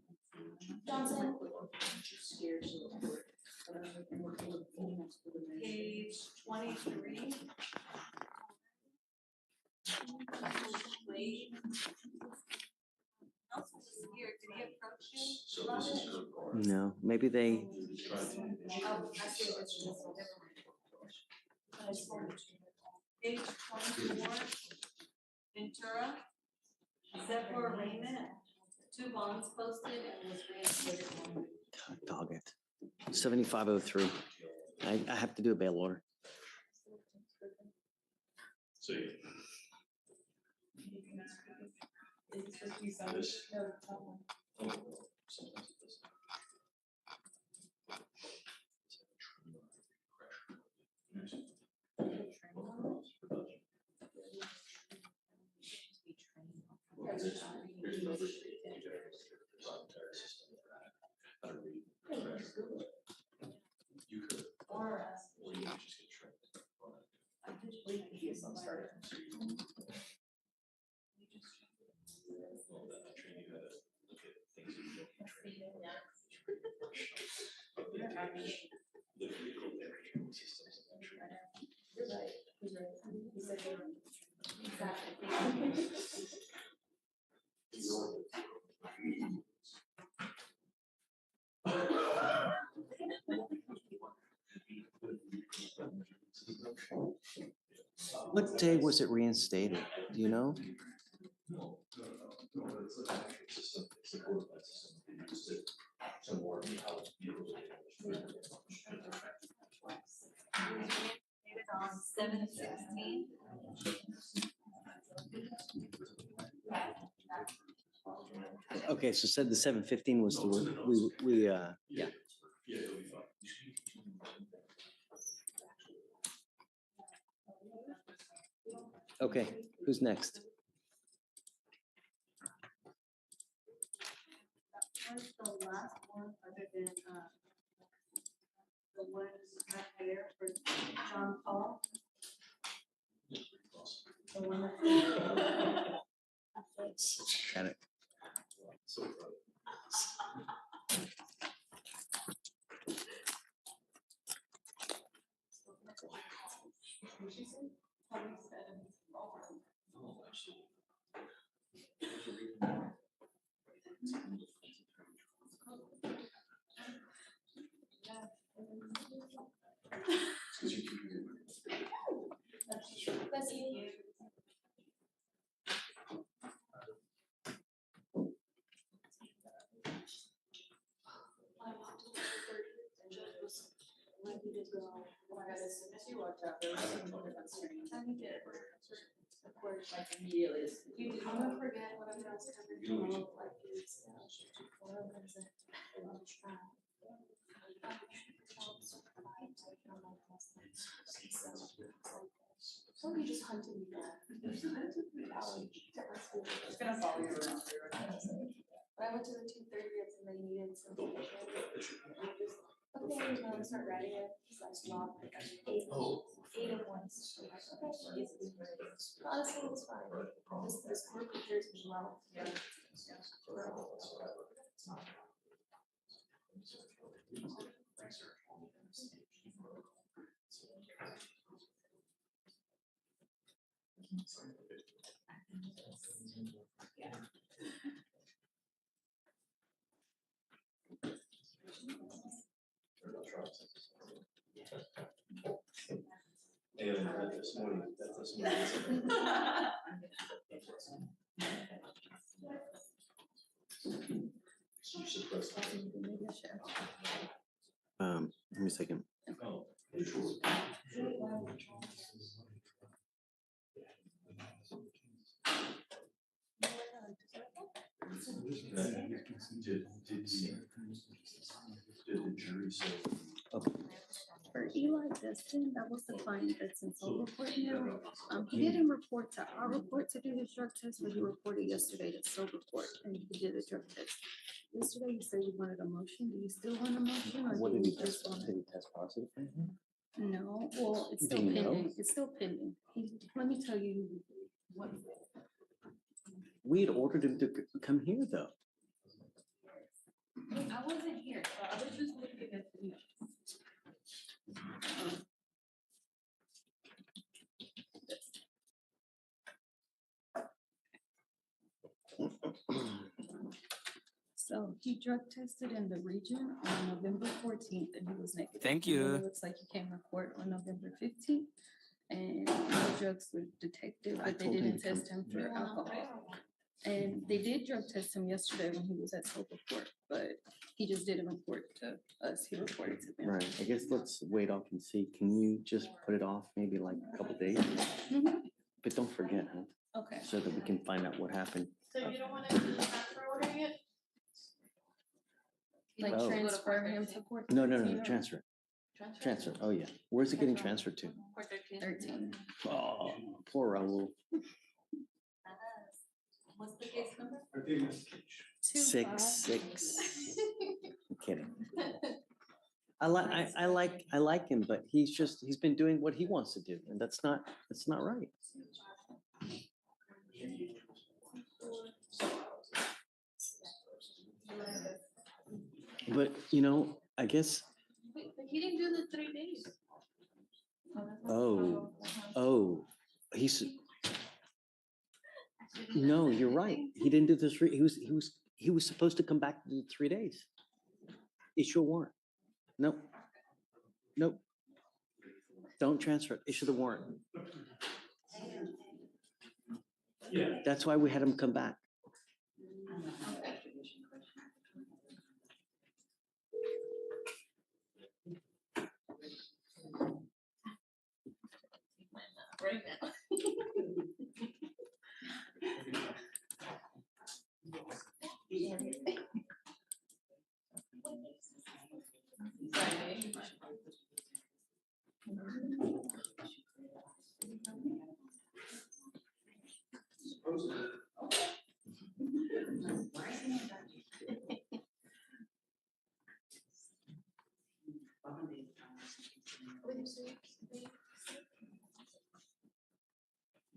Johnson. Page 23. Wade. Also was here, did he approach you about it? No, maybe they, Oh, I see this. Page 24, Ventura, Zephyr Raymond, 2 bonds posted and was reinstated. dog it. 7503. I have to do a bail order. You could. Or Or you could just get trained. I did believe he was some sort of. Well, then I train you how to look at things that you don't need training. The vehicle management systems and that training. You're right. He's right. He said you're right. What day was it reinstated? Do you know? No, it's an actual system, it's a qualified system, they use it to warn you how vehicles are. Dated on 7/16. Okay, so said the 715 was the, yeah. Yeah, it'll be fine. Okay, who's next? What's the last one other than, the one right there for John Paul? The one that's. Got it. That's you. I'm gonna forget what I'm gonna cover. So you just hunted me back. It's gonna follow you around. But I went to the 230th and they needed some. Okay, no, start writing it. That's not. Eight of ones. Okay. Honestly, it's fine. This group appears as well. And this morning, that's this morning. You suppress that. Give me a second. Oh, sure. Did the jury say? For Eli Destin, that was the client that's in full report now. He didn't report to our report to do his drug test, but he reported yesterday to Soul Report and he did a drug test. Yesterday you said you wanted a motion. Do you still want a motion or What do did you he test? just want? Did he test positive for anything? No, well, it's Do still you know? pending. It's still pending. Let me tell you what. We had ordered him to come here though. I wasn't here, so I was just looking at the notes. So he drug tested in the region on November 14th and he was negative. Thank And then you. It looks like he came to report on November 15th and no drugs were detected, but they told him didn't to come. test him for alcohol. And they did drug test him yesterday when he was at Soul Report, but he just didn't report to us. He reported to them. Right, I guess let's wait off and see. Can you just put it off maybe like a couple days? Mhm. But don't forget, huh? Okay. So that we can find out what happened. So you don't want to transfer ordering it? Like Oh. transfer him to court. No, 13 or- transfer. Transfer, oh yeah. Where's it getting transferred to? 13. Oh, poor Raul. What's the case number? I think it's 6-6. I'm kidding. I like him, but he's been doing what he wants to do, and that's not right. But, I guess, Wait, but he didn't do the 3 days. no, you're right. He didn't do the 3, he was supposed to come back to do 3 days. Issue a warrant. Nope. Don't transfer it. Issue the warrant. Yeah. That's why we had him come back. Right now.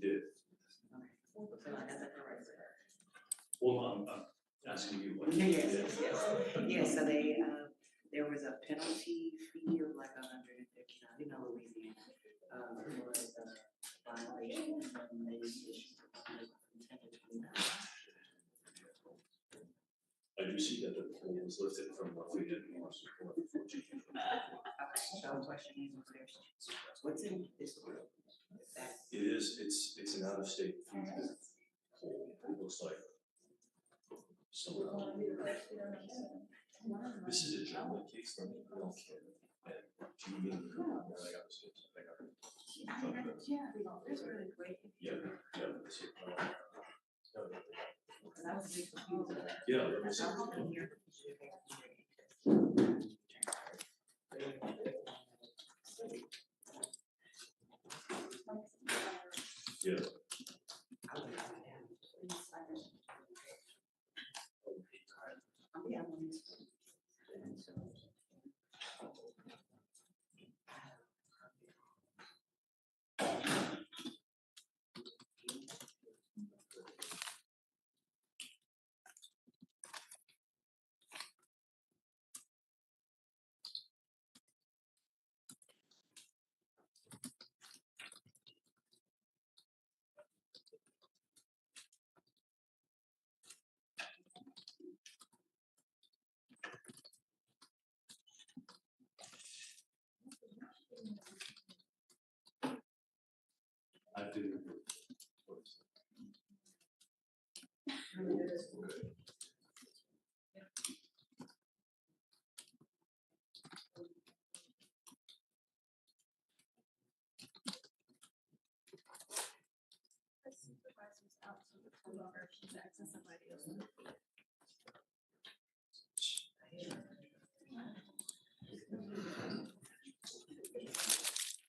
Did. Well, I'm asking you what. Yes, so there was a penalty fee of like $159, Louisiana, for the violation, and they issued from 10 to 29. I do see that the poll was lifted from roughly 14. So question is, what's in this one? It is, it's an out-of-state fugitive hold, it looks like. So, this is a gentleman case, I don't care. Do you mean? I got this, I got it. Yeah, yeah. Yeah, let me see. Yeah. I did.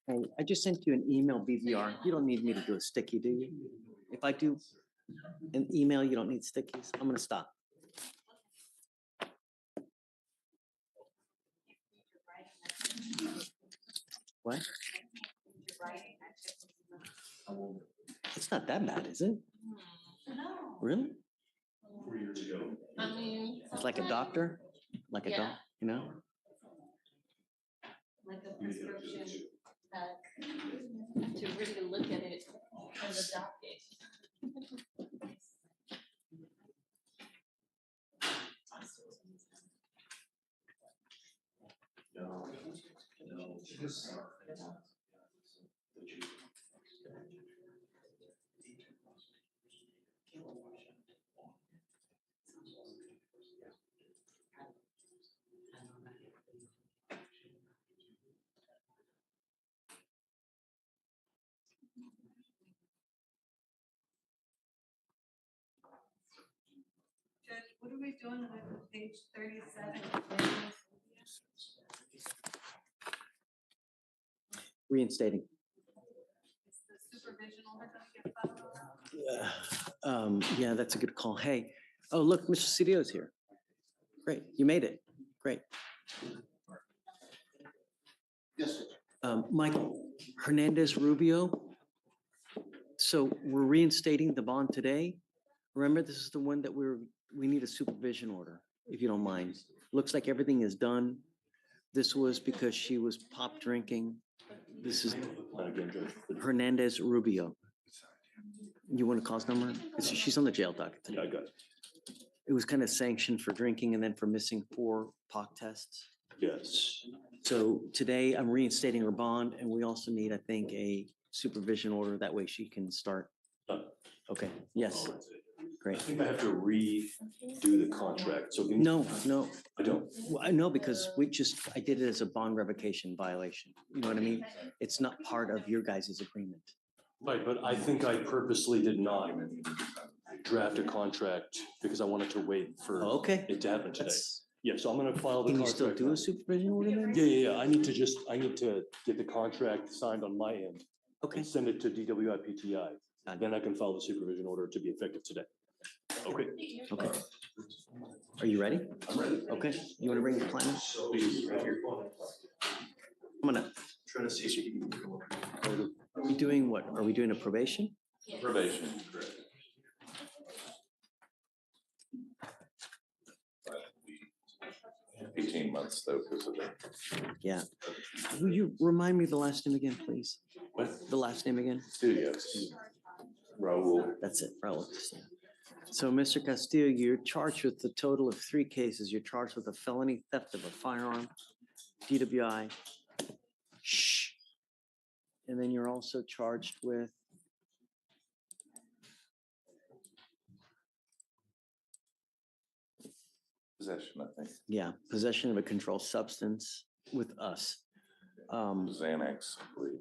Hey, I just sent you an email BVR. You don't need me to do a sticky, do you? If I do an email, you don't need stickies. I'm gonna stop. What? It's not that bad, is it? Really? 4 years ago. I mean. It's like a doctor, like a Yeah. doc, you know? Like a prescription that to really look at it as a docket. No, no. Judge, what are we doing with page 37? Reinstating. Is the supervision order gonna get filed on? Yeah, that's a good call. Hey, oh, look, Mr. Cedio's here. Great, you made it. Great. Yes. Michael Hernandez Rubio. So we're reinstating the bond today. Remember, this is the one that we need a supervision order, if you don't mind. Looks like everything is done. This was because she was pop drinking. This is Hernandez Rubio. You want a cause number? She's on the jail docket today. I got it. It was kind of sanctioned for drinking and then for missing 4 POC tests. Yes. So today I'm reinstating her bond and we also need, I think, a supervision order. That way she can start. Okay, yes, great. I think I have to redo the contract, so. No, I don't. Well, I know because I did it as a bond revocation violation. You know what I mean? It's not part of your guys' agreement. Right, but I think I purposely did not draft a contract because I wanted to wait for it to happen today. Yeah, so I'm gonna file the Can you contract. still do a supervision order then? Yeah. I need to get the contract signed on my end. Okay. And send it to DWI PTI. Then I can file the supervision order to be effective today. Okay. Okay. Are you ready? I'm ready. Okay, you wanna bring the plan up? Please, right here. I'm gonna. Trying to see. Are we doing what? Are we doing a probation? Probation, correct. 18 months though, because of that. Yeah. Will you remind me the last name again, please? What? The last name again? Studios. Raul. That's it, Raul. So, Mr. Castillo, you're charged with a total of 3 cases. You're charged with a felony theft of a firearm, DWI, And then you're also charged with Possession, I think. yeah, possession of a controlled substance with us. Xanax, I believe.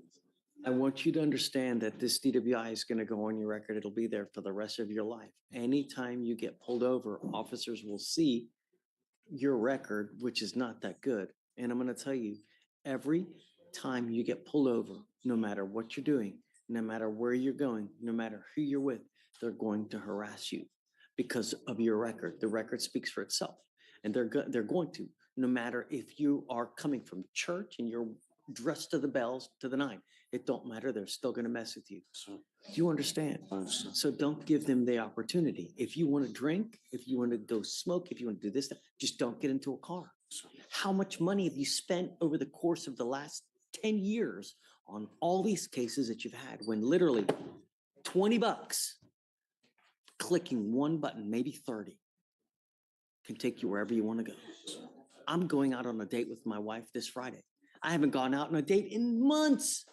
I want you to understand that this DWI is going to go on your record. It'll be there for the rest of your life. Anytime you get pulled over, officers will see your record, which is not that good. And I'm going to tell you, every time you get pulled over, no matter what you're doing, no matter where you're going, no matter who you're with, they're going to harass you because of your record. The record speaks for itself. And they're going to, no matter if you are coming from church and you're dressed to the bells to the nine. It don't matter. They're still going to mess with you. Do you understand? So don't give them the opportunity. If you want to drink, if you want to go smoke, if you want to do this, just don't get into a car. How much money have you spent over the course of the last 10 years on all these cases that you've had when literally $20 clicking one button, maybe 30, can take you wherever you want to go. I'm going out on a date with my wife this Friday. I haven't gone out on a date in months,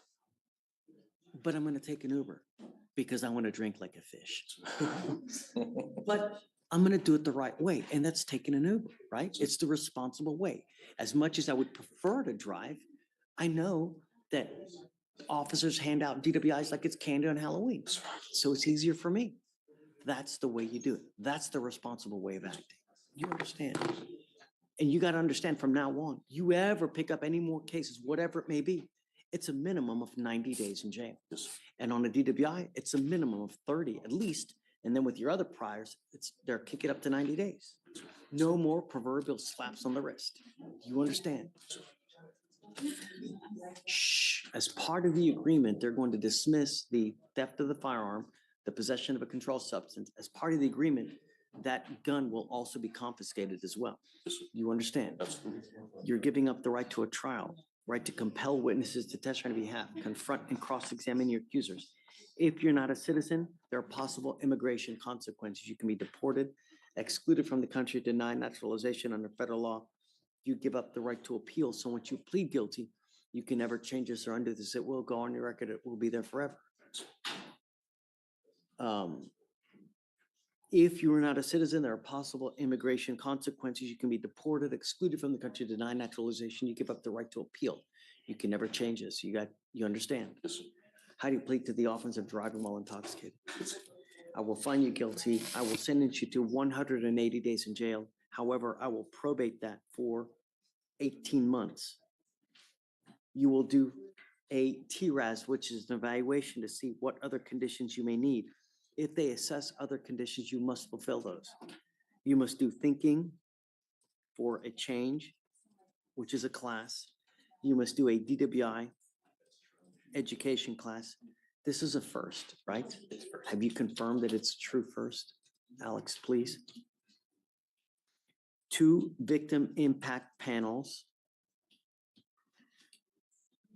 but I'm going to take an Uber because I want to drink like a fish. But I'm going to do it the right way, and that's taking an Uber, right? It's the responsible way. As much as I would prefer to drive, I know that officers hand out DWIs like it's candy on Halloween, so it's easier for me. That's the way you do it. That's the responsible way of acting. You understand? And you got to understand from now on, you ever pick up any more cases, whatever it may be, it's a minimum of 90 days in jail. And on a DWI, it's a minimum of 30 at least. And then with your other priors, they're kicking up to 90 days. No more proverbial slaps on the wrist. You understand? Shh. As part of the agreement, they're going to dismiss the theft of the firearm, the possession of a controlled substance. As part of the agreement, that gun will also be confiscated as well. You understand? You're giving up the right to a trial, right to compel witnesses to testify on your behalf, confront and cross-examine your accusers. If you're not a citizen, there are possible immigration consequences. You can be deported, excluded from the country, denied naturalization under federal law. You give up the right to appeal. So once you plead guilty, you can never change this or undo this. It will go on your record. It will be there forever. If you are not a citizen, there are possible immigration consequences. You can be deported, excluded from the country, denied naturalization. You give up the right to appeal. You can never change this. You understand? How do you plead to the offense of driving while intoxicated? I will find you guilty. I will sentence you to 180 days in jail. However, I will probate that for 18 months. You will do a TRAS, which is an evaluation to see what other conditions you may need. If they assess other conditions, you must fulfill those. You must do thinking for a change, which is a class. You must do a DWI education class. This is a first, right? Have you confirmed that it's true first? Alex, please. 2 victim impact panels.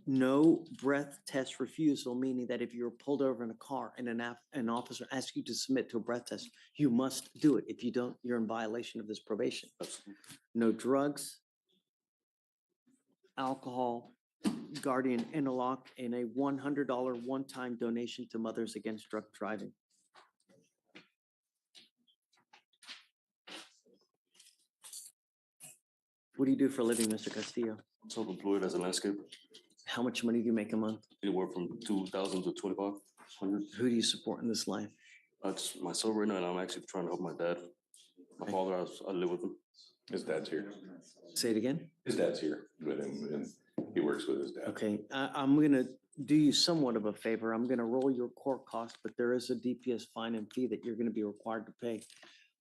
No breath test refusal, meaning that if you're pulled over in a car and an officer asks you to submit to a breath test, you must do it. If you don't, you're in violation of this probation. No drugs, alcohol, guardian interlock, and a $100 one-time donation to Mothers Against Drunk Driving. What do you do for a living, Mr. Castillo? Self-employed as a landscaper. How much money do you make a month? Anywhere from 2,000 to 2,500. Who do you support in this life? That's myself right now, and I'm actually trying to help my dad. My father, I live with him. His dad's here. Say it again? His dad's here with him, and he works with his dad. Okay, I'm gonna do you somewhat of a favor. I'm gonna roll your court costs, but there is a DPS fine and fee that you're gonna be required to pay.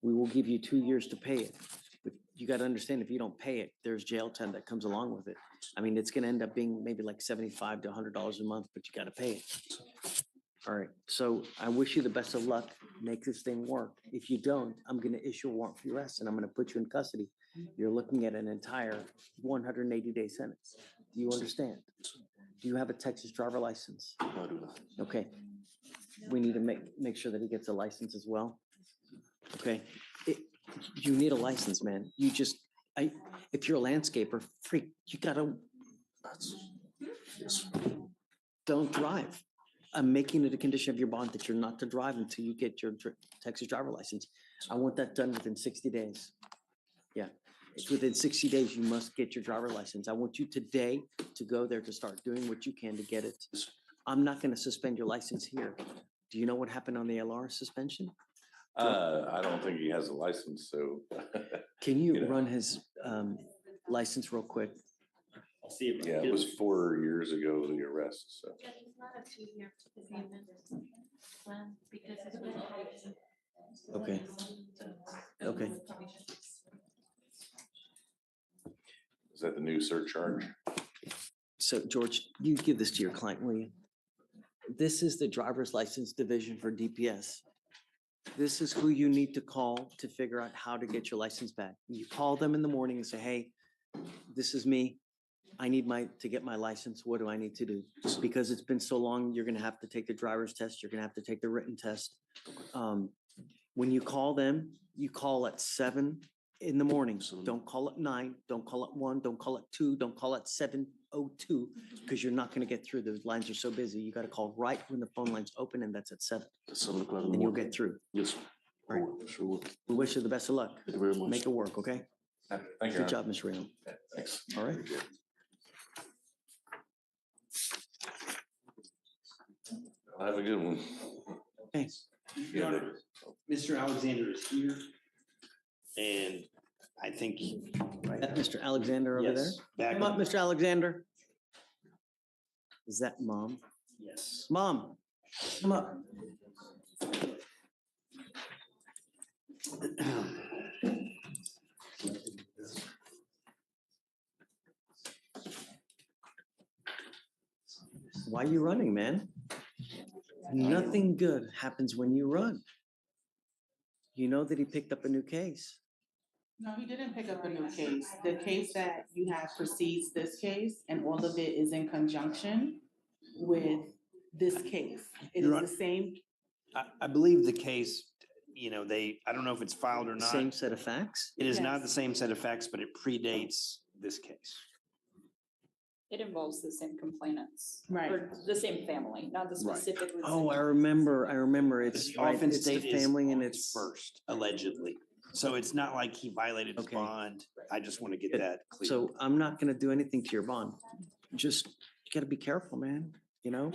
We will give you 2 years to pay it. But you gotta understand, if you don't pay it, there's jail time that comes along with it. I mean, it's gonna end up being maybe like $75 to $100 a month, but you gotta pay it. All right, so I wish you the best of luck. Make this thing work. If you don't, I'm gonna issue a warrant for your arrest and I'm gonna put you in custody. You're looking at an entire 180-day sentence. Do you understand? Do you have a Texas driver license? No, I do not. Okay. We need to make sure that he gets a license as well. Okay. You need a license, man. If you're a landscaper, freak, you gotta. don't drive. I'm making it a condition of your bond that you're not to drive until you get your Texas driver license. I want that done within 60 days. Yeah, it's within 60 days, you must get your driver license. I want you today to go there to start doing what you can to get it. I'm not gonna suspend your license here. Do you know what happened on the LR suspension? I don't think he has a license, so. Can you run his license real quick? I'll see if. Yeah, it was 4 years ago, the arrest, so. Yeah, it's not a 2-year agreement plan because it's been. Okay. Okay. Is that the new surcharge? So George, you give this to your client, will you? This is the driver's license division for DPS. This is who you need to call to figure out how to get your license back. You call them in the morning and say, hey, this is me. I need to get my license. What do I need to do? Because it's been so long, you're gonna have to take the driver's test. You're gonna have to take the written test. When you call them, you call at 7 in the morning. Don't call at 9, don't call at 1, don't call at 2, don't call at 7:02, because you're not gonna get through. The lines are so busy. You gotta call right when the phone line's open, and that's at 7. 7 o'clock in the And you'll morning. get through. Yes. All right. Sure will. We wish you the best of luck. Thank you very much. Make it work, okay? Thank you. Good job, Ms. Reno. Thanks. All right. I'll have a good one. Thanks. Your Honor, Mr. Alexander is here. And I think. That Mr. Alexander over there? Yes, back Come up, Mr. Alexander. Is that mom? Yes. Mom, come up. Why are you running, man? Nothing good happens when you run. You know that he picked up a new case. No, he didn't pick up a new case. The case that you have precedes this case, and all of it is in conjunction with this case. It Your is Hon- the same. I believe the case, I don't know if it's filed or not. Same set of facts? It is not Yes. the same set of facts, but it predates this case. It involves the same complainants. Right. Or the same family, not the Right. specifically. the Oh, same- I remember. It's The right, offense it's the date is family and August it's. first, allegedly. So it's not like he violated his Okay. bond. I just want to get Good. that clear. So I'm not gonna do anything to your bond. Just, you gotta be careful, man, you know?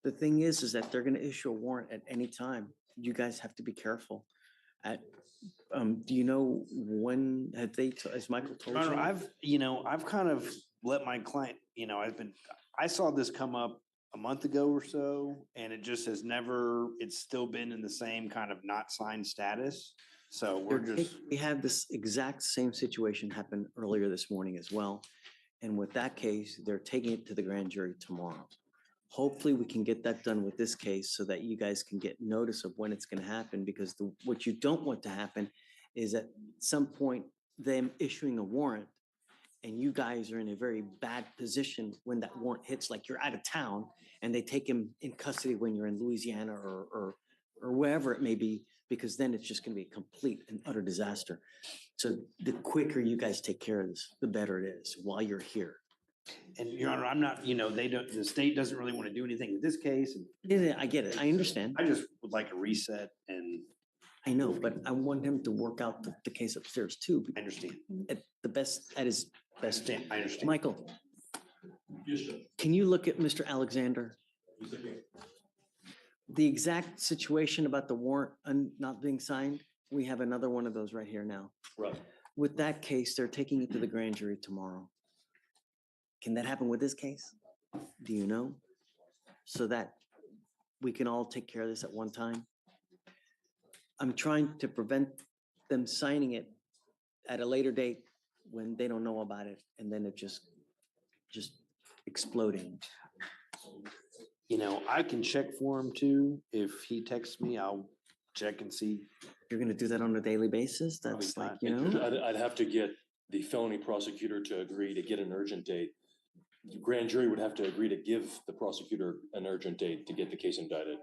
The thing is that they're gonna issue a warrant at any time. You guys have to be careful. Do you know when, has Michael told Your you? Honor, I've kind of let my client, I saw this come up a month ago or so, and it just has never, it's still been in the same kind of not signed status. So we're just. We had this exact same situation happen earlier this morning as well. And with that case, they're taking it to the grand jury tomorrow. Hopefully, we can get that done with this case so that you guys can get notice of when it's gonna happen, because what you don't want to happen is at some point, them issuing a warrant and you guys are in a very bad position when that warrant hits, like you're out of town and they take him in custody when you're in Louisiana or wherever it may be, because then it's just gonna be a complete and utter disaster. So the quicker you guys take care of this, the better it is while you're here. And Your Honor, I'm not, the state doesn't really want to do anything with this case. And Yeah, I get it. I understand. I just would like a reset and. I know, but I want him to work out the case upstairs too. I understand. At his best. I understand. Michael, Yes, sir. can you look at Mr. Alexander? The exact situation about the warrant not being signed, we have another one of those right here now. Right. With that case, they're taking it to the grand jury tomorrow. Can that happen with this case? Do you know? So that we can all take care of this at one time? I'm trying to prevent them signing it at a later date when they don't know about it, and then it just exploding. I can check for him too. If he texts me, I'll check and see. You're gonna do that on a daily basis? That's like, you know? I'd have to get the felony prosecutor to agree to get an urgent date. The grand jury would have to agree to give the prosecutor an urgent date to get the case indicted.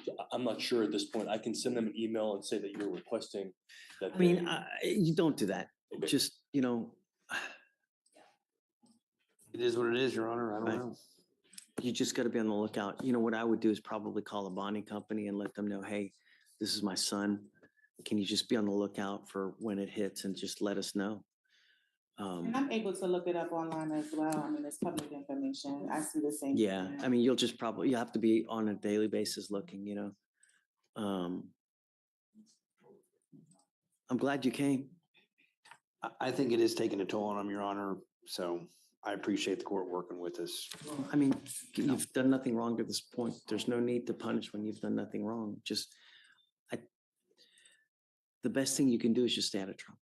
So I'm not sure at this point. I can send them an email and say that you're requesting that. I mean, you don't do that. Okay. Just, It is what it is, Your Honor. I don't Right. know. You just gotta be on the lookout. You know, what I would do is probably call a bonding company and let them know, hey, this is my son. Can you just be on the lookout for when it hits and just let us know? And I'm able to look it up online as well. I mean, it's public information. I see the same. Yeah, I mean, you'll have to be on a daily basis looking, you know. I'm glad you came. I think it is taking a toll on him, Your Honor. So I appreciate the court working with us. I mean, you've done nothing wrong to this point. There's no need to punish when you've done nothing wrong. The best thing you can do is just stay out of trouble.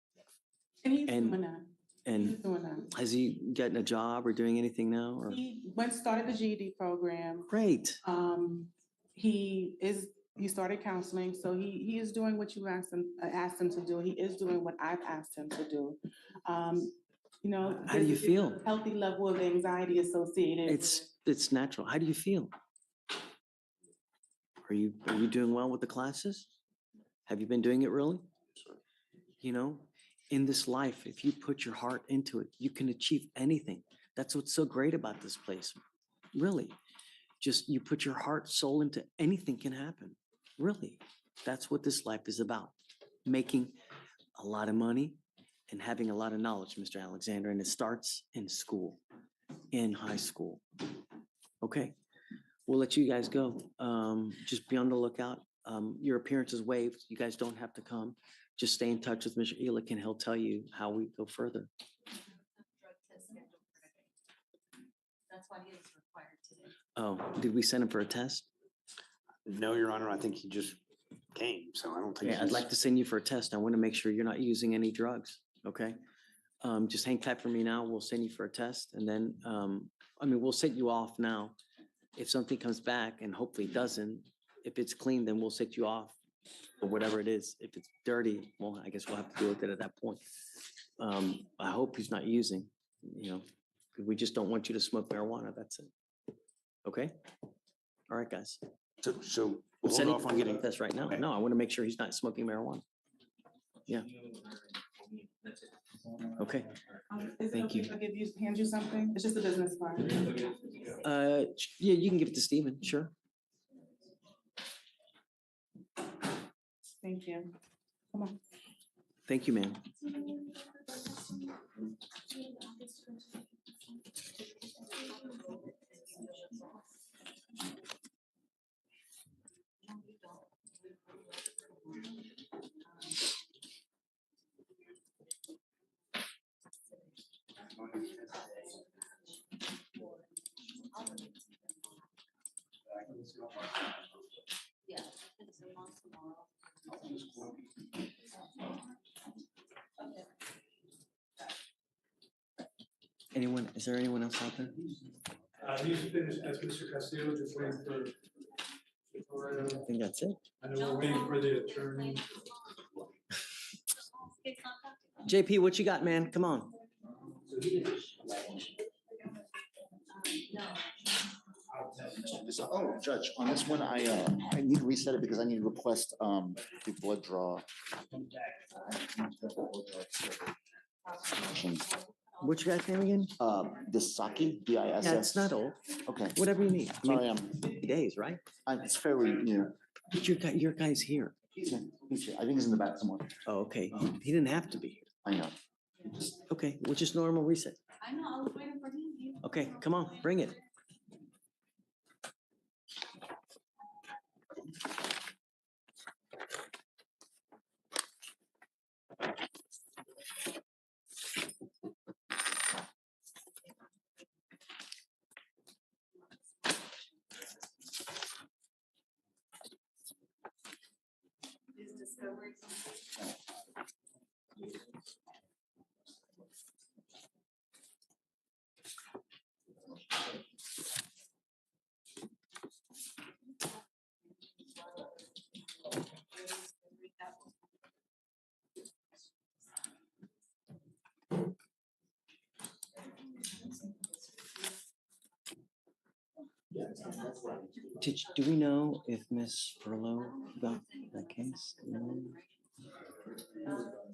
And he's doing that. And He's doing that. has he gotten a job or doing anything now? Or He started the GED program. great. He started counseling, so he is doing what you asked him to do. He is doing what I've asked him to do. You know. How do you there's a feel? Healthy level of anxiety associated. It's natural. How do you feel? Are you doing well with the classes? Have you been doing it really? You know, in this life, if you put your heart into it, you can achieve anything. That's what's so great about this place. Really. Just you put your heart, soul into anything can happen. Really. That's what this life is about. Making a lot of money and having a lot of knowledge, Mr. Alexander. And it starts in school, in high school. Okay. We'll let you guys go. Just be on the lookout. Your appearance is waived. You guys don't have to come. Just stay in touch with Mr. Elick and he'll tell you how we go further. That's why he is required today. Oh, did we send him for a test? No, Your Honor, I think he just came, so I don't think. Yeah, I'd like to send you for a test. I want to make sure you're not using any drugs, okay? Just hang tight for me now. We'll send you for a test and then, we'll set you off now. If something comes back and hopefully it doesn't, if it's clean, then we'll set you off or whatever it is. If it's dirty, well, I guess we'll have to deal with it at that point. I hope he's not using, you know, 'cause we just don't want you to smoke marijuana. That's it. Okay? All right, guys. So I'm hold setting off on getting this right now. No, I want to make sure he's not smoking marijuana. Yeah. Okay. Thank you. Hand you something? It's just a business card. Yeah, you can give it to Steven, sure. Thank you. Come on. Thank you, ma'am. Yeah. It's a month tomorrow. Is there anyone else out there? He's finished, as Mr. Castillo, just waiting for, I think that's it. I know we're waiting for the attorney. JP, what you got, man? Come on. Oh, Judge, on this one, I need to reset it because I need to request, the blood draw. What's your guy's name again? Disaki, DISS. Yeah, it's not old. Okay. Whatever you need. Sorry, 50 days, right? It's fairly new. But your guy's here. He's here. I think he's in the back somewhere. Oh, okay. He didn't have to be here. I know. Okay, which is normal reset. I know, I was waiting for him. Okay, come on, bring it. His discovery. Do we know if Miss Furlow got that case? No.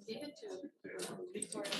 Give it to Victoria.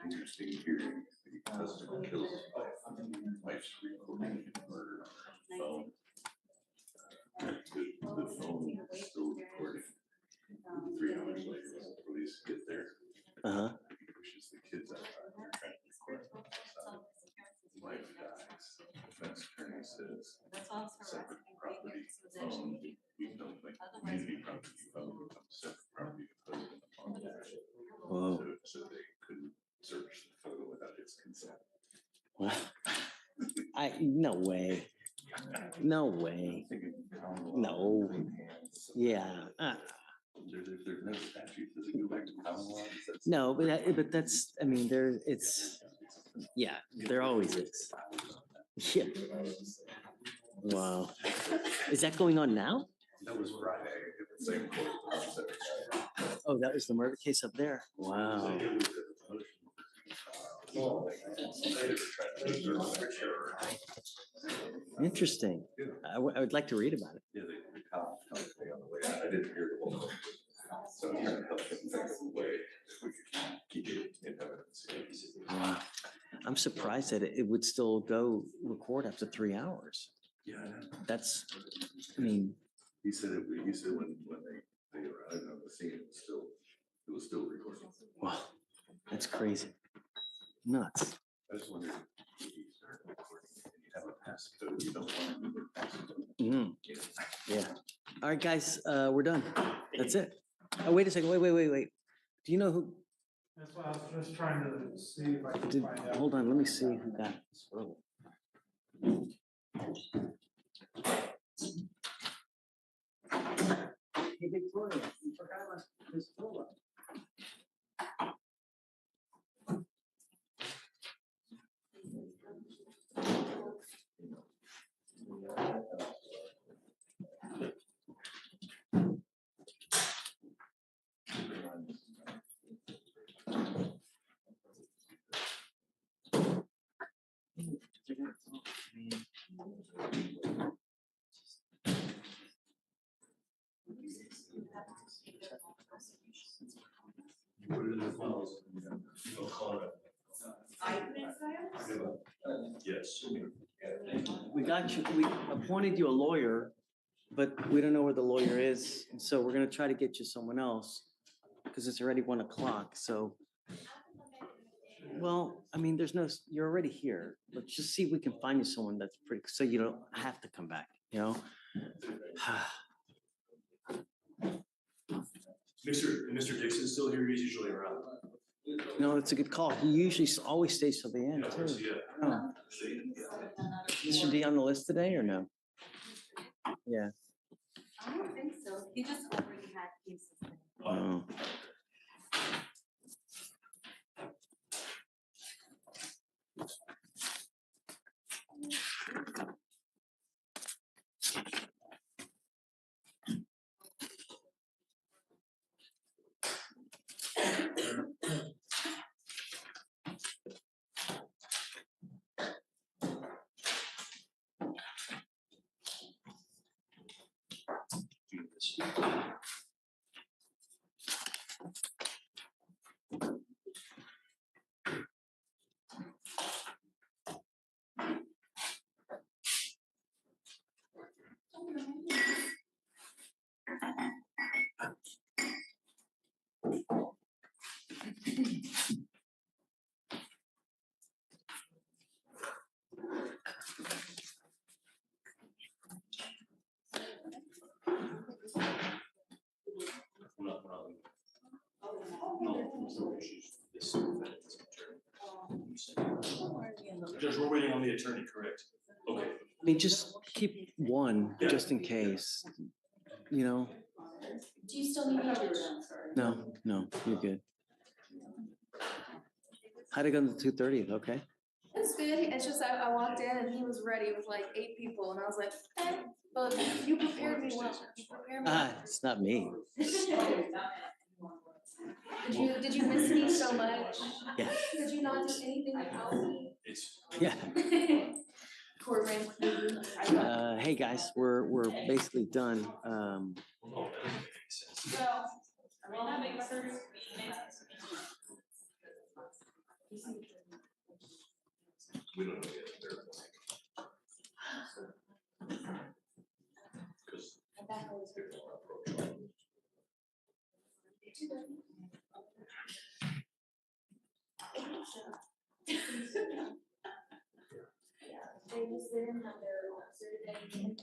Interesting hearing. The husband kills his wife's recording murder on her phone. The phone is still recording. 3 hours later, when the police get there, he pushes the kids out. They're trying to record. Wife dies. Defense attorney says separate property phone. We don't think community property phone becomes separate property of husband upon marriage. So they couldn't search the photo without his consent. No way. No way. No. Yeah. There's no statute. Does it go back to common law? No, but that's, I mean, yeah, there always is. Yeah. Wow. Is that going on now? That was Friday at the same court. Oh, that was the murder case up there. Wow. Interesting. I would like to read about it. Yeah, the cop helped me on the way out. I didn't hear the whole thing. So I'm trying to help him think of a way if we could keep it in evidence. Wow. I'm surprised that it would still go record after 3 hours. Yeah, I know. That's, I mean. He said when they arrived on the scene, it was still recording. Wow, that's crazy. Nuts. I just wondered if you start recording and you have a passcode, you don't want to do a passcode. Yeah. All right, guys, we're done. That's it. Oh, wait a second. Wait. Do you know who? That's why I was just trying to see if I could find out. Hold on, let me see who got this role. Hey, Victoria, you forgot about this photo. Yes. We got you, we appointed you a lawyer, but we don't know where the lawyer is. And so we're gonna try to get you someone else because it's already 1 o'clock, so. Well, I mean, you're already here. Let's just see if we can find you someone that's pretty, so you don't have to come back, you know? Mr. Dixon's still here, he's usually around. No, it's a good call. He usually always stays till the end too. Oh. Mr. D on the list today or no? Yeah. I don't think so. He just already had cases. Oh. no issues with this defendant's attorney. Judge, we're waiting on the attorney, correct? Okay. I mean, just keep one, just in case, you know? Do you still need me? No, you're good. How'd it go on the 2:30th, okay? It's good. It's just I walked in and he was ready with like 8 people and I was like, eh, but you prepared me well. You prepared me well. It's not me. Did you miss me so much? Yeah. Did you not do anything without me? Yeah. Courtroom. Hey, guys, we're basically done. We don't know yet. Because they're gonna approach. They just didn't have their officer today.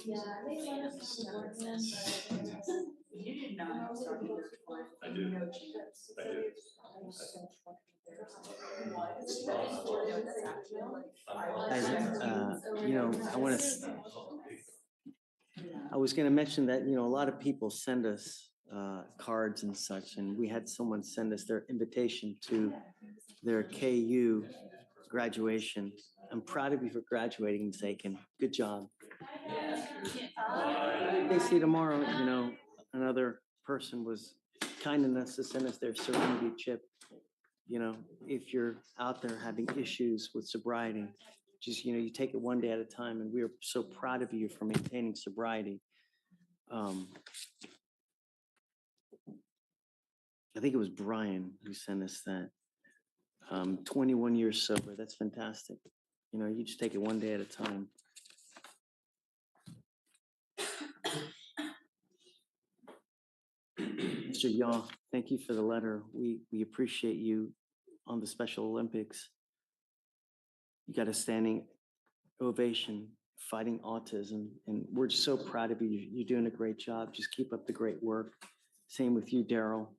Yeah, they let us know. You didn't know I was starting this before. I do. No I chance. do. Guys, I was gonna mention that, a lot of people send us cards and such, and we had someone send us their invitation to their KU graduation. I'm proud of you for graduating, Zakin. Good job. They see tomorrow, another person was kind enough to send us their serenity chip. If you're out there having issues with sobriety, just, you take it one day at a time, and we are so proud of you for maintaining sobriety. I think it was Brian who sent us that. 21 years sober, that's fantastic. You just take it one day at a time. Mr. Yaw, thank you for the letter. We appreciate you on the Special Olympics. You got a standing ovation fighting autism, and we're just so proud of you. You're doing a great job. Just keep up the great work. Same with you, Daryl.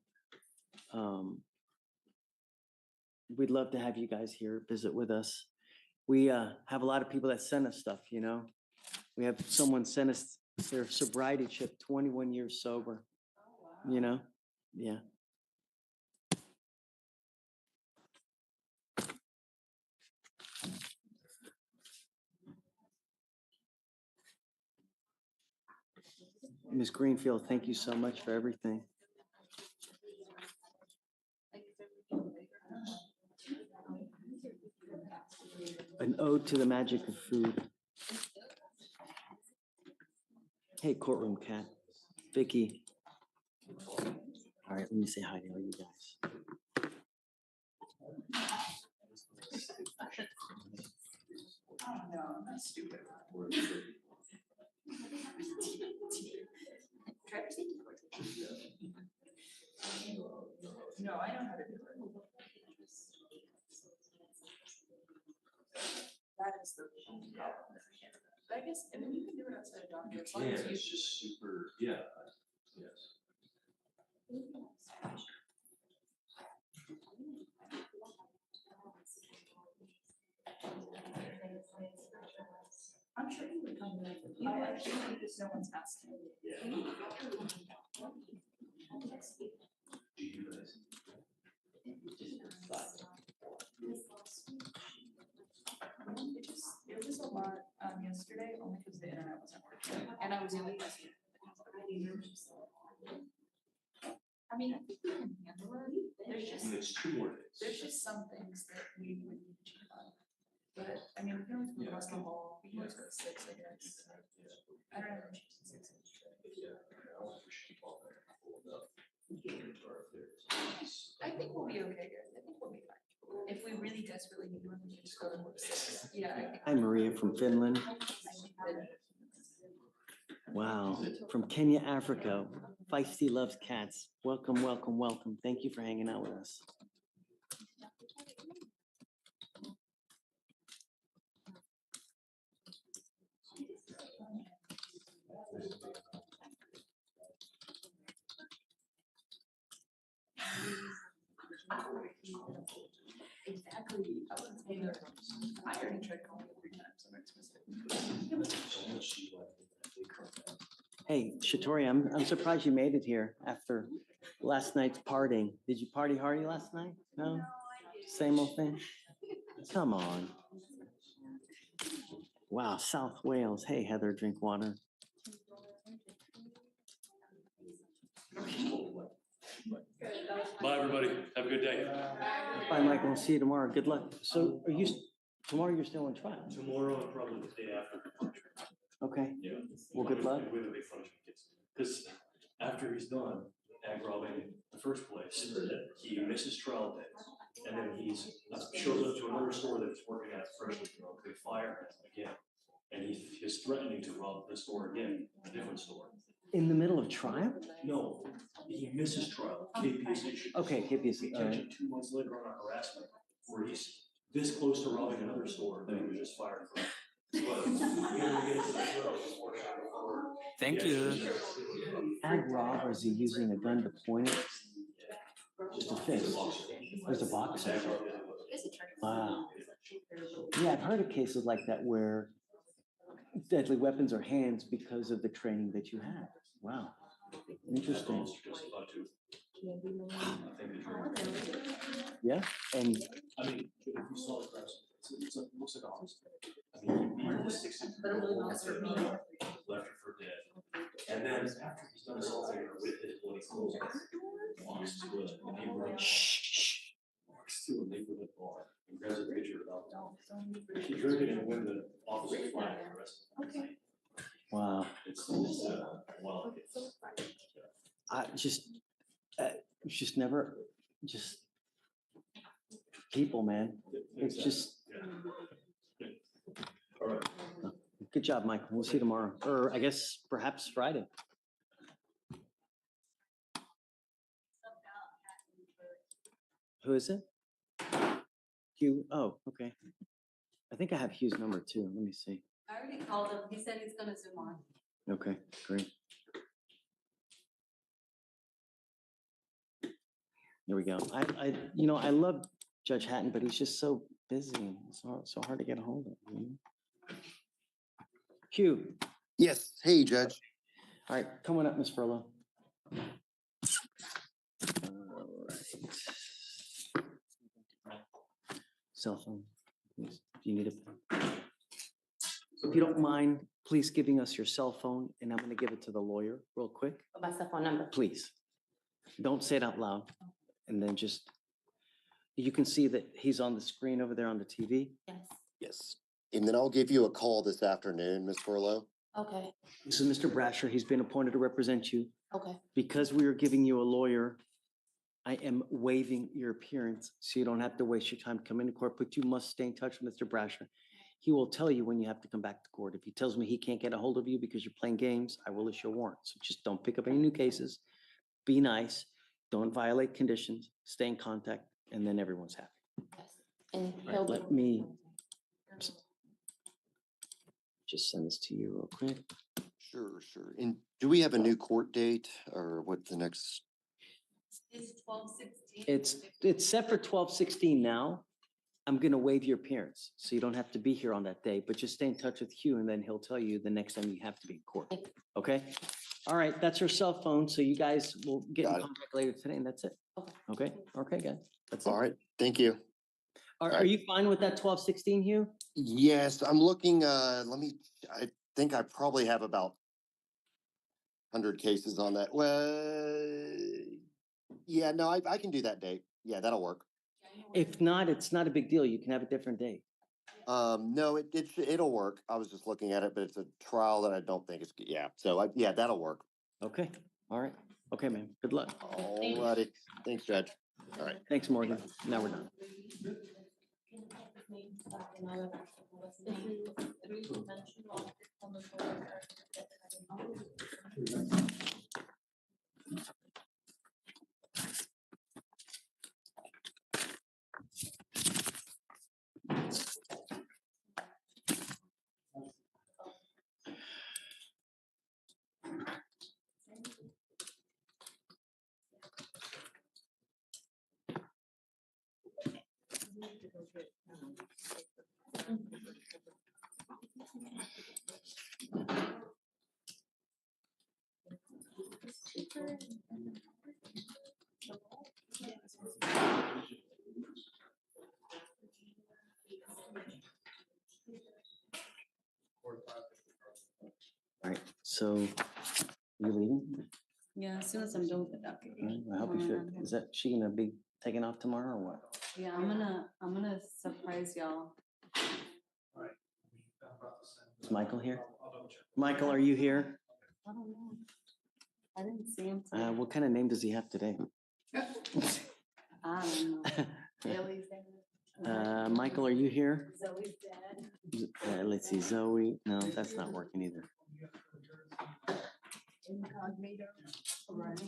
We'd love to have you guys here visit with us. We have a lot of people that send us stuff, We have someone send us their sobriety chip, 21 years sober, Yeah. Ms. Greenfield, thank you so much for everything. An ode to the magic of food. Hey, courtroom cat. Vicky. All right, let me say hi to all you guys. Oh, no, I'm not stupid. No, I know how to do it. That is the problem. But I guess, and then you can do it outside of doctor. As long as you. It's just super, yes. I'm sure he would come back. I actually think just no one's asking. It was a lot yesterday, only because the internet wasn't working, and I was in the yesterday. I mean, I think we can handle it. There's 2 more days. There's just some things that we would need to check on. But, I mean, we can always go across the hall, we can always go to 6, I guess. I don't know. I think we'll be okay, guys. I think we'll be fine. If we really desperately need one, we can just go to 6. Yeah. I think. Hi, Maria from Finland. I think that. Wow, from Kenya, Africa. Feisty loves cats. Welcome, welcome, welcome. Thank you for hanging out with us. Exactly. I would say that. I already tried calling 3 times. I'm Hey, Shatori, I'm surprised you made it here after last night's partying. Did you party hardy last night? No? Same old thing? Come on. Wow, South Wales. Hey, Heather, drink water. Bye, everybody. Have a good day. Bye, Michael. We'll see you tomorrow. Good luck. So are you, tomorrow you're still on trial? Tomorrow and probably the day after. Okay. Yeah. Well, good luck. We have a big punishment case. Because after he's done ag robbing in the first place, he misses trial days. And then he's shows up to another store that he's working at freshly drunk. They fire him again. And he is threatening to rob the store again, a different store. In the middle of trial? No, he misses trial. KPS issues. Okay, KPS, We all catch right. him 2 months later on a harassment where he's this close to robbing another store that he was just fired from. But Thank you. Ag rob, or is he using a gun to point it? Just a fist. There's a box. Wow. Yeah, I've heard of cases like that where deadly weapons are hands because of the training that you have. Wow. Interesting. Yeah, and I mean, if you saw the press, it looks like a hospital. I mean, he beat the 16-year-old officer, left her for dead. And then after he's done assaulting her with his bloody clothes, walks to a neighborhood. Walks to a neighborhood bar and grabs a picture of alcohol. He drank it and when the officer flagged the rest of the night. wow. It's wild. I just never, just people, man. It's just. All right. Good job, Michael. We'll see you tomorrow, or I guess perhaps Friday. Who is it? Hugh. Oh, okay. I think I have Hugh's number too. Let me see. I already called him. He said he's gonna Zoom on. Okay, great. Here we go. I love Judge Hatton, but he's just so busy. It's so hard to get a hold of. You know? Hugh. Yes. Hey, Judge. All right, come on up, Miss Furlow. All right. Cell phone, please. Do you need a pen? If you don't mind, please giving us your cell phone, and I'm going to give it to the lawyer real quick. My cell phone number. Please. Don't say it out loud. And then just, you can see that he's on the screen over there on the TV. Yes. Yes. And then I'll give you a call this afternoon, Miss Furlow. Okay. This is Mr. Brasher. He's been appointed to represent you. Okay. Because we are giving you a lawyer, I am waiving your appearance, so you don't have to waste your time coming to court, but you must stay in touch with Mr. Brasher. He will tell you when you have to come back to court. If he tells me he can't get a hold of you because you're playing games, I will issue a warrant. So just don't pick up any new cases. Be nice. Don't violate conditions. Stay in contact, and then everyone's happy. Yes. And All he'll right, let me just send this to you real quick. Sure. And do we have a new court date or what the next? It's 12/16. It's set for 12/16 now. I'm gonna waive your appearance, so you don't have to be here on that day, but just stay in touch with Hugh, and then he'll tell you the next time you have to be in court. Okay? All right, that's her cell phone, so you guys will get in contact later today, and that's it. Okay, guys, that's it. All right. Thank you. Are you fine with that 12/16, Hugh? Yes, I'm looking, I think I probably have about 100 cases on that. Well, yeah, no, I can do that date. Yeah, that'll work. If not, it's not a big deal. You can have a different date. No, it'll work. I was just looking at it, but it's a trial that I don't think is, yeah. So yeah, that'll work. Okay, all right. Okay, man, good luck. All righty. Thanks, Judge. All right. Thanks, Morgan. Now we're done. All right, so you leaving? Yeah, as soon as I'm done with the document. I hope you feel, is that, she gonna be taking off tomorrow or what? Yeah, I'm gonna surprise y'all. Is Michael here? Michael, are you here? I don't know. I didn't see him. What kind of name does he have today? I don't know. Haley's dad. Michael, are you here? Zoe's dad. Let's see, Zoe, no, that's not working either. Incognito. Right.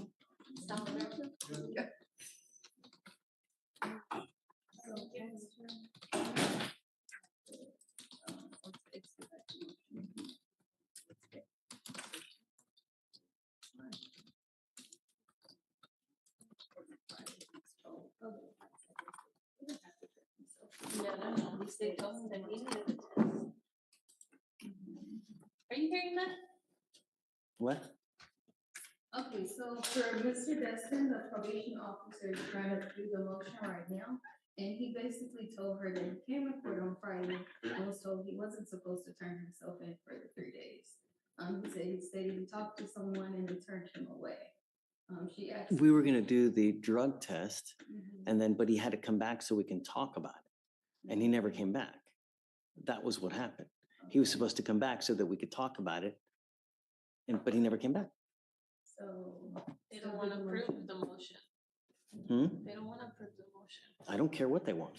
Yeah, no, we stay close to them, even if it's. Are you hearing that? What? Okay, so for Mr. Destin, the probation officer is trying to do the motion right now. And he basically told her that he came to court on Friday and was told he wasn't supposed to turn himself in for the 3 days. He stated he talked to someone and they turned him away. She asked. We were gonna do the drug test Mhm. and then, but he had to come back so we can talk about it. And he never came back. That was what happened. He was supposed to come back so that we could talk about it. But he never came back. So. They don't wanna approve the motion. They don't wanna approve the motion. I don't care what they want.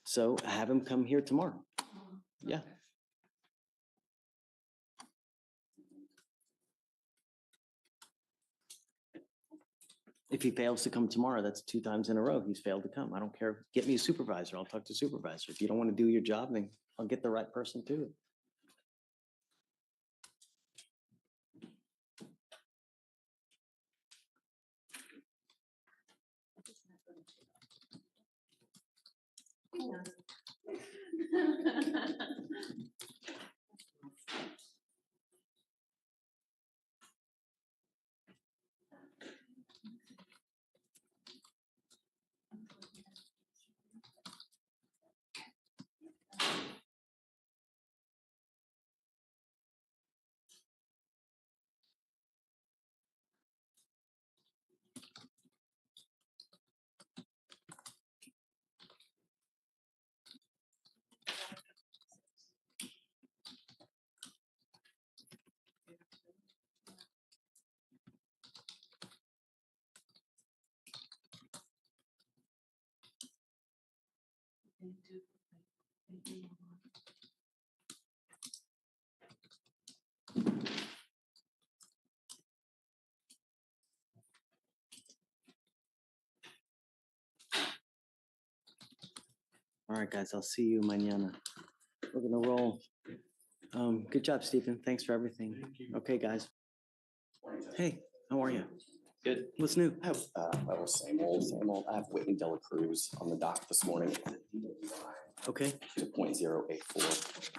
So have him come here tomorrow. Yeah. If he fails to come tomorrow, that's 2 times in a row he's failed to come. I don't care. Get me a supervisor. I'll talk to supervisor. If you don't want to do your job, then I'll get the right person to it. All right, guys, I'll see you mañana. We're gonna roll. Good job, Stephen. Thanks for everything. Okay, guys. Hey, how are you? Good. What's new? I have, well, same old, same old. I have Whitney Dela Cruz on the dock this morning. Okay. To 0.084.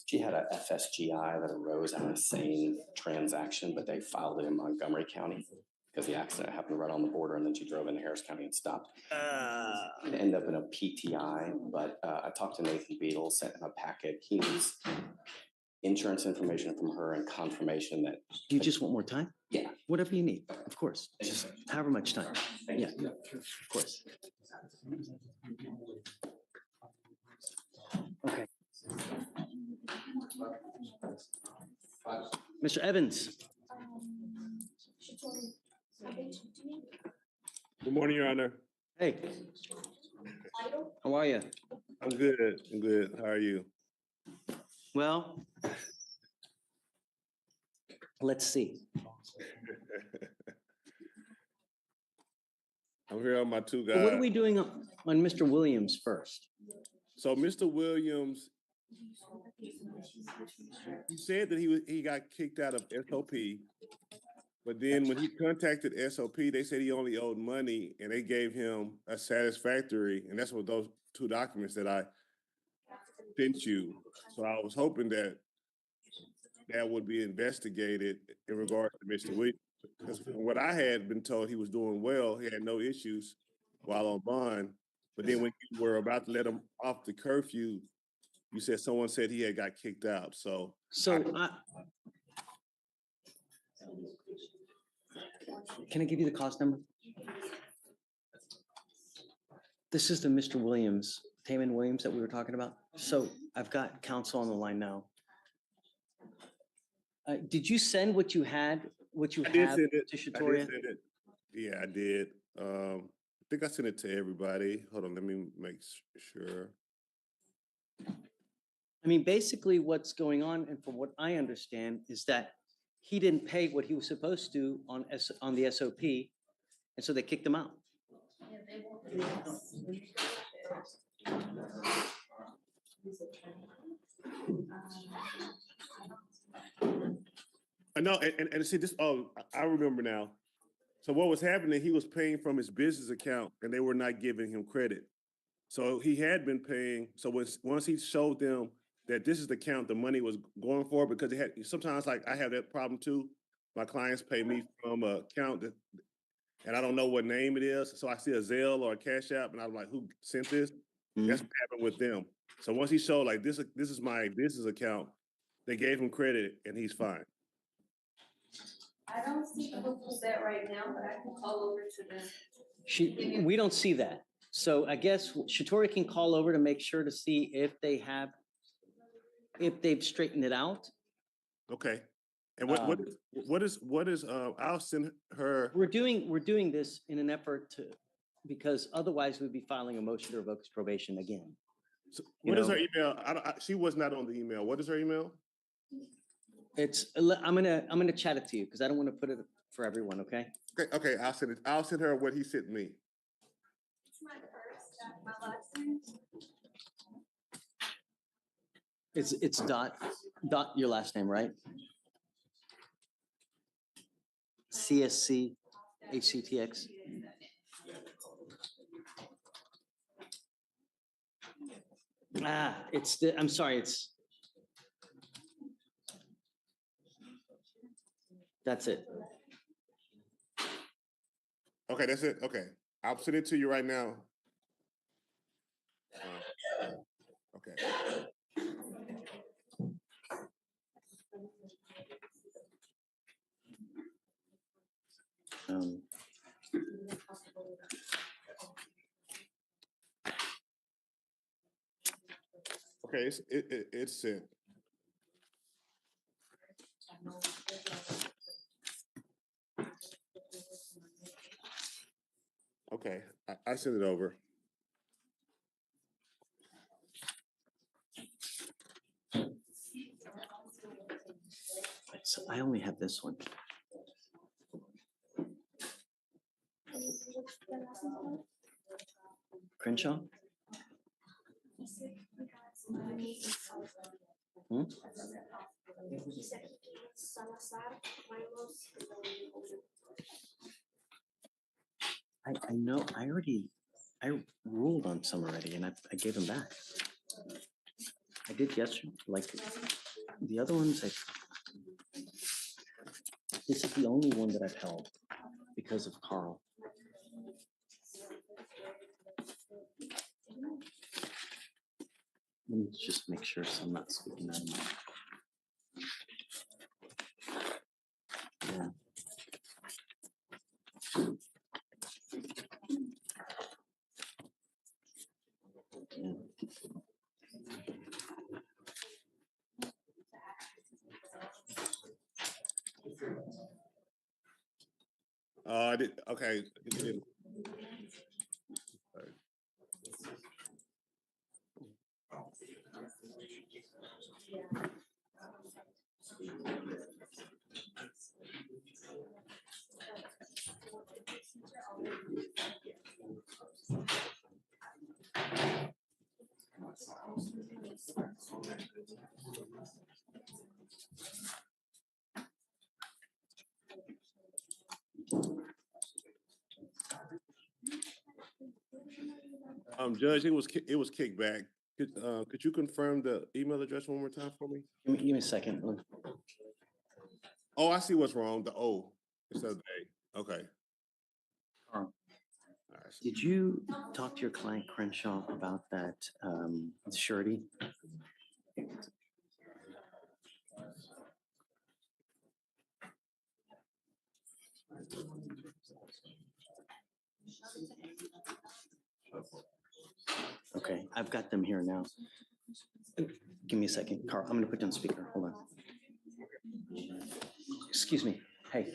She had a FSGI that arose out of the same transaction, but they filed it in Montgomery County because the accident happened right on the border, and then she drove into Harris County and stopped. It ended up in a PTI, but I talked to Nathan Beadle, sent him a packet. He needs insurance information from her and confirmation that. Do you just want more time? Yeah. Whatever you need, of course. Just however much time. Yeah, of course. Okay. Mr. Evans. Good morning, Your Honor. Hey. How are you? I'm good. I'm good. How are you? Well, let's see. I'm here on my 2 guys. What are we doing on Mr. Williams first? So Mr. Williams, he said that he got kicked out of SOP But then when he contacted SOP, they said he only owed money and they gave him a satisfactory, and that's what those two documents that I sent you. So I was hoping that that would be investigated in regards to Mr. Williams. Because from what I had been told, he was doing well. He had no issues while on bond. But then when you were about to let him off the curfew, you said someone said he had got kicked out. So Can I give you the cost number? This is the Mr. Williams, Taman Williams that we were talking about. So I've got counsel on the line now. Did you send what you had, what you I did have send it. to I Shatoria? did send it. Yeah, I did. I think I sent it to everybody. Hold on, let me make sure. I mean, basically what's going on, and from what I understand, is that he didn't pay what he was supposed to on the SOP, and so they kicked him out. No, and see this. Oh, I remember now. So what was happening? He was paying from his business account, and they were not giving him credit. So he had been paying. So once he showed them that this is the account the money was going for, because they had sometimes, like I have that problem too. My clients pay me from an account that, and I don't know what name it is. So I see a Zelle or a Cash App, and I'm like, who sent this? That's what happened with them. So once he showed like this is my business account, they gave him credit, and he's fine. I don't see the book set right now, but I can call over to them. We don't see that. So I guess Shatoria can call over to make sure to see if they've straightened it out. Okay. And what is I'll send her. We're doing this in an effort to, because otherwise we'd be filing a motion to revoke his probation again. So what is her email? She was not on the email. What is her email? I'm gonna chat it to you because I don't want to put it for everyone. Okay. Okay. I'll send it. I'll send her what he sent me. It's my first, my last name. It's dot your last name, right? CSC HCTX. I'm sorry, that's it. Okay, that's it. Okay. I'll send it to you right now. Okay. Okay, it's sent. Okay, I sent it over. So I only have this one. Crenshaw? I know, I ruled on some already and I gave them back. I did yesterday, like the other ones, this is the only one that I've held because of Carl. Let me just make sure so I'm not speaking out of my. Yeah. I did. Okay. Judge, it was kicked back. Could you confirm the email address one more time for me? Give me a second. Oh, I see what's wrong. The O instead of the A. Okay. Did you talk to your client Crenshaw about that surety? Okay, I've got them here now. Give me a second, Carl. I'm gonna put you on speaker. Hold on. Excuse me. Hey,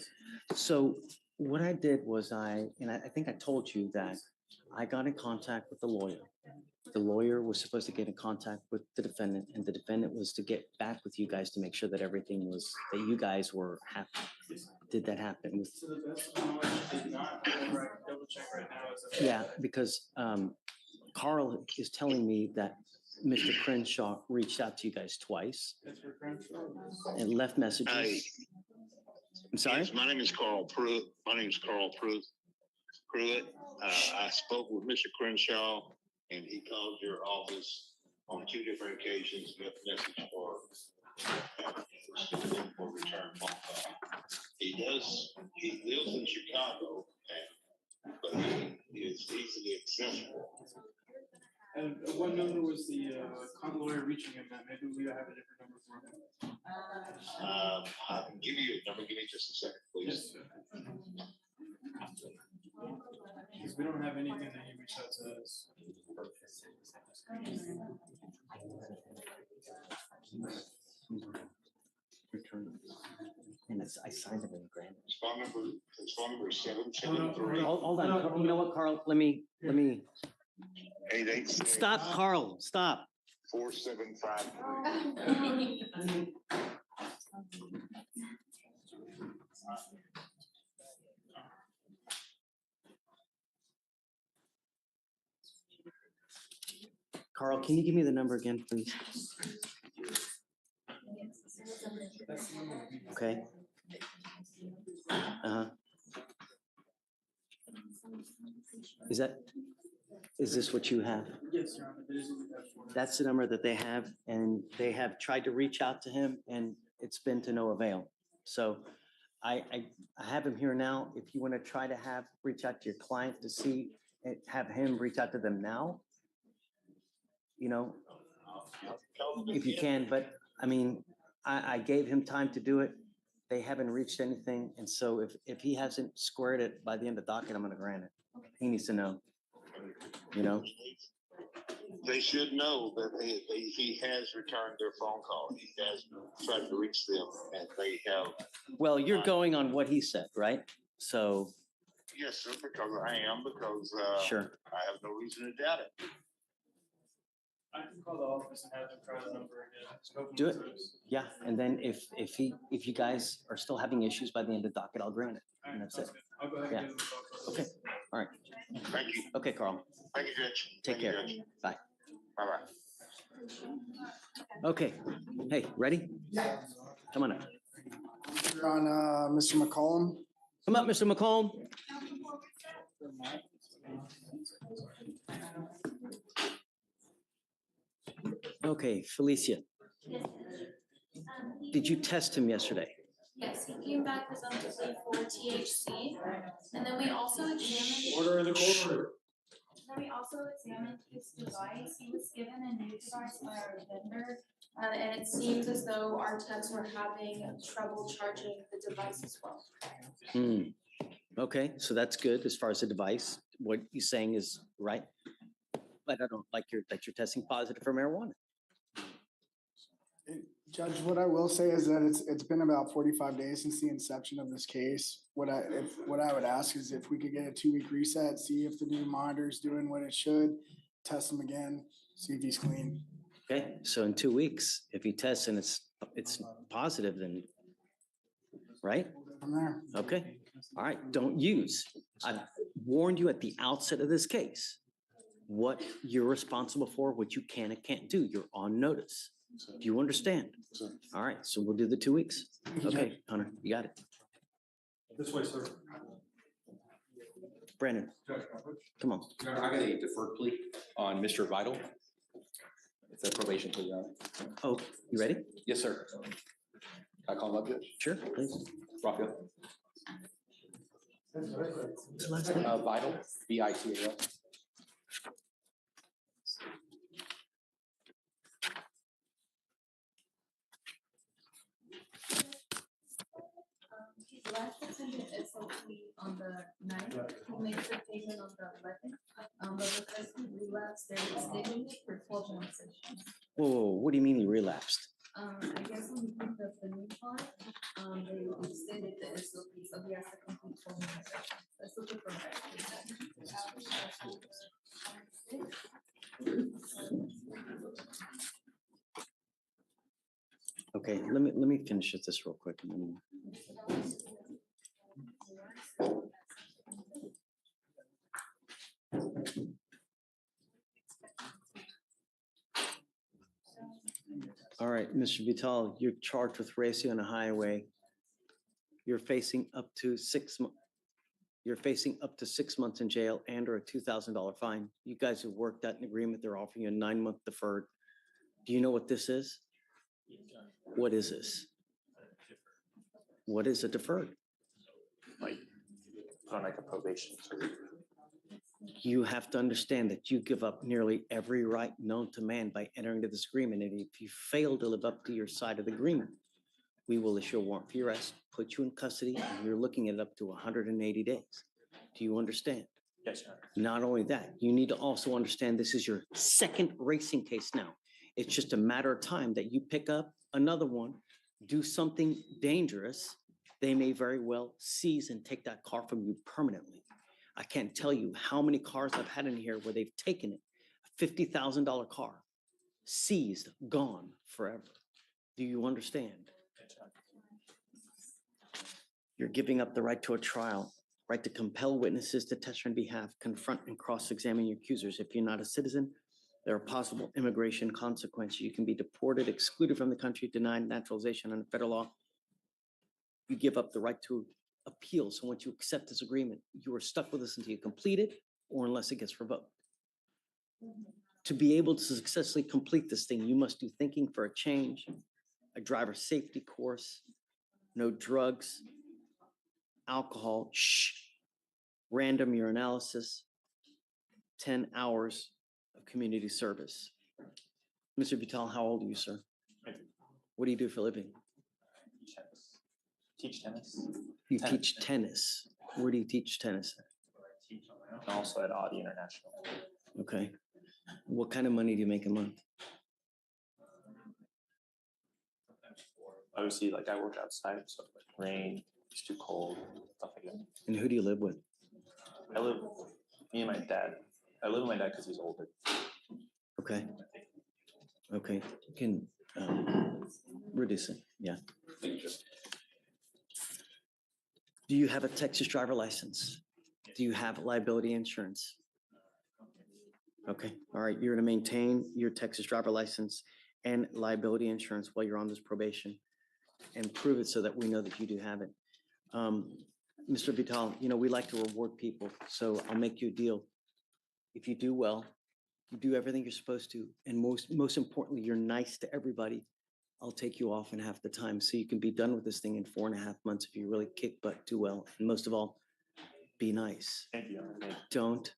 so what I did was I think I told you that I got in contact with the lawyer. The lawyer was supposed to get in contact with the defendant, and the defendant was to get back with you guys to make sure that everything was, that you guys were happy. Did that happen? To the best of my knowledge, it did not. However, I double check right now. Yeah, because Carl is telling me that Mr. Crenshaw reached out to you guys twice and left messages. Hi. I'm sorry? Yes, my name is Carl Pruitt. My name is Carl Pruitt. I spoke with Mr. Crenshaw, and he called your office on 2 different occasions, left a message for return phone call. He lives in Chicago, but he is easily accessible. And what number was the con lawyer reaching him at? Maybe we have a different number for him. I can give you a number. Give me just a second, please. Because we don't have anything that he reached out to us. Return. And I signed it in grand. His phone number is 773. Hold on. You know what, Carl? Let me. 886. Stop, Carl. Stop. 4753. Carl, can you give me the number again, please? Okay. Is this what you have? Yes, Your Honor. It is what we have for him. That's the number that they have, and they have tried to reach out to him, and it's been to no avail. So I have him here now. If you want to try to reach out to your client to see, have him reach out to them now, if you can, but I mean, I gave him time to do it. They haven't reached anything, and so if he hasn't squared it by the end of the docket, I'm gonna grant it. He needs to know, They should know that he has returned their phone call. He has tried to reach them, and they have. Well, you're going on what he said, right? So. Yes, sir, because Sure. I have no reason to doubt it. I can call the office and have them try the number again. Do it. Yeah, and then if you guys are still having issues by the end of the docket, I'll grant it, and that's it. I'll go ahead Yeah. and give them a call. Okay, all right. Thank you. Okay, Carl. Thank you, Judge. Take Thank you, care. Judge. Bye. Bye-bye. Okay, hey, ready? Come on up. You're on, Mr. McCollum. Come up, Mr. McCollum. Okay, Felicia, did you test him yesterday? Yes, he came back presumptively for THC, and then we also examined. Order in the courtroom. Then we also examined his device. He was given a new device by our vendor, and it seems as though our techs were having trouble charging the device as well. Okay, so that's good as far as the device. What you're saying is right. But I don't like that you're testing positive for marijuana. Judge, what I will say is that it's been about 45 days since the inception of this case. What I would ask is if we could get a 2-week reset, see if the new monitor's doing what it should, test him again, see if he's clean. Okay, so in 2 weeks, if he tests and it's positive, then right? From there. Okay, all right, don't use. I warned you at the outset of this case what you're responsible for, what you can and can't do. You're on notice. Do you understand? All right, so we'll do the 2 weeks. Okay, Hunter, you got it. This way, sir. Brandon, come on. I got a deferred plea on Mr. Vital. It's a probation plea. Oh, you ready? Yes, sir. Can I call him up, Judge? Sure, please. Raphael. What's the last name? Vital, Vital. His last attended SOP on the 9th, he made the payment on the 11th, but because he relapsed, they're extending it for 12 more sessions. Whoa, what do you mean he relapsed? I guess when you picked up the new part, they extended the SOP, so he has to complete 12 more sessions. That's what the Okay, let me finish this real quick. and then- All right, Mr. Vital, you're charged with racing on a highway. You're facing up to 6 months. You're facing up to 6 months in jail and or a $2,000 fine. You guys have worked out an agreement. They're offering you a 9-month deferred. Do you know what this is? What is this? What is a deferred? Like, put on like a probation. You have to understand that you give up nearly every right known to man by entering into this agreement. And if you fail to live up to your side of the agreement, we will issue a warrant for your arrest, put you in custody, and you're looking at up to 180 days. Do you understand? Yes, sir. Not only that, you need to also understand this is your second racing case now. It's just a matter of time that you pick up another one, do something dangerous. They may very well seize and take that car from you permanently. I can't tell you how many cars I've had in here where they've taken it, a $50,000 car, seized, gone forever. Do you understand? You're giving up the right to a trial, right to compel witnesses to testify on behalf, confront and cross-examine your accusers. If you're not a citizen, there are possible immigration consequences. You can be deported, excluded from the country, denied naturalization under federal law. You give up the right to appeal. So once you accept this agreement, you are stuck with us until you complete it or unless it gets revoked. To be able to successfully complete this thing, you must do thinking for a change, a driver safety course, no drugs, alcohol, random urinalysis, 10 hours of community service. Mr. Vital, how old are you, sir? What do you do for a living? Teach tennis. You teach tennis. Where do you teach tennis? And also at Audi International. Okay. What kind of money do you make a month? Obviously, like I work outside, so like rain, it's too cold, stuff like that. And who do you live with? I live, me and my dad. I live with my dad because he's older. Okay. Okay. You can reduce it. Yeah. Do you have a Texas driver license? Do you have liability insurance? Okay. All right. You're going to maintain your Texas driver license and liability insurance while you're on this probation and prove it so that we know that you do have it. Mr. Vital, you know, we like to reward people, so I'll make you a deal. If you do well, you do everything you're supposed to, and most importantly, you're nice to everybody, I'll take you off in half the time so you can be done with this thing in 4.5 months if you really kick butt, do well, and most of all, be nice. Thank you. Don't.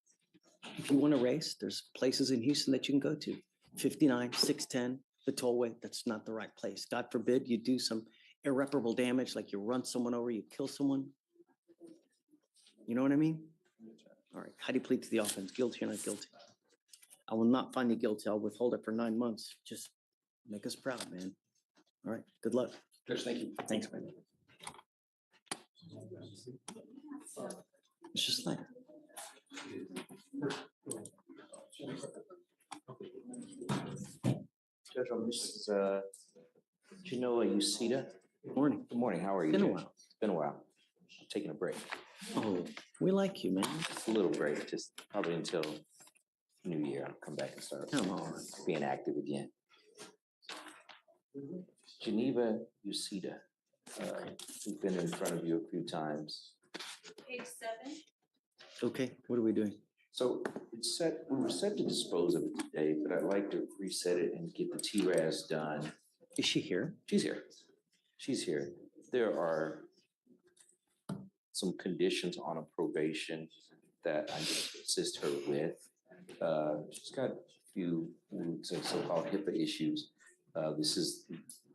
If you want to race, there's places in Houston that you can go to. 59, 610, the tollway, that's not the right place. God forbid you do some irreparable damage, like you run someone over, you kill someone. You know what I mean? All right, how do you plead to the offense? Guilty or not guilty? I will not find you guilty. I'll withhold it for 9 months. Just make us proud, man. All right, good luck. Judge, thank you. Thanks, man. Mr. Snyder. Judge, this is, do you know Uceda? Morning. Good morning, how are you? Been a Judge? while. It's been a while. I'm taking a break. Oh, we like you, man. Just a little break, just probably until New Year. I'll come back and start Come on. being active again. Geneva Uceda. We've been in front of you a few times. Page 7. Okay, what are we doing? So it's set, we were set to dispose of it today, but I'd like to reset it and get the TRAS done. Is she here? She's here. She's here. There are some conditions on a probation that I just assist her with. She's got a few so-called HIPAA issues. This is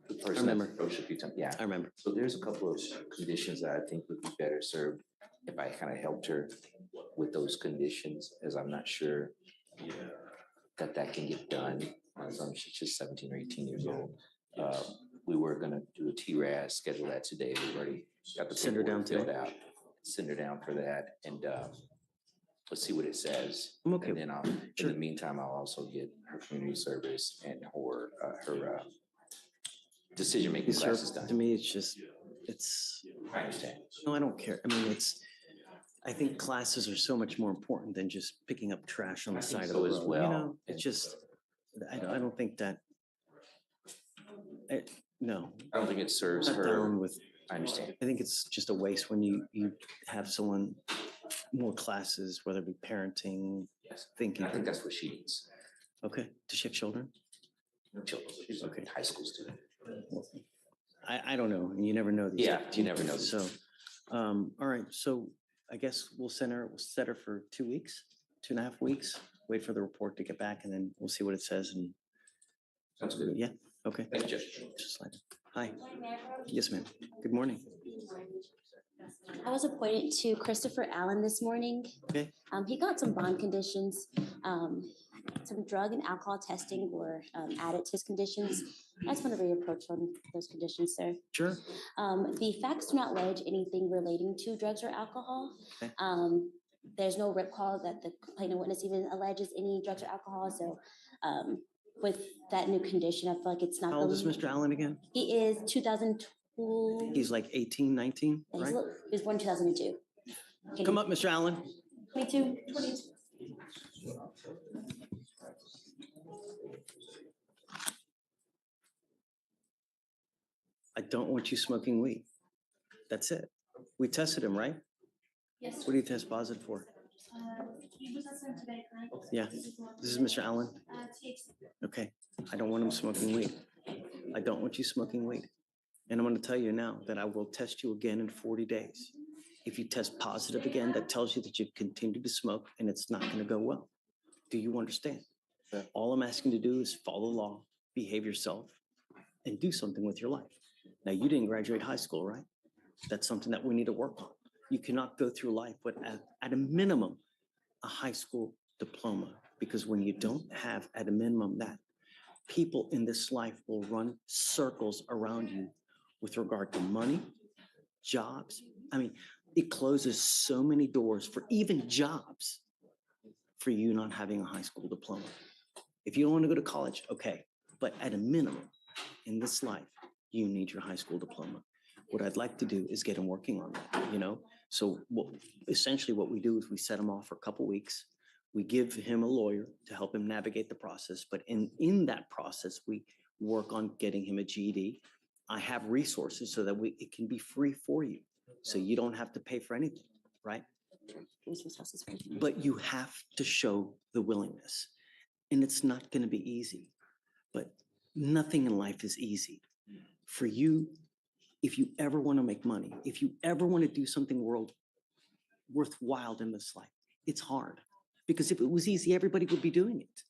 the person remember. that's approached a few times. Yeah, I remember. So there's a couple of conditions that I think would be better served if I kind of helped her with those conditions, as I'm not sure that can get done. She's just 17 or 18 years old. We were gonna do a TRAS, schedule that today. We've already got the Send her down paperwork filled today. out. Send her down for that, and let's see what it says. I'm okay. And then in the meantime, I'll also get her community service and her decision-making Sir, classes to done. me, it's I understand. no, I don't care. I mean, I think classes are so much more important than just picking up trash on the side of the so road. as You well. know, it's just, I don't think that, no. I don't think it serves Not her. down with, I understand. I think it's just a waste when you have someone more classes, whether it be parenting, Yes. thinking. I think that's what she needs. Okay, does she have children? No children. She's a high school student. I don't know, and you never know these. Yeah, you never know. So, all right, so I guess we'll set her for 2 weeks, 2.5 weeks, wait for the report to get back, and then we'll see what it says and. Sounds good. Yeah, okay. Thank you, Judge. Just like, hi. Yes, ma'am. Good morning. I was appointed to Christopher Allen this morning. Okay. He got some bond conditions. Some drug and alcohol testing were added to his conditions. I just want to reapproach on those conditions, sir. Sure. The facts do not allege anything relating to drugs or alcohol. Okay. There's no rip call that the complainant witness even alleges any drugs or alcohol. So with that new condition, I feel like it's not. How old is Mr. Allen again? He is 2002. He's like 18, 19, He right? was born 2002. Come up, Mr. Allen. 22. I don't want you smoking weed. That's it. We tested him, right? Yes. What do you test positive for? He was tested today, correct? Yeah. This is Mr. Allen. THC. Okay. I don't want him smoking weed. I don't want you smoking weed. And I'm going to tell you now that I will test you again in 40 days. If you test positive again, that tells you that you've continued to smoke and it's not going to go well. Do you understand? All I'm asking you to do is follow the law, behave yourself, and do something with your life. Now, you didn't graduate high school, right? That's something that we need to work on. You cannot go through life with, at a minimum, a high school diploma, because when you don't have at a minimum that, people in this life will run circles around you with regard to money, jobs. I mean, it closes so many doors for even jobs for you not having a high school diploma. If you don't want to go to college, okay, but at a minimum in this life, you need your high school diploma. What I'd like to do is get him working on that, you know? So essentially what we do is we set him off for a couple weeks. We give him a lawyer to help him navigate the process. But in that process, we work on getting him a GED. I have resources so that it can be free for you. So you don't have to pay for anything, right? But you have to show the willingness. And it's not going to be easy, but nothing in life is easy. For you, if you ever want to make money, if you ever want to do something worthwhile in this life, it's hard. Because if it was easy, everybody would be doing it.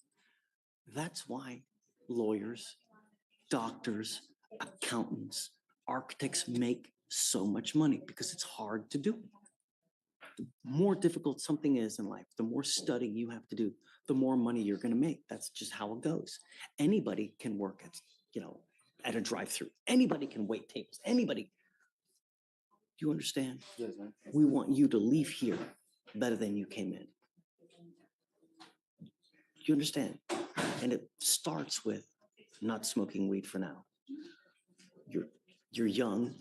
That's why lawyers, doctors, accountants, architects make so much money, because it's hard to do. The more difficult something is in life, the more studying you have to do, the more money you're going to make. That's just how it goes. Anybody can work at a drive-through. Anybody can wait tables. Anybody. Do you understand? Yes, ma'am. We want you to leave here better than you came in. Do you understand? And it starts with not smoking weed for now. You're young.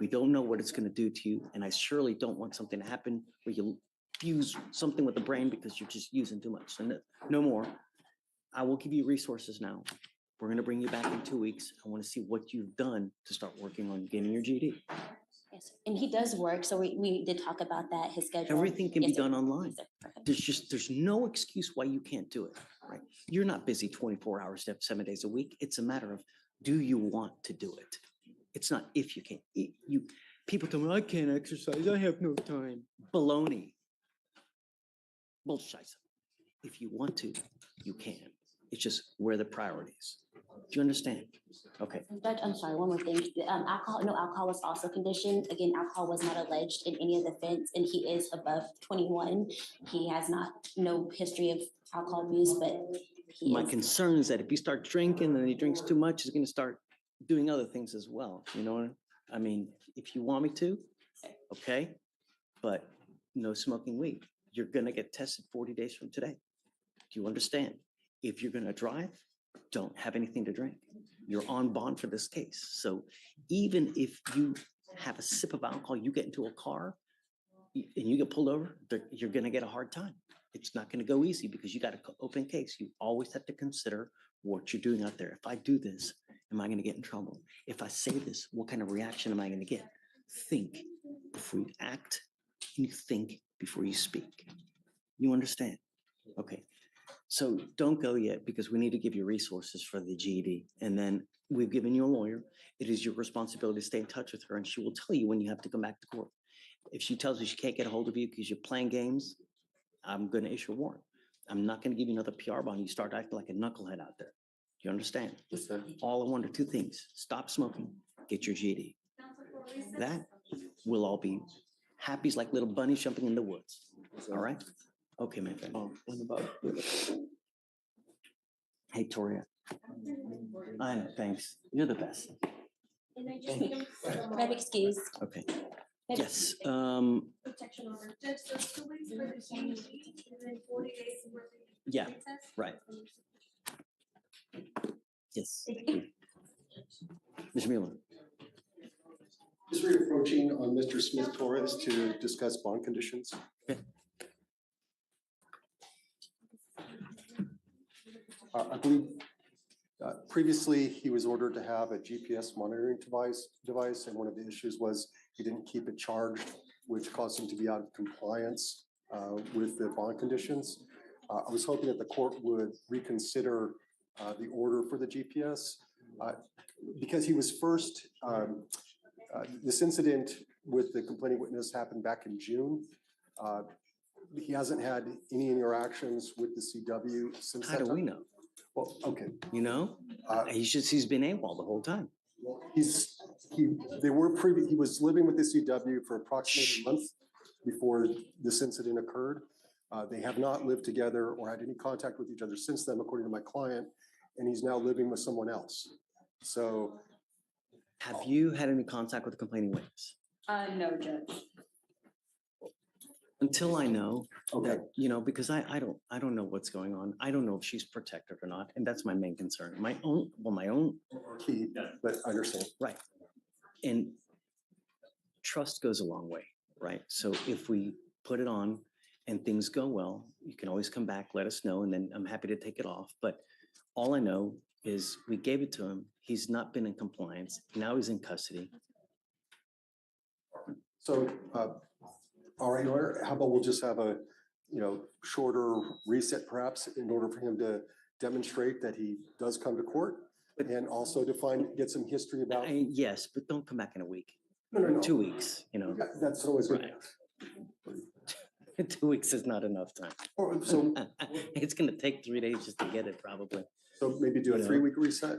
We don't know what it's going to do to you. And I surely don't want something to happen where you fuse something with the brain because you're just using too much. So no more. I will give you resources now. We're going to bring you back in 2 weeks. I want to see what you've done to start working on getting your GED. Yes, sir. And he does work, so we did talk about that, his schedule. Everything can be Yes, sir. done online. Yes, sir. Okay. There's no excuse why you can't do it, right? You're not busy 24 hours, 7 days a week. It's a matter of, do you want to do it? It's not if you can. People tell me, I can't exercise, I have no time. Baloney. Bullshit. If you want to, you can. It's just where the priorities. Do you understand? Okay. Judge, I'm sorry, one more thing. Alcohol was also conditioned. Again, alcohol was not alleged in any of the offense, and he is above 21. He has no history of alcohol abuse, but My concern is that if you start drinking and he drinks too much, he's gonna start doing other things as well. You know what I mean? If you want me to, okay, but no smoking weed. You're gonna get tested 40 days from today. Do you understand? If you're gonna drive, don't have anything to drink. You're on bond for this case. So even if you have a sip of alcohol, you get into a car and you get pulled over, you're gonna get a hard time. It's not gonna go easy because you got an open case. You always have to consider what you're doing out there. If I do this, am I gonna get in trouble? If I say this, what kind of reaction am I gonna get? Think before you act, and you think before you speak. You understand? Okay. So don't go yet because we need to give you resources for the GED. And then we've given you a lawyer. It is your responsibility to stay in touch with her and she will tell you when you have to come back to court. If she tells you she can't get a hold of you because you're playing games, I'm going to issue a warrant. I'm not going to give you another PR bond. You start acting like a knucklehead out there. Do you understand? Yes, sir. All I want are two things. Stop smoking, get your GED. That we'll all be happy as like little bunnies jumping in the woods. All right? Okay, my friend. Hey, Toria. I know, thanks. You're the best. Can I just need him? Can I have excuse? Okay. Maybe- Yes, Protection order. Judge, so 2 weeks for the GED and then 40 days worth of yeah, retest? right. Yes. Mr. Mueller. Just reapproaching on Mr. Smith Torres to discuss bond conditions. I believe previously he was ordered to have a GPS monitoring device, and one of the issues was he didn't keep it charged, which caused him to be out of compliance with the bond conditions. I was hoping that the court would reconsider the order for the GPS because he was first, this incident with the complaining witness happened back in June. He hasn't had any interactions with the CW since How that do time. we know? Well, okay. You know, he's been AWOL the whole time. Well, he was living with the CW for approximately a month before this incident occurred. They have not lived together or had any contact with each other since then, according to my client, and he's now living with someone else. So. Have you had any contact with the complaining witness? No, Judge. Until I know that, you know, because I don't know what's going on. I don't know if she's protected or not. And that's my main concern. My own key, but I understand. Right. And trust goes a long way, right? So if we put it on and things go well, you can always come back, let us know, and then I'm happy to take it off. But all I know is we gave it to him. He's not been in compliance. Now he's in custody. So, all right, Your Honor, how about we'll just have a, shorter reset perhaps in order for him to demonstrate that he does come to court and also to get some history about. Yes, but don't come back in a week. No. 2 weeks, That's always good. Right. 2 weeks is not enough time. So it's going to take 3 days just to get it probably. So maybe do a 3-week reset?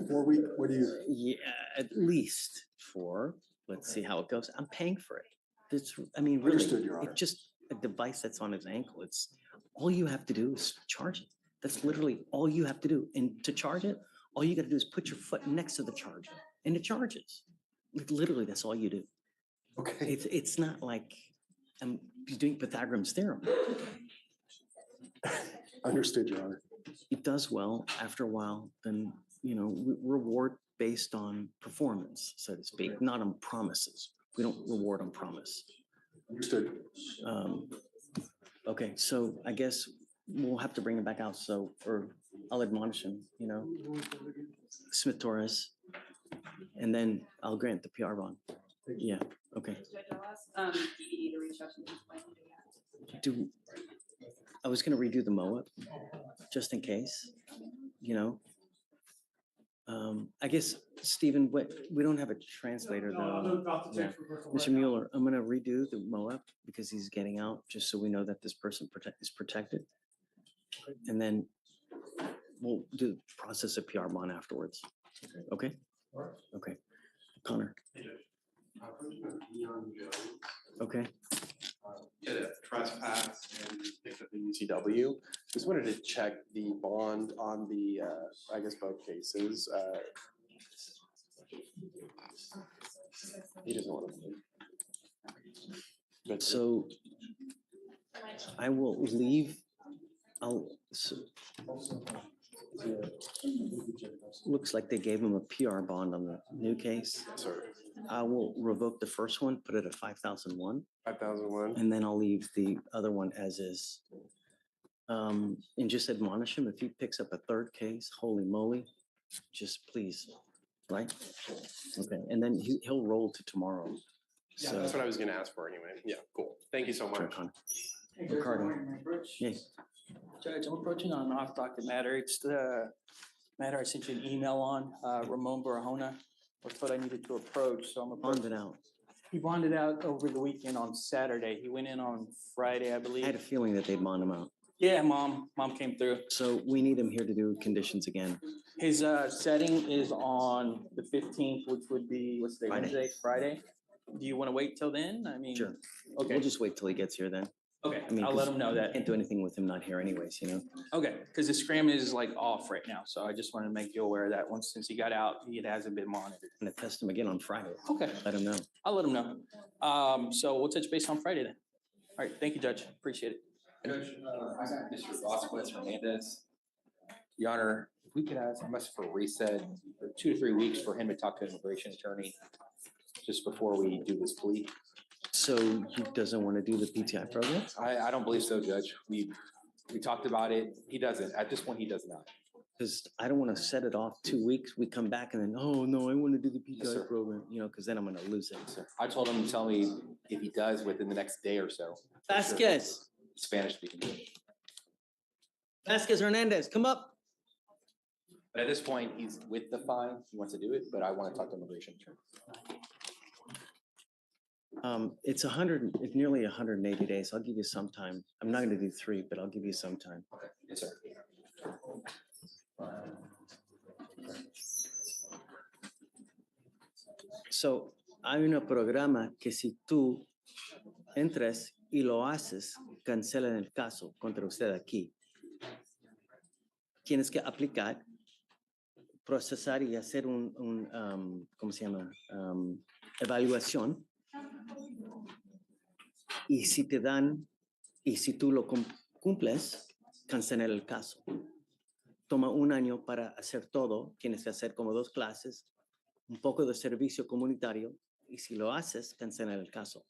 4 week? What do you? Yeah, at least 4. Let's see how it goes. I'm paying for it. Really, Understood, Your Honor. it's just a device that's on his ankle. It's all you have to do is charge it. That's literally all you have to do. And to charge it, all you got to do is put your foot next to the charger and it charges. Like, literally, that's all you do. Okay. It's not like I'm doing Pythagorean's theorem. Understood, Your Honor. It does well after a while, then, reward based on performance, so to speak, not on promises. We don't reward on promise. Understood. Okay, so I guess we'll have to bring him back out. Or I'll admonish him, Smith Torres, and then I'll grant the PR bond. Yeah, okay. Judge, I'll ask, DED to reach out to me. I was gonna redo the MOA, just in case, you know. I guess, Stephen, we don't have a translator No, I'm though. about to Yeah. text for Mr. Mueller, I'm gonna redo the MOA because he's getting out, just so we know that this person is protected. And then we'll do the process of PR bond afterwards. Okay? Okay. Connor, okay? Yeah, trespass and picked up the UCW. Just wanted to check the bond on the, I guess both cases. He doesn't want to. But So I will leave, looks like they gave him a PR bond on the new case. Sir. I will revoke the first one, put it at 5,001. 5,001. And then I'll leave the other one as is. And just admonish him, if he picks up a third case, holy moly, just please, right? Okay, and then he'll roll to tomorrow. Yeah, So- that's what I was gonna ask for anyway. Yeah, cool. Thank you so Sure, much. Connor. Hey, Judge, Ricardo. good morning, Rich. Yes. Judge, I'm approaching on an off-docket matter. It's the matter I sent you an email on, Ramon Barahona. Was told I needed to approach, so I'm approaching. Bonded out. He bonded out over the weekend on Saturday. He went in on Friday, I I believe. had a feeling that they'd bond him out. Yeah, mom came through. So we need him here to do conditions again. His setting is on the 15th, which would be, what's the day, Friday. Wednesday, Friday? Do you want to wait till then? I mean. Sure. Okay. We'll just wait till he gets here then. Okay, I mean, I'll let 'cause him know that. Can't do anything with him not here anyways, you know? Okay, because the scram is like off right now, so I just wanted to make you aware of that. Once, since he got out, it hasn't been monitored. I'm gonna test him again on Friday. Okay. Let him know. I'll let him know. So we'll touch base on Friday then. All right, thank you, Judge. Appreciate it. Judge, I got Mr. Vasquez Hernandez. Your Honor, if we could ask, I must for reset for 2 to 3 weeks for him to talk to an immigration attorney just before we do this plea. So he doesn't want to do the PTI program? I don't believe so, Judge. We talked about it. He doesn't. At this point, he does not. Because I don't want to set it off 2 weeks. We come back and then, oh, no, I want to do the Yes, sir. PTI program, you know, because then I'm going to lose it. I told him to tell me if he does within the next day or so. Vasquez, Spanish speaking. Vasquez Hernandez, come up. But at this point, he's with the fine. He wants to do it, but I want to talk to immigration attorney. It's nearly 180 days. I'll give you some time. I'm not going to do 3, but I'll give you some time. Okay. Yes, sir. So, hay un programa que si tú entras y lo haces, cancelan el caso contra usted aquí. Tienes que aplicar, procesar y hacer ¿cómo se llama? Evaluación. Y si te dan, y si tú lo cumples, cancelar el caso. Toma 1 año para hacer todo. Tienes que hacer como 2 clases, un poco de servicio comunitario, y si lo haces, cancelar el caso.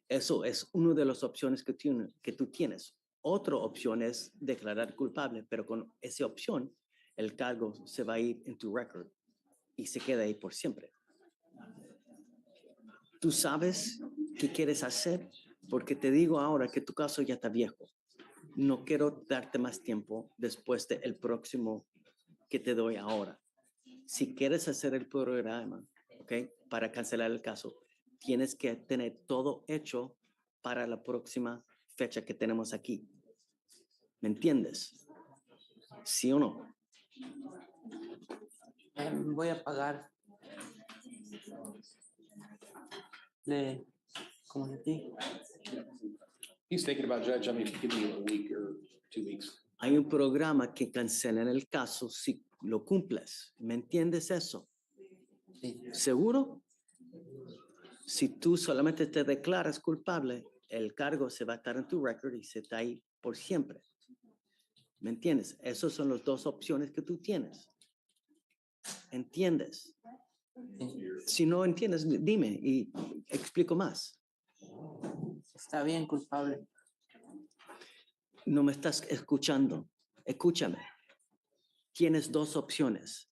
Eso es una de las opciones que tú tienes. Otra opción es declarar culpable, pero con esa opción, el cargo se va a ir en tu record y se queda ahí por siempre. Tú sabes qué quieres hacer, porque te digo ahora que tu caso ya está viejo. No quiero darte más tiempo después del próximo que te doy ahora. Si quieres hacer el programa, ¿ok? Para cancelar el caso, tienes que tener todo hecho para la próxima fecha que tenemos aquí. ¿Me entiendes? ¿Sí o no? Voy a pagar. ¿Cómo le dije? He's thinking about, Judge, I mean, if you give me a week or 2 weeks. Hay un programa que cancela el caso si lo cumples. ¿Me entiendes eso? ¿Seguro? Si tú solamente te declaras culpable, el cargo se va a estar en tu record y se está ahí por siempre. ¿Me entiendes? Esas son las 2 opciones que tú tienes. ¿Entiendes? Si no entiendes, dime y explico más. Está bien, culpable. No me estás escuchando. Escúchame. Tienes 2 opciones.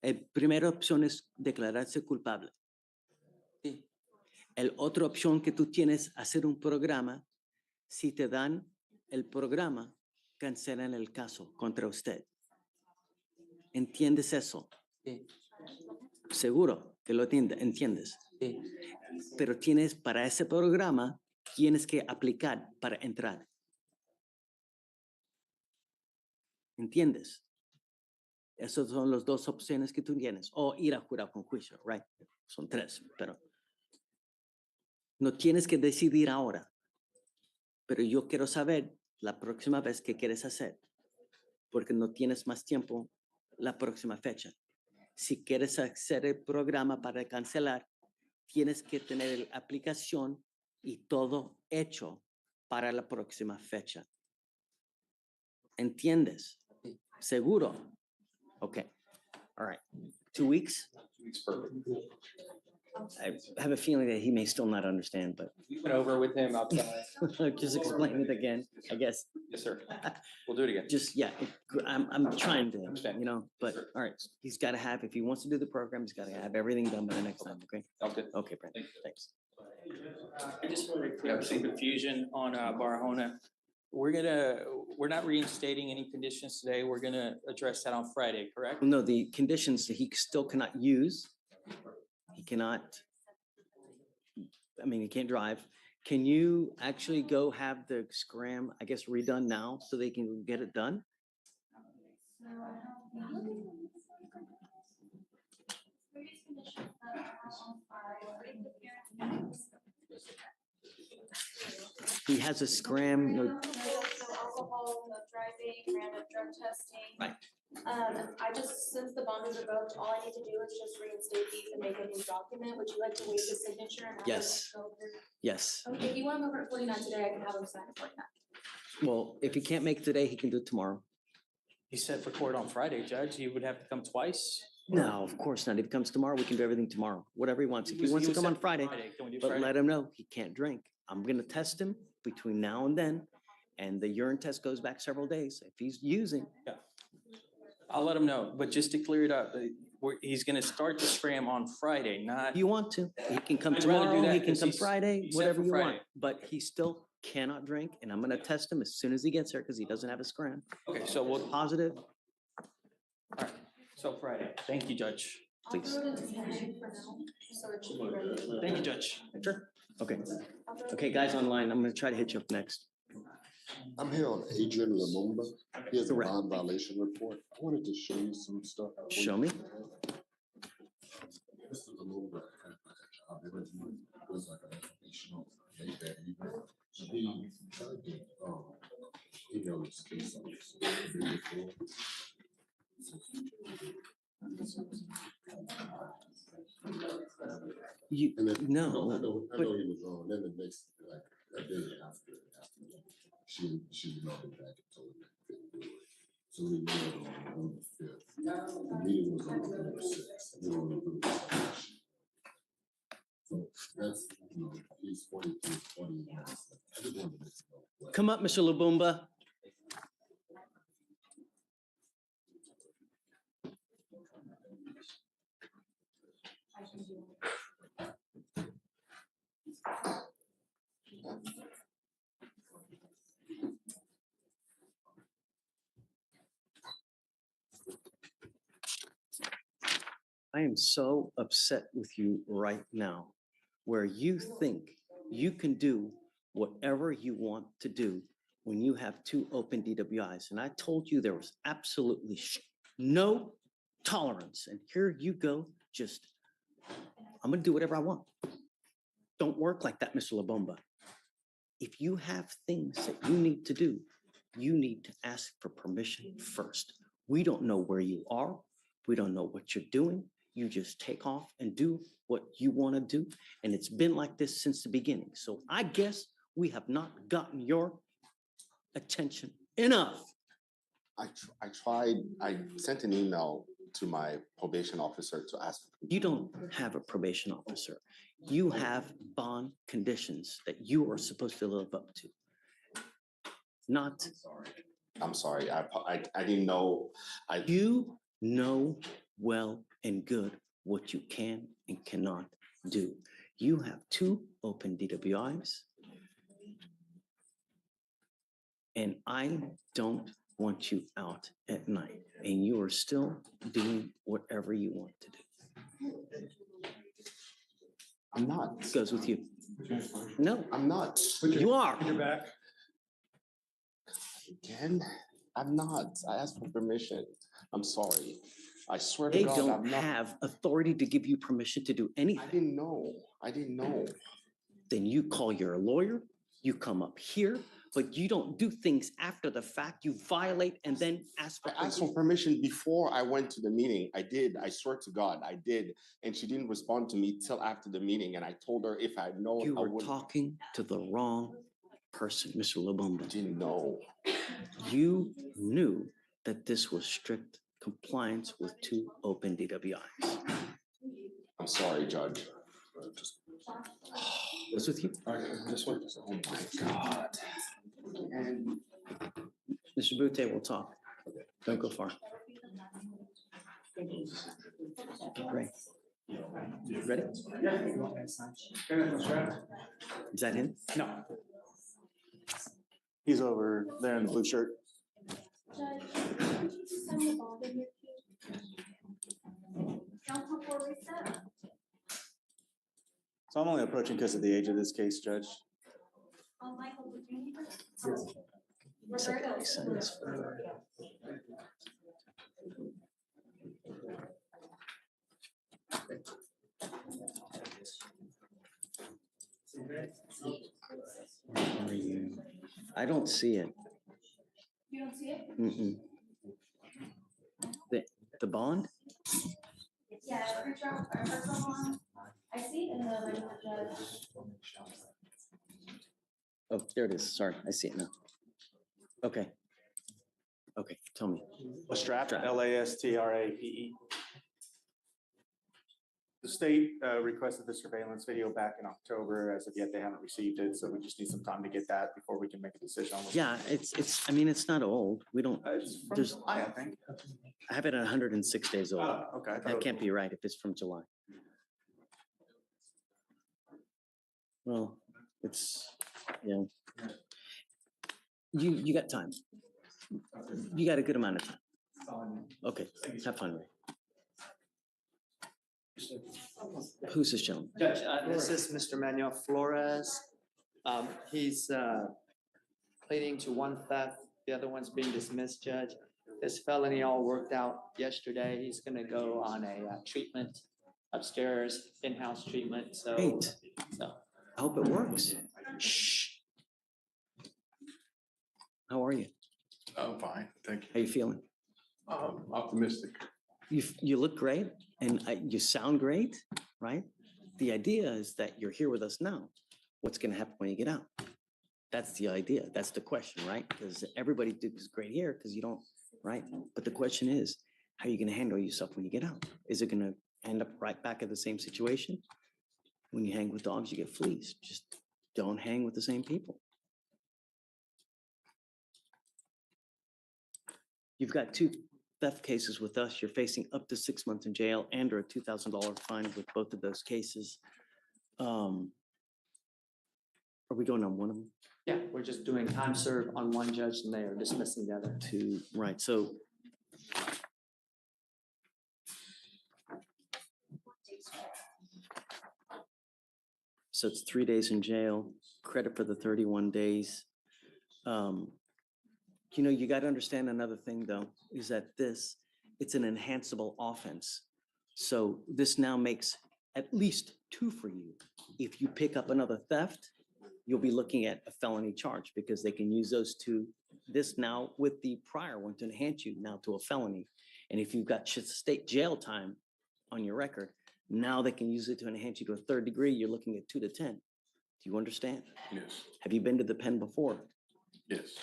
La primera opción es declararse culpable. El otra opción que tú tienes, hacer un programa. Si te dan el programa, cancelan el caso contra usted. ¿Entiendes eso? Sí. Seguro que lo entiendes. Sí. Pero tienes para ese programa, tienes que aplicar para entrar. ¿Entiendes? Esas son las dos opciones que tú tienes. O ir a jurar con juicio, right? Son tres, pero no tienes que decidir ahora. Pero yo quiero saber la próxima vez qué quieres hacer, porque no tienes más tiempo la próxima fecha. Si quieres hacer el programa para cancelar, tienes que tener la aplicación y todo hecho para la próxima fecha. ¿Entiendes? ¿Seguro? Okay. All right. 2 weeks? 2 weeks, perfect. I have a feeling that he may still not understand, but We went over with him outside. just explain it again, I guess. Yes, sir. We'll do it again. Just, yeah, I'm trying to, but all right, he's got to have, if he wants to do the program, he's got to have everything done by the next time, okay? Sounds good. Okay, Brandon, thanks. I just want to clear up some confusion on Barahona. We're not reinstating any conditions today. We're gonna address that on Friday, correct? No, the conditions that he still cannot use, he cannot, I mean, he can't drive. Can you actually go have the scram, I guess, redone now so they can get it done? He has a scram, No alcohol, no driving, random drug testing. Right. Since the bond was revoked, all I need to do is just reinstate these and make a new document. Would you like to waive the signature? And have Yes. them go through? Yes. Okay, if you want to go for 49 today, I can have them sign at 49. Well, if he can't make it today, he can do it tomorrow. He set for court on Friday, Judge. He would have to come twice. No, of course not. If he comes tomorrow, we can do everything tomorrow, whatever he wants. If he was- wants he to was come on set for Friday, Can we do but Friday? let him know he can't drink. I'm gonna test him between now and then, and the urine test goes back several days. If he's using, I'll let him know, but just to clear it up, he's gonna start the scram on Friday, not. if you want to, he can come I'd rather do tomorrow, that he can 'cause come he's- Friday, he's set whatever for you want. Friday. But he still cannot drink, and I'm gonna test him as soon as he gets here, because he doesn't have a scram. Okay, so we'll, Positive, so Friday. Thank you, Judge. please. So it should be ready. Thank you, Judge. Sure. Okay. Okay, guys online, I'm gonna try to hit you up next. I'm here on Adrian Lumumba. He has a Correct. bond violation report. I wanted to show you some stuff. Show me. Mr. Lumumba had a job interview. It was like an informational day that evening. He tried to email his case officer the day before. You, And then, no, I know but he was wrong. Then the next, like, a day after, she emailed him back and told him that he couldn't do it. So we met on November 5th. The meeting was on November 6th. We were on November 7th. So that's, he's 42, 20 years. I just wanted to let you know what. come up, Mr. Lumumba. I am so upset with you right now, where you think you can do whatever you want to do when you have 2 open DWIs. And I told you there was absolutely no tolerance. And here you go, just, I'm gonna do whatever I want. Don't work like that, Mr. Labomba. If you have things that you need to do, you need to ask for permission first. We don't know where you are. We don't know what you're doing. You just take off and do what you want to do. And it's been like this since the beginning. So I guess we have not gotten your attention enough. I sent an email to my probation officer to ask. You don't have a probation officer. You have bond conditions that you are supposed to live up to. Not. I'm sorry. I didn't know. You know well and good what you can and cannot do. You have 2 open DWIs. And I don't want you out at night, and you are still doing whatever you want to do. I'm not. Goes with you. No, I'm not. you are. Your back. Again, I'm not. I asked for permission. I'm sorry. I swear to They God, don't I'm not. have authority to give you permission to do I anything. didn't know. I didn't know. Then you call your lawyer, you come up here, but you don't do things after the fact. You violate and then ask for. I asked for permission before I went to the meeting. I did. I swear to God, I did. And she didn't respond to me till after the meeting. And I told her if I had known, You I were would. talking to the wrong person, Mr. Lobomba. I didn't know. You knew that this was strict compliance with 2 open DWIs. I'm sorry, Judge. What's with you? Just wait. Oh my God. And Mr. Butte will talk. Don't go far. Great. Ready? Is that him? No. He's over there in the blue shirt. Judge, send the bond in your queue. Counsel for reset. So I'm only approaching because of the age of this case, Judge. Michael, would you need this? Second Roberto. sentence. Where are you? I don't see it. You don't see it? Mm-mm. The bond? Yeah, pretrial, or personal bond. I see it in the regular judge. Oh, there it is. Sorry, I see it now. Okay. Okay, tell me. Lastrap, Lastrape. The state requested the surveillance video back in October. As of yet, they haven't received it, so we just need some time to get that before we can make a decision on this. Yeah, I mean, it's not old. We don't, It's from there's, July, I think. I have it at 106 days old. Okay. I thought it That was- can't be right if it's from July. Well, it's, yeah. You got time. You got a good amount of time. Okay, have fun, Ray. Who's this gentleman? Judge, this is Mr. Manuel Flores. He's pleading to 1 theft, the other one's being dismissed, Judge. This felony all worked out yesterday. He's gonna go on a treatment upstairs, in-house treatment, so. Great. So, I hope it works. Shh. How are you? I'm fine. Thank you. How you feeling? Optimistic. You look great and you sound great, right? The idea is that you're here with us now. What's going to happen when you get out? That's the idea. That's the question, right? Because everybody does great here because you don't, right? But the question is, how are you going to handle yourself when you get out? Is it going to end up right back at the same situation? When you hang with dogs, you get fleas. Just don't hang with the same people. You've got 2 theft cases with us. You're facing up to 6 months in jail and or a $2,000 fine with both of those cases. Are we going on one of them? yeah, we're just doing time served on one judge and they are dismissing the other. 2, right, so. So it's 3 days in jail, credit for the 31 days. You know, you got to understand another thing though, is that it's an enhanceable offense. So this now makes at least 2 for you. If you pick up another theft, you'll be looking at a felony charge because they can use those 2, this now with the prior one to enhance you now to a felony. And if you've got state jail time on your record, now they can use it to enhance you to a 3rd degree. You're looking at 2 to 10. Do you understand? Yes. Have you been to the pen before? Yes.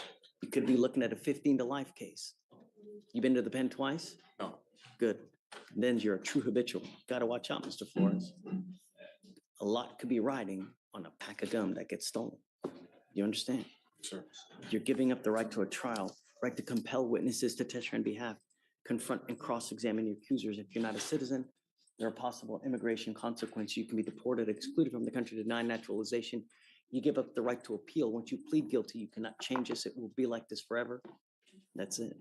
You could be looking at a 15 to life case. You been to the pen twice? No. Good. Then you're a true habitual. Got to watch out, Mr. Flores. A lot could be riding on a pack of gum that gets stolen. You understand? Sure. You're giving up the right to a trial, right to compel witnesses to testify on behalf, confront and cross-examine your accusers if you're not a citizen, There are possible immigration consequences. You can be deported, excluded from the country, denied naturalization. You give up the right to appeal. Once you plead guilty, you cannot change this. It will be like this forever. That's it.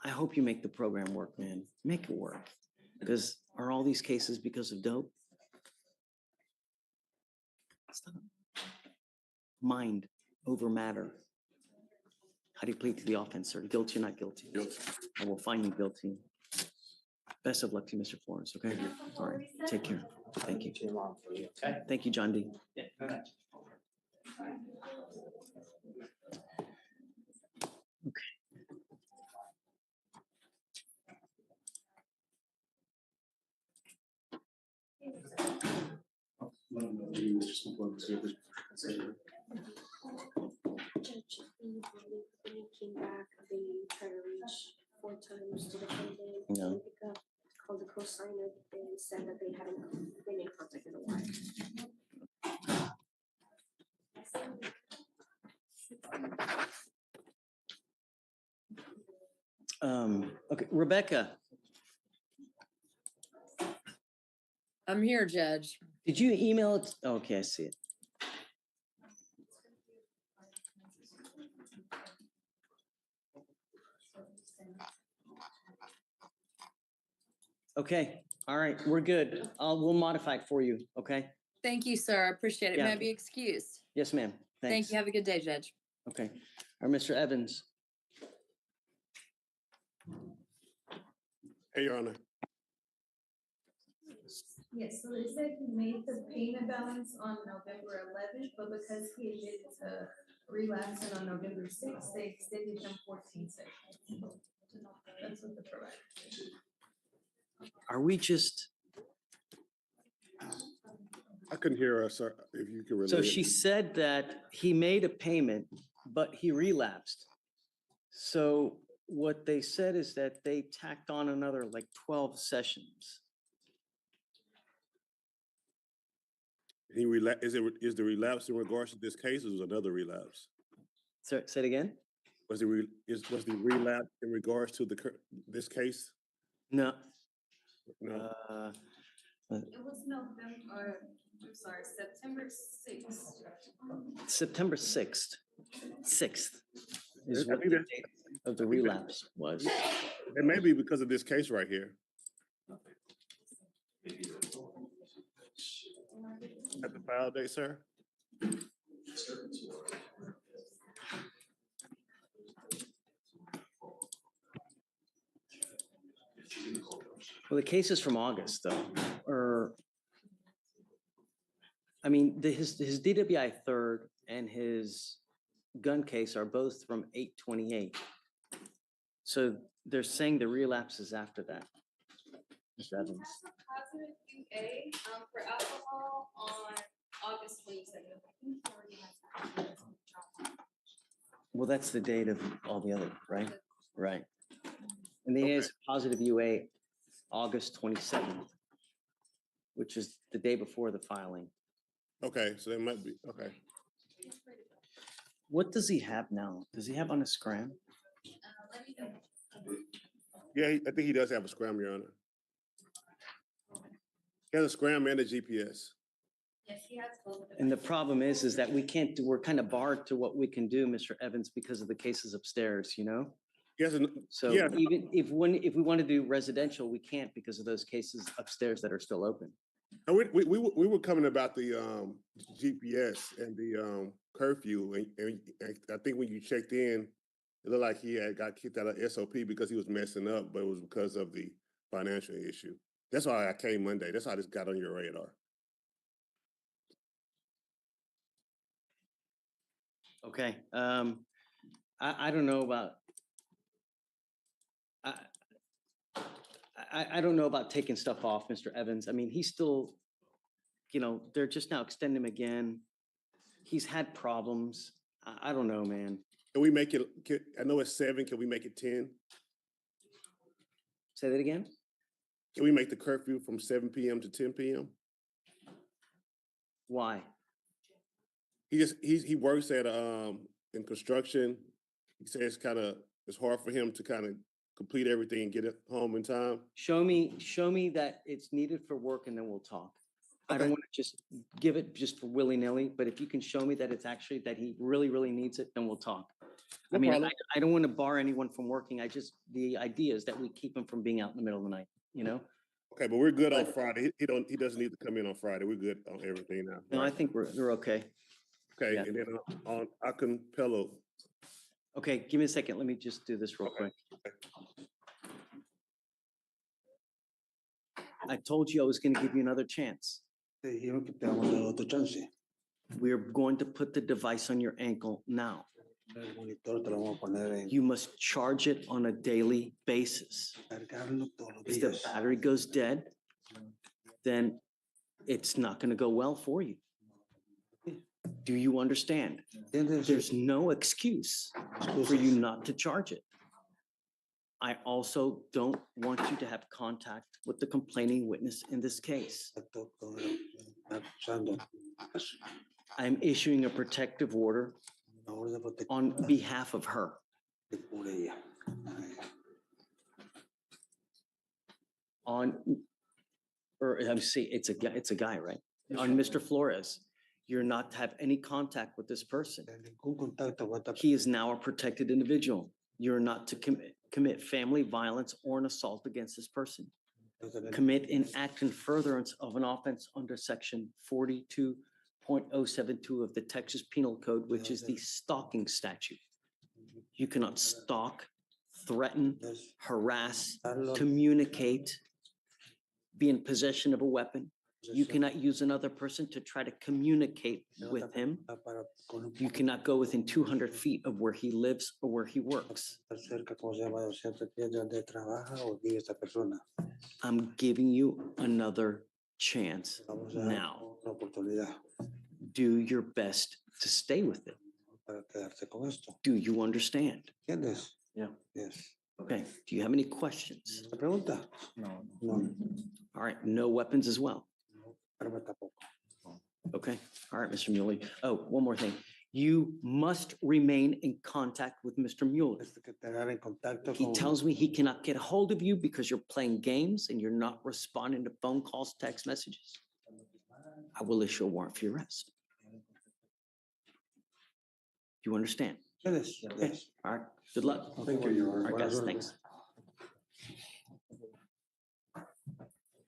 I hope you make the program work, man. Make it work. Because are all these cases because of dope? Stop. Mind over matter. How do you plead to the offense, sir? Guilty or not guilty? Guilty. I will find you guilty. Best of luck to you, Mr. Florence, okay? All right, take care. Thank you. Too long for you, okay? Thank you, John D. Yeah, go ahead. Judge, when he came back, they tried to reach 4 times to defendant. No. Didn't pick up, called the co-signer and said that they hadn't been in contact in a while. Okay, Rebecca, I'm here, Judge. did you email it? Okay, I see it. Okay, all right, we're good. We'll modify it for you, okay? Thank you, sir. I appreciate it. May Yeah. I be excused? Yes, ma'am. Thank Thanks. you. Have a good day, Judge. Okay, all right, Mr. Evans. Hey, Your Honor. Yes, so they said he made the payment balance on November 11th, but because he admitted to relapsing on November 6th, they extended him 14 sessions. That's what the provider said. Are we just, I couldn't hear her, sir, if you could relate. so she said that he made a payment, but he relapsed. So what they said is that they tacked on another like 12 sessions. Is the relapse in regards to this case, or was it another relapse? So say it again? Was the relapse in regards to this case? No. No. It was November, I'm sorry, September 6th. September 6th. 6th is I what think the that- date of the relapse was. It may be because of this case right here. At the file date, sir? Well, the case is from August though, or, I mean, his DWI third and his gun case are both from 8/28. So they're saying the relapse is after that. Mr. Evans. Test a positive UA for alcohol on August 22nd. Well, that's the date of all the other, right? Right. And then it's positive UA, August 27th, which is the day before the filing. Okay, so it might be, okay. What does he have now? Does he have on his scram? Let me know. Yeah, I think he does have a scram, Your Honor. He has a scram and a GPS. Yes, he has both of them. And the problem is that we can't do, we're kind of barred to what we can do, Mr. Evans, because of the cases upstairs, you know? Yes, So yeah. even if we want to do residential, we can't because of those cases upstairs that are still open. And we were coming about the GPS and the curfew, and I think when you checked in, it looked like he had got kicked out of SOP because he was messing up, but it was because of the financial issue. That's why I came Monday. That's how this got on your radar. Okay, I don't know about, I don't know about taking stuff off, Mr. Evans. I mean, he's still, you know, they're just now extending him again. He's had problems. I don't know, man. Can we make it, I know it's 7, can we make it 10? Say that again? Can we make the curfew from 7 p.m. to 10 p.m.? Why? He works at in construction. He says it's hard for him to kind of complete everything and get it home in time? Show me that it's needed for work and then we'll talk. I don't Okay. want to just give it just for willy-nilly, but if you can show me that it's actually, that he really, really needs it, then we'll talk. I No mean, problem. I don't want to bar anyone from working. The idea is that we keep him from being out in the middle of the night, you know? Okay, but we're good on Friday. He doesn't need to come in on Friday. We're good on everything now. No, I right? think we're okay. Okay, yeah. and then on Acapello, Okay, give me a second. Let me just do this real quick. I told you I was going to give you another chance. We're going to put the device on your ankle now. You must charge it on a daily basis. If the battery goes dead, then it's not going to go well for you. Do you understand? There's no excuse for you not to charge it. I also don't want you to have contact with the complaining witness in this case. I'm issuing a protective order on behalf of her. It's a guy, right? On Mr. Flores, you're not to have any contact with this person. He is now a protected individual. You're not to commit family violence or an assault against this person. Commit an act in furtherance of an offense under section 42.072 of the Texas Penal Code, which is the stalking statute. You cannot stalk, threaten, harass, communicate, be in possession of a weapon. You cannot use another person to try to communicate with him. You cannot go within 200 feet of where he lives or where he works. I'm giving you another chance now. Do your best to stay with it. Do you understand? Yeah. Yes. Okay. Do you have any questions? No. All right. No weapons as well. Okay. All right, Mr. Mueller. Oh, one more thing. You must remain in contact with Mr. Mueller. He tells me he cannot get a hold of you because you're playing games and you're not responding to phone calls, text messages. I will issue a warrant for your arrest. Do you understand? Yes. Okay. All right. Good luck. Thank you, Your Honor. All right, guys. Thanks.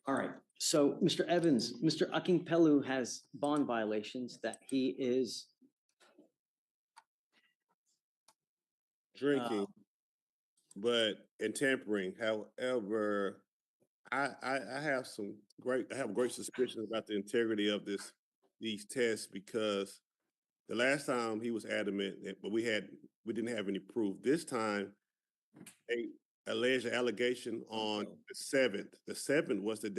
All right. So, Mr. Evans, Mr. Akingpelu has bond violations that he is drinking, and tampering. However, I have great suspicions about the integrity of these tests because the last time he was adamant, but we didn't have any proof. This time, they alleged an allegation on the 7th. The 7th was the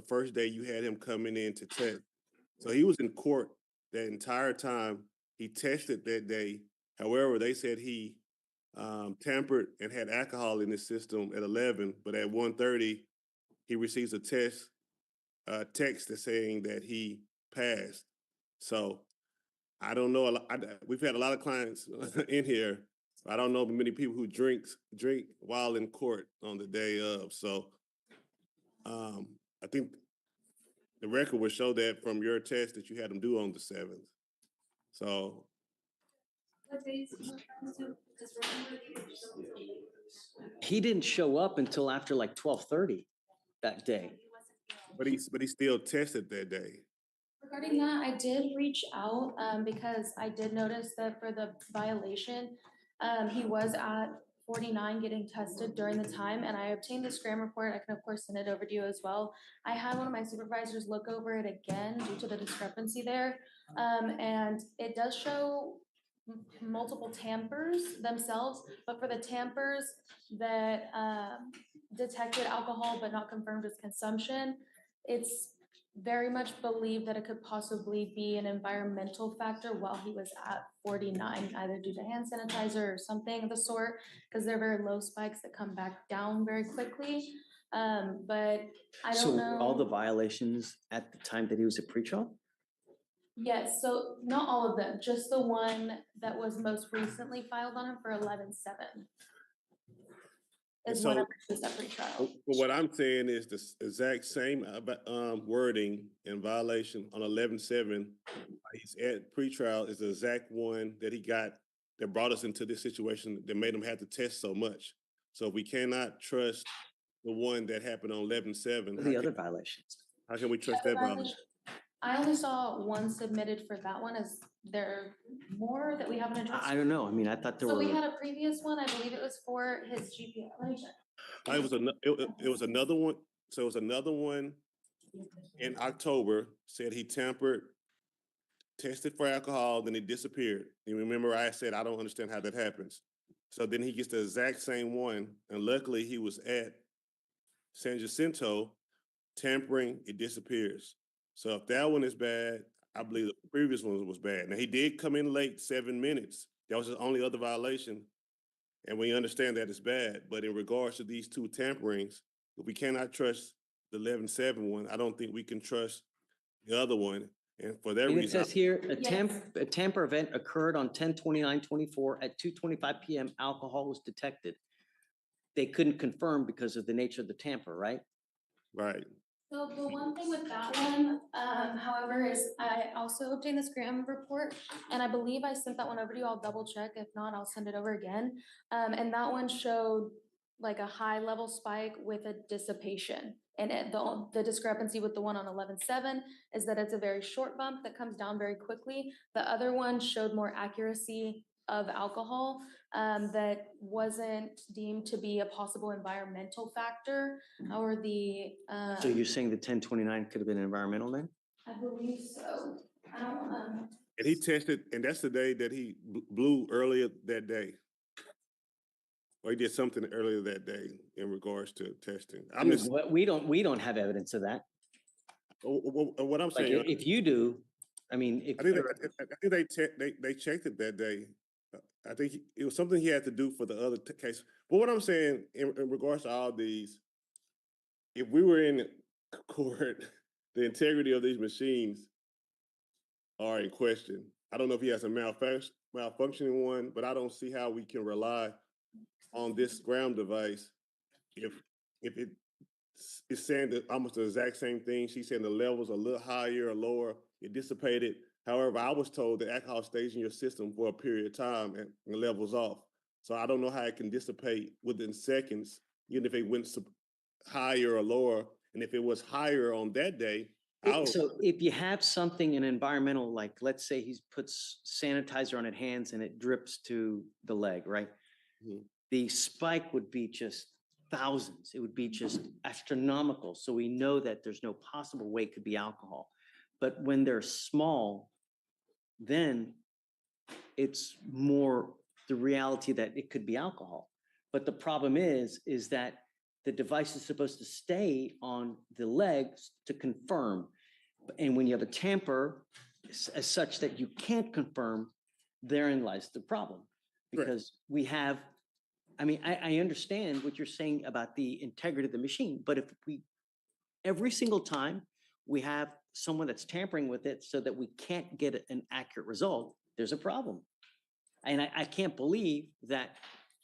first day you had him coming in to test. So he was in court that entire time. He tested that day. However, they said he tampered and had alcohol in his system at 11, but at 1:30, he receives a text that's saying that he passed. So I don't know. We've had a lot of clients in here. I don't know many people who drink while in court on the day of. So I think the record would show that from your test that you had him do on the 7th. So What days do you come to? Because remember, he didn't show up until after like 12:30 that day. But he still tested that day. Regarding that, I did reach out because I did notice that for the violation, he was at 49 getting tested during the time, and I obtained the scram report. I can of course send it over to you as well. I had one of my supervisors look over it again due to the discrepancy there, and it does show multiple tampers themselves, but for the tampers that detected alcohol but not confirmed as consumption, it's very much believed that it could possibly be an environmental factor while he was at 49, either due to hand sanitizer or something of the sort, because they're very low spikes that come back down very quickly. But I don't know. So all the violations at the time that he was at pretrial? Yes, so not all of them, just the one that was most recently filed on him for 11/7. is so- whenever she was at pretrial. But what I'm saying is the exact same wording in violation on 11-7. He's at pretrial is the exact one that he got that brought us into this situation that made him have to test so much. So we cannot trust the one that happened on 11-7. The other violations. How can we trust that violation? I only saw one submitted for that one. Is there more that we haven't addressed? I don't know. I mean, I thought there So were. we had a previous one, I believe it was for his GPA. Let me check. It was another one. So it was another one in October, said he tampered, tested for alcohol, then he disappeared. You remember I said, I don't understand how that happens. So then he gets the exact same one. And luckily he was at San Jacinto, tampering, it disappears. So if that one is bad, I believe the previous one was bad. Now he did come in late 7 minutes. That was his only other violation. And we understand that it's bad. But in regards to these two tamperings, if we cannot trust the 11-7 one, I don't think we can trust the other one. And for that And it reason, says here, a tamper event occurred on 10/29/24 at 2:25 PM. Alcohol was detected. They couldn't confirm because of the nature of the tamper, right? Right. So the one thing with that one, however, is I also obtained this Graham report, and I believe I sent that one over to you. I'll double check. If not, I'll send it over again. And that one showed like a high level spike with a dissipation. And the discrepancy with the one on 11-7 is that it's a very short bump that comes down very quickly. The other one showed more accuracy of alcohol that wasn't deemed to be a possible environmental factor or the. So you're saying the 10/29 could have been environmental then? I believe so. I don't, and he tested, and that's the day that he blew earlier that day. Or he did something earlier that day in regards to testing. I'm just, We don't have evidence of that. what I'm Like, saying. if you do, I mean, if. I think they checked it that day. I think it was something he had to do for the other case. But what I'm saying in regards to all these, if we were in court, the integrity of these machines are in question. I don't know if he has a malfunctioning one, but I don't see how we can rely on this ground device if it's saying that almost the exact same thing. She's saying the levels are a little higher or lower. It dissipated. However, I was told that alcohol stays in your system for a period of time and levels off. So I don't know how it can dissipate within seconds, even if it went higher or lower. And if it was higher on that day, So if you have something in environmental, like let's say he puts sanitizer on his hands and it drips to the leg, right? Mm-hmm. The spike would be just thousands. It would be just astronomical. So we know that there's no possible way it could be alcohol. But when they're small, then it's more the reality that it could be alcohol. But the problem is that the device is supposed to stay on the legs to confirm. And when you have a tamper as such that you can't confirm, therein lies the problem. Because we have, I mean, I understand what you're saying about the integrity of the machine, but if every single time we have someone that's tampering with it so that we can't get an accurate result, there's a problem. And I can't believe that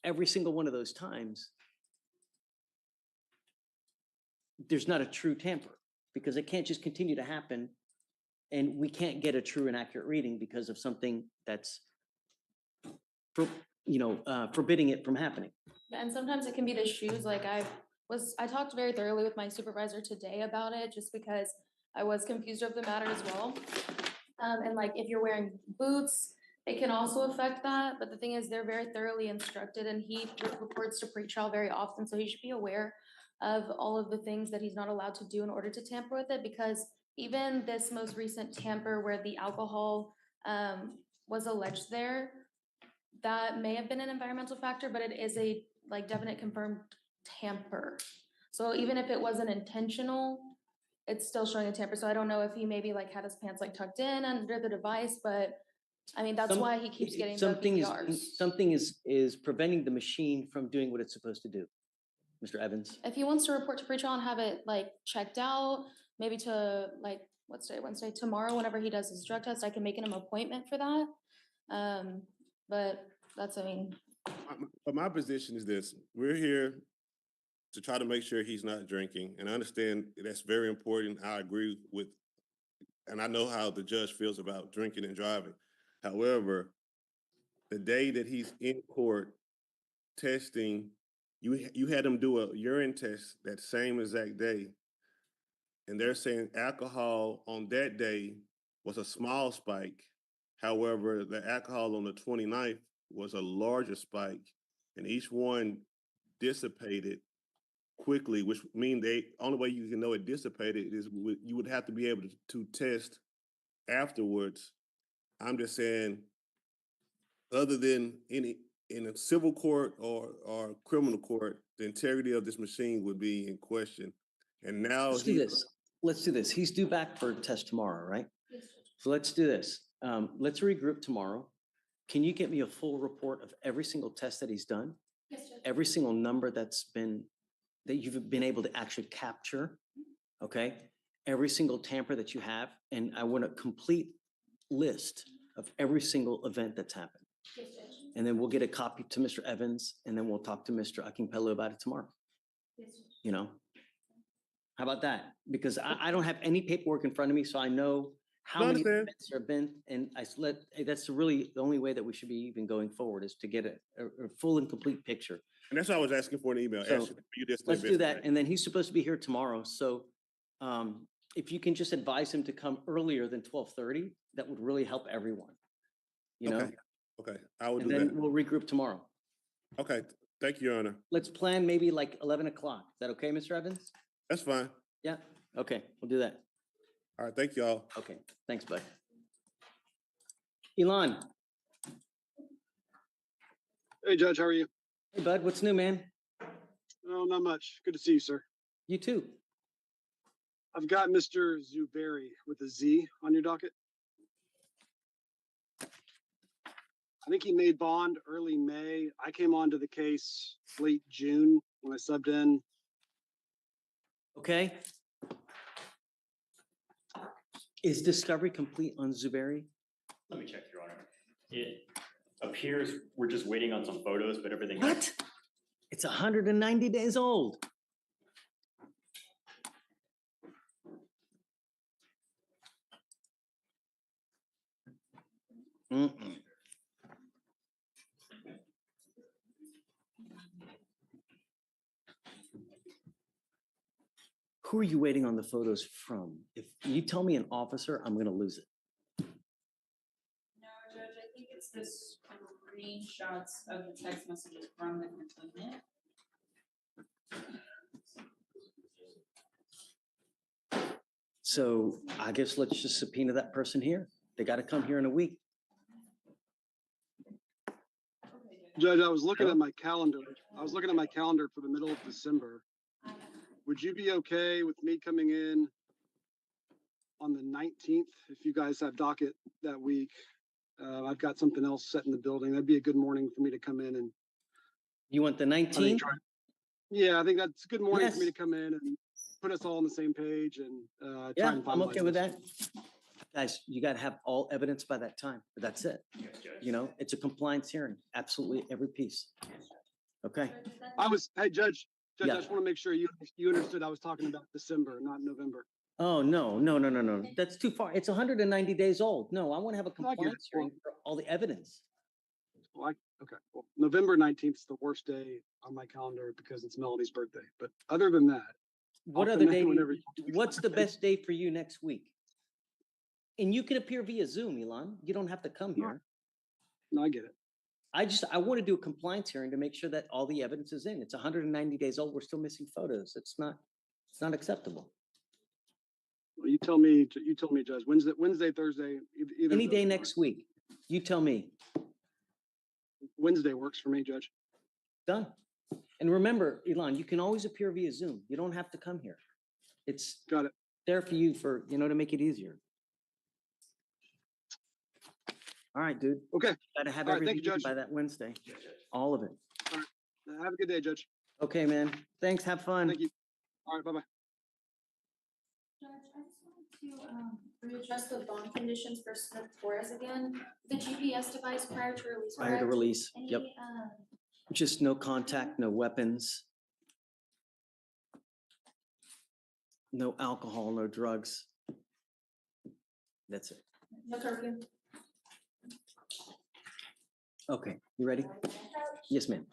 every single one of those times, there's not a true tamper, because it can't just continue to happen and we can't get a true and accurate reading because of something that's, forbidding it from happening. and sometimes it can be the shoes. Like I talked very thoroughly with my supervisor today about it, just because I was confused of the matter as well. And like if you're wearing boots, it can also affect that. But the thing is, they're very thoroughly instructed, and he reports to pretrial very often, so he should be aware of all of the things that he's not allowed to do in order to tamper with it. Because even this most recent tamper where the alcohol was alleged there, that may have been an environmental factor, but it is a like definite confirmed tamper. So even if it wasn't intentional, it's still showing a tamper. So I don't know if he maybe like had his pants like tucked in under the device, but I mean, that's why he keeps getting the PPRs. Something is preventing the machine from doing what it's supposed to do. Mr. Evans? If he wants to report to pretrial and have it like checked out, maybe to like, what's today, Wednesday, tomorrow, whenever he does his drug test, I can make him an appointment for that. But that's, I mean. But my position is this: we're here to try to make sure he's not drinking. And I understand that's very important. I agree with, and I know how the judge feels about drinking and driving. However, the day that he's in court testing, you had him do a urine test that same exact day. And they're saying alcohol on that day was a small spike. However, the alcohol on the 29th was a larger spike, and each one dissipated quickly, which means only way you can know it dissipated is you would have to be able to test afterwards. I'm just saying, other than in a civil court or criminal court, the integrity of this machine would be in question. And now Let's do this. Let's do this. He's due back for a test tomorrow, right? So let's do this. Let's regroup tomorrow. Can you get me a full report of every single test that he's done? Yes, Judge. Every single number that you've been able to actually capture, okay? Every single tamper that you have, and I want a complete list of every single event that's happened. Yes, Judge. And then we'll get a copy to Mr. Evans, and then we'll talk to Mr. Akinpelu about it tomorrow. Yes, Judge. You know? How about that? Because I don't have any paperwork in front of me, so I know how many events there have been, and that's really the only way that we should be even going forward is to get a full and complete picture. And that's what I was asking for an email. So, asking for you this let's do that, and then he's supposed to be here tomorrow, so if you can just advise him to come earlier than 12:30, that would really help everyone. You know? Okay, I will And do then that. we'll regroup tomorrow. Okay, thank you, Your Honor. Let's plan maybe like 11 o'clock. Is that okay, Mr. Evans? That's fine. Yeah, okay, we'll do that. All right, thank y'all. Okay, thanks, bud. Elon. Hey, Judge, how are you? Hey, bud, what's new, man? Oh, not much. Good to see you, sir. You too. I've got Mr. Zuberi with a Z on your docket. I think he made bond early May. I came onto the case late June when I subbed in. Okay. Is discovery complete on Zuberi? Let me check, Your Honor. It appears we're just waiting on some photos, but everything. What? It's 190 days old. Mm-mm. Who are you waiting on the photos from? If you tell me an officer, I'm gonna lose it. No, Judge, I think it's the screenshots of the text messages from the complainant. So I guess let's just subpoena that person here. They gotta come here in a week. Judge, I was looking at my calendar. I was looking at my calendar for the middle of December. Would you be okay with me coming in on the 19th if you guys have docket that week? I've got something else set in the building. That'd be a good morning for me to come in and. You want the 19th? Yeah, I think that's a good morning for me to come in and put us all on the same page and try Yeah, and I'm finalize okay with this. that. Guys, you gotta have all evidence by that time, but that's it. You know, it's a compliance hearing, absolutely every piece. Okay, Hey, Judge, Yeah. I just want to make sure you understood I was talking about December, not November. oh, no, that's too far. It's 190 days old. No, I wanna have a compliance hearing for all the evidence. Well, okay, well, November 19th is the worst day on my calendar because it's Melody's birthday. But other than that, What I'll other come in day, whenever what's the best day for you next week? And you can appear via Zoom, Elon. You don't have to come here. No, I get it. I want to do a compliance hearing to make sure that all the evidence is in. It's 190 days old. We're still missing photos. It's not acceptable. Well, you tell me, Judge. Wednesday, Thursday, either Any of those day are next week. You tell me. fine. Wednesday works for me, Judge. Done. And remember, Elon, you can always appear via Zoom. You don't have to come here. It's got it. There for you to make it easier. All right, dude. Okay. Gotta have All right, thank everything you, in Judge. by that Wednesday. All of it. All right. Have a good day, Judge. Okay, man. Thanks. Have fun. Thank you. All right, bye-bye. Judge, I just wanted to readjust the bond conditions for Smith Torres again. The GPS device prior to release. Prior to correct? release. Any, Yep. Just no contact, no weapons. No alcohol, no drugs. That's it. No curfew. Okay, you ready? Yes, ma'am.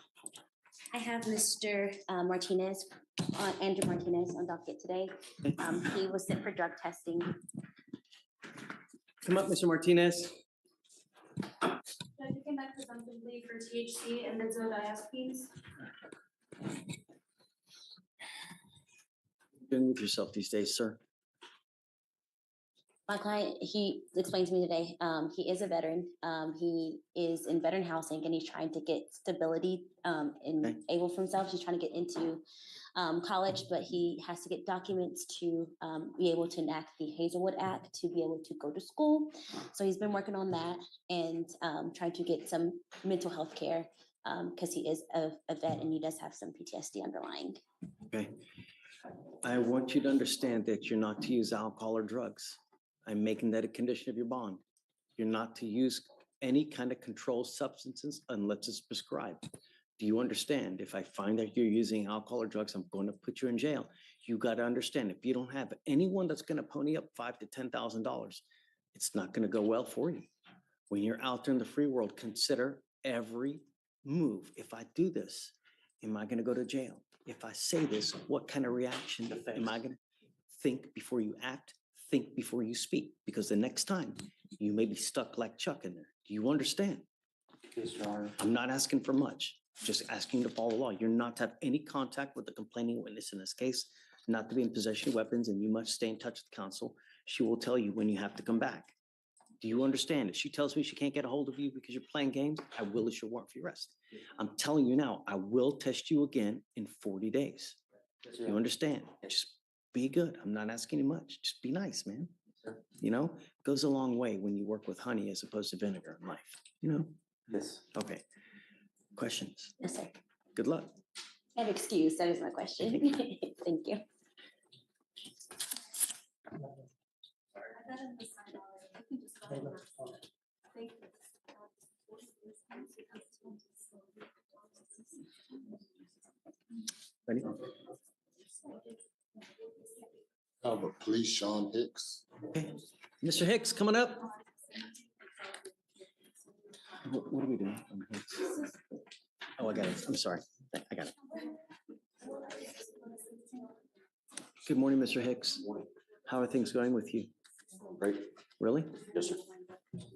I have Mr. Martinez, Andrew Martinez on docket today. He was sent for drug testing. Come up, Mr. Martinez. Judge, you came back presumptively for THC and benzodiazepines. Doing with yourself these days, sir? My client, he explained to me today, he is a veteran. He is in veteran housing and he's trying to get stability and able for himself. He's trying to get into college, but he has to get documents to be able to enact the Hazelwood Act to be able to go to school. So he's been working on that and trying to get some mental health care because he is a vet and he does have some PTSD underlying. Okay. I want you to understand that you're not to use alcohol or drugs. I'm making that a condition of your bond. You're not to use any kind of controlled substances unless it's prescribed. Do you understand? If I find that you're using alcohol or drugs, I'm going to put you in jail. You got to understand, if you don't have anyone that's going to pony up $5,000 to $10,000, it's not going to go well for you. When you're out there in the free world, consider every move. If I do this, am I going to go to jail? If I say this, what kind of reaction am I going to think before you act? Think before you speak, because the next time you may be stuck like Chuck in there. Do you understand? Yes, Your Honor. I'm not asking for much, just asking you to follow the law. You're not to have any contact with the complaining witness in this case, not to be in possession of weapons, and you must stay in touch with counsel. She will tell you when you have to come back. Do you understand? If she tells me she can't get a hold of you because you're playing games, I will issue a warrant for your arrest. I'm telling you now, I will test you again in 40 days. You understand? Just be good. I'm not asking you much. Just be nice, man. You know, goes a long way when you work with honey as opposed to vinegar in life. You know? Yes. Okay. Questions? Yes, sir. Good luck. I have excuse. That is my question. Thank you. Ready? Police Sean Hicks. Okay. Mr. Hicks, coming up. What are we doing? Oh, I got it. I'm sorry. I got it. Good morning, Mr. Hicks. How are things going with you? Great. Really? Yes, sir.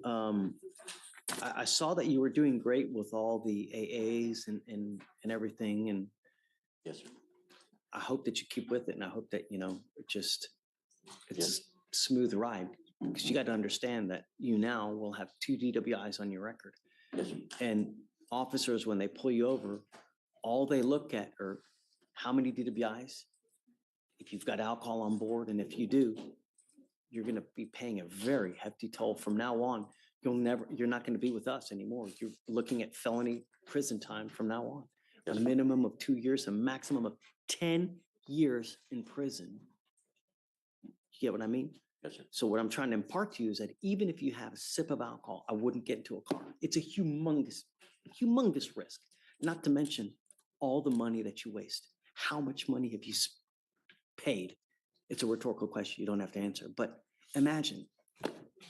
I saw that you were doing great with all the AAs and everything, and yes, sir. I hope that you keep with it, and I hope that, you know, it's a smooth ride, because you got to understand that you now will have 2 DWIs on your record. Yes, sir. And officers, when they pull you over, all they look at are how many DWIs, if you've got alcohol on board, and if you do, you're going to be paying a very hefty toll. From now on, you're not going to be with us anymore. You're looking at felony prison time from now on. A minimum of 2 years, a maximum of 10 years in prison. You get what I mean? Yes, sir. So what I'm trying to impart to you is that even if you have a sip of alcohol, I wouldn't get into a car. It's a humongous risk, not to mention all the money that you waste. How much money have you paid? It's a rhetorical question. You don't have to answer. But imagine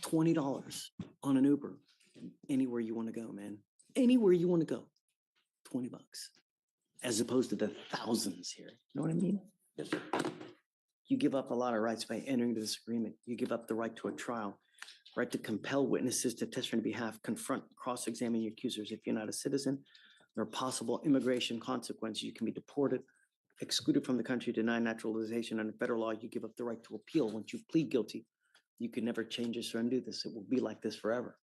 $20 on an Uber anywhere you want to go, man. Anywhere you want to go, $20, as opposed to the thousands here. You know what I mean? Yes, sir. You give up a lot of rights by entering this agreement. You give up the right to a trial, right to compel witnesses to testify on your behalf, confront, cross-examine your accusers. If you're not a citizen, there are possible immigration consequences. You can be deported, excluded from the country, denied naturalization. Under federal law, you give up the right to appeal. Once you plead guilty, you can never change this or undo this. It will be like this forever.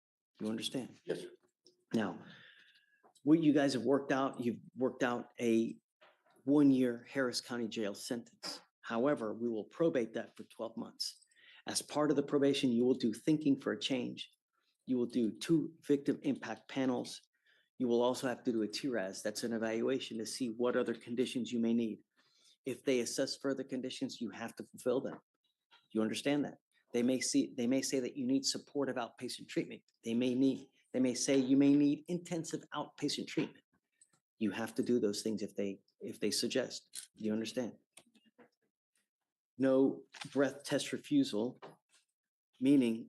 You understand? Yes, sir. Now, what you guys have worked out, you've worked out a 1-year Harris County jail sentence. However, we will probate that for 12 months. As part of the probation, you will do thinking for a change. You will do 2 victim impact panels. You will also have to do a TRAS. That's an evaluation to see what other conditions you may need. If they assess further conditions, you have to fulfill them. You understand that? They may say that you need supportive outpatient treatment. They may say you may need intensive outpatient treatment. You have to do those things if they suggest. Do you understand? no breath test refusal, meaning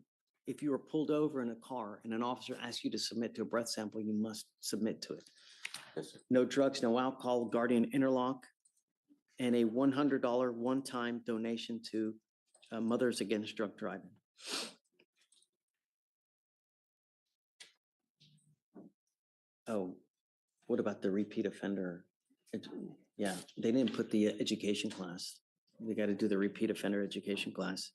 if you were pulled over in a car and an officer asks you to submit to a breath sample, you must submit to it. No drugs, no alcohol, Guardian Interlock, and a $100 one-time donation to Mothers Against Drug Driving. Oh, what about the repeat offender? Yeah, they didn't put the education class. They got to do the repeat offender education class.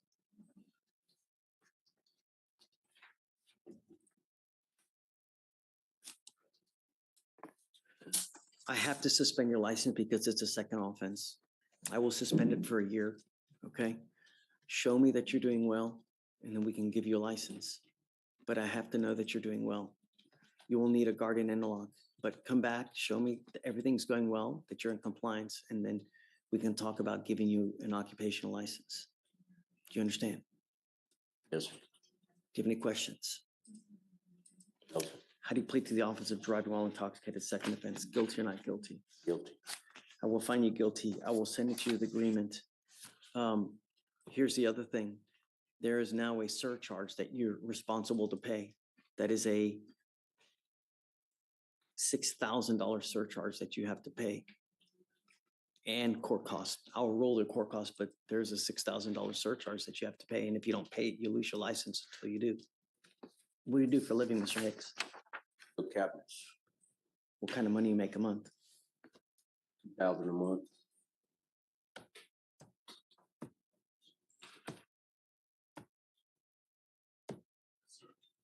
I have to suspend your license because it's a second offense. I will suspend it for a year, okay? Show me that you're doing well, and then we can give you a license. But I have to know that you're doing well. You will need a Guardian Interlock, but come back, show me that everything's going well, that you're in compliance, and then we can talk about giving you an occupational license. Do you understand? Yes, sir. Do you have any questions? No, sir. How do you plead to the offense of driving while intoxicated, second offense? Guilty or not guilty? Guilty. I will find you guilty. I will send it to you the agreement. Here's the other thing. There is now a surcharge that you're responsible to pay. That is a $6,000 surcharge that you have to pay. And court costs. I'll roll the court costs, but there's a $6,000 surcharge that you have to pay. And if you don't pay it, you lose your license until you do. What do you do for a living, Mr. Hicks? Flip cabinets. What kind of money you make a month? $2,000 a month.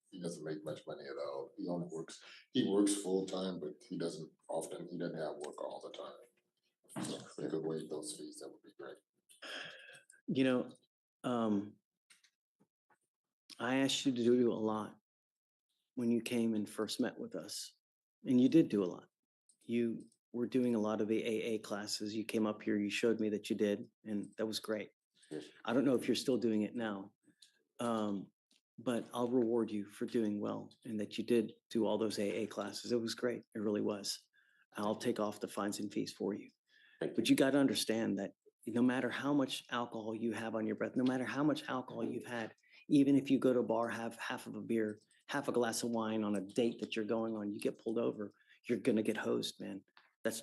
He doesn't make much money at all. He works full-time, but he doesn't have work all the time. So if we could waive those fees, that would be great. You know, I asked you to do a lot when you came and first met with us, and you did do a lot. You were doing a lot of the AA classes. You came up here, you showed me that you did, and that was great. Yes. I don't know if you're still doing it now, but I'll reward you for doing well and that you did do all those AA classes. It was great. It really was. I'll take off the fines and fees for you. But you got to understand that no matter how much alcohol you have on your breath, no matter how much alcohol you've had, even if you go to a bar, have half of a beer, half a glass of wine on a date that you're going on, you get pulled over, you're going to get hosed, man. That's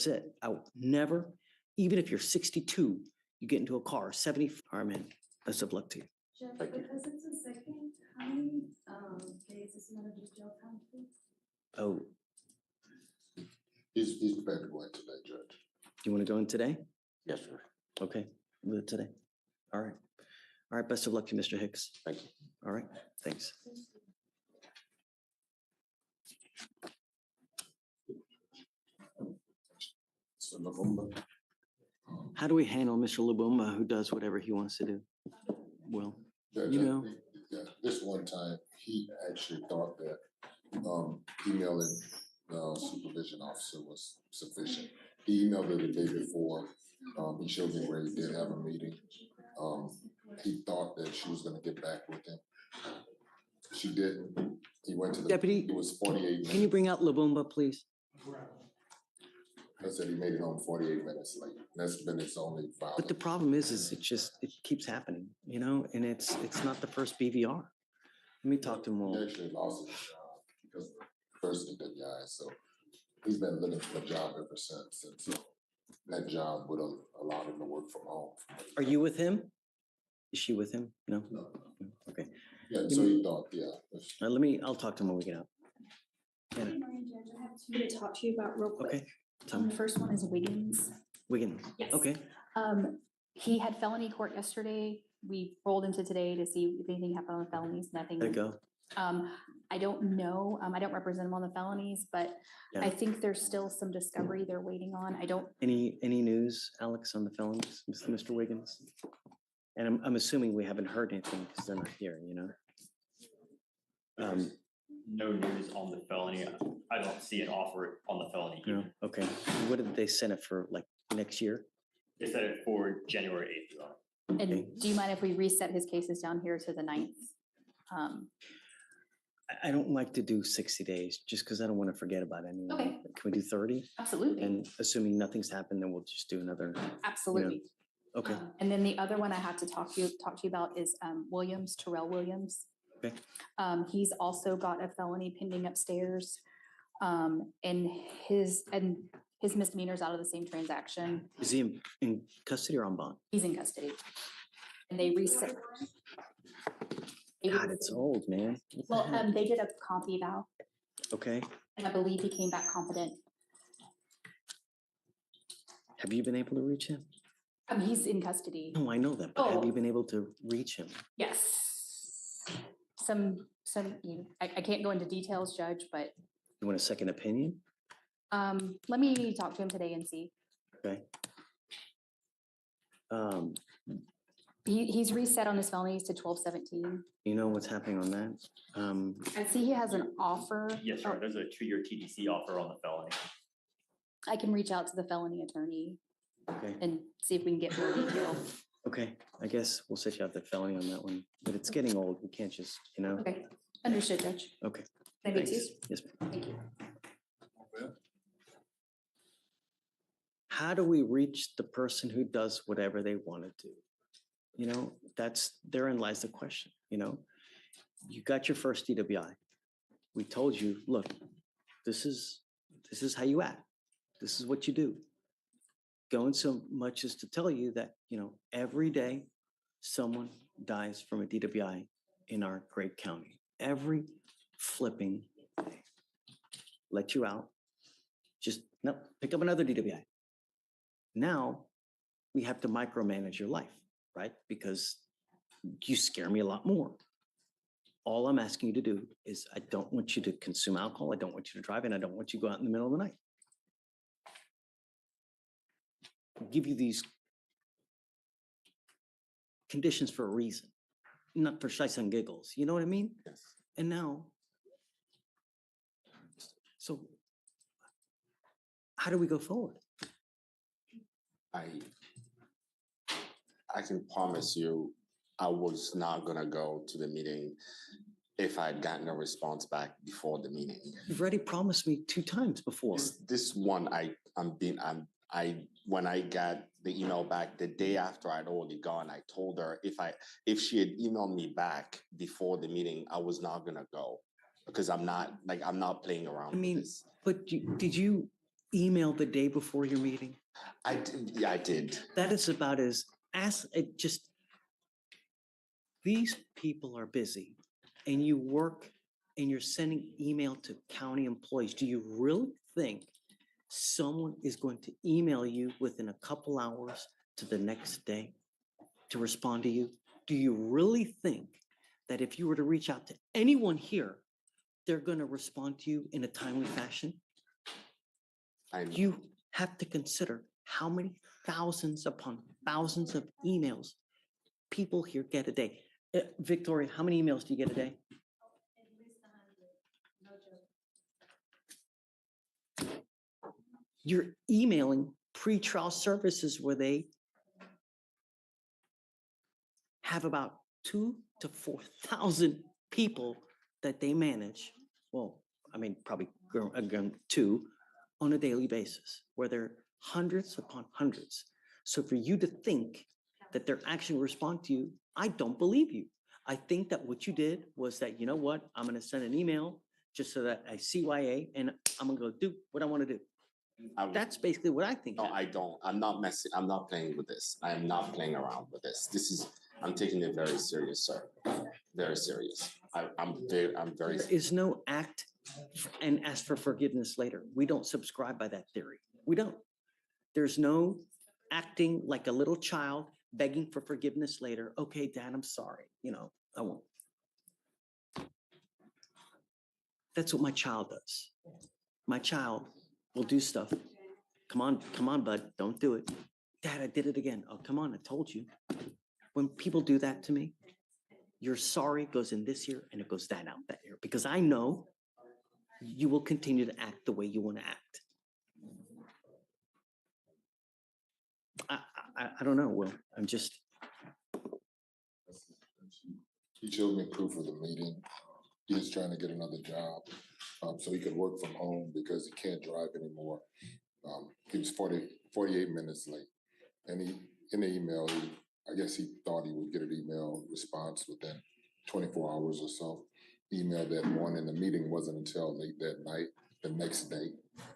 it. I would never, even if you're 62, you get into a car, 70, all right, man, best of luck to you. Judge, because it's a second, how many days is gonna be jail time for? Oh, He's prepared to go in today, Judge. you want to go in today? Yes, sir. Okay, we'll do it today. All right. All right, best of luck to you, Mr. Hicks. Thank you. All right, thanks. So November. How do we handle Mr. Lubumba, who does whatever he wants to do? Well, Judge, you know, this one time, he actually thought that emailing the supervision officer was sufficient. He emailed her the day before. He showed me where he did have a meeting. He thought that she was gonna get back with him. She didn't. He went to the. Deputy, it was 48 minutes. Can you bring out Lubumba, please? I said he made it home 48 minutes late. That's been his only file. But the problem is it keeps happening, you know, and it's not the first BVR. Let me talk to him. He actually lost his job because of the first DWI. So he's been looking for a job ever since. And so that job would have allowed him to work from home. Are you with him? Is she with him? No? No. Okay. Yeah, so he thought, yeah. I'll talk to him when we get out. Hey, Marion, Judge, I have two to talk to you about real quick. Okay. Tell me. The first one is Wiggins. Wiggins. Yes. Okay. He had felony court yesterday. We rolled into today to see if anything happened on the felonies, nothing. There you go. I don't know. I don't represent him on the felonies, but Yeah. I think there's still some discovery they're waiting on. I don't. Any news, Alex, on the felonies, Mr. Wiggins? And I'm assuming we haven't heard anything because they're not here, you know? No news on the felony. I don't see an offer on the felony No, either. okay. What did they send it for, like, next year? They said it for January 8th. Your Honor. And do you mind if we reset his cases down here to the 9th? I don't like to do 60 days just because I don't want to forget about it anymore. Okay. Can we do 30? Absolutely. And assuming nothing's happened, then we'll just do another. Absolutely. Okay, And then the other one I have to talk to you about is Williams, Terrell Williams. okay, He's also got a felony pending upstairs. And his misdemeanor's out of the same transaction. is he in custody or on bond? He's in custody. And they reset. God, it's old, man. What the Well, heck? they did a copy eval, Okay, and I believe he came back competent. have you been able to reach him? He's in custody. No, I know that, but have Oh. you been able to reach him? Yes. I can't go into details, Judge, but You want a second opinion? let me talk to him today and see. Okay. He's reset on his felonies to 1217. You know what's happening on that? I see he has an offer. Yes, sir. There's a 2-year TDC offer on the felony. I can reach out to the felony attorney Okay, and see if we can get more detail. okay, I guess we'll set you out the felony on that one, but it's getting old. We can't just, Okay, understood, Judge. Okay. Can I get Thanks. these? Yes, ma'am. Thank you. How do we reach the person who does whatever they want to do? Therein lies the question, You got your first DWI. We told you, look, this is how you act. This is what you do. Going so much as to tell you that, every day someone dies from a DWI in our great county. Every flipping day. Let you out. Just, no, pick up another DWI. Now we have to micromanage your life, right? Because you scare me a lot more. All I'm asking you to do is I don't want you to consume alcohol. I don't want you to drive, and I don't want you to go out in the middle of the night. I'll give you these conditions for a reason, not for shites and giggles. You know what I mean? Yes. And now, so how do we go forward? I can promise you, I was not gonna go to the meeting if I had gotten a response back before the meeting. You've already promised me 2 times before. This one, when I got the email back the day after I'd already gone, I told her if she had emailed me back before the meeting, I was not gonna go because I'm not playing around with this. But did you email the day before your meeting? I did. Yeah, I did. That is about these people are busy and you work and you're sending email to county employees. Do you really think someone is going to email you within a couple hours to the next day to respond to you? Do you really think that if you were to reach out to anyone here, they're going to respond to you in a timely fashion? You have to consider how many thousands upon thousands of emails people here get a day. Victoria, how many emails do you get a day? You're emailing pretrial services where they have about 2,000 to 4,000 people that they manage. Well, I mean, probably again 2 on a daily basis, where they're hundreds upon hundreds. So for you to think that they're actually respond to you, I don't believe you. I think that what you did was that, you know what, I'm going to send an email just so that I CYA and I'm going to go do what I want to do. That's basically what I think. No, I don't. I'm not playing with this. I am not playing around with this. I'm taking it very serious, sir. Very serious. I'm very. There is no act and ask for forgiveness later. We don't subscribe by that theory. We don't. There's no acting like a little child begging for forgiveness later. Okay, Dad, I'm sorry. I won't. That's what my child does. My child will do stuff. Come on, bud, don't do it. Dad, I did it again. Oh, come on, I told you. When people do that to me, your sorry goes in this ear and it goes that out that ear, because I know you will continue to act the way you want to act. I don't know, Will. I'm just. He showed me proof of the meeting. He was trying to get another job so he could work from home because he can't drive anymore. He was 48 minutes late. And in the email, I guess he thought he would get an email response within 24 hours or so. He emailed that morning, the meeting wasn't until late that night, the next day.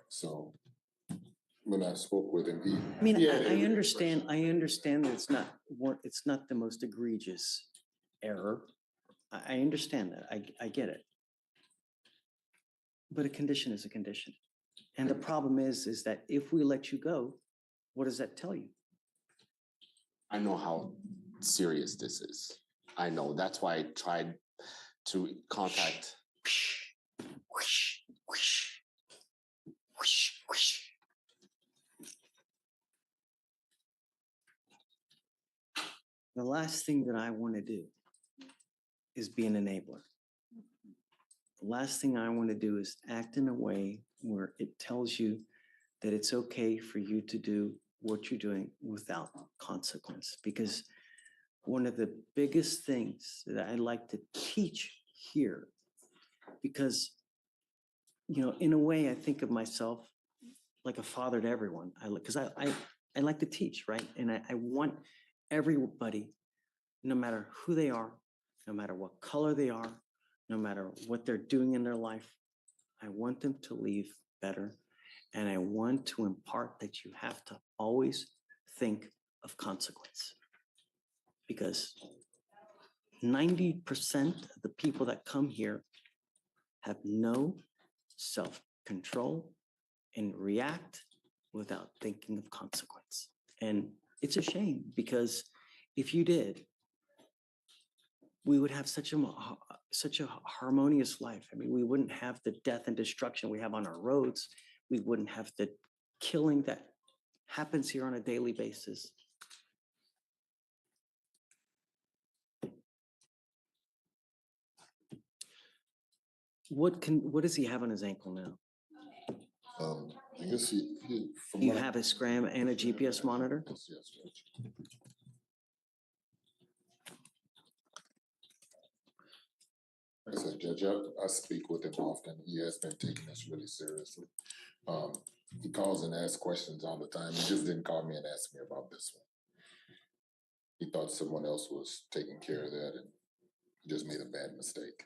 So when I spoke with him, I mean, I understand that it's not the most egregious error. I understand that. I get it. But a condition is a condition. And the problem is that if we let you go, what does that tell you? I know how serious this is. I know. That's why I tried to contact. The last thing that I want to do is be an enabler. The last thing I want to do is act in a way where it tells you that it's okay for you to do what you're doing without consequence. Because one of the biggest things that I like to teach here, because, you know, in a way, I think of myself like a father to everyone. Because I like to teach, right? And I want everybody, no matter who they are, no matter what color they are, no matter what they're doing in their life, I want them to leave better. And I want to impart that you have to always think of consequence. Because 90% of the people that come here have no self-control and react without thinking of consequence. And it's a shame, because if you did, we would have such a harmonious life. I mean, we wouldn't have the death and destruction we have on our roads. We wouldn't have the killing that happens here on a daily basis. What does he have on his ankle now? I guess he from You what I- have a scram and a GPS monitor? Yes, Judge. Like I said, Judge, I speak with him often. He has been taking this really seriously. He calls and asks questions all the time. He just didn't call me and ask me about this one. He thought someone else was taking care of that and he just made a bad mistake.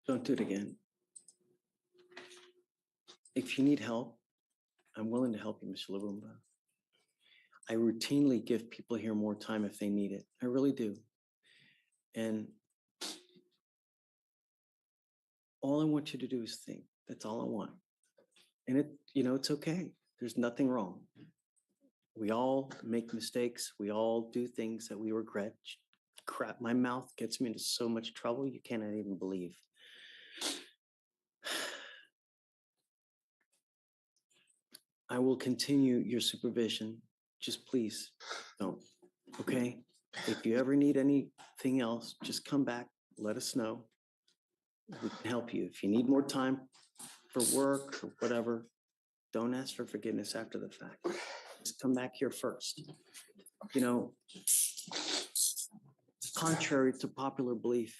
Don't do it again. If you need help, I'm willing to help you, Mr. Lubumba. I routinely give people here more time if they need it. I really do. And all I want you to do is think. That's all I want. And it's okay. There's nothing wrong. We all make mistakes. We all do things that we regret. Crap, my mouth gets me into so much trouble you cannot even believe. I will continue your supervision. Just please don't, okay? If you ever need anything else, just come back, let us know. We can help you. If you need more time for work or whatever, don't ask for forgiveness after the fact. Just come back here first. You know, contrary to popular belief,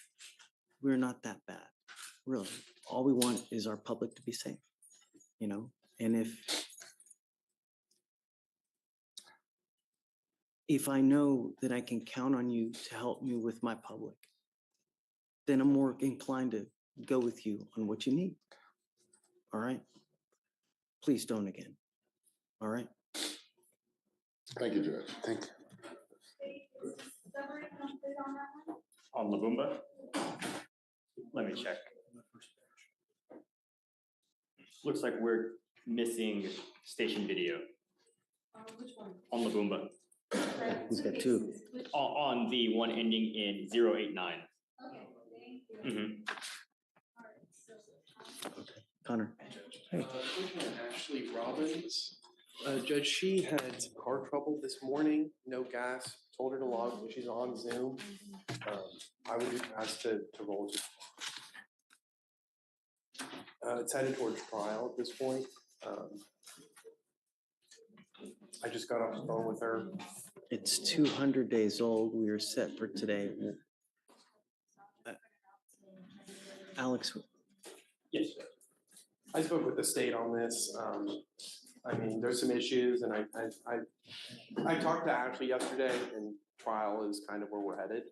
we're not that bad, really. All we want is our public to be safe, you know? And if I know that I can count on you to help me with my public, then I'm more inclined to go with you on what you need. All right? Please don't again. All right? Thank you, Judge. Thank you. On Lubumba? Let me check. Looks like we're missing station video Which one? on Lubumba. He's got two. On the one ending in 089. Okay, thank you. Connor. Hey. Ashley Robbins. Judge, she had some car trouble this morning, no gas, told her to log, she's on Zoom. I would just ask to roll to. It's headed towards trial at this point. I just got off the phone with her. It's 200 days old. We are set for today. Alex. Yes. I spoke with the state on this. I mean, there's some issues and I talked to Ashley yesterday and trial is kind of where we're headed.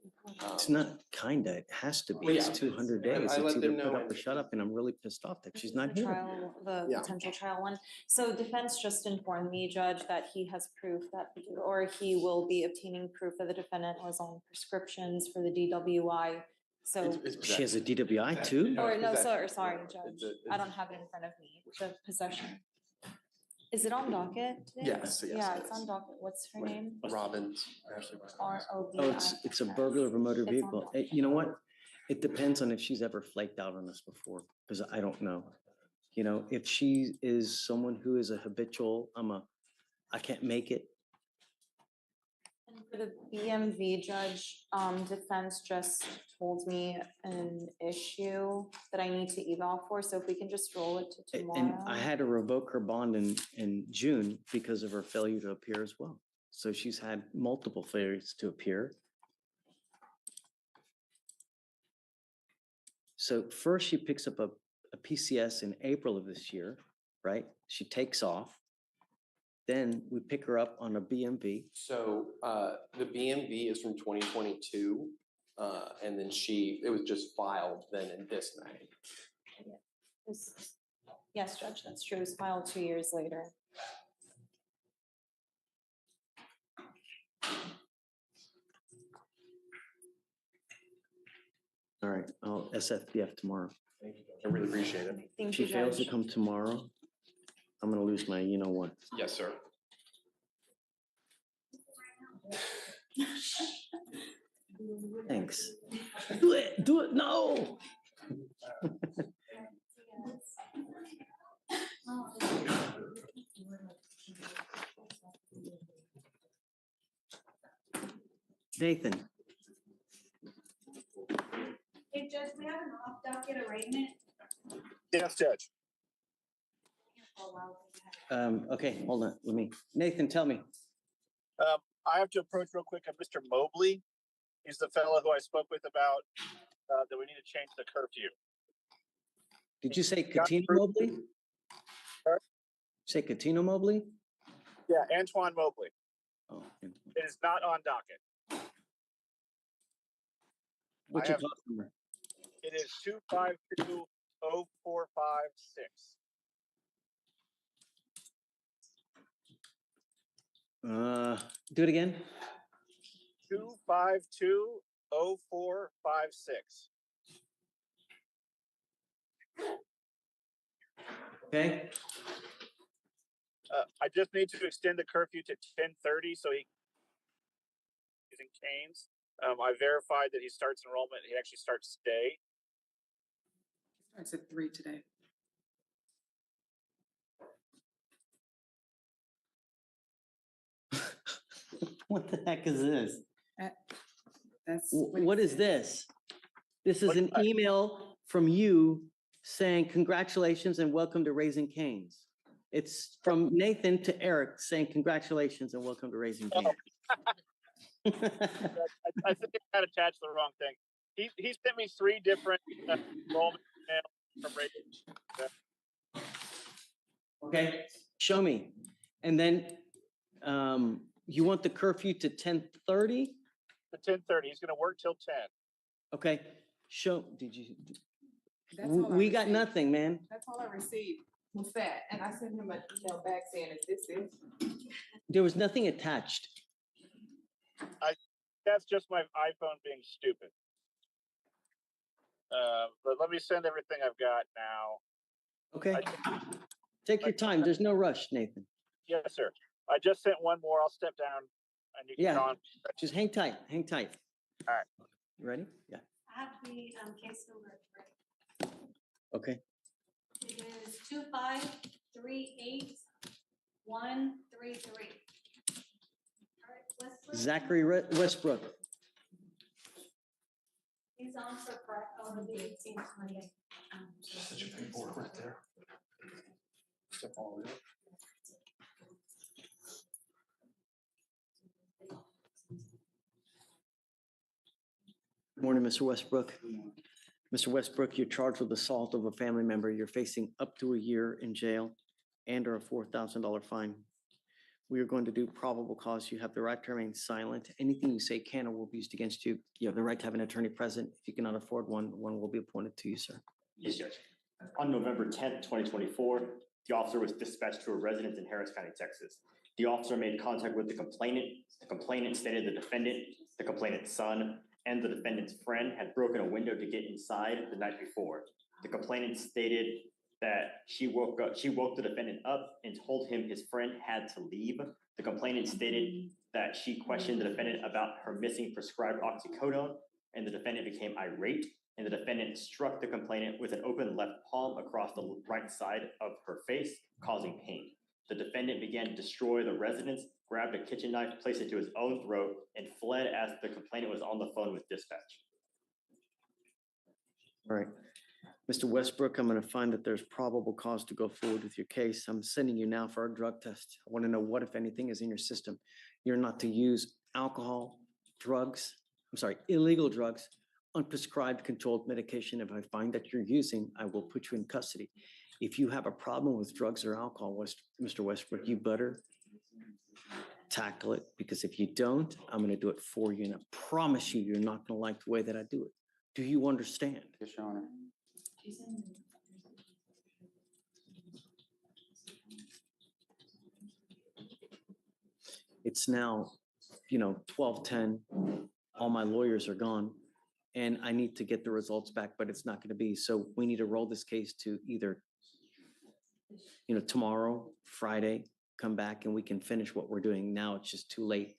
It's not kinda, it has to be. Well, It's yeah. 200 I days. let It's either them know put up and- or shut up, and I'm really pissed off that she's not The here. trial, the Yeah. potential trial one. So defense just informed me, Judge, that he has proof that, or he will be obtaining proof that the defendant was on prescriptions for the DWI. So, She has a DWI too? or no, sorry, Judge, I don't have it in front of me, the possession. Is it on docket today? Yes, yes, Yeah, it it's is. on docket. What's her name? Robbins, Ashley Robbins. ROBI. Oh, it's a burglar of a motor It's on vehicle. You know what? It depends on if she's ever flaked out on us before, because I don't know. You know, if she is someone who is a habitual, I can't make it. And for the BMV judge, defense just told me an issue that I need to eval for, so if we can just roll it to And tomorrow. I had to revoke her bond in June because of her failure to appear as well. So she's had multiple failures to appear. So first she picks up a PCS in April of this year, right? She takes off. Then we pick her up on a BMV. So the BMV is from 2022. And then it was just filed then in this May. Yes, Judge, that's true. It was filed 2 years later. All right, I'll SFDF tomorrow. Thank you, Judge. I really appreciate it. Thank She you, fails to Judge. come tomorrow, I'm gonna lose my, you know what? Yes, sir. Thanks. Do it, no. Nathan, Hey, Judge, we have an off docket arraignment. Yes, Judge. okay, hold on, Nathan, tell me. I have to approach real quick of Mr. Mobley. He's the fellow who I spoke with about that we need to change the curfew. Did you say Katina Mobley? Say Katina Mobley? Yeah, Antoine Mobley. Oh, It is not on docket. what's I your have- call number? It is 252-0456. Do it again. 252-0456. Okay, I just need to extend the curfew to 10:30 so he's in Canes. I verified that he starts enrollment. He actually starts today. Starts at 3 today. what the heck is this? That's. What is this? This is an email from you saying congratulations and welcome to Raising Cane's. It's from Nathan to Eric saying congratulations and welcome to Raising Cane's. I think I had attached the wrong thing. He sent me 3 different enrollment emails from Rachel. Okay, show me. And then you want the curfew to 10:30? To 10:30. He's gonna work till 10. Okay, did you? That's all I We got received. nothing, man. That's all I received was that, and I sent him an email back saying, "Is this it?" There was nothing attached. That's just my iPhone being stupid. But let me send everything I've got now. Okay. Take your time. There's no rush, Nathan. Yes, sir. I just sent one more. I'll step down and you can Yeah. go on. Just hang tight, hang tight. All right. You ready? Yeah, I have the case number. okay. It is 2538133. All right, Westbrook. Zachary Westbrook. He's on for the 18th Monday. Such a paperwork right there. Step all the way up. Good morning, Mr. Westbrook. Mr. Westbrook, you're charged with assault of a family member. You're facing up to a year in jail and or a $4,000 fine. We are going to do probable cause. You have the right to remain silent. Anything you say can or will be used against you. You have the right to have an attorney present. If you cannot afford one, one will be appointed to you, sir. Yes, Judge. On November 10th, 2024, the officer was dispatched to a residence in Harris County, Texas. The officer made contact with the complainant. The complainant stated the defendant, the complainant's son, and the defendant's friend had broken a window to get inside the night before. The complainant stated that she woke the defendant up and told him his friend had to leave. The complainant stated that she questioned the defendant about her missing prescribed oxycodone, and the defendant became irate, and the defendant struck the complainant with an open left palm across the right side of her face, causing pain. The defendant began to destroy the residence, grabbed a kitchen knife, placed it to his own throat, and fled as the complainant was on the phone with dispatch. All right. Mr. Westbrook, I'm going to find that there's probable cause to go forward with your case. I'm sending you now for a drug test. I want to know what, if anything, is in your system. You're not to use alcohol, illegal drugs, unprescribed controlled medication. If I find that you're using, I will put you in custody. If you have a problem with drugs or alcohol, Mr. Westbrook, you better tackle it, because if you don't, I'm going to do it for you. And I promise you, you're not going to like the way that I do it. Do you understand? Yes, Your Honor. It's now, 12:10. All my lawyers are gone and I need to get the results back, but it's not going to be. So we need to roll this case to either, tomorrow, Friday, come back and we can finish what we're doing. Now it's just too late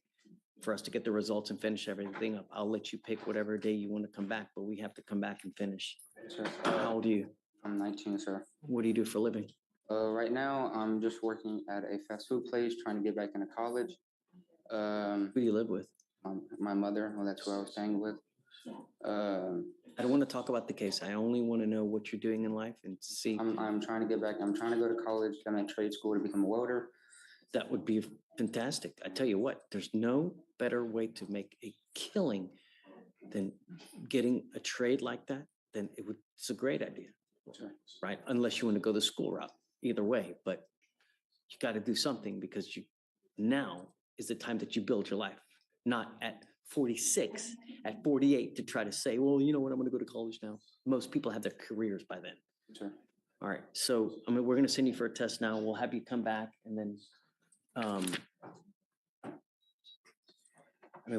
for us to get the results and finish everything up. I'll let you pick whatever day you want to come back, but we have to come back and finish. Sir, How old are you? I'm 19, sir. What do you do for a living? Right now, I'm just working at a fast food place, trying to get back into college. Who do you live with? My mother, well, that's who I was staying with. I don't want to talk about the case. I only want to know what you're doing in life and see. I'm trying to get back. I'm trying to go to college, I'm at trade school to become a welder. That would be fantastic. I tell you what, there's no better way to make a killing than getting a trade like that. Then it's a great idea, right? Unless you want to go the school route, either way, but you got to do something, because now is the time that you build your life, not at 46, at 48 to try to say, well, you know what, I'm going to go to college now. Most people have their careers by then. Sure. All right. So, we're going to send you for a test now. We'll have you come back and then,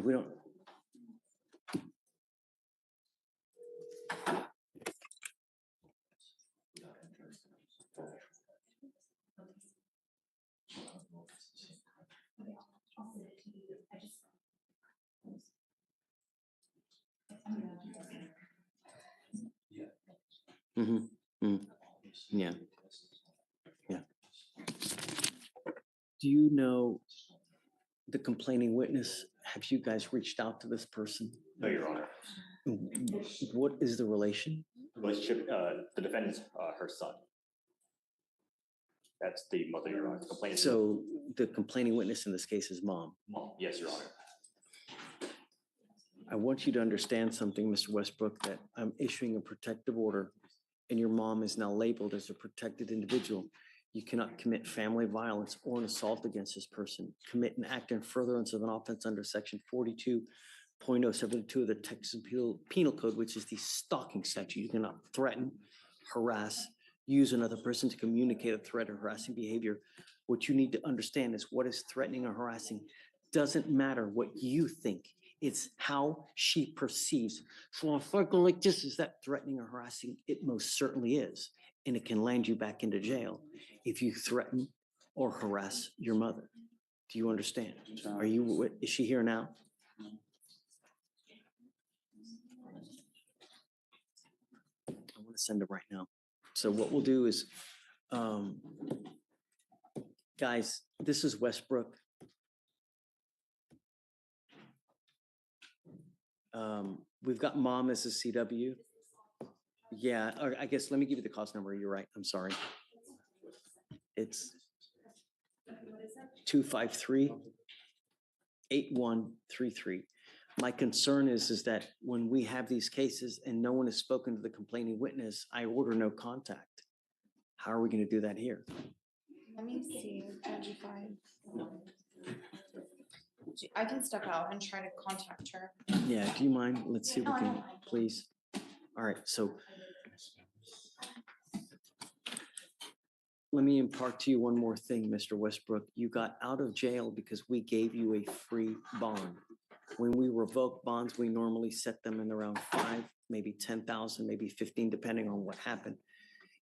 we don't. Yeah. Yeah. Do you know the complaining witness? Have you guys reached out to this person? No, Your Honor. What is the relation? Relationship, the defendant's her son. That's the mother, Your Honor. Complainant. So the complaining witness in this case is mom. Mom, yes, Your Honor. I want you to understand something, Mr. Westbrook, that I'm issuing a protective order and your mom is now labeled as a protected individual. You cannot commit family violence or an assault against this person, commit an act in furtherance of an offense under section 42.072 of the Texas Penal Code, which is the stalking statute. You cannot threaten, harass, use another person to communicate a threat or harassing behavior. What you need to understand is what is threatening or harassing. Doesn't matter what you think. It's how she perceives. So if I go like this, is that threatening or harassing? It most certainly is. And it can land you back into jail if you threaten or harass your mother. Do you understand? Are you, is she here now? I want to send her right now. So what we'll do is, guys, this is Westbrook. We've got mom as a CW. Yeah, or I guess, let me give you the cost number. You're right. I'm sorry. It's 253-8133. My concern is that when we have these cases and no one has spoken to the complaining witness, I order no contact. How are we going to do that here? Let me see, if I can step out and try to contact her. Yeah, do you mind? Let's see if we No, I can, don't mind. please. All right, so let me impart to you one more thing, Mr. Westbrook. You got out of jail because we gave you a free bond. When we revoke bonds, we normally set them in around 5, maybe 10,000, maybe 15, depending on what happened.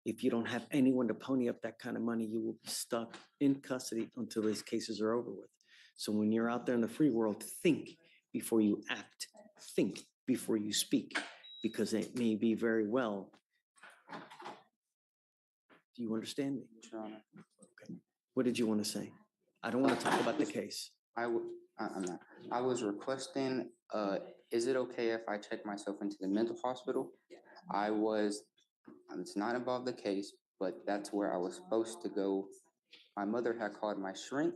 If you don't have anyone to pony up that kind of money, you will be stuck in custody until these cases are over with. So when you're out there in the free world, think before you act, think before you speak, because it may be very well. Do you understand me? Your Honor. Okay. What did you want to say? I don't want to talk about the case. I'm not. I was requesting, is it okay if I check myself into the mental hospital? It's not involved the case, but that's where I was supposed to go. My mother had called my shrink,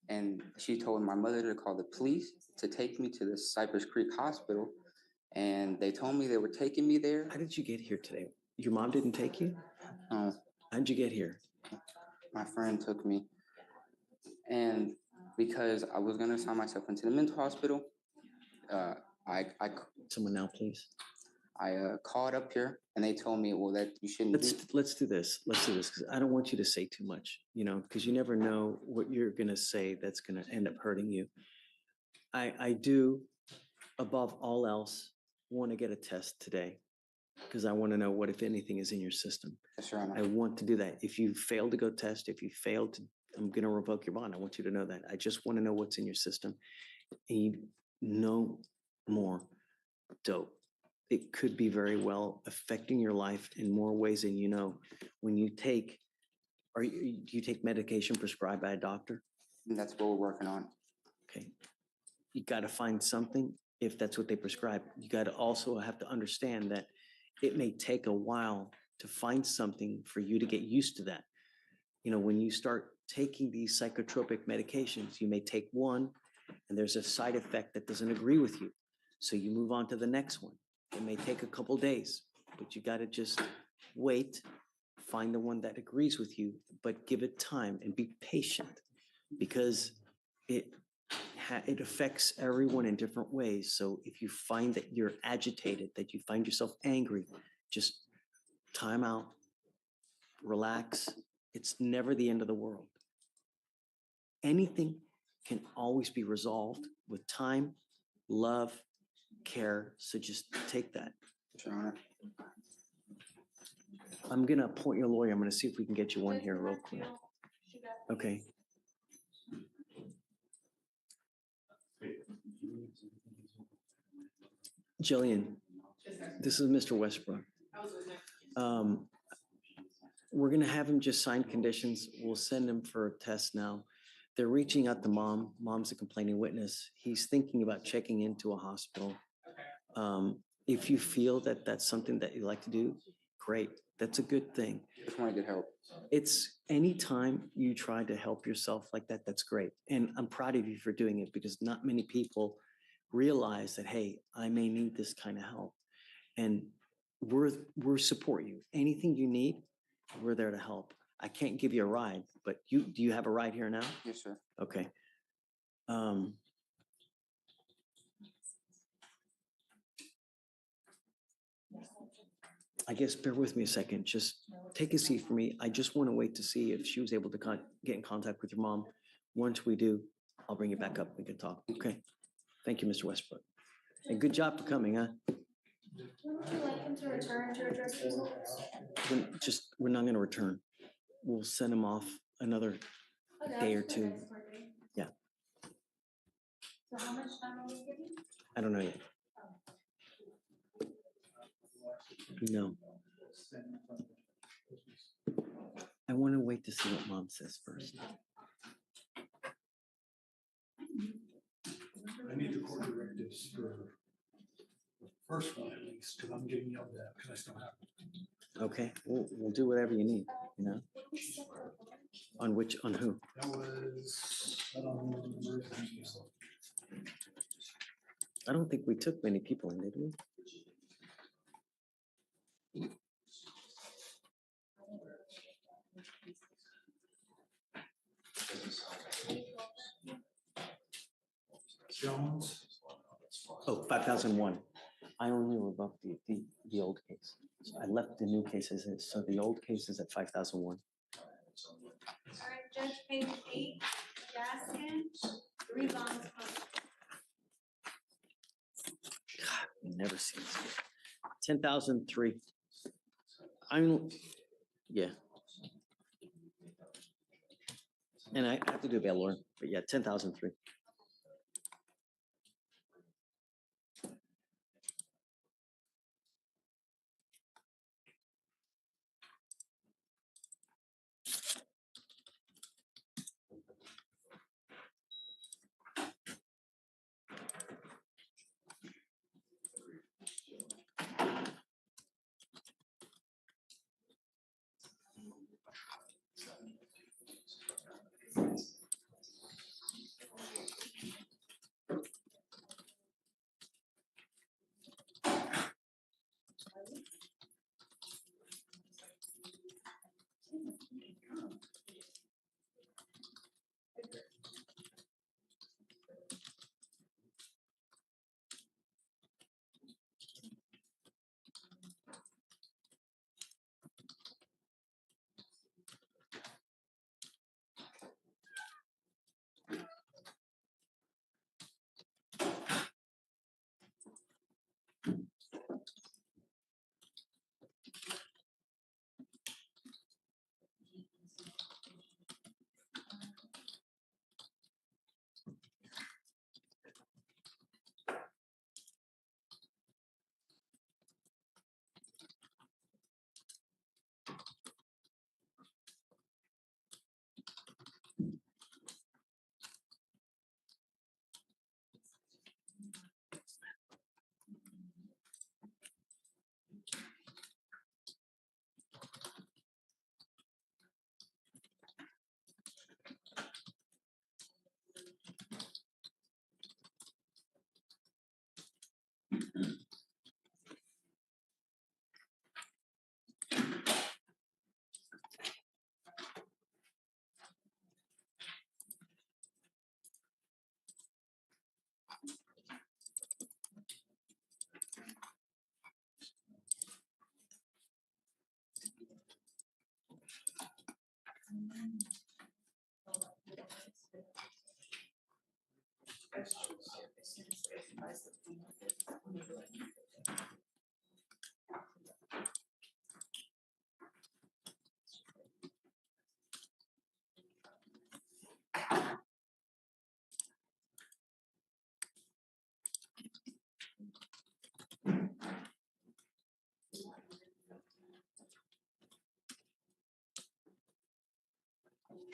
and she told my mother to call the police to take me to the Cypress Creek Hospital, and they told me they were taking me there. How did you get here today? Your mom didn't take you? No. How'd you get here? My friend took me, and because I was gonna sign myself into the mental hospital, Someone now, please. I called up here and they told me, well, that you shouldn't do. Let's do this. Let's do this because I don't want you to say too much, because you never know what you're going to say that's going to end up hurting you. I do, above all else, want to get a test today because I want to know what, if anything, is in your system. Yes, Your Honor. I want to do that. If you fail to go test, if you fail to, I'm going to revoke your bond. I want you to know that. I just want to know what's in your system. And no more dope. It could be very well affecting your life in more ways than you know. When you take, do you take medication prescribed by a doctor? And that's what we're working on. Okay. You got to find something if that's what they prescribe. You got to also have to understand that it may take a while to find something for you to get used to that. When you start taking these psychotropic medications, you may take one and there's a side effect that doesn't agree with you. So you move on to the next one. It may take a couple days, but you got to just wait, find the one that agrees with you, but give it time and be patient because it affects everyone in different ways. So if you find that you're agitated, that you find yourself angry, just time out, relax. It's never the end of the world. Anything can always be resolved with time, love, care. So just take that. Your Honor. I'm going to appoint your lawyer. I'm going to see if we can get you one here real quick. Okay. Jillian, this is Mr. Westbrook. We're going to have him just sign conditions. We'll send him for a test now. They're reaching out to mom. Mom's a complaining witness. He's thinking about checking into a hospital. If you feel that that's something that you like to do, great. That's a good thing. Just want to get help. It's anytime you try to help yourself like that, that's great. And I'm proud of you for doing it because not many people realize that, hey, I may need this kind of help. And we're support you. Anything you need, we're there to help. I can't give you a ride, but do you have a ride here now? Yes, sir. Okay. I guess bear with me a second. Just take a seat for me. I just want to wait to see if she was able to get in contact with your mom. Once we do, I'll bring you back up. We can talk. Okay. Thank you, Mr. Westbrook. And good job for coming, huh? Would you like him to return to address the results? We're not going to return. We'll send him off another day or two. Yeah, So how much time are we giving? I don't know yet. No. I want to wait to see what mom says first. I need the court directives for the first one at least, because I'm getting yelled at because I still have it. Okay, we'll do whatever you need, you know? On which, on who? That was, I don't think we took many people in, did we? Jones. Oh, 5001. I only revoked the old case. So I left the new cases, so the old case is at 5001. All right, Judge, page 8, Gaskin, 3 bonds. Never seen this. 10,003. I'm, yeah. And I have to do bail order, but yeah, 10,003.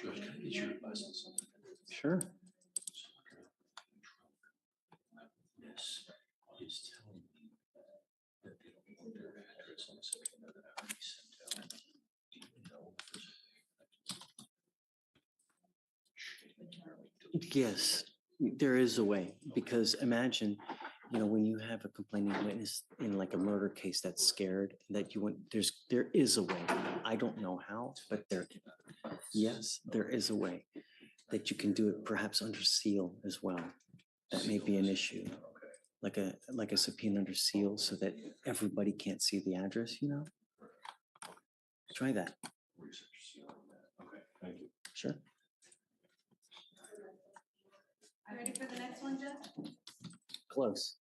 Judge, can I get your license? Sure. This is telling me that they don't want their address on the second that I already sent out. Do you know? Yes, there is a way, because imagine, you know, when you have a complaining witness in like a murder case that's scared, that you want, there is a way. I don't know how, but yes, there is a way that you can do it perhaps under seal as well. That may be an issue, like a subpoena under seal so that everybody can't see the address, you know? Try that. Okay, thank you. Sure. Ready for the next one, Judge? Close.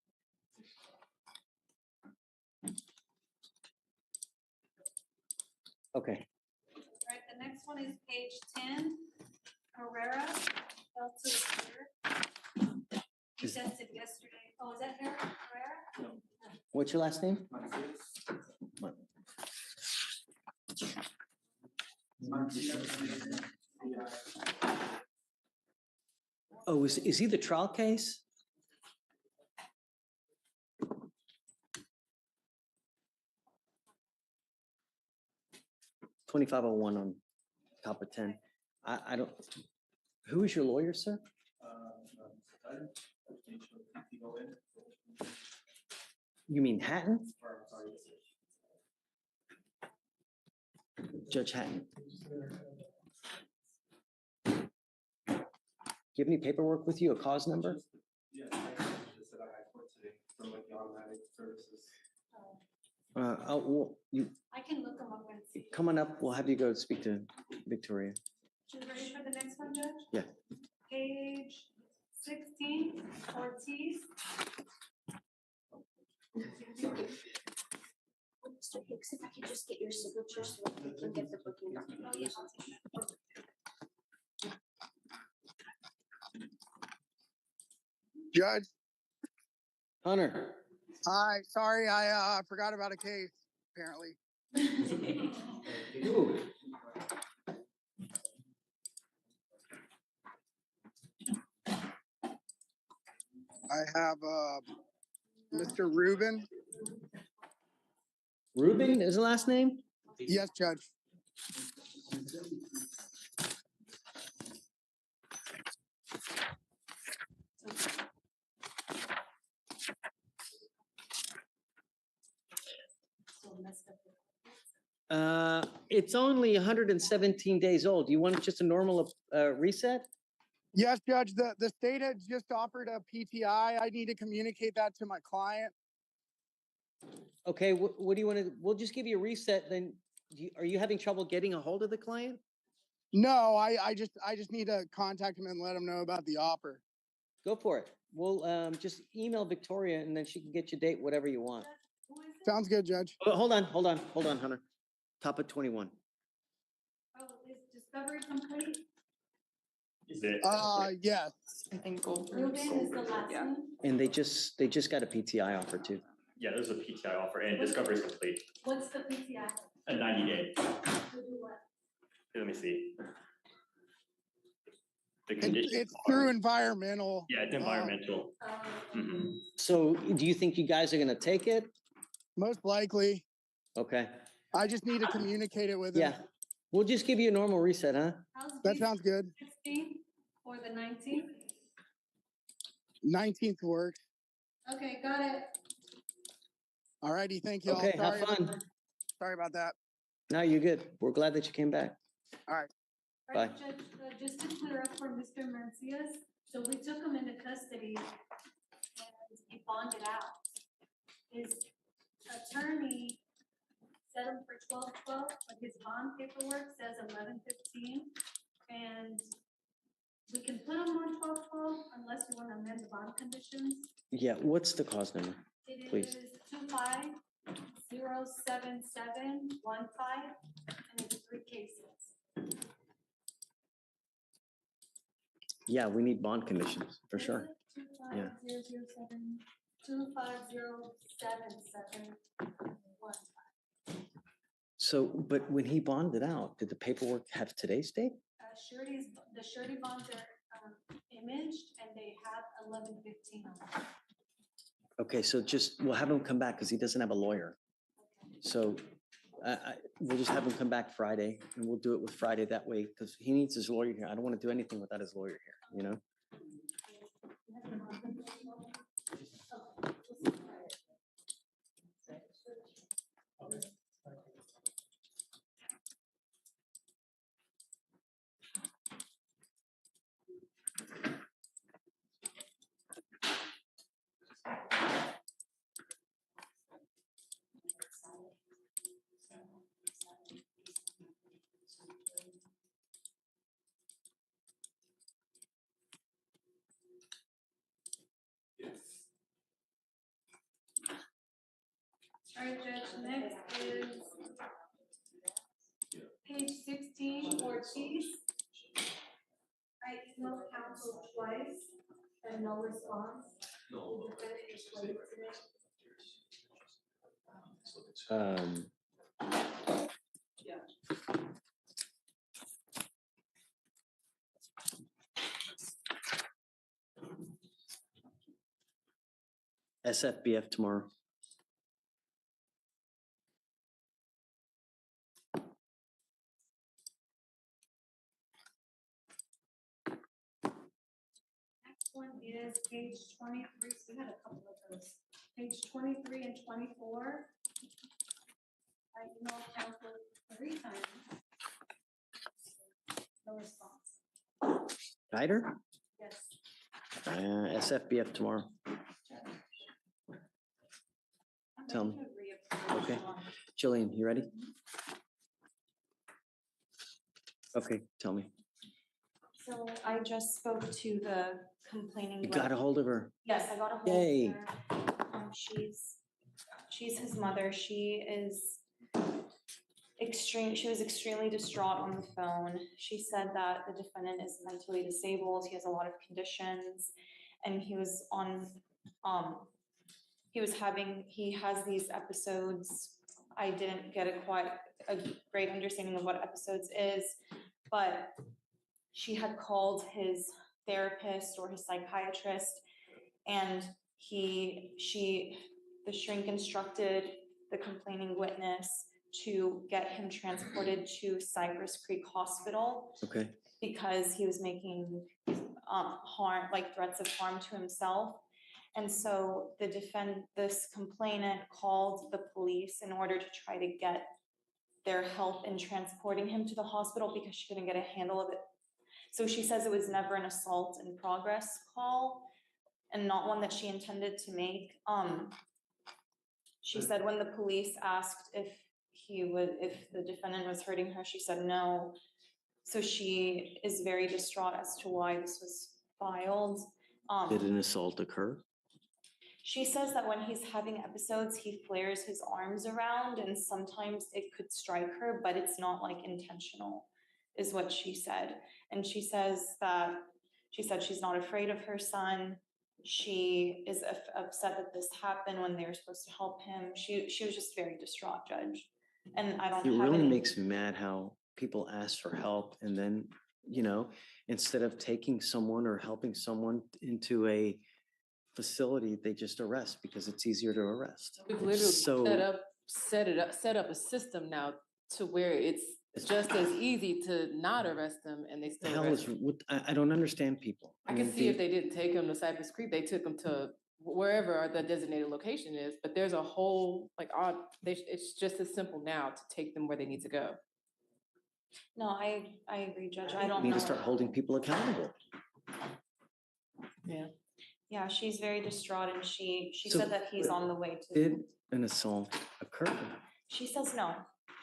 Okay. All right, the next one is page 10, Herrera, Delta What's your last name? Oh, is he the trial case? $2501 on top of 10. I don't, who is your lawyer, sir? You mean Hatton? Judge Hatton. Do you have any paperwork with you, a cause number? Yeah, I just said I had court today for like the automatic services. I can look them up and see. Come on up, we'll have you go speak to Victoria. You ready for the next one, Judge? Yeah. Page 16, Ortiz. Mr. Hicks, if I could just get your signature so we can get the booking document. Oh, yes, I'll take that. Judge, Hunter. hi, sorry, I forgot about a case, apparently. I have Mr. Rubin. Rubin is the last name? Yes, Judge. It's only 117 days old. Do you want just a normal reset? Yes, Judge, the state had just offered a PTI. I need to communicate that to my client. Okay, what do you want to, we'll just give you a reset, then are you having trouble getting a hold of the client? No, I just need to contact him and let him know about the offer. Go for it. We'll just email Victoria and then she can get you a date, whatever you want. Sounds good, Judge. Oh, hold on, Hunter. Top of 21. Oh, is discovery complete? Is it? Yes. I think Ruben is the last one. And they just got a PTI offer too. Yeah, there's a PTI offer and discovery is complete. What's the PTI? A 90-day. To do what? Let me see. The It's conditions. through environmental. Yeah, it's environmental. So do you think you guys are gonna take it? Most likely. Okay, I just need to communicate it with him. yeah. We'll just give you a normal reset, huh? That sounds good. 16 or the 19th? 19th works. Okay, got it. All righty, thank you all. Okay, have fun. Sorry about that. No, you're good. We're glad that you came back. All right. All right, Bye. Judge, just to clear up for Mr. Mencias, so we took him into custody and he bonded out. His attorney set him for 12/12, but his bond paperwork says 11/15. And we can put him on 12/12 unless you want to amend the bond conditions. Yeah, what's the cause number? It Please. is 25-07715, and it's 3 cases. Yeah, we need bond conditions for sure. 25-007, 25-07715. So, but when he bonded out, did the paperwork have today's date? The surety bonds are imaged and they have 11/15 on them. Okay, so just, we'll have him come back because he doesn't have a lawyer. So we'll just have him come back Friday and we'll do it with Friday that way because he needs his lawyer here. I don't want to do anything without his lawyer here, you know? All right, Judge, next is page 16, Ortiz. I emailed counsel twice and no response. The defendant is late today. look at. SFBF tomorrow. Next one is page 23. So we had a couple of those. Page 23 and 24. I emailed counsel 3 times. No response. Ryder? Yes. SFBF tomorrow. Tell me. Okay. Jillian, you ready? Okay, tell me. So I just spoke to the complaining. You got a hold of her? Yes, I got a hold Yay. of her. She's his mother. She was extremely distraught on the phone. She said that the defendant is mentally disabled. He has a lot of conditions, and he has these episodes. I didn't get quite a great understanding of what episodes is, but she had called his therapist or his psychiatrist, and the shrink instructed the complaining witness to get him transported to Cypress Creek Hospital Okay. because he was making threats of harm to himself. And so this complainant called the police in order to try to get their help in transporting him to the hospital because she couldn't get a handle of it. So she says it was never an assault in progress call and not one that she intended to make. She said when the police asked if the defendant was hurting her, she said no. So she is very distraught as to why this was filed. Did an assault occur? She says that when he's having episodes, he flares his arms around and sometimes it could strike her, but it's not like intentional, is what she said. And she said she's not afraid of her son. She is upset that this happened when they were supposed to help him. She was just very distraught, Judge. And I don't It have really any. makes me mad how people ask for help and then, instead of taking someone or helping someone into a facility, they just arrest because it's easier to arrest. We've literally set up a system now to where it's just as easy to not arrest them and they The still hell arrest is, them. I don't understand people. I can see if they didn't take them to Cypress Creek, they took them to wherever the designated location is, but there's a whole, it's just as simple now to take them where they need to go. No, I agree, Judge. I don't Need know. to start holding people accountable. Yeah. Yeah, she's very distraught and she So, said that he's on the way to. Did an assault occur? She says no.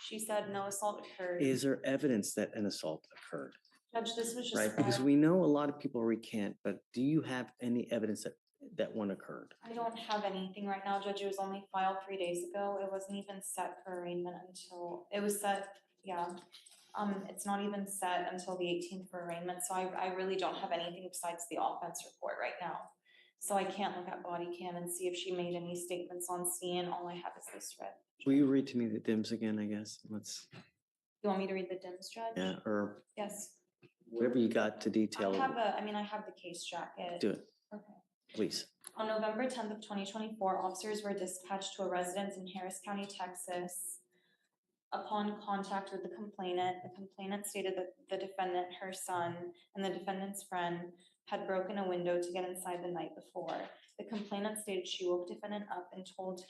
She said no assault occurred. Is there evidence that an assault occurred? Judge, this was just. Right, because we know a lot of people recant, but do you have any evidence that one occurred? I don't have anything right now, Judge. It was only filed 3 days ago. It wasn't even set for arraignment until, it was set, yeah. It's not even set until the 18th for arraignment, so I really don't have anything besides the offense report right now. So I can't look at body cam and see if she made any statements on scene. All I have is this read. Will you read to me the DIMS again, I guess? You want me to read the DIMS, Judge? Yeah, or Yes. whatever you got to detail. I have the case jacket. Do it, Okay. please. On November 10th of 2024, officers were dispatched to a residence in Harris County, Texas. Upon contact with the complainant stated that the defendant, her son, and the defendant's friend had broken a window to get inside the night before. The complainant stated she woke defendant up and told him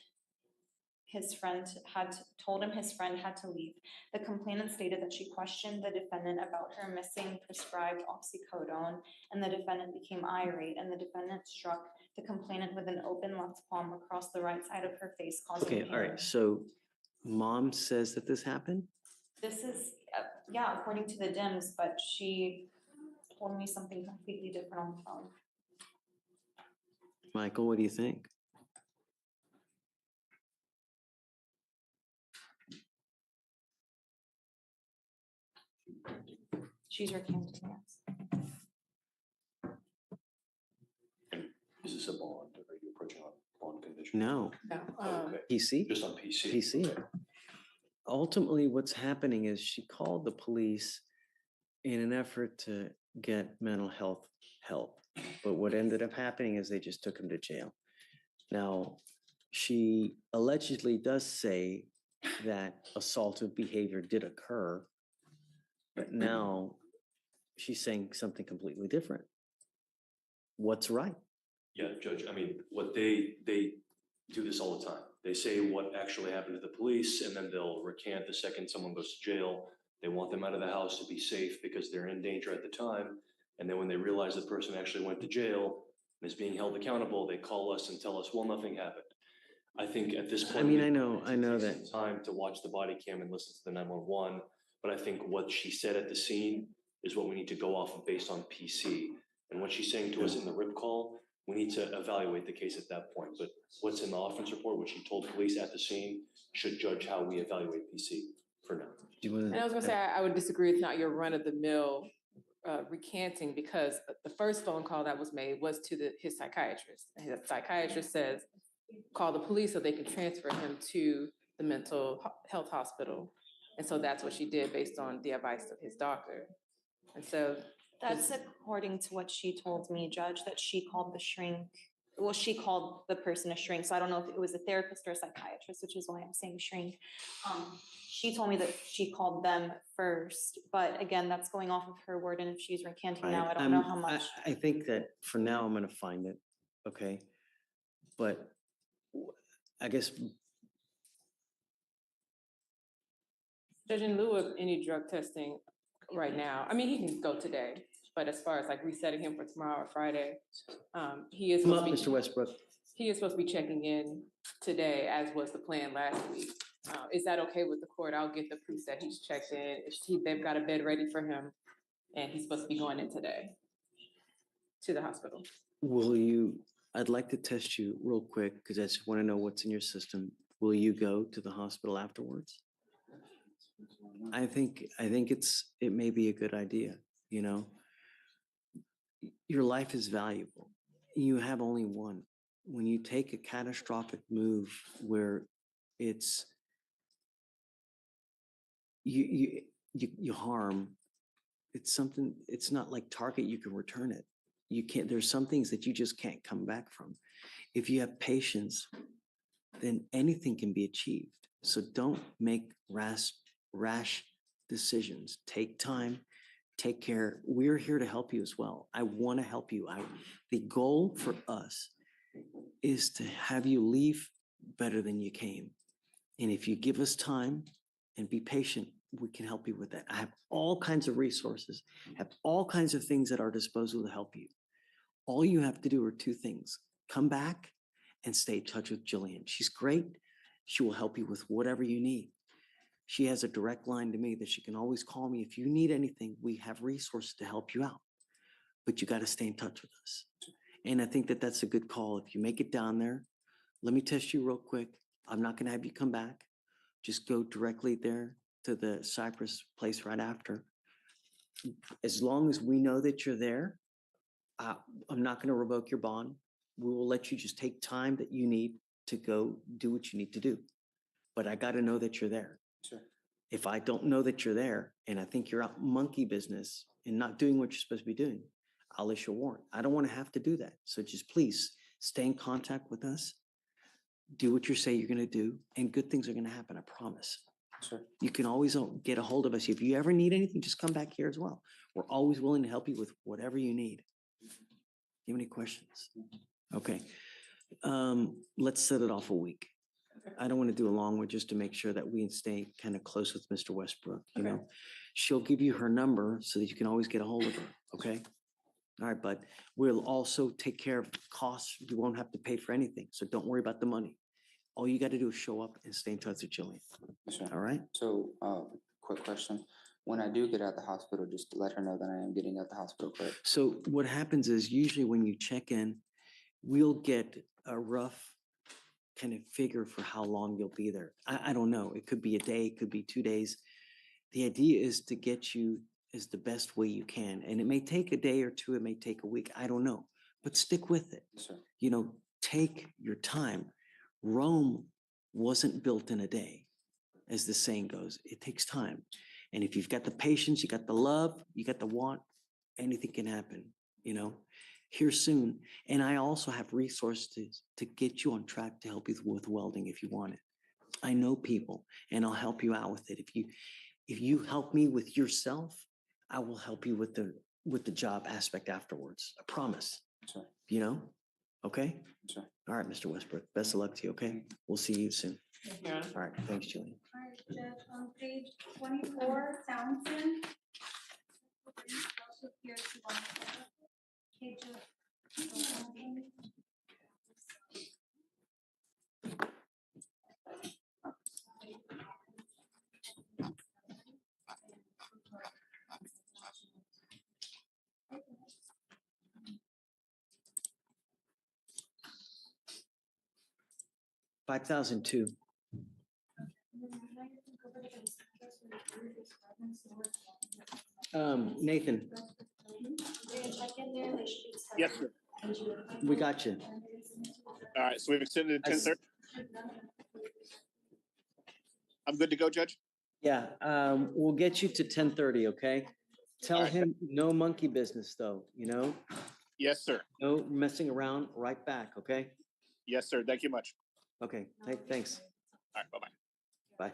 his friend had to leave. The complainant stated that she questioned the defendant about her missing prescribed oxycodone, and the defendant became irate, and the defendant struck the complainant with an open left palm across the right side of her face, causing Okay, pain. all right, so mom says that this happened? This is, according to the DIMS, but she told me something completely different on the phone. Michael, what do you think? She's recanted, yes. Is this a bond? Are you approaching on bond conditions? No. No, No, PC? Just on PC. PC. Ultimately, what's happening is she called the police in an effort to get mental health help. But what ended up happening is they just took him to jail. Now, she allegedly does say that assaultive behavior did occur, but now she's saying something completely different. What's right? Yeah, Judge, I mean, what they do this all the time. They say what actually happened to the police, and then they'll recant the second someone goes to jail. They want them out of the house to be safe because they're in danger at the time. And then when they realize the person actually went to jail and is being held accountable, they call us and tell us, well, nothing happened. I think at this point. I mean, I know that. Time to watch the body cam and listen to the 911, but I think what she said at the scene is what we need to go off of based on PC. And what she's saying to us in the RIP call, we need to evaluate the case at that point. But what's in the offense report, what she told police at the scene, should judge how we evaluate PC for now. And I was gonna say, I would disagree. It's not your run-of-the-mill recanting, because the first phone call that was made was to his psychiatrist. And his psychiatrist says, call the police so they can transfer him to the mental health hospital. And so that's what she did based on the advice of his doctor. And so That's according to what she told me, Judge, that she called the shrink. Well, she called the person a shrink. So I don't know if it was a therapist or a psychiatrist, which is why I'm saying shrink. She told me that she called them first, but again, that's going off of her word. And if she's recanting now, I don't know how much. I think that for now, I'm gonna find it, okay? But I guess, Judge, in lieu of any drug testing right now, I mean, he can go today, but as far as like resetting him for tomorrow or Friday, he is come supposed up, to be. Mr. Westbrook. He is supposed to be checking in today, as was the plan last week. Is that okay with the court? I'll get the proof that he's checked in. They've got a bed ready for him, and he's supposed to be going in today to the hospital. Will you, I'd like to test you real quick, because I just want to know what's in your system. Will you go to the hospital afterwards? I think it may be a good idea, you know? Your life is valuable. You have only one. When you take a catastrophic move where it's you harm, it's something, it's not like Target, you can return it. You can't, there's some things that you just can't come back from. If you have patience, then anything can be achieved. So don't make rash decisions. Take time, take care. We're here to help you as well. I want to help you. The goal for us is to have you leave better than you came. And if you give us time and be patient, we can help you with that. I have all kinds of resources, have all kinds of things at our disposal to help you. All you have to do are two things: come back and stay in touch with Jillian. She's great. She will help you with whatever you need. She has a direct line to me that she can always call me. If you need anything, we have resources to help you out. But you got to stay in touch with us. And I think that that's a good call. If you make it down there, let me test you real quick. I'm not going to have you come back. Just go directly there to the Cypress place right after. As long as we know that you're there, I'm not going to revoke your bond. We will let you just take time that you need to go do what you need to do. But I got to know that you're there. Sure. If I don't know that you're there and I think you're out monkey business and not doing what you're supposed to be doing, I'll issue a warrant. I don't want to have to do that. So just please stay in contact with us. Do what you say you're going to do, and good things are going to happen. I promise. Sure. You can always get a hold of us. If you ever need anything, just come back here as well. We're always willing to help you with whatever you need. Do you have any questions? Okay. Let's set it off a week. I don't want to do a long one, just to make sure that we stay kind of close with Mr. Westbrook. You know, she'll give you her number so that you can always get a hold of her. Okay. All right, but we'll also take care of costs. You won't have to pay for anything. So don't worry about the money. All you got to do is show up and stay in touch with Jillian. Sure. All right. So, quick question. When I do get out the hospital, just let her know that I am getting out the hospital, correct? So what happens is usually when you check in, we'll get a rough kind of figure for how long you'll be there. I don't know. It could be a day, it could be 2 days. The idea is to get you as the best way you can. And it may take a day or two, it may take a week. I don't know. But stick with it. Yes, sir. You know, take your time. Rome wasn't built in a day, as the saying goes. It takes time. And if you've got the patience, you got the love, you got the want, anything can happen, here soon. And I also have resources to get you on track to help you with welding if you want it. I know people and I'll help you out with it. If you help me with yourself, I will help you with the job aspect afterwards. I promise. Sure. Okay? Sure. All right, Mr. Westbrook. Best of luck to you, okay? We'll see you soon. Yeah. All right, thanks, Julian. All right, Judge, on page 24, Townsend. Also appears to want to- page of- $5,002. Nathan, Yes, sir. we got you. All right, so we've extended to 10:30. I'm good to go, Judge? Yeah, we'll get you to 10:30, okay? Tell All right. him no monkey business though, Yes, sir. No messing around, right back, okay? Yes, sir. Thank you much. Okay, thanks. All right, bye-bye. Bye.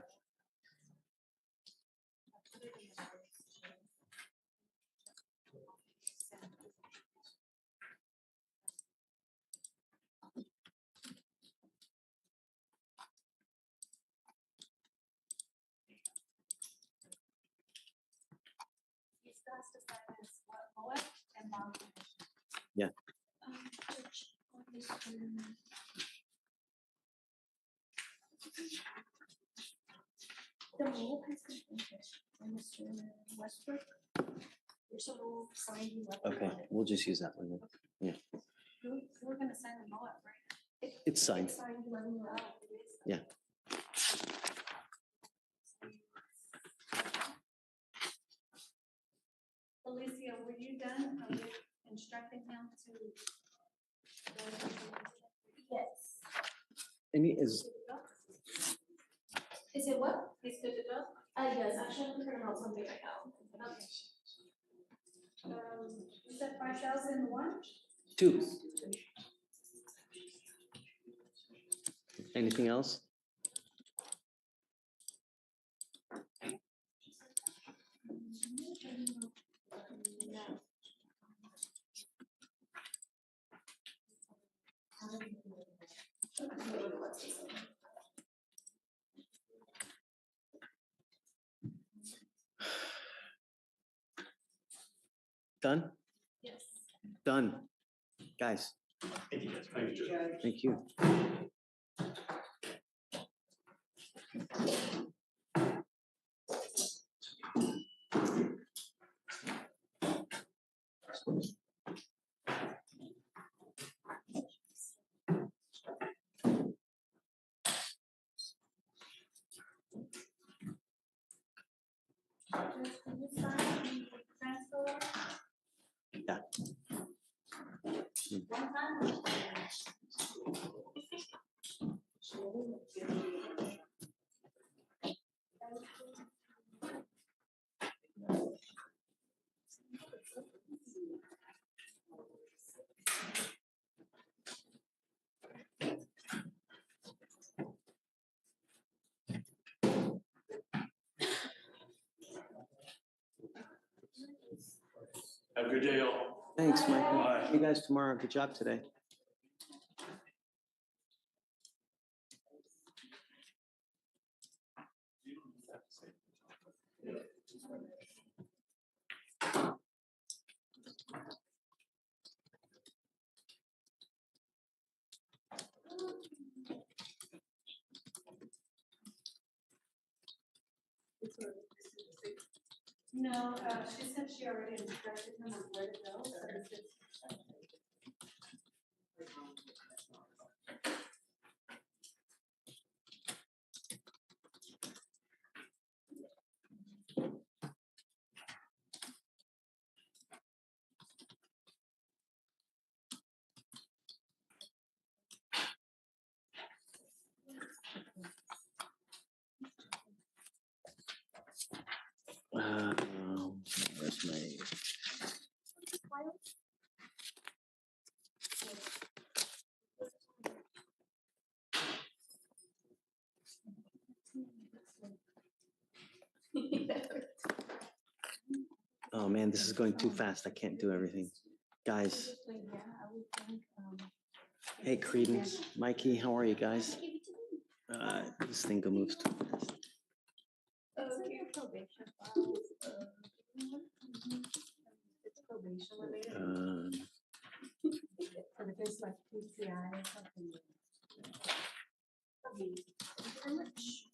Yeah. The rule has been finished, Mr. Westbrook. There's a rule signed. Okay, we'll just use that one then. Yeah, We're gonna sign them all, right? it's signed. It's signed when we're out. It is. Yeah. Alicia, were you done with instructing him to? Yes. And he is, Is it what? He's good to go? Yes, actually, I'm printing out something right now. Okay. You said 5,001? 2. Anything else? Done? Yes. Done. Guys, Thank you, Judge. thank you. Can you sign the transfer? Yeah. One time? Have a good day, all. Thanks, Michael. Bye. See you guys tomorrow. Good job today. No, she said she already instructed him on where to go, so it's just. man, this is going too fast. I can't do everything. Guys, hey, Credence, Mikey, how are you guys? This thing moves too fast. It's probation related. But if it's like PCI or something. Okay, thank you very much.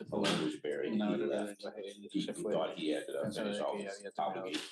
The language barrier. He left. He thought he had to finish all his obligations.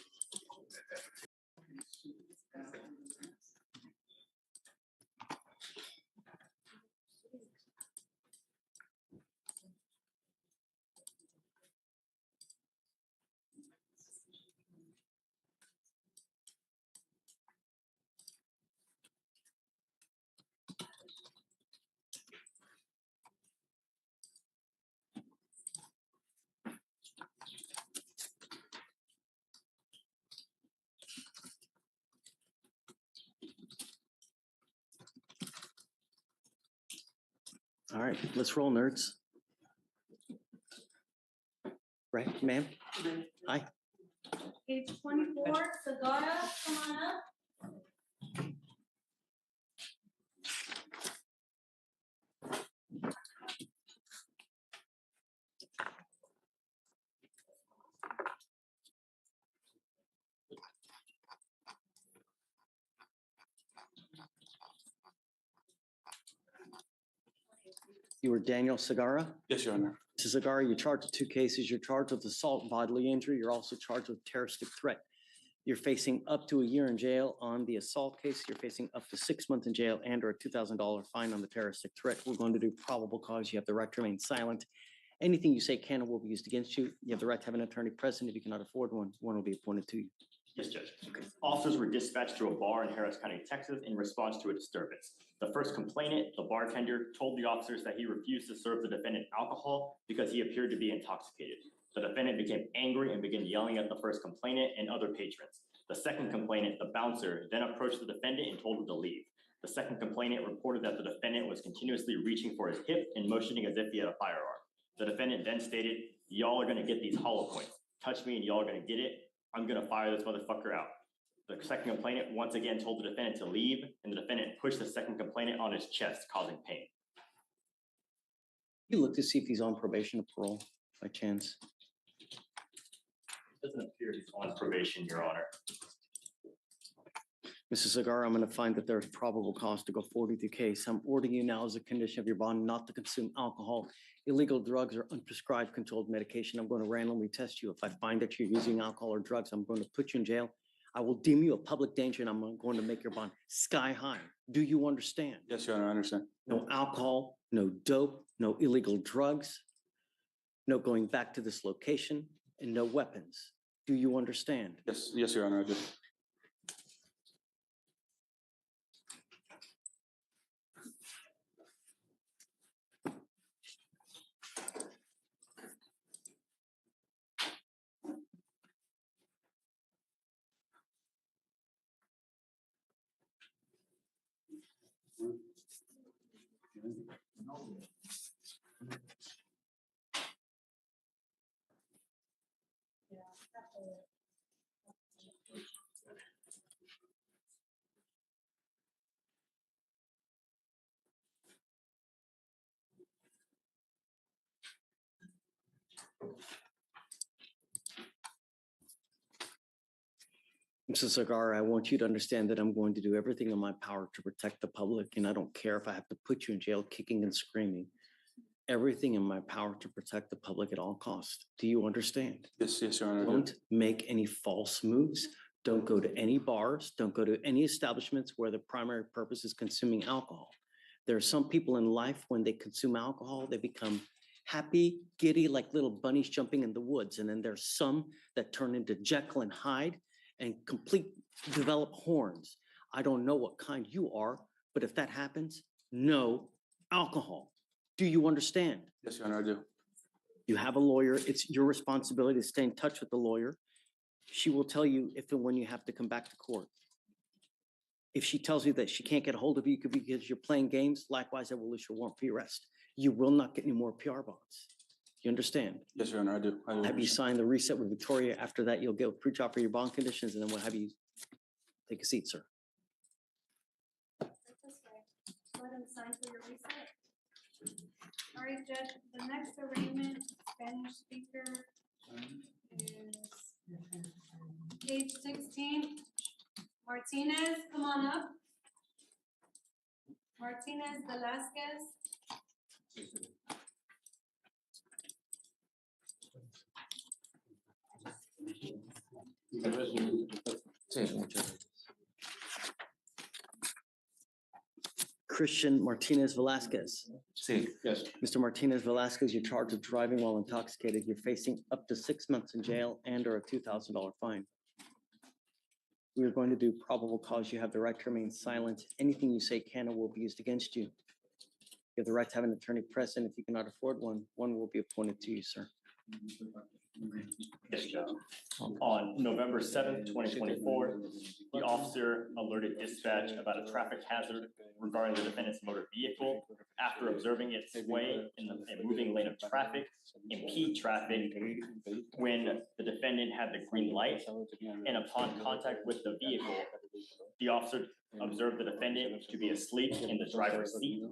All right, let's roll, nerds. Right, ma'am? Hi. Page 24, Sagara, come on up. You were Daniel Sagara? Yes, Your Honor. To Sagara, you're charged with 2 cases. You're charged with assault, bodily injury. You're also charged with terroristic threat. You're facing up to a year in jail on the assault case. You're facing up to 6 months in jail and or a $2,000 fine on the terroristic threat. We're going to do probable cause. You have the right to remain silent. Anything you say can or will be used against you. You have the right to have an attorney present. If you cannot afford one, one will be appointed to you. Yes, Judge. Officers were dispatched to a bar in Harris County, Texas, in response to a disturbance. The first complainant, the bartender, told the officers that he refused to serve the defendant alcohol because he appeared to be intoxicated. The defendant became angry and began yelling at the first complainant and other patrons. The second complainant, the bouncer, then approached the defendant and told him to leave. The second complainant reported that the defendant was continuously reaching for his hip and motioning as if he had a firearm. The defendant then stated, "Y'all are gonna get these hollow points. Touch me and y'all are gonna get it. I'm gonna fire this motherfucker out." The second complainant once again told the defendant to leave, and the defendant pushed the second complainant on his chest, causing pain. You look to see if he's on probation or parole by chance. It doesn't appear he's on probation, Your Honor. Mrs. Sagara, I'm going to find that there's probable cause to go forward with your case. I'm ordering you now as a condition of your bond not to consume alcohol, illegal drugs, or unprescribed controlled medication. I'm going to randomly test you. If I find that you're using alcohol or drugs, I'm going to put you in jail. I will deem you a public danger and I'm going to make your bond sky high. Do you understand? Yes, Your Honor, I understand. No alcohol, no dope, no illegal drugs, no going back to this location, and no weapons. Do you understand? Yes, yes, Your Honor, I do. Mrs. Sagara, I want you to understand that I'm going to do everything in my power to protect the public, and I don't care if I have to put you in jail kicking and screaming. Everything in my power to protect the public at all costs. Do you understand? Yes, yes, Your Honor, I do. Don't make any false moves. Don't go to any bars. Don't go to any establishments where the primary purpose is consuming alcohol. There are some people in life, when they consume alcohol, they become happy, giddy, like little bunnies jumping in the woods. And then there's some that turn into Jekyll and Hyde and develop horns. I don't know what kind you are, but if that happens, no alcohol. Do you understand? Yes, Your Honor, I do. You have a lawyer. It's your responsibility to stay in touch with the lawyer. She will tell you if and when you have to come back to court. If she tells you that she can't get a hold of you because you're playing games, likewise, I will issue a warrant for your arrest. You will not get any more PR bonds. You understand? Yes, Your Honor, I do. I do Have you understand. signed the reset with Victoria? After that, you'll get pre-trial for your bond conditions, and then we'll have you take a seat, sir. That's this way. Go ahead and sign for your reset. All right, Judge, the next arraignment, Spanish speaker, is page 16. Martinez, come on up. Martinez Velasquez. Christian Martinez Velasquez. Sí. Yes. Mr. Martinez Velasquez, you're charged with driving while intoxicated. You're facing up to 6 months in jail and or a $2,000 fine. We are going to do probable cause. You have the right to remain silent. Anything you say can or will be used against you. You have the right to have an attorney present. If you cannot afford one, one will be appointed to you, sir. Yes, Judge. On November 7th, 2024, the officer alerted dispatch about a traffic hazard regarding the defendant's motor vehicle after observing it sway in the moving lane of traffic, impede traffic when the defendant had the green light, and upon contact with the vehicle, the officer observed the defendant to be asleep in the driver's seat.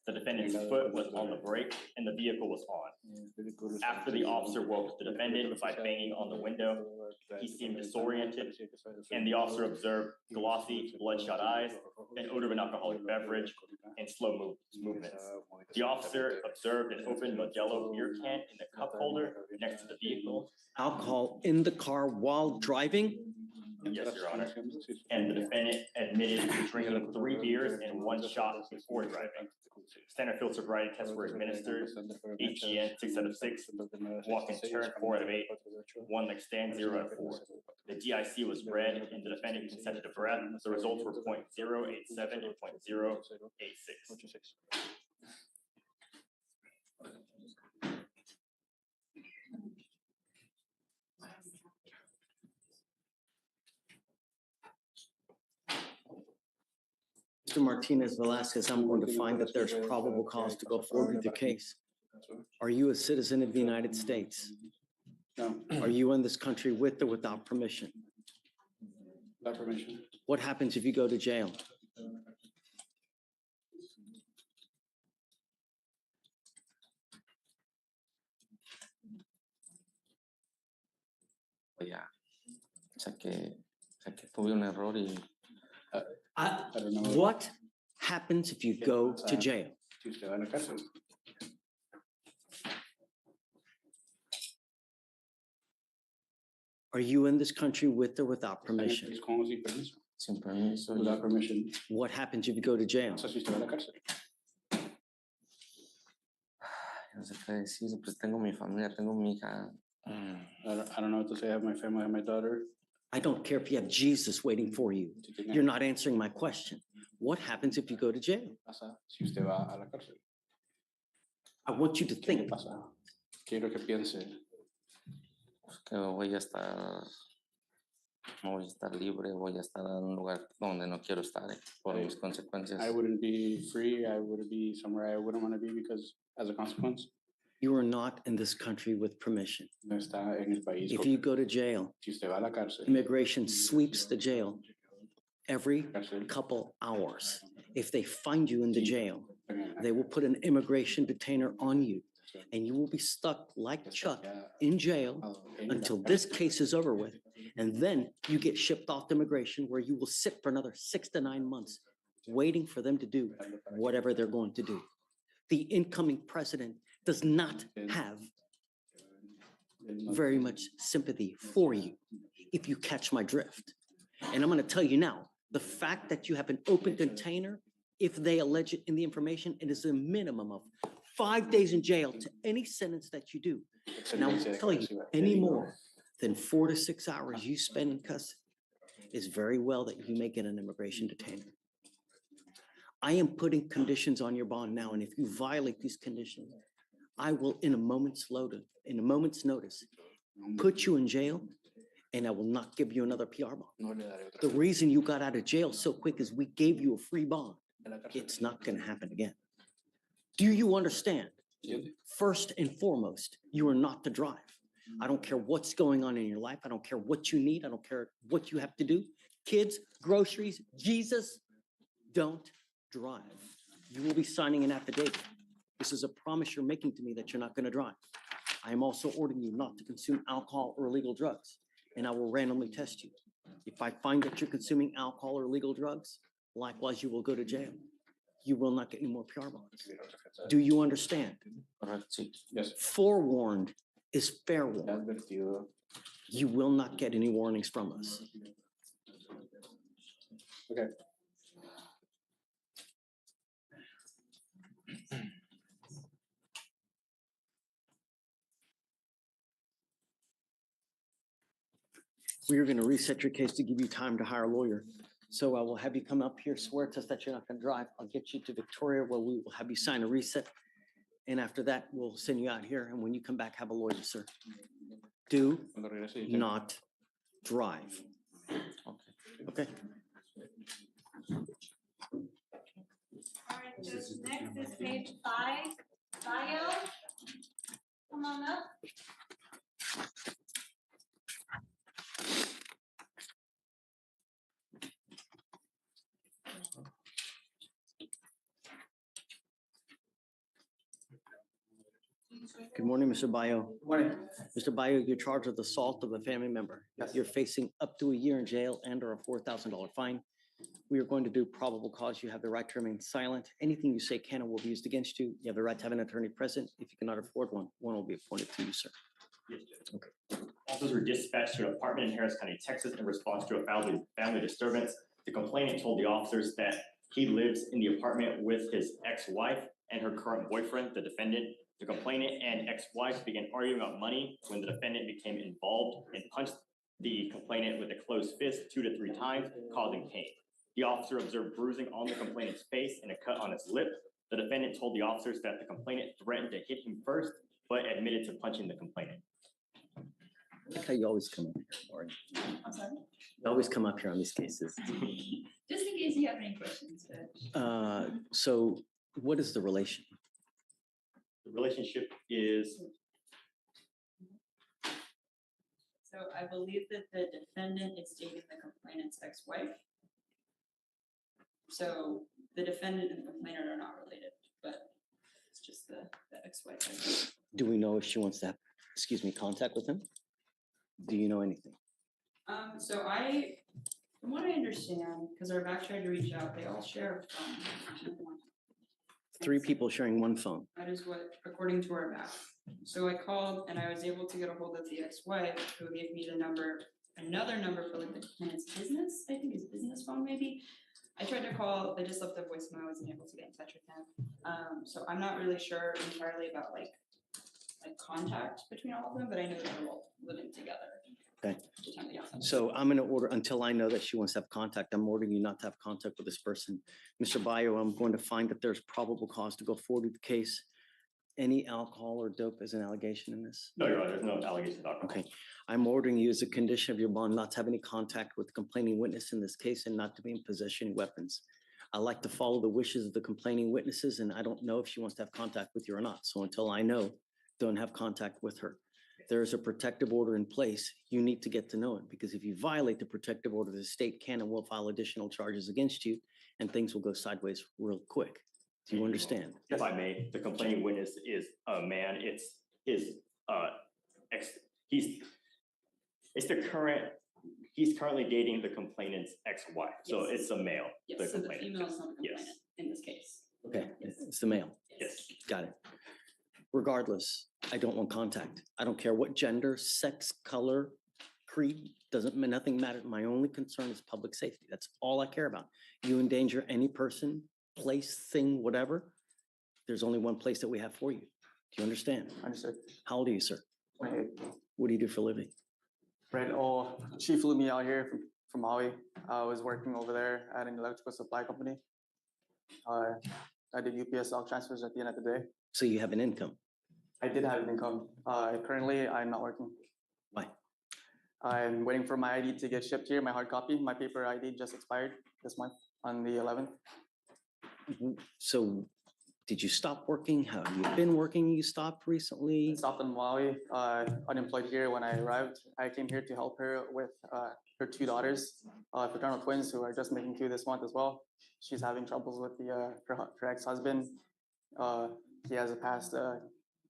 The defendant's foot was on the brake and the vehicle was on. After the officer woke the defendant by banging on the window, he seemed disoriented, and the officer observed glossy, bloodshot eyes, an odor of an alcoholic beverage, and slow movements. The officer observed an open Modelo beer can in the cup holder next to the vehicle. Alcohol in the car while driving? Yes, Your Honor. And the defendant admitted to drinking 3 beers and 1 shot before driving. Standard field sobriety tests were administered. HGN 6 out of 6, walk and turn 4 out of 8, 1 leg stand 0 out of 4. The DIC was read and the defendant consented to breath. The results were 0.087 and 0.086. Mr. Martinez Velasquez, I'm going to find that there's probable cause to go forward with your case. Are you a citizen of the United States? No. Are you in this country with or without permission? Without permission. What happens if you go to jail? Ya. O sea que tuve un error y I don't know. What happens if you go to jail? Si usted va a la cárcel. Are you in this country with or without Está en el permission? país con o sin permiso. sin permiso. Without permission. What happens if you go to jail? O sea, si usted va a la cárcel. No sé qué decir, pues tengo mi familia, tengo mi hija. I don't know what to say. I have my family, I have my daughter. I don't care if you have Jesus waiting for you. You're not answering my question. What happens if you go to jail? Pasa si usted va a la cárcel. I want you to ¿Qué think. pasa? Quiero que piense. Pues que voy a estar, no voy a estar libre, voy a estar en un lugar donde no quiero estar por mis consecuencias. I wouldn't be free. I would be somewhere I wouldn't want to be because as a consequence. You are not in this country with permission. No está en el país. If you go to jail, Si usted va a la cárcel. immigration sweeps the jail every couple hours. If they find you in the jail, they will put an immigration detainer on you, and you will be stuck like Chuck in jail until this case is over with. And then you get shipped off to immigration where you will sit for another 6 to 9 months waiting for them to do whatever they're going to do. The incoming president does not have very much sympathy for you, if you catch my drift. And I'm going to tell you now, the fact that you have an open container, if they allege it in the information, it is a minimum of 5 days in jail to any sentence that you do. And I will tell you, any more than 4 to 6 hours you spend in custody is very well that you may get an immigration detainer. I am putting conditions on your bond now, and if you violate these conditions, I will, in a moment's notice, put you in jail and I will not give you another PR bond. No le daré otra. The reason you got out of jail so quick is we gave you a free bond. It's not gonna happen again. Do you understand? First and foremost, you are not to drive. I don't care what's going on in your life. I don't care what you need. I don't care what you have to do. Kids, groceries, Jesus, don't drive. You will be signing an affidavit. This is a promise you're making to me that you're not gonna drive. I am also ordering you not to consume alcohol or illegal drugs, and I will randomly test you. If I find that you're consuming alcohol or illegal drugs, likewise, you will go to jail. You will not get any more PR bonds. Do you understand? Yes. Forewarned is fair warned. Advertido. You will not get any warnings from us. Okay. We are going to reset your case to give you time to hire a lawyer. So I will have you come up here, swear to us that you're not going to drive. I'll get you to Victoria where we will have you sign a reset. And after that, we'll send you out here. And when you come back, have a lawyer, sir. Do not drive. Okay. All right, so next is page 5, bio. Come on up. Good morning, Mr. Bayo. Morning. Mr. Bayo, you're charged with assault of a family member. You're facing up to a year in jail and or a $4,000 fine. We are going to do probable cause. You have the right to remain silent. Anything you say can and will be used against you. You have the right to have an attorney present. If you cannot afford one, one will be appointed to you, sir. Okay. Officers were dispatched to an apartment in Harris County, Texas, in response to a family disturbance. The complainant told the officers that he lives in the apartment with his ex-wife and her current boyfriend, the defendant. The complainant and ex-wife began arguing about money when the defendant became involved and punched the complainant with a closed fist 2 to 3 times, causing pain. The officer observed bruising on the complainant's face and a cut on his lip. The defendant told the officers that the complainant threatened to hit him first, but admitted to punching the complainant. I like how you always come up here, Lauren. I'm sorry? You always come up here on these cases. Just in case you have any questions, Judge. So what is the relation? The relationship is, So I believe that the defendant is dating the complainant's ex-wife. So the defendant and the complainant are not related, but it's just the ex-wife. Do we know if she wants to have, contact with him? Do you know anything? So from what I understand, because our back tried to reach out, they all share a phone. 3 people sharing one phone. That is what, according to our back. So I called and I was able to get a hold of the ex-wife who gave me the number, another number for like the complainant's business, I think his business phone maybe. I tried to call, I just left a voicemail, I wasn't able to get in touch with him. So I'm not really sure entirely about like contact between all of them, but I know they're all living together. Okay. So I'm going to order, until I know that she wants to have contact, I'm ordering you not to have contact with this person. Mr. Bayo, I'm going to find that there's probable cause to go forward with the case. Any alcohol or dope as an allegation in this? no, Your Honor, there's no allegation of alcohol. Okay. I'm ordering you as a condition of your bond not to have any contact with the complaining witness in this case and not to be in possession of weapons. I like to follow the wishes of the complaining witnesses, and I don't know if she wants to have contact with you or not. So until I know, don't have contact with her. There is a protective order in place. You need to get to know it, because if you violate the protective order, the state can and will file additional charges against you, and things will go sideways real quick. Do you understand? If I may, the complaining witness is a man. It's his he's currently dating the complainant's ex-wife. So Yes. it's a male. Yes, so the complainant. female is not the Yes. complainant in this case. Okay, it's the male. Yes. Got it. Regardless, I don't want contact. I don't care what gender, sex, color, creed, nothing matters. My only concern is public safety. That's all I care about. You endanger any person, place, thing, whatever. There's only one place that we have for you. Do you understand? Understood. How old are you, sir? 28. What do you do for a living? Right. Oh, she flew me out here from Maui. I was working over there at an electrical supply company. I did UPS stock transfers at the end of the day. So you have an income? I did have an income. Currently, I'm not working. Why? I'm waiting for my ID to get shipped here, my hard copy. My paper ID just expired this month on the 11th. So did you stop working? How have you been working? You stopped recently? Stopped in Malawi, unemployed here when I arrived. I came here to help her with her two daughters, fraternal twins who are just making 2 this month as well. She's having troubles with her ex-husband. He has a past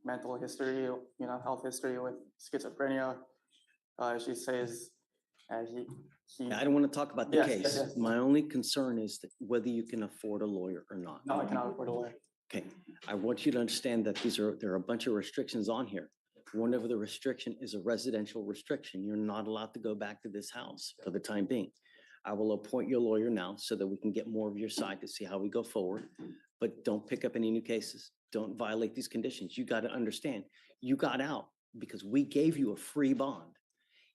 mental history, health history with schizophrenia. She says I don't want to talk about the Yes, case. yes, yes. My only concern is that whether you can afford a lawyer or not. No, I cannot afford a lawyer. Okay, I want you to understand that there are a bunch of restrictions on here. One of the restriction is a residential restriction. You're not allowed to go back to this house for the time being. I will appoint your lawyer now so that we can get more of your side to see how we go forward. But don't pick up any new cases. Don't violate these conditions. You got to understand, you got out because we gave you a free bond.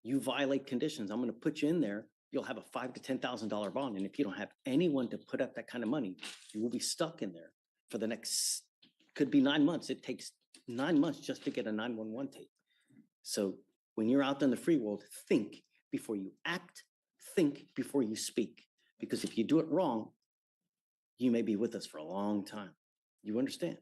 You violate conditions, I'm going to put you in there. You'll have a $5,000 to $10,000 bond. And if you don't have anyone to put up that kind of money, you will be stuck in there for the next, could be 9 months. It takes 9 months just to get a 911 tape. So when you're out in the free world, think before you act, think before you speak. Because if you do it wrong, you may be with us for a long time. You understand?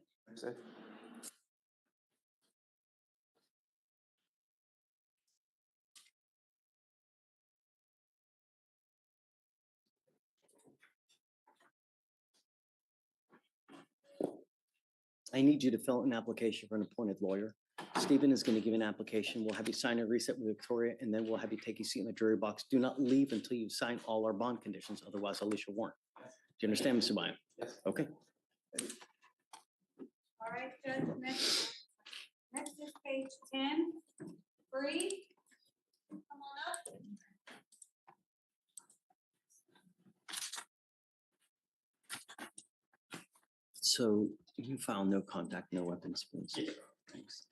I need you to fill out an application for an appointed lawyer. Stephen is going to give an application. We'll have you sign a reset with Victoria, and then we'll have you take a seat in the jury box. Do not leave until you sign all our bond conditions. Otherwise, I'll issue a warrant. Do you understand, Mr. Bynum? Yes. Okay. All right, Judge, next is page 10, Free. Come on up. So you found no contact, no weapons. Yes. Thanks.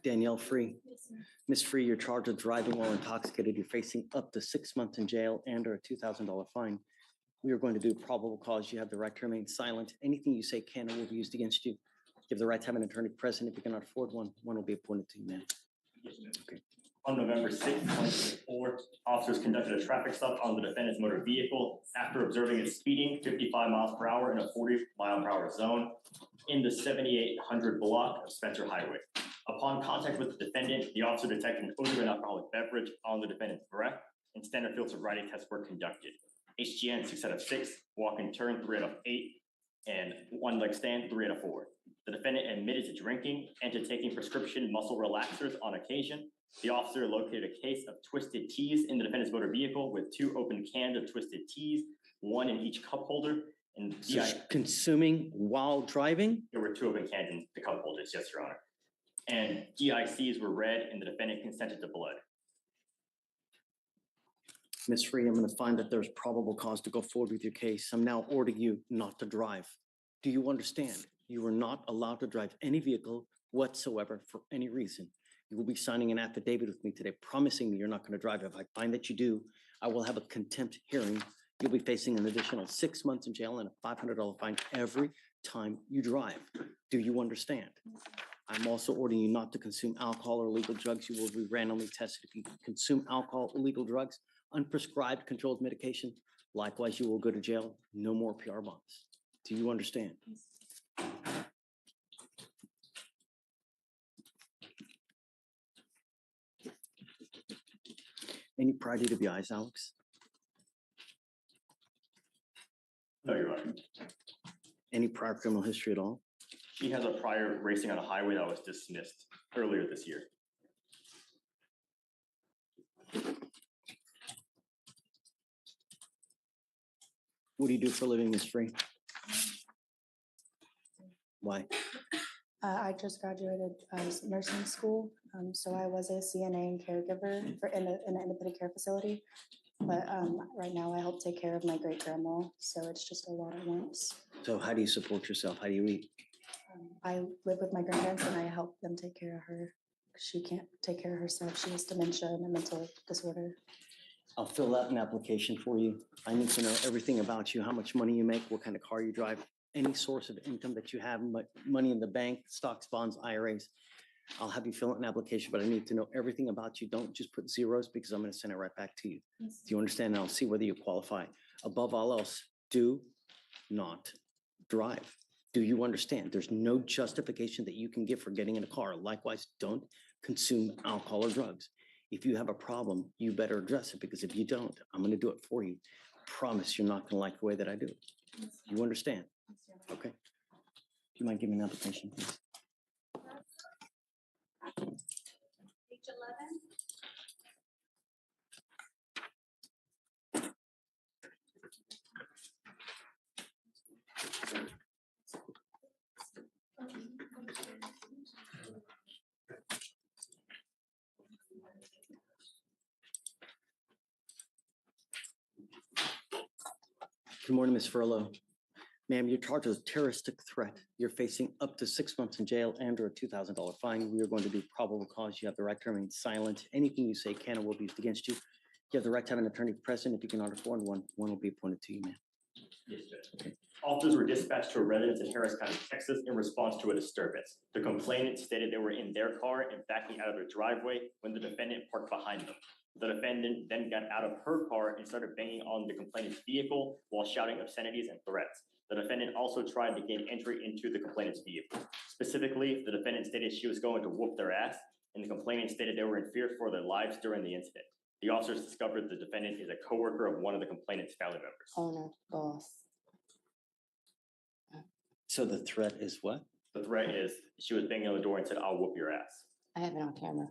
Danielle Free. Miss Free, you're charged with driving while intoxicated. You're facing up to 6 months in jail and or a $2,000 fine. We are going to do probable cause. You have the right to remain silent. Anything you say can or will be used against you. You have the right to have an attorney present. If you cannot afford one, one will be appointed to you, ma'am. Okay. On November 6th, 2024, officers conducted a traffic stop on the defendant's motor vehicle after observing it speeding 55 miles per hour in a 40-mile-per-hour zone in the 7800 block of Spencer Highway. Upon contact with the defendant, the officer detected an odor of an alcoholic beverage on the defendant's breath, and standard field sobriety tests were conducted. HGN 6 out of 6, walk and turn 3 out of 8, and one leg stand 3 out of 4. The defendant admitted to drinking and to taking prescription muscle relaxers on occasion. The officer located a case of twisted teas in the defendant's motor vehicle with 2 open cans of twisted teas, 1 in each cup holder. And So consuming while driving? There were 2 open cans in the cup holders, yes, Your Honor. And DICs were read and the defendant consented to blood. Ms. Free, I'm going to find that there's probable cause to go forward with your case. I'm now ordering you not to drive. Do you understand? You are not allowed to drive any vehicle whatsoever for any reason. You will be signing an affidavit with me today, promising me you're not going to drive. If I find that you do, I will have a contempt hearing. You'll be facing an additional 6 months in jail and a $500 fine every time you drive. Do you understand? I'm also ordering you not to consume alcohol or illegal drugs. You will be randomly tested if you consume alcohol, illegal drugs, unprescribed controlled medication. Likewise, you will go to jail. No more PR bonds. Do you understand? Any prior DWIs, Alex? No, Your Honor. Any prior criminal history at all? She has a prior racing on a highway that was dismissed earlier this year. What do you do for a living, Ms. Free? Why? I just graduated nursing school, so I was a CNA and caregiver in an independent care facility. But right now I help take care of my great grandma, so it's just a lot at once. So how do you support yourself? How do you eat? I live with my grandparents and I help them take care of her. She can't take care of herself. She has dementia and a mental disorder. I'll fill out an application for you. I need to know everything about you, how much money you make, what kind of car you drive, any source of income that you have, money in the bank, stocks, bonds, IRAs. I'll have you fill out an application, but I need to know everything about you. Don't just put zeros because I'm going to send it right back to you. Do you understand? And I'll see whether you qualify. Above all else, do not drive. Do you understand? There's no justification that you can give for getting in a car. Likewise, don't consume alcohol or drugs. If you have a problem, you better address it, because if you don't, I'm going to do it for you. Promise you're not going to like the way that I do it. You understand? Okay. Do you mind giving me an application, please? Page 11. Good morning, Ms. Furlow. Ma'am, you're charged with terroristic threat. You're facing up to 6 months in jail and or a $2,000 fine. We are going to do probable cause. You have the right to remain silent. Anything you say can or will be used against you. You have the right to have an attorney present. If you cannot afford one, one will be appointed to you, ma'am. Yes, Judge. Officers were dispatched to a residence in Harris County, Texas in response to a disturbance. The complainant stated they were in their car and backing out of their driveway when the defendant parked behind them. The defendant then got out of her car and started banging on the complainant's vehicle while shouting obscenities and threats. The defendant also tried to gain entry into the complainant's vehicle. Specifically, the defendant stated she was going to whoop their ass, and the complainant stated they were in fear for their lives during the incident. The officers discovered the defendant is a coworker of one of the complainant's family members. Owner, boss. So the threat is what? The threat is she was banging on the door and said, "I'll whoop your ass." I have it on camera.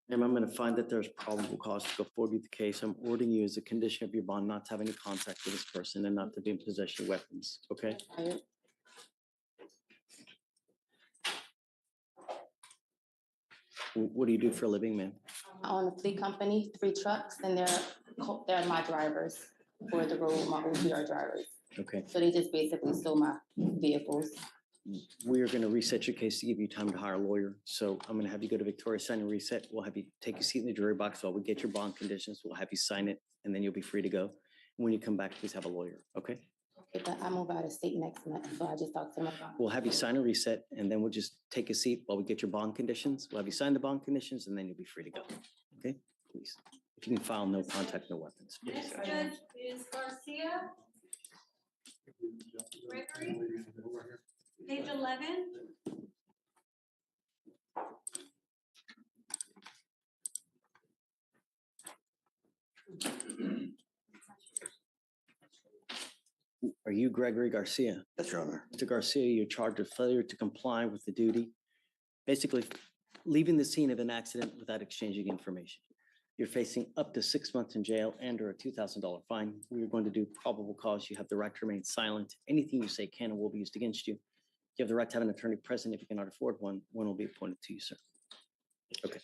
Ma'am, I'm going to find that there's probable cause to go forward with the case. I'm ordering you as a condition of your bond not to have any contact with this person and not to be in possession of weapons, okay? What do you do for a living, ma'am? I own a fleet company, 3 trucks, and they're my drivers for the road, my OTR drivers. Okay. So they just basically stole my vehicles. We are going to reset your case to give you time to hire a lawyer. So I'm going to have you go to Victoria, sign and reset. We'll have you take a seat in the jury box while we get your bond conditions. We'll have you sign it, and then you'll be free to go. When you come back, please have a lawyer, okay? Okay, but I move out of state next month, so I just talked to them about. We'll have you sign a reset, and then we'll just take a seat while we get your bond conditions. We'll have you sign the bond conditions, and then you'll be free to go, okay? Please, if you can file no contact, no weapons. Next judge is Garcia. Gregory. Page 11. Are you Gregory Garcia? Yes, Your Honor. Mr. Garcia, you're charged with failure to comply with the duty, basically leaving the scene of an accident without exchanging information. You're facing up to 6 months in jail and or a $2,000 fine. We are going to do probable cause. You have the right to remain silent. Anything you say can and will be used against you. You have the right to have an attorney present. If you cannot afford one, one will be appointed to you, sir. Okay.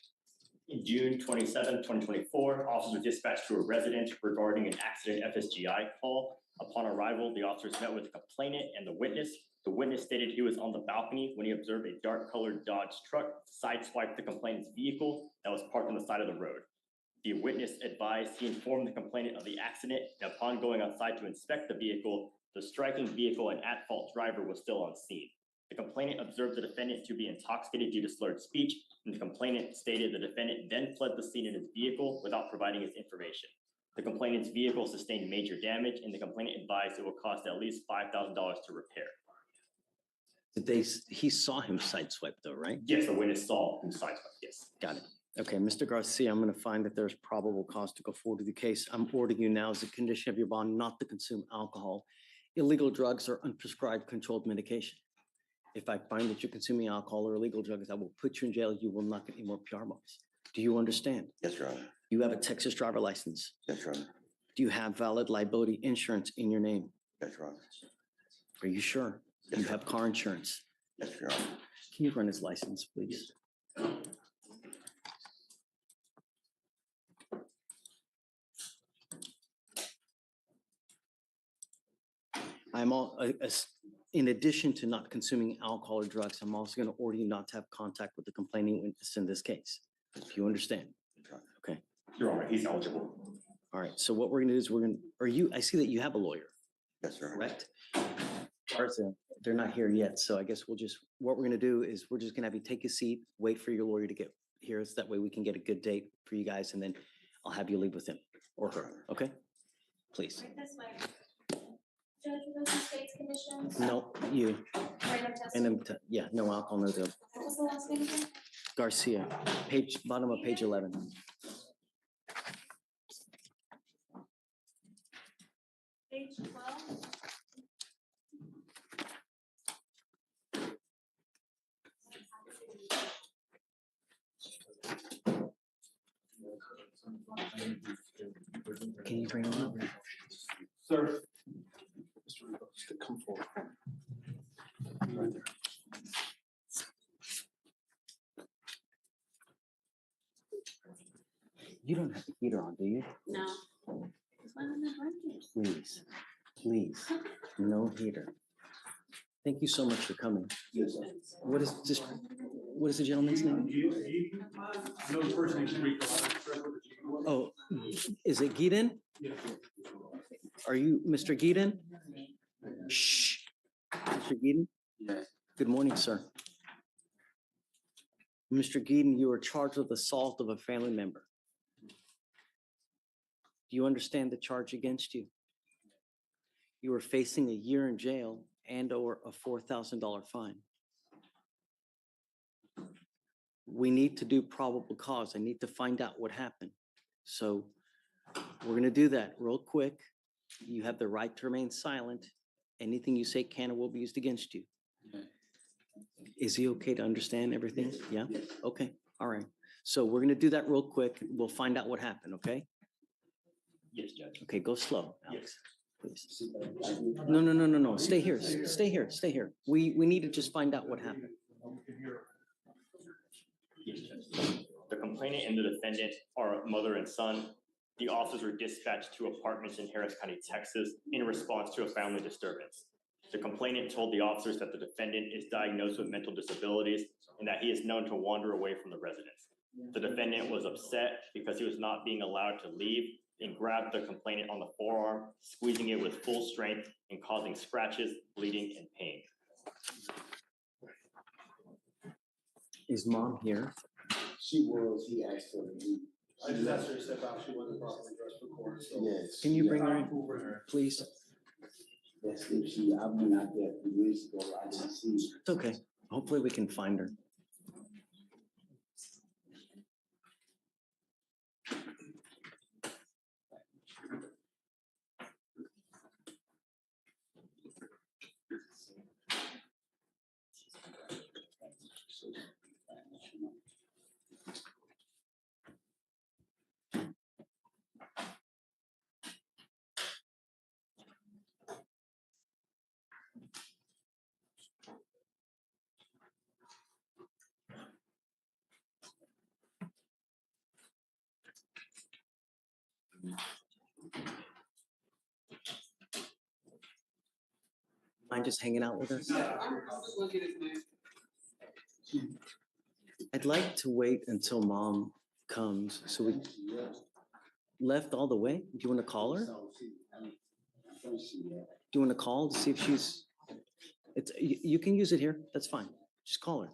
In June 27, 2024, officers were dispatched to a residence regarding an accident FSGI call. Upon arrival, the officers met with the complainant and the witness. The witness stated he was on the balcony when he observed a dark-colored Dodge truck sideswipe the complainant's vehicle that was parked on the side of the road. The witness advised he informed the complainant of the accident, and upon going outside to inspect the vehicle, the striking vehicle and at-fault driver was still on scene. The complainant observed the defendant to be intoxicated due to slurred speech, and the complainant stated the defendant then fled the scene in his vehicle without providing his information. The complainant's vehicle sustained major damage, and the complainant advised it will cost at least $5,000 to repair. He saw him sideswipe though, right? Yes, the witness saw him sideswipe, yes. Got it. Okay, Mr. Garcia, I'm going to find that there's probable cause to go forward with the case. I'm ordering you now as a condition of your bond not to consume alcohol, illegal drugs, or unprescribed controlled medication. If I find that you're consuming alcohol or illegal drugs, I will put you in jail. You will not get any more PR bonds. Do you understand? Yes, Your Honor. You have a Texas driver license. Yes, Your Honor. Do you have valid liability insurance in your name? Yes, Your Honor. Are you sure? Yes, You Your have car insurance. Yes, Your Honor. Can you run his license, please? In addition to not consuming alcohol or drugs, I'm also going to order you not to have contact with the complaining witness in this case. If you understand. Okay. Your Honor, he's eligible. All right, so what we're gonna do is I see that you have a lawyer, Yes, sir. correct? They're not here yet, so I guess what we're gonna do is we're just gonna have you take a seat, wait for your lawyer to get here, so that way we can get a good date for you guys, and then I'll have you leave with him or her, okay? Please. Right this way. Judge, with those states commissions? No, you, Random testing. yeah, no alcohol, no dope. What was the last name again? Garcia, bottom of page 11. Page 12. Can you bring him up? Sir. Mr. Rivas, come forward. Right there. You don't have the heater on, do you? No. It's one of the blankets. Please, no heater. Thank you so much for coming. Yes, sir. What is the gentleman's name? No first name, street. Oh, is it Gideon? Are you Mr. Gideon? Shh. Mr. Gideon? Yes. Good morning, sir. Mr. Gideon, you are charged with assault of a family member. Do you understand the charge against you? You are facing a year in jail and/or a $4,000 fine. We need to do probable cause. I need to find out what happened. So we're gonna do that real quick. You have the right to remain silent. Anything you say can or will be used against you. Is he okay to understand everything? Yeah? Okay, all right. So we're gonna do that real quick. We'll find out what happened, okay? Yes, Judge. Okay, go slow, Alex, please. No. Stay here, stay here. We need to just find out what happened. Yes, Judge. The complainant and the defendant are mother and son. The officers were dispatched to apartments in Harris County, Texas, in response to a family disturbance. The complainant told the officers that the defendant is diagnosed with mental disabilities and that he is known to wander away from the residence. The defendant was upset because he was not being allowed to leave and grabbed the complainant on the forearm, squeezing it with full strength and causing scratches, bleeding, and pain. Is mom here? She was, he asked her to leave. I just asked her to step out, she wasn't properly dressed for court, so. Yes. Can you yeah. bring her in, please? That's if she, I went out there a few weeks ago, I didn't see her. It's okay. Hopefully we can find her. Mind just hanging out with us? I'd like to wait until mom comes, so we left all the way. Do you want to call her? Do you want to call to see if she's, you can use it here. That's fine. Just call her.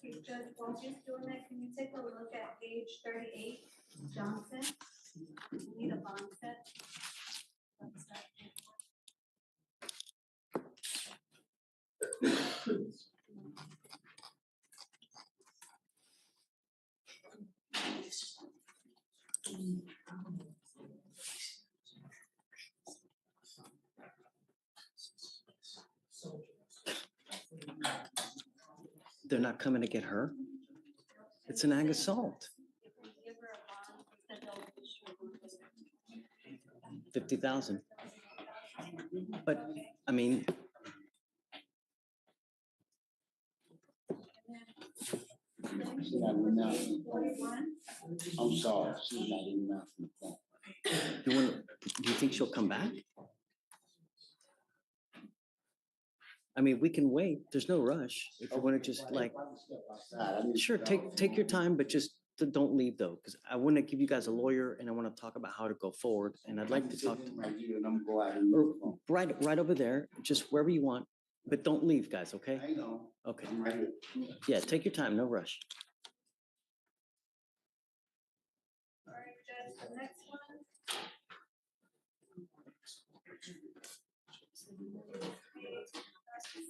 Okay, Judge, while she's doing that, can you take a look at page 38, Johnson? We need a bond set. They're not coming to get her? It's an ag assault. 50,000. But, I mean, She's not even out from the phone. I'm sorry, she's not even out from the phone. do you think she'll come back? I mean, we can wait. There's no rush. If you want to just like, sure, take your time, but just don't leave though, because I want to give you guys a lawyer and I want to talk about how to go forward. And I'd like to talk to or right over there, just wherever you want, but don't leave, guys, okay? I know. Okay. I'm right here. Yeah, take your time, no rush. All right, Judge, the next one.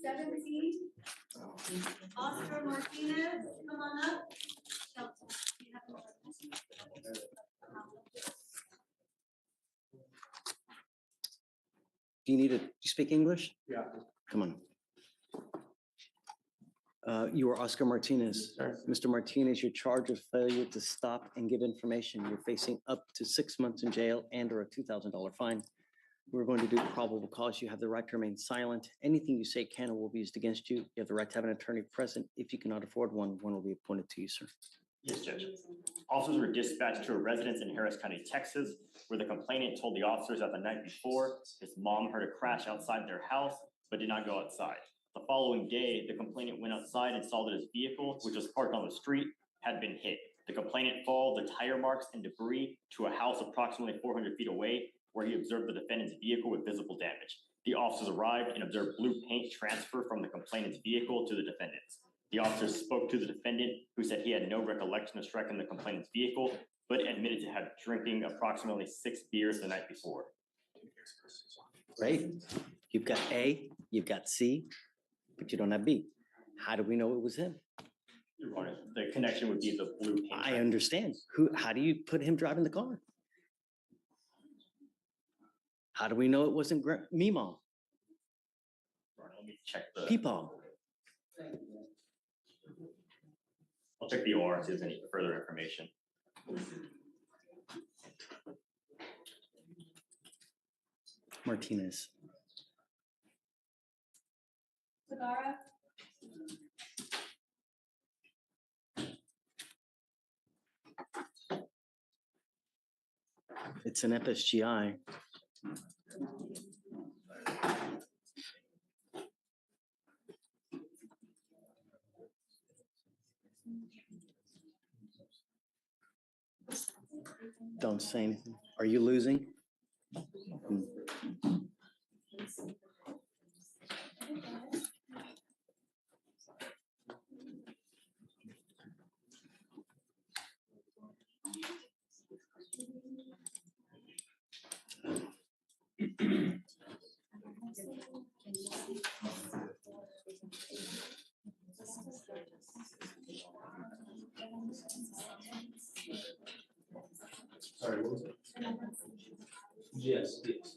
Seventeen, Oscar Martinez, come on up. Do you speak English? Yeah. Come on. You are Oscar Martinez. Mr. Martinez, you're charged with failure to stop and give information. You're facing up to 6 months in jail and or a $2,000 fine. We're going to do probable cause. You have the right to remain silent. Anything you say can or will be used against you. You have the right to have an attorney present. If you cannot afford one, one will be appointed to you, sir. Yes, Judge. Officers were dispatched to a residence in Harris County, Texas, where the complainant told the officers that the night before, his mom heard a crash outside their house, but did not go outside. The following day, the complainant went outside and saw that his vehicle, which was parked on the street, had been hit. The complainant followed the tire marks and debris to a house approximately 400 feet away, where he observed the defendant's vehicle with visible damage. The officers arrived and observed blue paint transfer from the complainant's vehicle to the defendant's. The officers spoke to the defendant, who said he had no recollection of striking the complainant's vehicle, but admitted to have drinking approximately 6 beers the night before. Great. You've got A, you've got C, but you don't have B. How do we know it was him? Your Honor, the connection would be the blue paint. I understand. How do you put him driving the car? How do we know it wasn't Meemaw? Let me check the. Peepaw. I'll check the OR, see if there's any further information. Martinez. Sagara. It's an FSGI. Don't say anything. Are you losing? Sorry, what was it? Yes, yes.